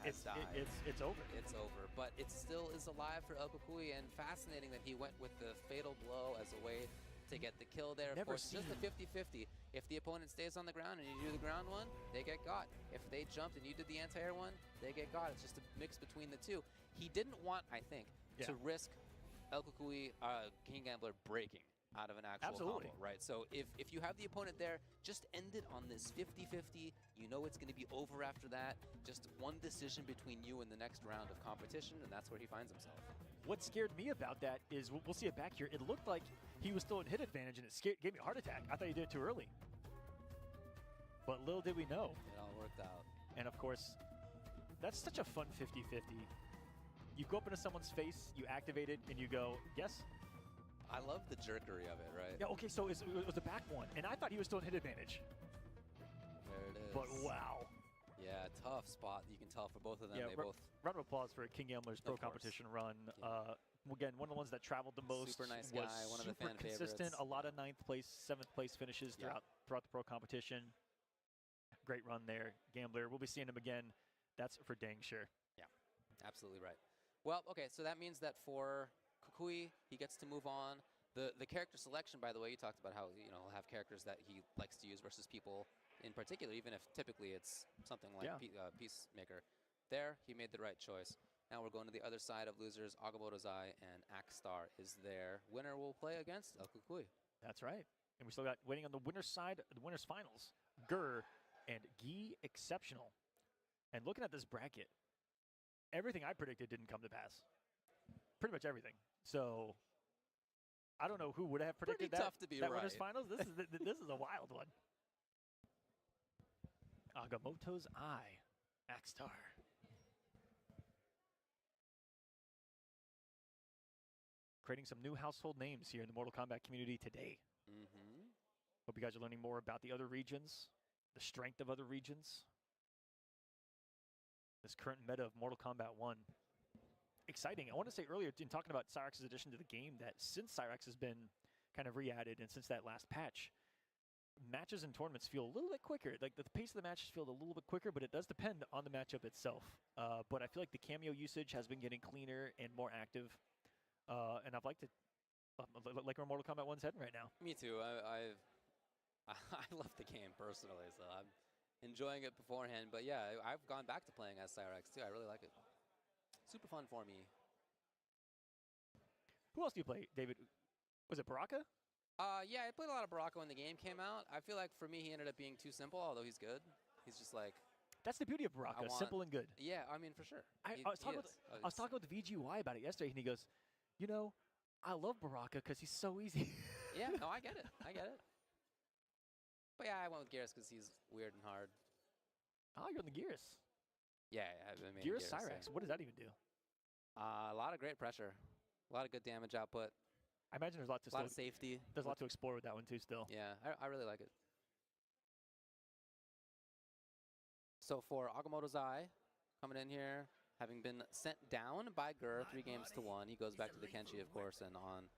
has died. It's over. It's over, but it still is alive for El Kukui, and fascinating that he went with the fatal blow as a way to get the kill there. Of course, just a 50-50. If the opponent stays on the ground and you do the ground one, they get got. If they jumped and you did the anti-air one, they get got. It's just a mix between the two. He didn't want, I think, to risk El Kukui, King Gambler breaking out of an actual combo, right? So if you have the opponent there, just end it on this 50-50. You know it's going to be over after that. Just one decision between you and the next round of competition, and that's where he finds himself. What scared me about that is, we'll see it back here, it looked like he was still in hit advantage, and it gave me a heart attack. I thought he did it too early. But little did we know. It all worked out. And of course, that's such a fun 50-50. You go up into someone's face, you activate it, and you go, yes? I love the jerkery of it, right? Yeah, okay, so it was a back one, and I thought he was still in hit advantage. There it is. But wow. Yeah, tough spot. You can tell for both of them. Yeah, they both. Round of applause for King Gambler's pro competition run. Yeah. Again, one of the ones that traveled the most. Super nice was guy, one of the super fan consistent. favorites. A lot of 9th place, 7th place finishes throughout the pro competition. Great run there, Gambler. We'll be seeing him again. That's for dang sure. Yeah, absolutely right. Well, okay, so that means that for Kukui, he gets to move on. The character selection, by the way, you talked about how he'll have characters that he likes to use versus people in particular, even if typically it's something like Peacemaker. There, he made the right choice. Now we're going to the other side of losers. Agamotto's Eye and Axstar is there. Winner will play against El Kukui. That's right. And we still got waiting on the winner's side, the winner's finals. Gur and Guy Exceptional. And looking at this bracket, everything I predicted didn't come to pass. Pretty much everything. So I don't know who would have predicted Pretty tough to be that right. winner's finals. This is a wild one. Agamotto's Eye, Axstar. Creating some new household names here in the Mortal Kombat community today. Hope you guys are learning more about the other regions, the strength of other regions. This current meta of Mortal Kombat 1. Exciting. I want to say earlier, in talking about Cyrex's addition to the game, that since Cyrex has been kind of re-added and since that last patch, matches and tournaments feel a little bit quicker. Like the pace of the matches feel a little bit quicker, but it does depend on the matchup itself. But I feel like the cameo usage has been getting cleaner and more active. And I've liked it, like where Mortal Kombat 1's heading right now. Me too. I love the game personally, so I'm enjoying it beforehand. But yeah, I've gone back to playing as Cyrex too. I really like it. Super fun for me. Who else do you play, David? Was it Baraka? Yeah, I played a lot of Baraka when the game came out. I feel like for me, he ended up being too simple, although he's good. He's just like... That's the beauty of Baraka, simple and good. Yeah, I mean, for sure. I was talking with the VGY about it yesterday, and he goes, you know, I love Baraka because he's so easy. Yeah, no, I get it. I get it. But yeah, I went with Geras because he's weird and hard. Oh, you're on the Geras. Yeah, I mean, Geras Cyrex, what does that even do? A lot of great pressure. A lot of good damage output. I imagine there's a lot to lot of safety. There's a lot to explore with that one too still. Yeah, I really like it. So for Agamotto's Eye, coming in here, having been sent down by Gur 3-1, he goes back to the Kenshi, of course, and on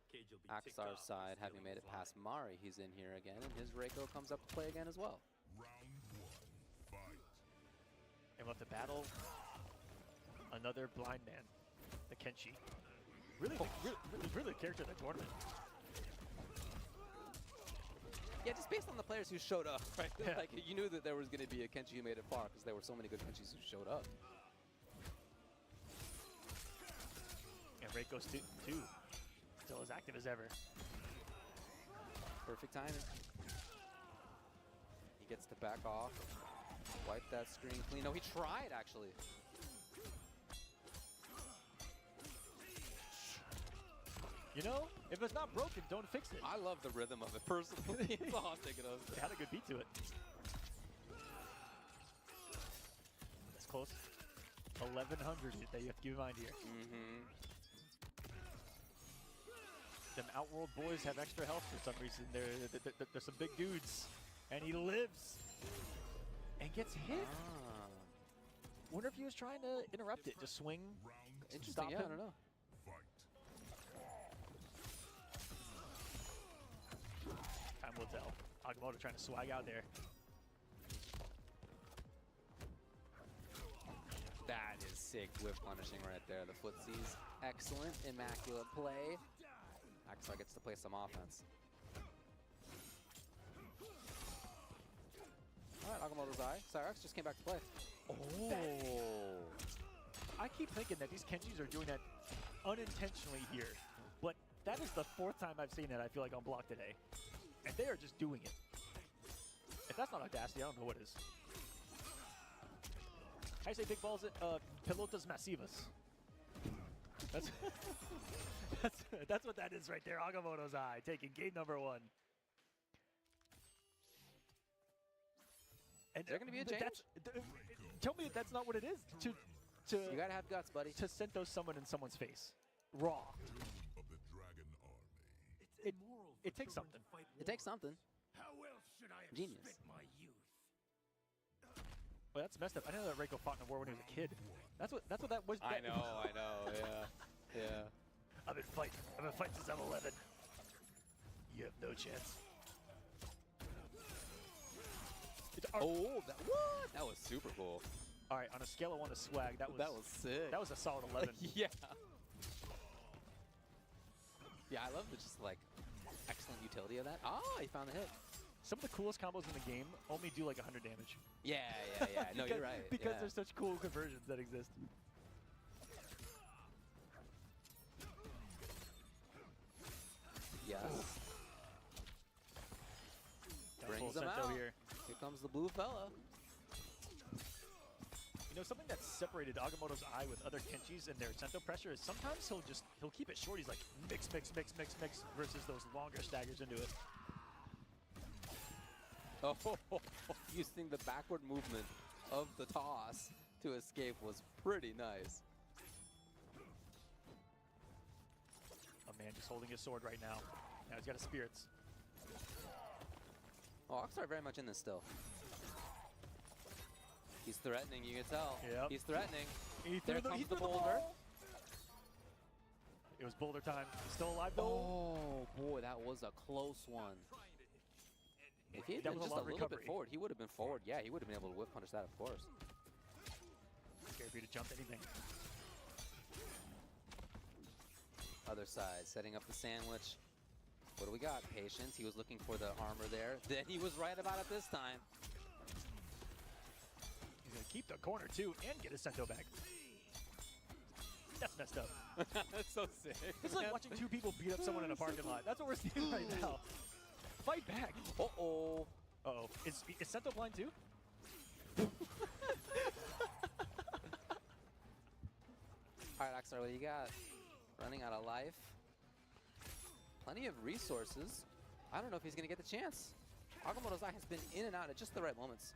Axstar's side, having made it past Mari, he's in here again, and his Reiko comes up to play again as well. And we'll have to battle another blind man, the Kenshi. Really the character of the tournament. Yeah, just based on the players who showed up, right? Yeah. Like, you knew that there was going to be a Kenshi who made it far because there were so many good Kenshis who showed up. And Reiko's too. Still as active as ever. Perfect timing. He gets to back off, wipe that screen clean. No, he tried, actually. You know, if it's not broken, don't fix it. I love the rhythm of it, personally. That's all I'm thinking of. It had a good beat to it. It's close. 1,100 that you have to keep in mind here. Them Outworld boys have extra health for some reason. They're some big dudes. And he lives. And gets hit. wonder if he was trying to interrupt it, just swing. Interesting, Stop yeah, him. I don't know. Time will tell. Agamotto trying to swag out there. That is sick whip punishing right there. The footsie's excellent, immaculate play. Axar gets to play some offense. All right, Agamotto's eye. Cyrax just came back to play. Oh! I keep thinking that these Kenjis are doing that unintentionally here, but that is the 4th time I've seen it, I feel like, on block today. And they are just doing it. If that's not audacity, I don't know what is. I say big balls at pelotas masivas. That's, that's what that is right there. Agamotto's eye taking game number 1. And Is there gonna be a change? Tell me that that's not what it is. To You gotta have guts, buddy. to Sento summon in someone's face, raw. It takes something. It takes something. How else should I have Genius. spent my youth? Well, that's messed up. I know that Reiko fought in a war when he was a kid. That's what that was. I know, yeah. I've been fighting since I'm 11. You have no chance. Oh, what? That was super cool. All right, on a scale of 1 to swag, that was sick. that was a solid 11. Yeah. Yeah, I love the just like excellent utility of that. Ah, he found the hit. Some of the coolest combos in the game only do like 100 damage. Yeah. No, you're right. Because yeah. there's such cool conversions that exist. Yes. Got Brings full him Sento out. here. Here comes the blue fella. You know, something that's separated Agamotto's eye with other Kenchis and their Sento pressure is sometimes he'll keep it short. He's like mix versus those longer staggers into it. Oh, using the backward movement of the toss to escape was pretty nice. A man just holding his sword right now. Now he's got his spirits. Oh, Oxar very much in this still. He's threatening, you can tell. Yep. He's threatening. He There threw comes the the boulder. ball. It was boulder time. Still alive though. Oh, boy, that was a close one. If he had That been was a just a lot of little bit recovery. forward, he would have been forward. Yeah, he would have been able to whip punish that, of course. Scary for you to jump anything. Other side, setting up the sandwich. What do we got? Patience. He was looking for the armor there. Then he was right about it this time. He's gonna keep the corner too and get his Sento back. That's messed up. That's so sick. It's like watching 2 people beat up someone in a parking lot. That's what we're seeing right now. Fight back. Uh-oh. Uh-oh. Is Sento blind too? All right, Oxar, what do you got? Running out of life. Plenty of resources. I don't know if he's going to get the chance. Agamotto's eye has been in and out at just the right moments.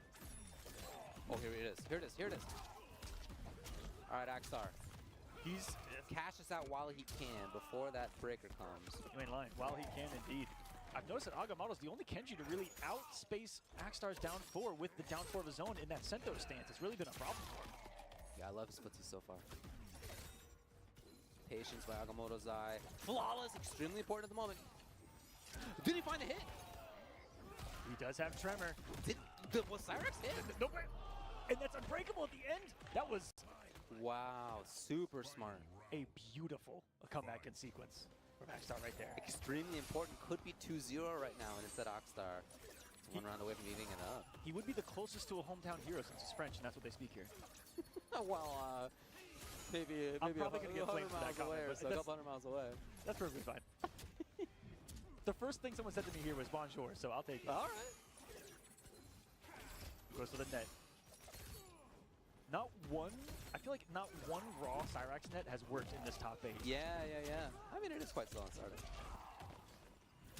Oh, here it is. Here it is. Here it is. All right, Axar. He's Cashes out while he can before that breaker comes. you ain't lying. While he can indeed. I've noticed that Agamotto's the only Kenji to really outspace Axtar's down 4 with the down 4 of his own in that Sento stance. It's really been a problem for him. Yeah, I love his footsie so far. Patience by Agamotto's eye. Flawless, extremely important at the moment. Did he find a hit? He does have Tremor. Was Cyrax hit? No way. And that's unbreakable at the end. That was Wow, super smart. a beautiful comeback in sequence from Axtar right there. Extremely important. Could be 2-0 right now, and instead Oxstar is 1 round away from evening it up. He would be the closest to a hometown hero since he's French, and that's what they speak here. Well, maybe I'm probably gonna get 100 flamed for that miles away comment, or but so, a couple 100 miles away. That's perfectly fine. The first thing someone said to me here was bonjour, so I'll take it. All right. Goes to the net. Not one, I feel like not one raw Cyrax net has worked in this top 8. Yeah. I mean, it is quite slow on starting.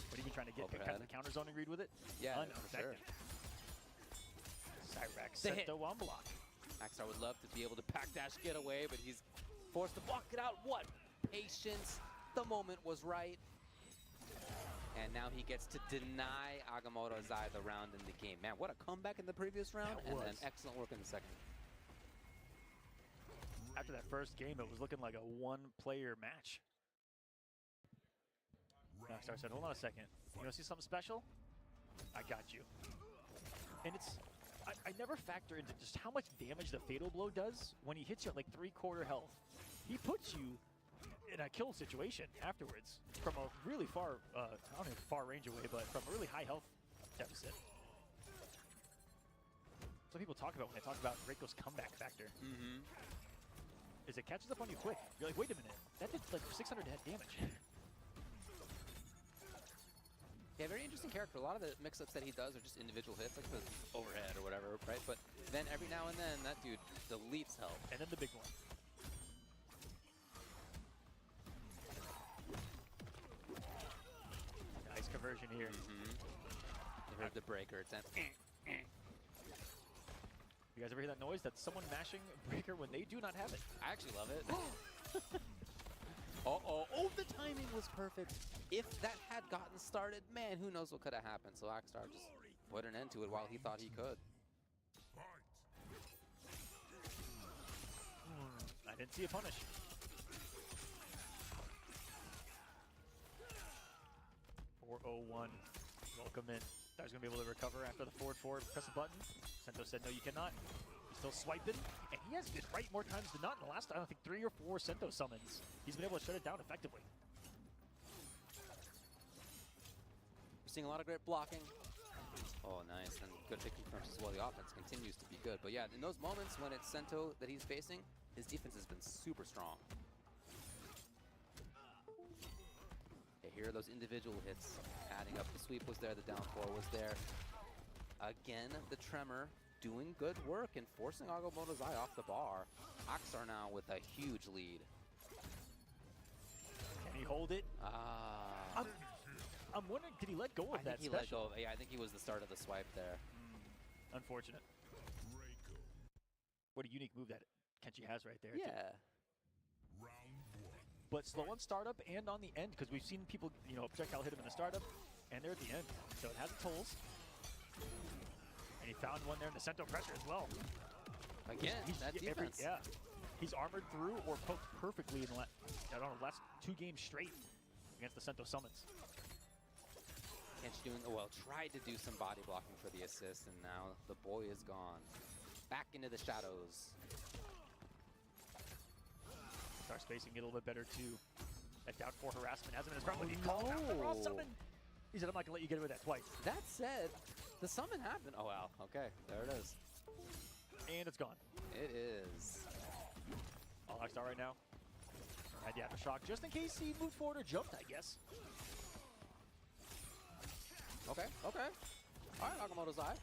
What are you trying to get kind Overhead. of the counter zoning read with it? Yeah, for Unaffected. sure. Cyrax The hit. Sento on block. Axstar would love to be able to pack dash get away, but he's forced to block it out. What? Patience. The moment was right. And now he gets to deny Agamotto's eye the round in the game. Man, what a comeback in the previous round, That and then was. excellent work in the second. first game, it was looking like a one-player match. Rockstar said, hold on a second. You want to see something special? I got you. And it's... I never factor into just how much damage the Fatal Blow does when he hits you at like 3/4 health. He puts you in a kill situation afterwards from a really far, I don't know, far range away, but from a really high health deficit. Some people talk about when they talk about Reiko's comeback factor. Is it catches up on you quick. You're like, wait a minute, that did like 600 damage. Yeah, very interesting character. A lot of the mix-ups that he does are just individual hits, like the overhead or whatever, right? But then every now and then, that dude deletes health. And then the big one. Nice conversion here. You heard the breaker. It's You guys ever hear that noise? That's someone mashing breaker when they do not have it. I actually love it. Oh, the timing was perfect. If that had gotten started, man, who knows what could have happened. So Akstar just put an end to it while he thought he could. I didn't see a punish. .401. Welcome in. Star's going to be able to recover after the forward forward. Press the button. Sento said no, you cannot. He's still swiping. And he has been right more times than not in the last, I don't think, 3 or 4 Sento summons. He's been able to shut it down effectively. We're seeing a lot of great blocking. Oh, nice. And good big confirms as well. The offense continues to be good. But yeah, in those moments when it's Sento that he's facing, his defense has been super strong. Okay, here are those individual hits adding up. The sweep was there, the down 4 was there. Again, the tremor doing good work and forcing Agamotto's Eye off the bar. Akstar now with a huge lead. Can he hold it? I'm wondering, did he let go of that special? Let go of, yeah, I think he was the start of the swipe there. Unfortunate. What a unique move that Kenshi has right there. Yeah. But slow on startup and on the end, because we've seen people, you know, projectile hit him in the startup, and they're at the end. So it has its tolls. And he found one there in the Sento pressure as well. Again, that defense. He's armored through or poked perfectly in the last 2 games straight against the Sento summons. Kenshi doing, well, tried to do some body blocking for the assist, and now the boy is gone. Back into the shadows. Start spacing it a little bit better too. That down 4 harassment has him in his front, but he called out the raw summon. He said, I'm not gonna let you get away with that twice. That said, the summon happened. Oh wow, okay, there it is. And it's gone. It is. All Akstar right now. Had the aftershock just in case he moved forward or jumped, I guess. Okay. Alright, Agamotto's Eye.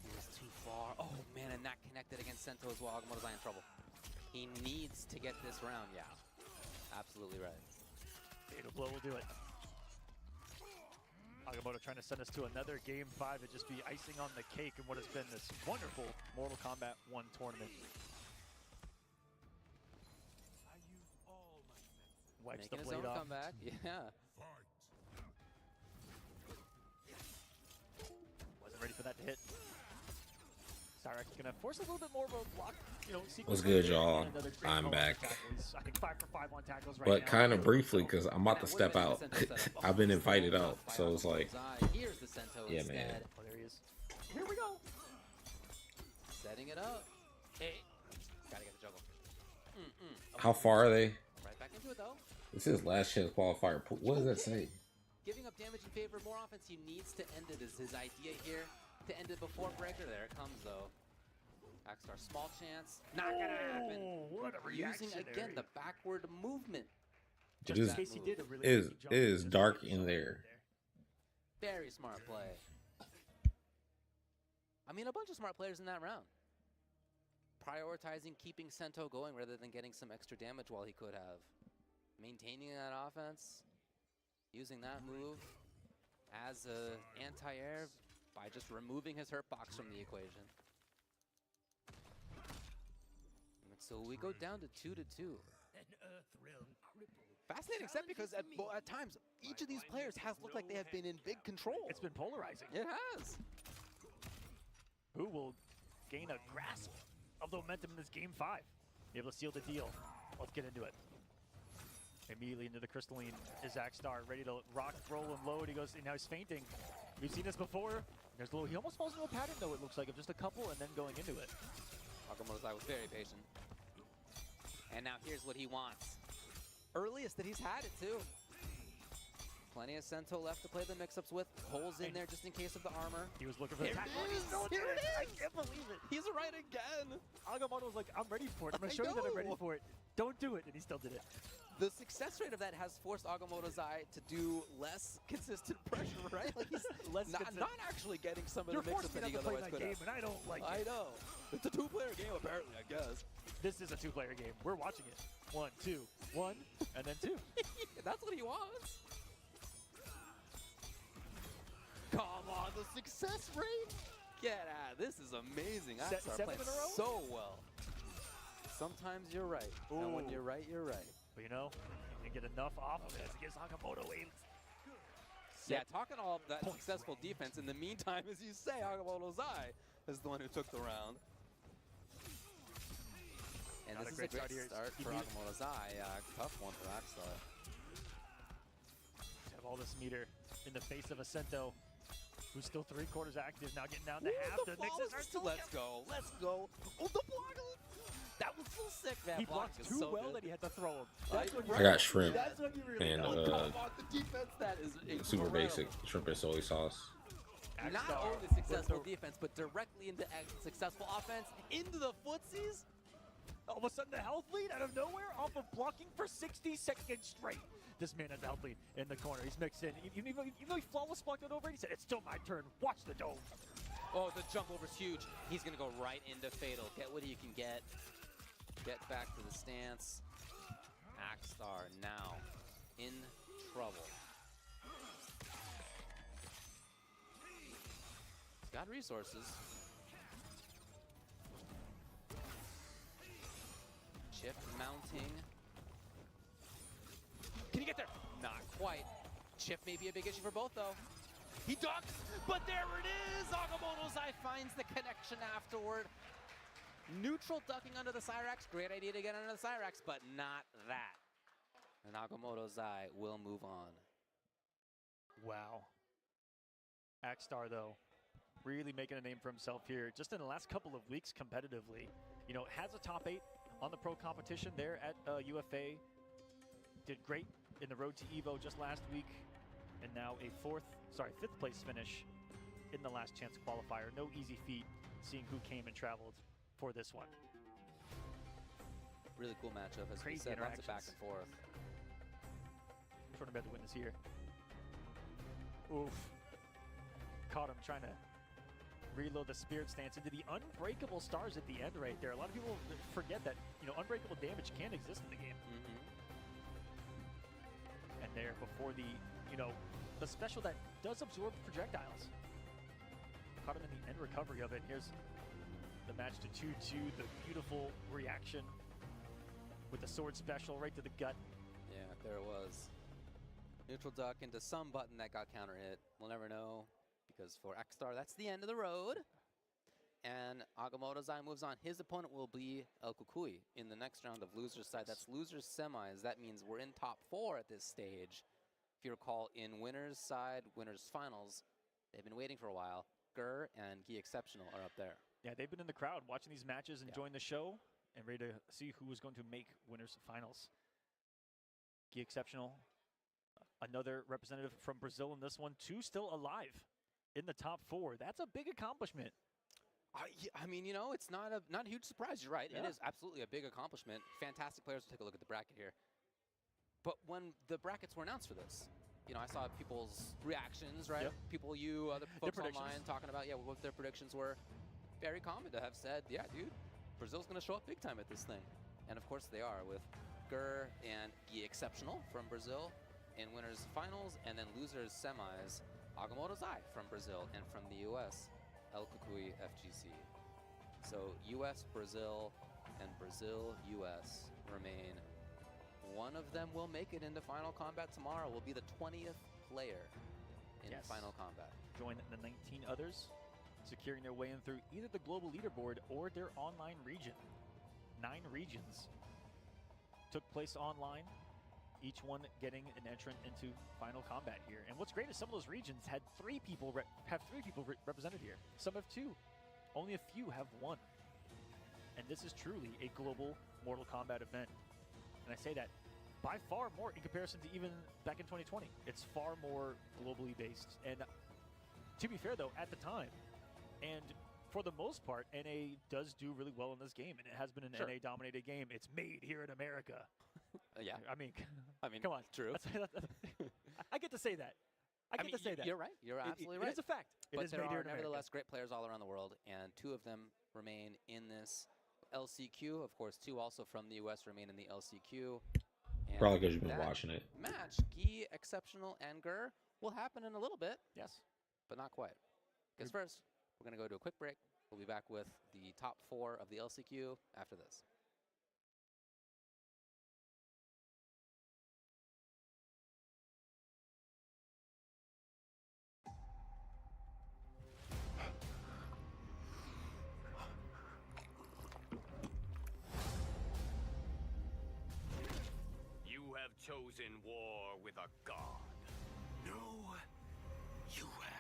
He was too far. Oh man, and that connected against Sento as well. Agamotto's Eye in trouble. He needs to get this round, yeah. Absolutely right. Fatal Blow will do it. Agamotto trying to send us to another Game 5 and just be icing on the cake in what has been this wonderful Mortal Kombat 1 tournament. Wipes Making the blade off. Comeback. Yeah. Wasn't ready for that to hit. Cyrax is gonna force a little bit more of a block, you know, sequence. What's good, y'all? I'm back. I think 5 for 5 on tackles right But now. kind of briefly, because I'm about to step out. I've been invited out, so it's like, Here's the Sento yeah, instead. man. Oh, there he is. Here we go. Setting it up. Hey. Gotta get the juggle. How far are they? Right back into it though. This is last chance qualifier. What does that say? Giving up damage in favor of more offense. He needs to end it is his idea here. To end it before breaker. There it comes though. Akstar, small chance. Not gonna happen. What a Using again the backward movement. It is, Casey did a really it good jump. is dark in there. Very smart play. I mean, a bunch of smart players in that round. Prioritizing keeping Sento going rather than getting some extra damage while he could have. Maintaining that offense. Using that move as a anti-air by just removing his hurt box from the equation. And so we go down to 2-2. Fascinating set because at times each of these players has looked like they have been in big control. It's been polarizing. It has. Who will gain a grasp of the momentum in this game 5. Be able to seal the deal. Let's get into it. Immediately into the crystalline is Axstar, ready to rock, roll, and load. He goes, now he's fainting. We've seen this before. There's a little, he almost falls into a pattern though, it looks like, of just a couple and then going into it. Agamotto was very patient. And now here's what he wants. Earliest that he's had it too. Plenty of Sento left to play the mix-ups with. Holes in there just in case of the armor. He was looking for the attack. Here it is! I can't believe it. He's right again. Agamotto was like, I'm ready for it. I'm going to show you that I'm ready for it. Don't do it. And he still did it. The success rate of that has forced Agamotto's Eye to do less consistent pressure, right? Like he's not actually getting some of the mix-ups that he otherwise could have. And I don't like I it. know. It's a two-player game, apparently, I guess. This is a two-player game. We're watching it. 1, 2, 1, and then 2. That's what he wants. Come on, the success rate. Get out. This is amazing. Axstar played so well. Sometimes you're right. And when you're right, you're right. But you know, you can get enough off of it. It gives Agamotto a yeah, talking all of that successful defense. In the meantime, as you say, Agamotto's Eye is the one who took the round. And this is a great start for Agamotto's Eye. Tough one for Axstar. Have all this meter in the face of a Sento, who's still 3/4 active, now getting down to half. The mixes are still. Let's go. Let's go. Oh, the block. That was so sick, man. He blocked too so well good. that he had to throw him. I got shrimp That's when you really and the defense, that is super basic shrimp and soy sauce. Not only successful defense, but directly into successful offense, into the footsies. All of a sudden, the health lead out of nowhere off of blocking for 60 seconds straight. This man has the health lead in the corner. He's mixed in. Even though he flawless blocked it over, he said, it's still my turn. Watch the dome. Oh, the jump over's huge. He's going to go right into Fatal. Get what you can get. Get back to the stance. Axstar now in trouble. He's got resources. Chip mounting. Can he get there? Not quite. Chip may be a big issue for both, though. He ducks, but there it is! Agamotto's Eye finds the connection afterward. Neutral ducking under the Cyrax. Great idea to get under the Cyrax, but not that. And Agamotto's Eye will move on. Wow. Axstar, though, really making a name for himself here. Just in the last couple of weeks competitively. You know, has a top 8 on the pro competition there at UFA. Did great in the road to EVO just last week. And now a 5th place finish in the last chance qualifier. No easy feat, seeing who came and traveled for this one. Really cool matchup, as we Crazy said, lots of interactions. back and forth. Trying to bet the win this here. Oof. Caught him trying to reload the spirit stance into the unbreakable stars at the end right there. A lot of people forget that, you know, unbreakable damage can exist in the game. And there before the, you know, the special that does absorb projectiles. Caught him in the end recovery of it. Here's the match to 2-2, the beautiful reaction with the sword special right to the gut. Yeah, there it was. Neutral duck into some button that got counter hit. We'll never know, because for Axstar, that's the end of the road. And Agamotto's Eye moves on. His opponent will be El Kukui in the next round of loser's side. That's loser's semis. That means we're in top 4 at this stage. If you recall, in winner's side, winner's finals, they've been waiting for a while. Gur and Gi Exceptional are up there. Yeah, they've been in the crowd watching these matches, enjoying the show, and ready to see who is going to make winners finals. Gi Exceptional, another representative from Brazil in this one. 2 still alive in the top 4. That's a big accomplishment. I mean, you know, it's not a huge surprise. You're right. Yeah. It is absolutely a big accomplishment. Fantastic players. Take a look at the bracket here. But when the brackets were announced for this, you know, I saw people's reactions, right? Yep. People, other folks online talking about, what their predictions were. Very common to have said, yeah, dude, Brazil's going to show up big time at this thing. And of course they are, with Gur and Gi Exceptional from Brazil in winners finals, and then losers semis, Agamotto's Eye from Brazil, and from the US, El Kukui FGC. So US, Brazil, and Brazil, US remain. One of them will make it into Final Combat tomorrow, will be the 20th player in Final Combat. Join the 19 others securing their way in through either the global leaderboard or their online region. 9 regions took place online, each one getting an entrant into Final Combat here. And what's great is some of those regions had 3 people represented here. Some have 2. Only a few have 1. And this is truly a global Mortal Kombat event. And I say that by far more in comparison to even back in 2020. It's far more globally based. And to be fair, though, at the time, and for the most part, NA does do really well in this game, and it has been an NA-dominated game. It's made here in America. Yeah. I mean, come on. True. I get to say that. I get to say that. You're right. You're absolutely right. It is a fact. But it is there made here are in America. nevertheless great players all around the world, and 2 of them remain in this LCQ. Of course, 2 also from the US remain in the LCQ. And Probably because you've been watching it. Match, Guy, Exceptional, and Gur will happen in a little bit. Yes. But not quite. Because first, we're going to go to a quick break. We'll be back with the top 4 of the LCQ after this. You have chosen war with a god. No, you have.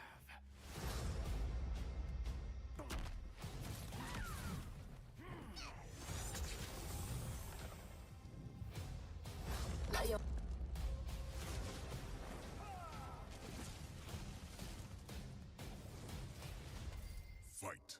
Fight.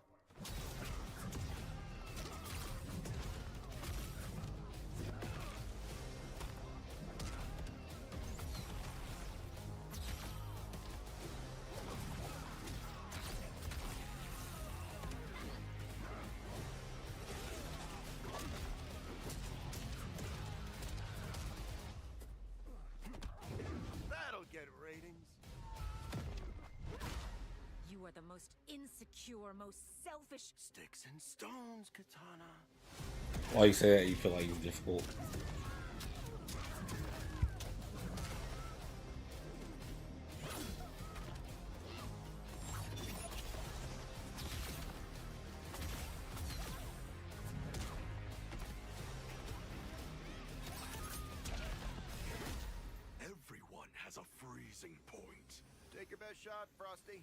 That'll get ratings. You are the most insecure, most selfish. Sticks and stones, Katana. Why you say that? You feel like it's difficult. Everyone has a freezing point. Take your best shot, Frosty.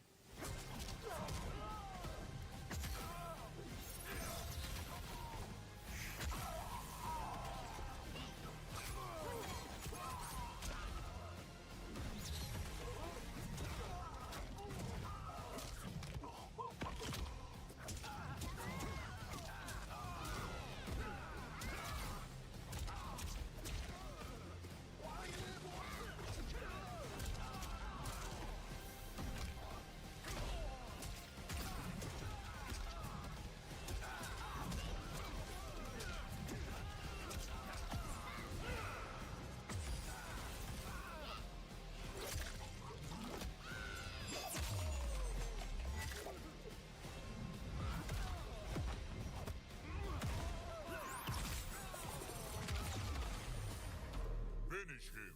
Finish him.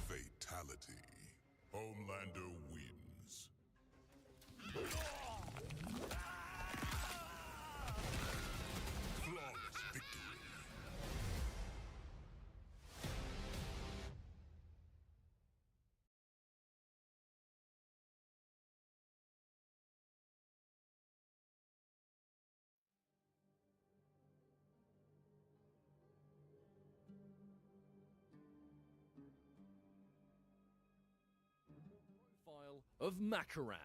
Fatality. Homelander wins. Flawless victory. Profile of Makaran,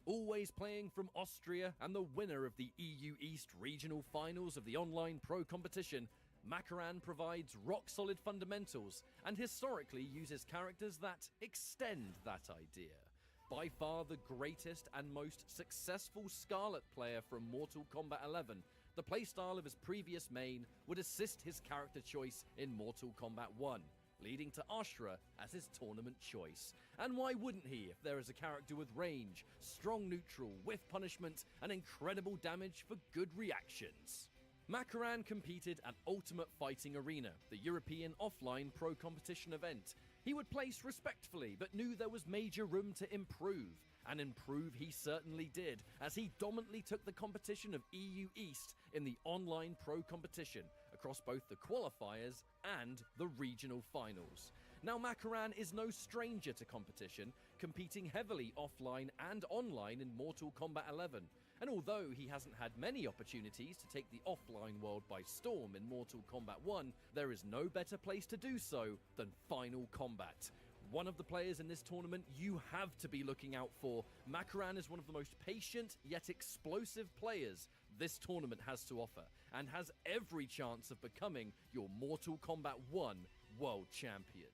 always playing from Austria and the winner of the EU East regional finals of the online pro competition. Makaran provides rock-solid fundamentals and historically uses characters that extend that idea. By far the greatest and most successful Scarlet player from Mortal Kombat 11, the playstyle of his previous main would assist his character choice in Mortal Kombat 1, leading to Ashra as his tournament choice. And why wouldn't he if there is a character with range, strong neutral, whiff punishment, and incredible damage for good reactions? Makaran competed at Ultimate Fighting Arena, the European offline pro competition event. He would place respectfully, but knew there was major room to improve. And improve he certainly did, as he dominantly took the competition of EU East in the online pro competition, across both the qualifiers and the regional finals. Now Makaran is no stranger to competition, competing heavily offline and online in Mortal Kombat 11. And although he hasn't had many opportunities to take the offline world by storm in Mortal Kombat 1, there is no better place to do so than Final Combat. One of the players in this tournament you have to be looking out for. Makaran is one of the most patient yet explosive players this tournament has to offer, and has every chance of becoming your Mortal Kombat 1 world champion.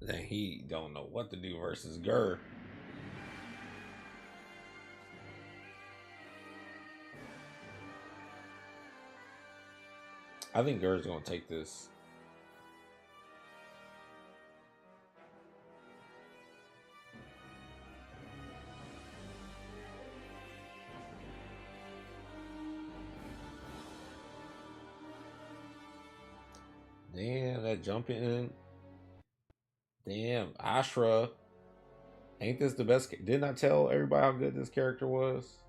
Then he don't know what to do versus Gur. I think Gur's gonna take this. Damn, that jumping in. Damn, Ashra. Ain't this the best? Didn't I tell everybody how good this character was?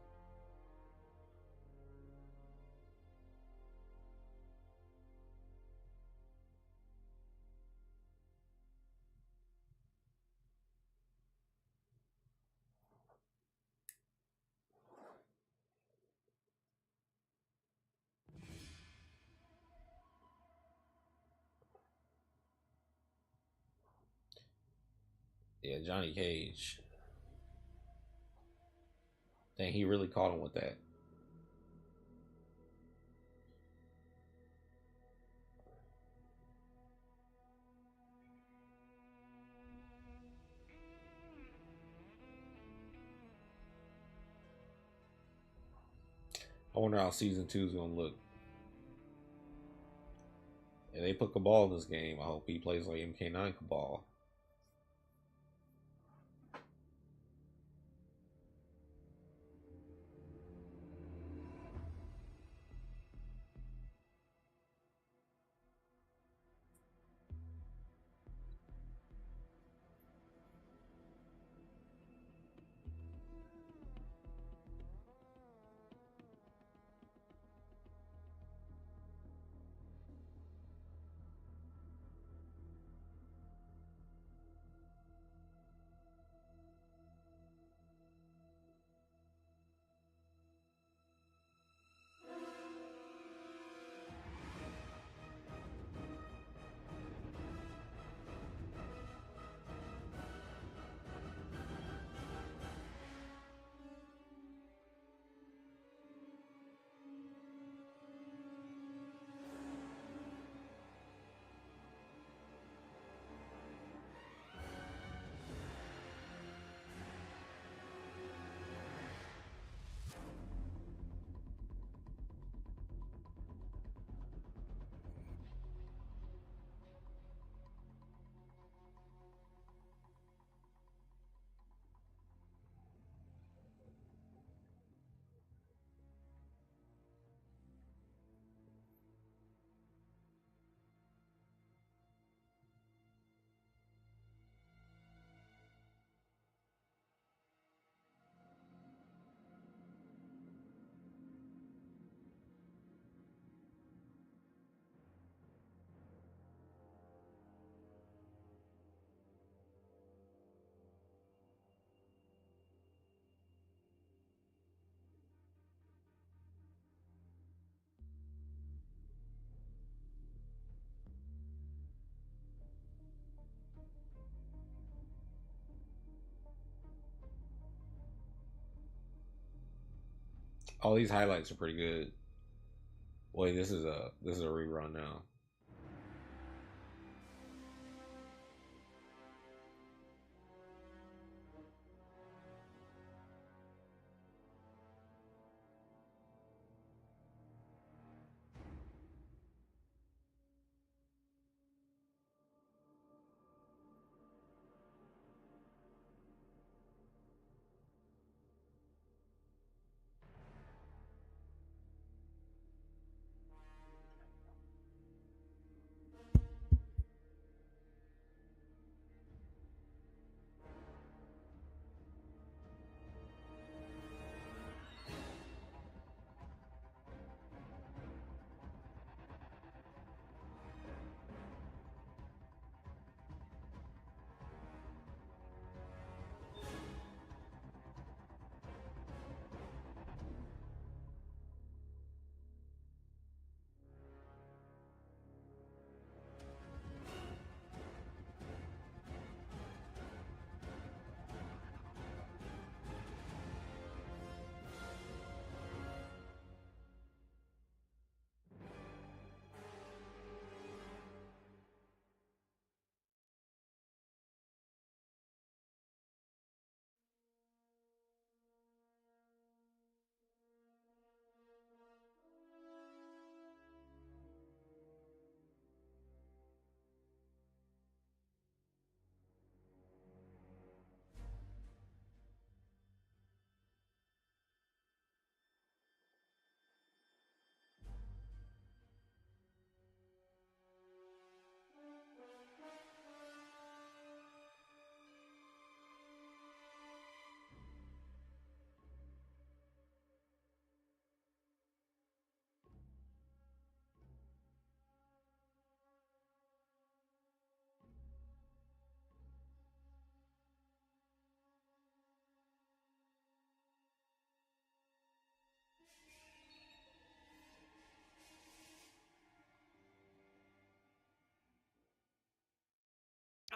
Yeah, Johnny Cage. Dang, he really caught him with that. I wonder how season 2 is gonna look. If they put Cabal in this game, I hope he plays like MK9 Cabal. All these highlights are pretty good. Wait, this is a rerun now.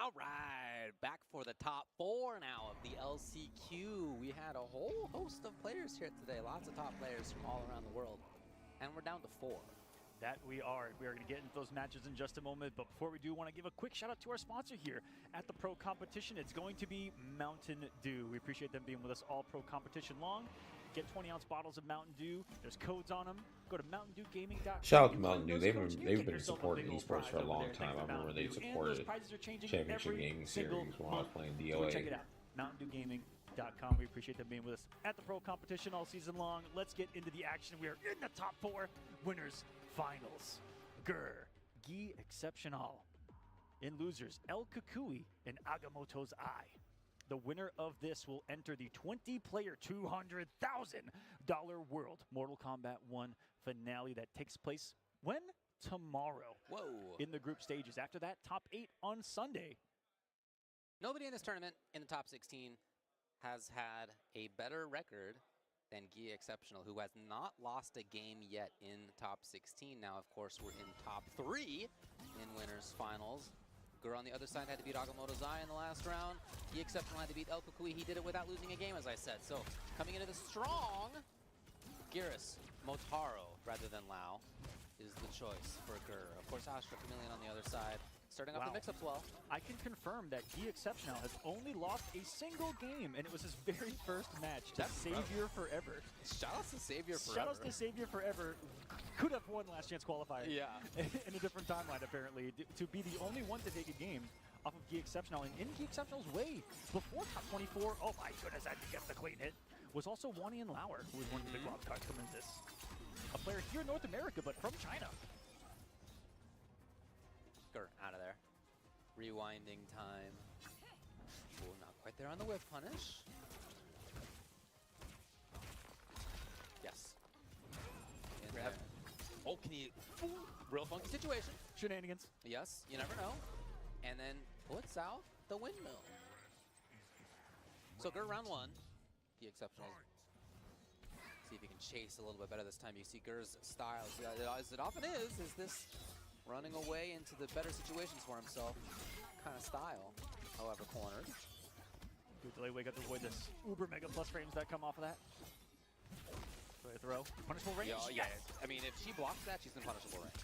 All right, back for the top 4 now of the LCQ. We had a whole host of players here today, lots of top players from all around the world, and we're down to 4. That we are. We are going to get into those matches in just a moment, but before we do, want to give a quick shout out to our sponsor here at the Pro Competition. It's going to be Mountain Dew. We appreciate them being with us all pro competition long. Get 20-ounce bottles of Mountain Dew. There's codes on them. Go to mountaindewgaming.com. Shout out to Mountain Dew. They've been supporting esports for a long time. I remember they supported Championship Gaming Series when I was playing DOA. So check it out. mountaindewgaming.com. We appreciate them being with us at the Pro Competition all season long. Let's get into the action. We are in the top 4 winners finals. Gi Exceptional. In losers, El Kukui and Agamotto's Eye. The winner of this will enter the 20-player $200,000 World Mortal Kombat 1 finale that takes place when? Tomorrow. Whoa. In the group stages. After that, top 8 on Sunday. Nobody in this tournament in the top 16 has had a better record than Gi Exceptional, who has not lost a game yet in top 16. Now, of course, we're in top 3 in winners finals. On the other side had to beat Agamotto's Eye in the last round. Gi Exceptional had to beat El Kukui. He did it without losing a game, as I said. So, coming into the strong, Geras Motaro, rather than Lau, is the choice for Gur. Of course, Astra Chameleon on the other side. Starting off the mix-ups well. I can confirm that Gi Exceptional has only lost a single game, and it was his very first match to Savior Forever. Shoutouts to Savior Forever. Shoutouts to Savior Forever. Could have won last chance qualifier. Yeah. In a different timeline, apparently. To be the only one to take a game off of Gi Exceptional. And in Gi Exceptional's way, before top 24, oh my goodness, I had to get the clean hit, was also Wanian Lauer, who was one of the big wild cards coming into this. A player here in North America, but from China. Gur out of there. Rewinding time. Oh, not quite there on the whiff punish. Yes. Oh, can he? Ooh, real funky situation. Shenanigans. Yes, you never know. And then puts out the windmill. So Gur round 1. The Exceptional. See if he can chase a little bit better this time. You see Gur's style, as it often is this running away into the better situations for himself kind of style. However, cornered. Good delay wake up to avoid this uber mega plus frames that come off of that. for a throw. Punishable range? Yeah, I mean, if she blocks that, she's in punishable range.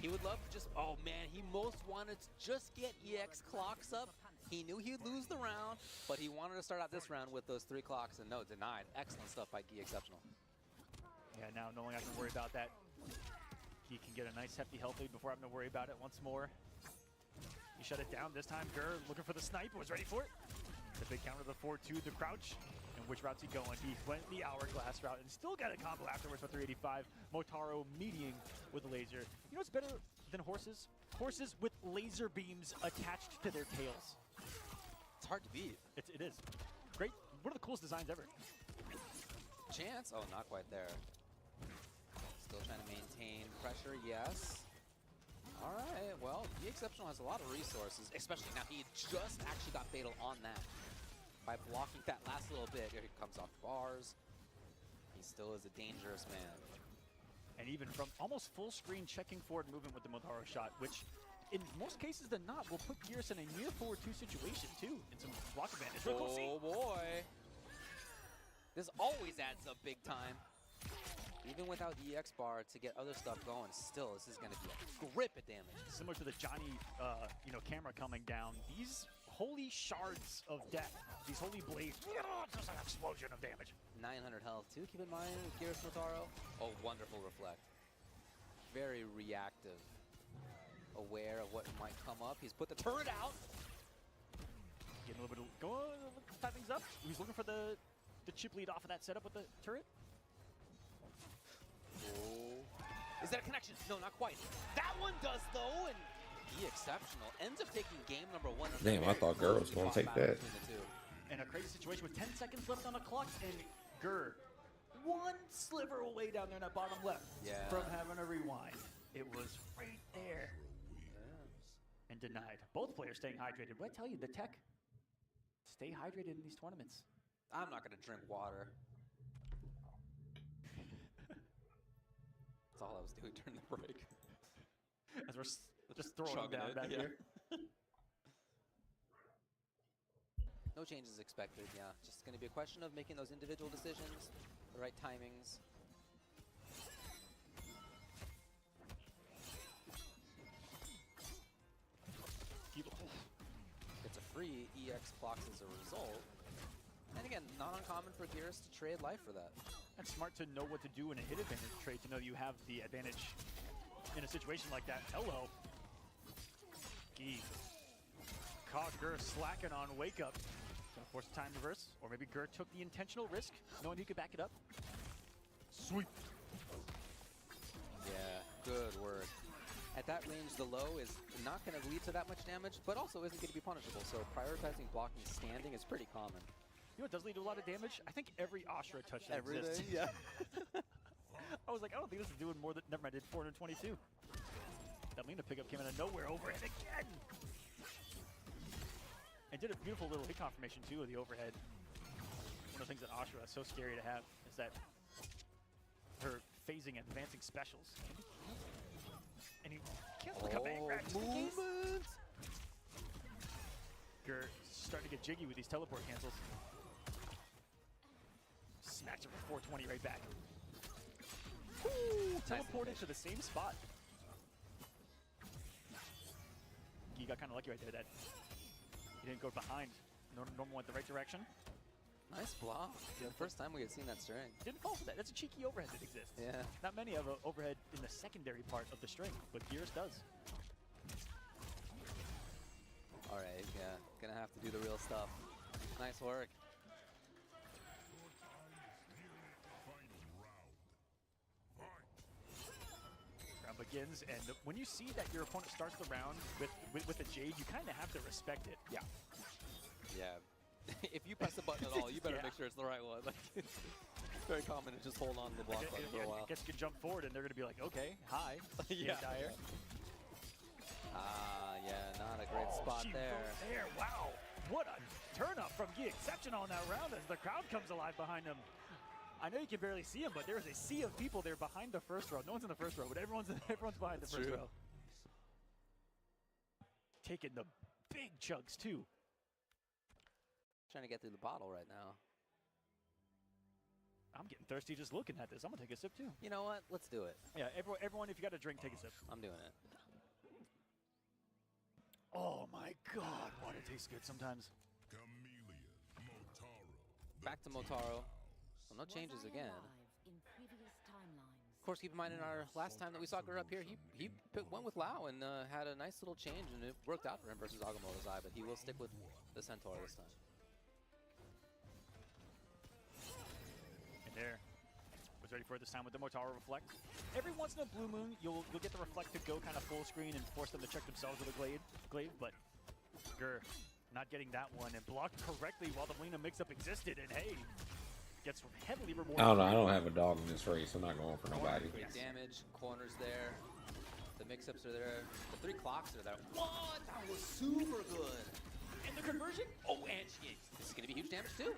He would love to just, oh man, he most wanted to just get EX clocks up. He knew he'd lose the round, but he wanted to start out this round with those 3 clocks, and no, denied. Excellent stuff by Gi Exceptional. Yeah, now no longer have to worry about that. He can get a nice hefty health lead before having to worry about it once more. He shut it down this time. Gur looking for the snipe, was ready for it. The big counter, the 4-2, the crouch. And which route's he going? He went the hourglass route and still got a combo afterwards for 385. Motaro meeting with a laser. You know what's better than horses? Horses with laser beams attached to their tails. It's hard to beat. It is. Great. One of the coolest designs ever. Chance? Oh, not quite there. Still trying to maintain pressure, yes. All right, well, Gi Exceptional has a lot of resources, especially now he just actually got Fatal on that. By blocking that last little bit, here he comes off bars. He still is a dangerous man. And even from almost full screen checking forward movement with the Motaro shot, which in most cases than not will put Gears in a near 4-2 situation too, in some block advantage. Oh boy. This always adds up big time. Even without EX bar to get other stuff going, still this is going to be a grip of damage. Similar to the Johnny, camera coming down. These holy shards of death, these holy blades, just an explosion of damage. 900 health too. Keep in mind, Gears Motaro. Oh, wonderful reflect. Very reactive. Aware of what might come up. He's put the turret out. Getting a little bit of tie things up. He's looking for the chip lead off of that setup with the turret. Oh. Is that a connection? No, not quite. That one does, though, and Gi Exceptional ends up taking game number 1. Damn, I thought Gur was going to take that. In a crazy situation with 10 seconds left on the clock, and Gur, one sliver away down there in that bottom left from having a rewind. It was right there. And denied. Both players staying hydrated. But I tell you, the tech, stay hydrated in these tournaments. I'm not going to drink water. That's all I was doing during the break. As we're just throwing them down back here. No changes expected, yeah. Just going to be a question of making those individual decisions, the right timings. It's a free EX clocks as a result. And again, not uncommon for Gears to trade life for that. And smart to know what to do in a hit advantage trade, to know you have the advantage in a situation like that. Hello. Gi. Caught Gur slacking on wake up. Gonna force a time reverse. Or maybe Gur took the intentional risk, knowing he could back it up. Sweep. Yeah, good work. At that range, the low is not going to lead to that much damage, but also isn't going to be punishable. So prioritizing blocking standing is pretty common. You know what does lead to a lot of damage? I think every Ashura touch that Everything, exists. yeah. I was like, I don't think this is doing more than, never mind, I did 422. That Lena pickup came out of nowhere, overhead again! And did a beautiful little hit confirmation too of the overhead. One of the things that Ashura is so scary to have is that her phasing and advancing specials. And he can't look up any movement! Gur starting to get jiggy with these teleport cancels. Smacks it for 420 right back. Woo! Teleported to the same spot. He got kind of lucky right there that he didn't go behind. Normal went the right direction. Nice block. Yeah, the first time we had seen that string. Didn't fall for that. That's a cheeky overhead that exists. Yeah. Not many have an overhead in the secondary part of the string, but Gears does. All right, yeah. Gonna have to do the real stuff. Nice work. Round begins, and when you see that your opponent starts the round with a Jade, you kind of have to respect it. Yeah. Yeah. If you press the button at all, you better make sure it's the right one. Like, it's very common to just hold on to the block button for a while. I guess you can jump forward, and they're going to be like, okay, hi. Yeah. Dire. Yeah, not a great spot there. Wow. What a turn up from Gi Exceptional on that round as the crowd comes alive behind him. I know you can barely see him, but there is a sea of people there behind the first row. No one's in the first row, but everyone's behind the first row. Taking the big chugs, too. Trying to get through the bottle right now. I'm getting thirsty just looking at this. I'm gonna take a sip too. You know what? Let's do it. Yeah, everyone, if you got a drink, take a sip. I'm doing it. Oh my God, water tastes good sometimes. Back to Motaro. Well, no changes again. Of course, keep in mind in our last time that we saw Gur up here, he went with Lao and had a nice little change, and it worked out for him versus Agamotto's Eye, but he will stick with the Centaur this time. And there, was ready for it this time with the Motaro Reflect. Every once in a blue moon, you'll get the Reflect to go kind of full screen and force them to check themselves with a glaive, but Gur not getting that one and blocked correctly while the Melina mix-up existed, and hey, gets heavily rewarded. I don't know. I don't have a dog in this race. I'm not going for nobody. Great damage. Corners there. The mix-ups are there. The 3 clocks are there. What? That was super good. And the conversion? Oh, and this is going to be huge damage too.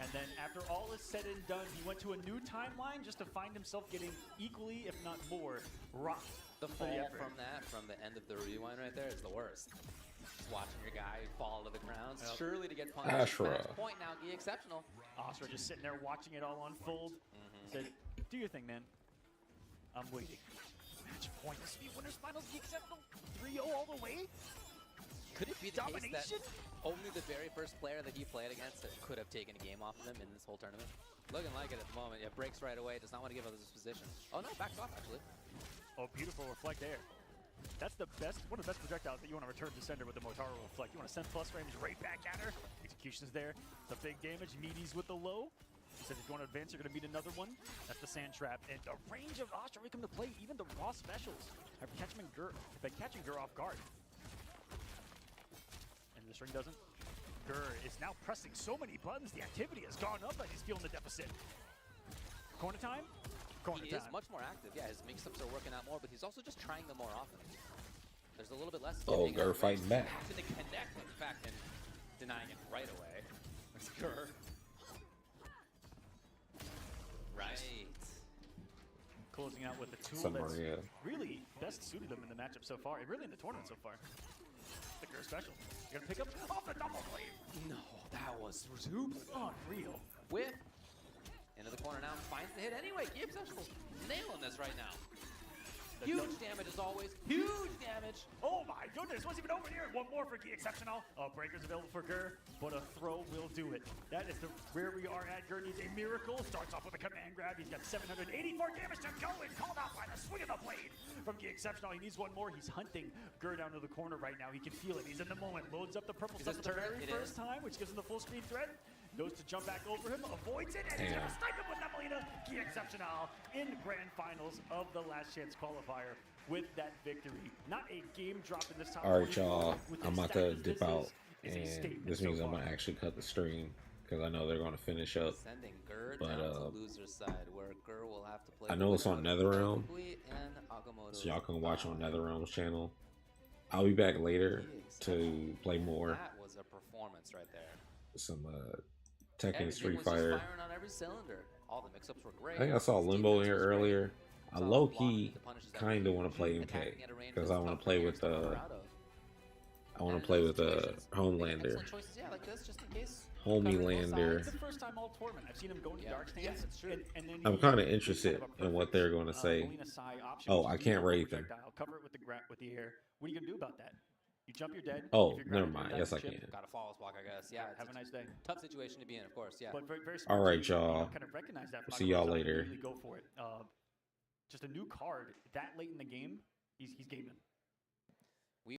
And then after all is said and done, he went to a new timeline just to find himself getting equally, if not more, rocked. The fall from that, from the end of the rewind right there, is the worst. Just watching your guy fall to the ground, surely to get punished. Ashra. Point now, Gi exceptional. Ashra just sitting there watching it all unfold. Said, do your thing, man. I'm waiting. Match point. This will be winners finals. Gi exceptional. 3-0 all the way. Could it be the domination? Case that only the very first player that he played against could have taken a game off of him in this whole tournament? Looking like it at the moment. Yeah, breaks right away. Does not want to give up his position. Oh no, backs off actually. Oh, beautiful Reflect there. That's the best, one of the best projectiles that you want to return to sender with the Motaro Reflect. You want to send plus frames right back at her. Execution's there. The big damage. Meaties with the low. He said if you want to advance, you're going to meet another one. That's the Sand Trap. And the range of Ashra really come to play. Even the raw specials have catching Gur off guard. And this ring doesn't. Gur is now pressing so many buttons. The activity has gone up, and he's feeling the deficit. Corner time? Corner He time. is much more active. Yeah, his mix-ups are working out more, but he's also just trying them more often. There's a little bit less. Oh, Gur fighting back. To the connect, in fact, and denying it right away. That's Gur. Right. Closing out with the tool Some that's Maria. really best suited them in the matchup so far, and really in the tournament so far. The Gur special. You're gonna pick up off the double blade. No, that was super unreal. Whip. Into the corner now, finds the hit anyway. Gi exceptional nailing this right now. Huge damage as always. Huge damage. Oh my goodness, what's even over here? One more for Gi exceptional. Breaker's available for Gur, but a throw will do it. That is where we are at. Gur needs a miracle. Starts off with a command grab. He's got 784 damage to go and called out by the swing of the blade from Gi exceptional. He needs one more. He's hunting Gur down to the corner right now. He can feel it. He's in the moment. Loads up the purple stuff for the very first time, which gives him the full screen threat. Knows to jump back over him, avoids it, and he's gonna snipe him with that Melina. Gi exceptional in grand finals of the last chance qualifier with that victory. Not a game drop in this top. All right, y'all. I'm about to dip out, and this means I'm gonna actually cut the stream because I know they're gonna finish up. Sending Gur But down to loser's side, where Gur will have to play. I know it's on NetherRealm, and Agamotto. so y'all can watch on NetherRealm's channel. I'll be back later to play more. That was a performance right there. Some Tekken Everything Street was just Fighter. firing on every cylinder. All the mix-ups were great. I think I saw Limbo here earlier. I low key kind of want to play MK because I want to play with Homelander. Excellent choices, yeah, like this, just in case. Homelander. It's the first time all tournament. I've seen him go into dark stance. Yes, it's true. And then I'm kind of interested in what they're going to say. Oh, I can't rate them. Cover it with the air. What are you gonna do about that? You jump, you're dead. Oh, never mind. Yes, I can. Got a flawless block, I guess. Yeah. Have a nice day. Tough situation to be in, of course. Yeah. But very All right, y'all. Kind of recognize that. See y'all later. Really go for it. Just a new card that late in the game. He's gaming.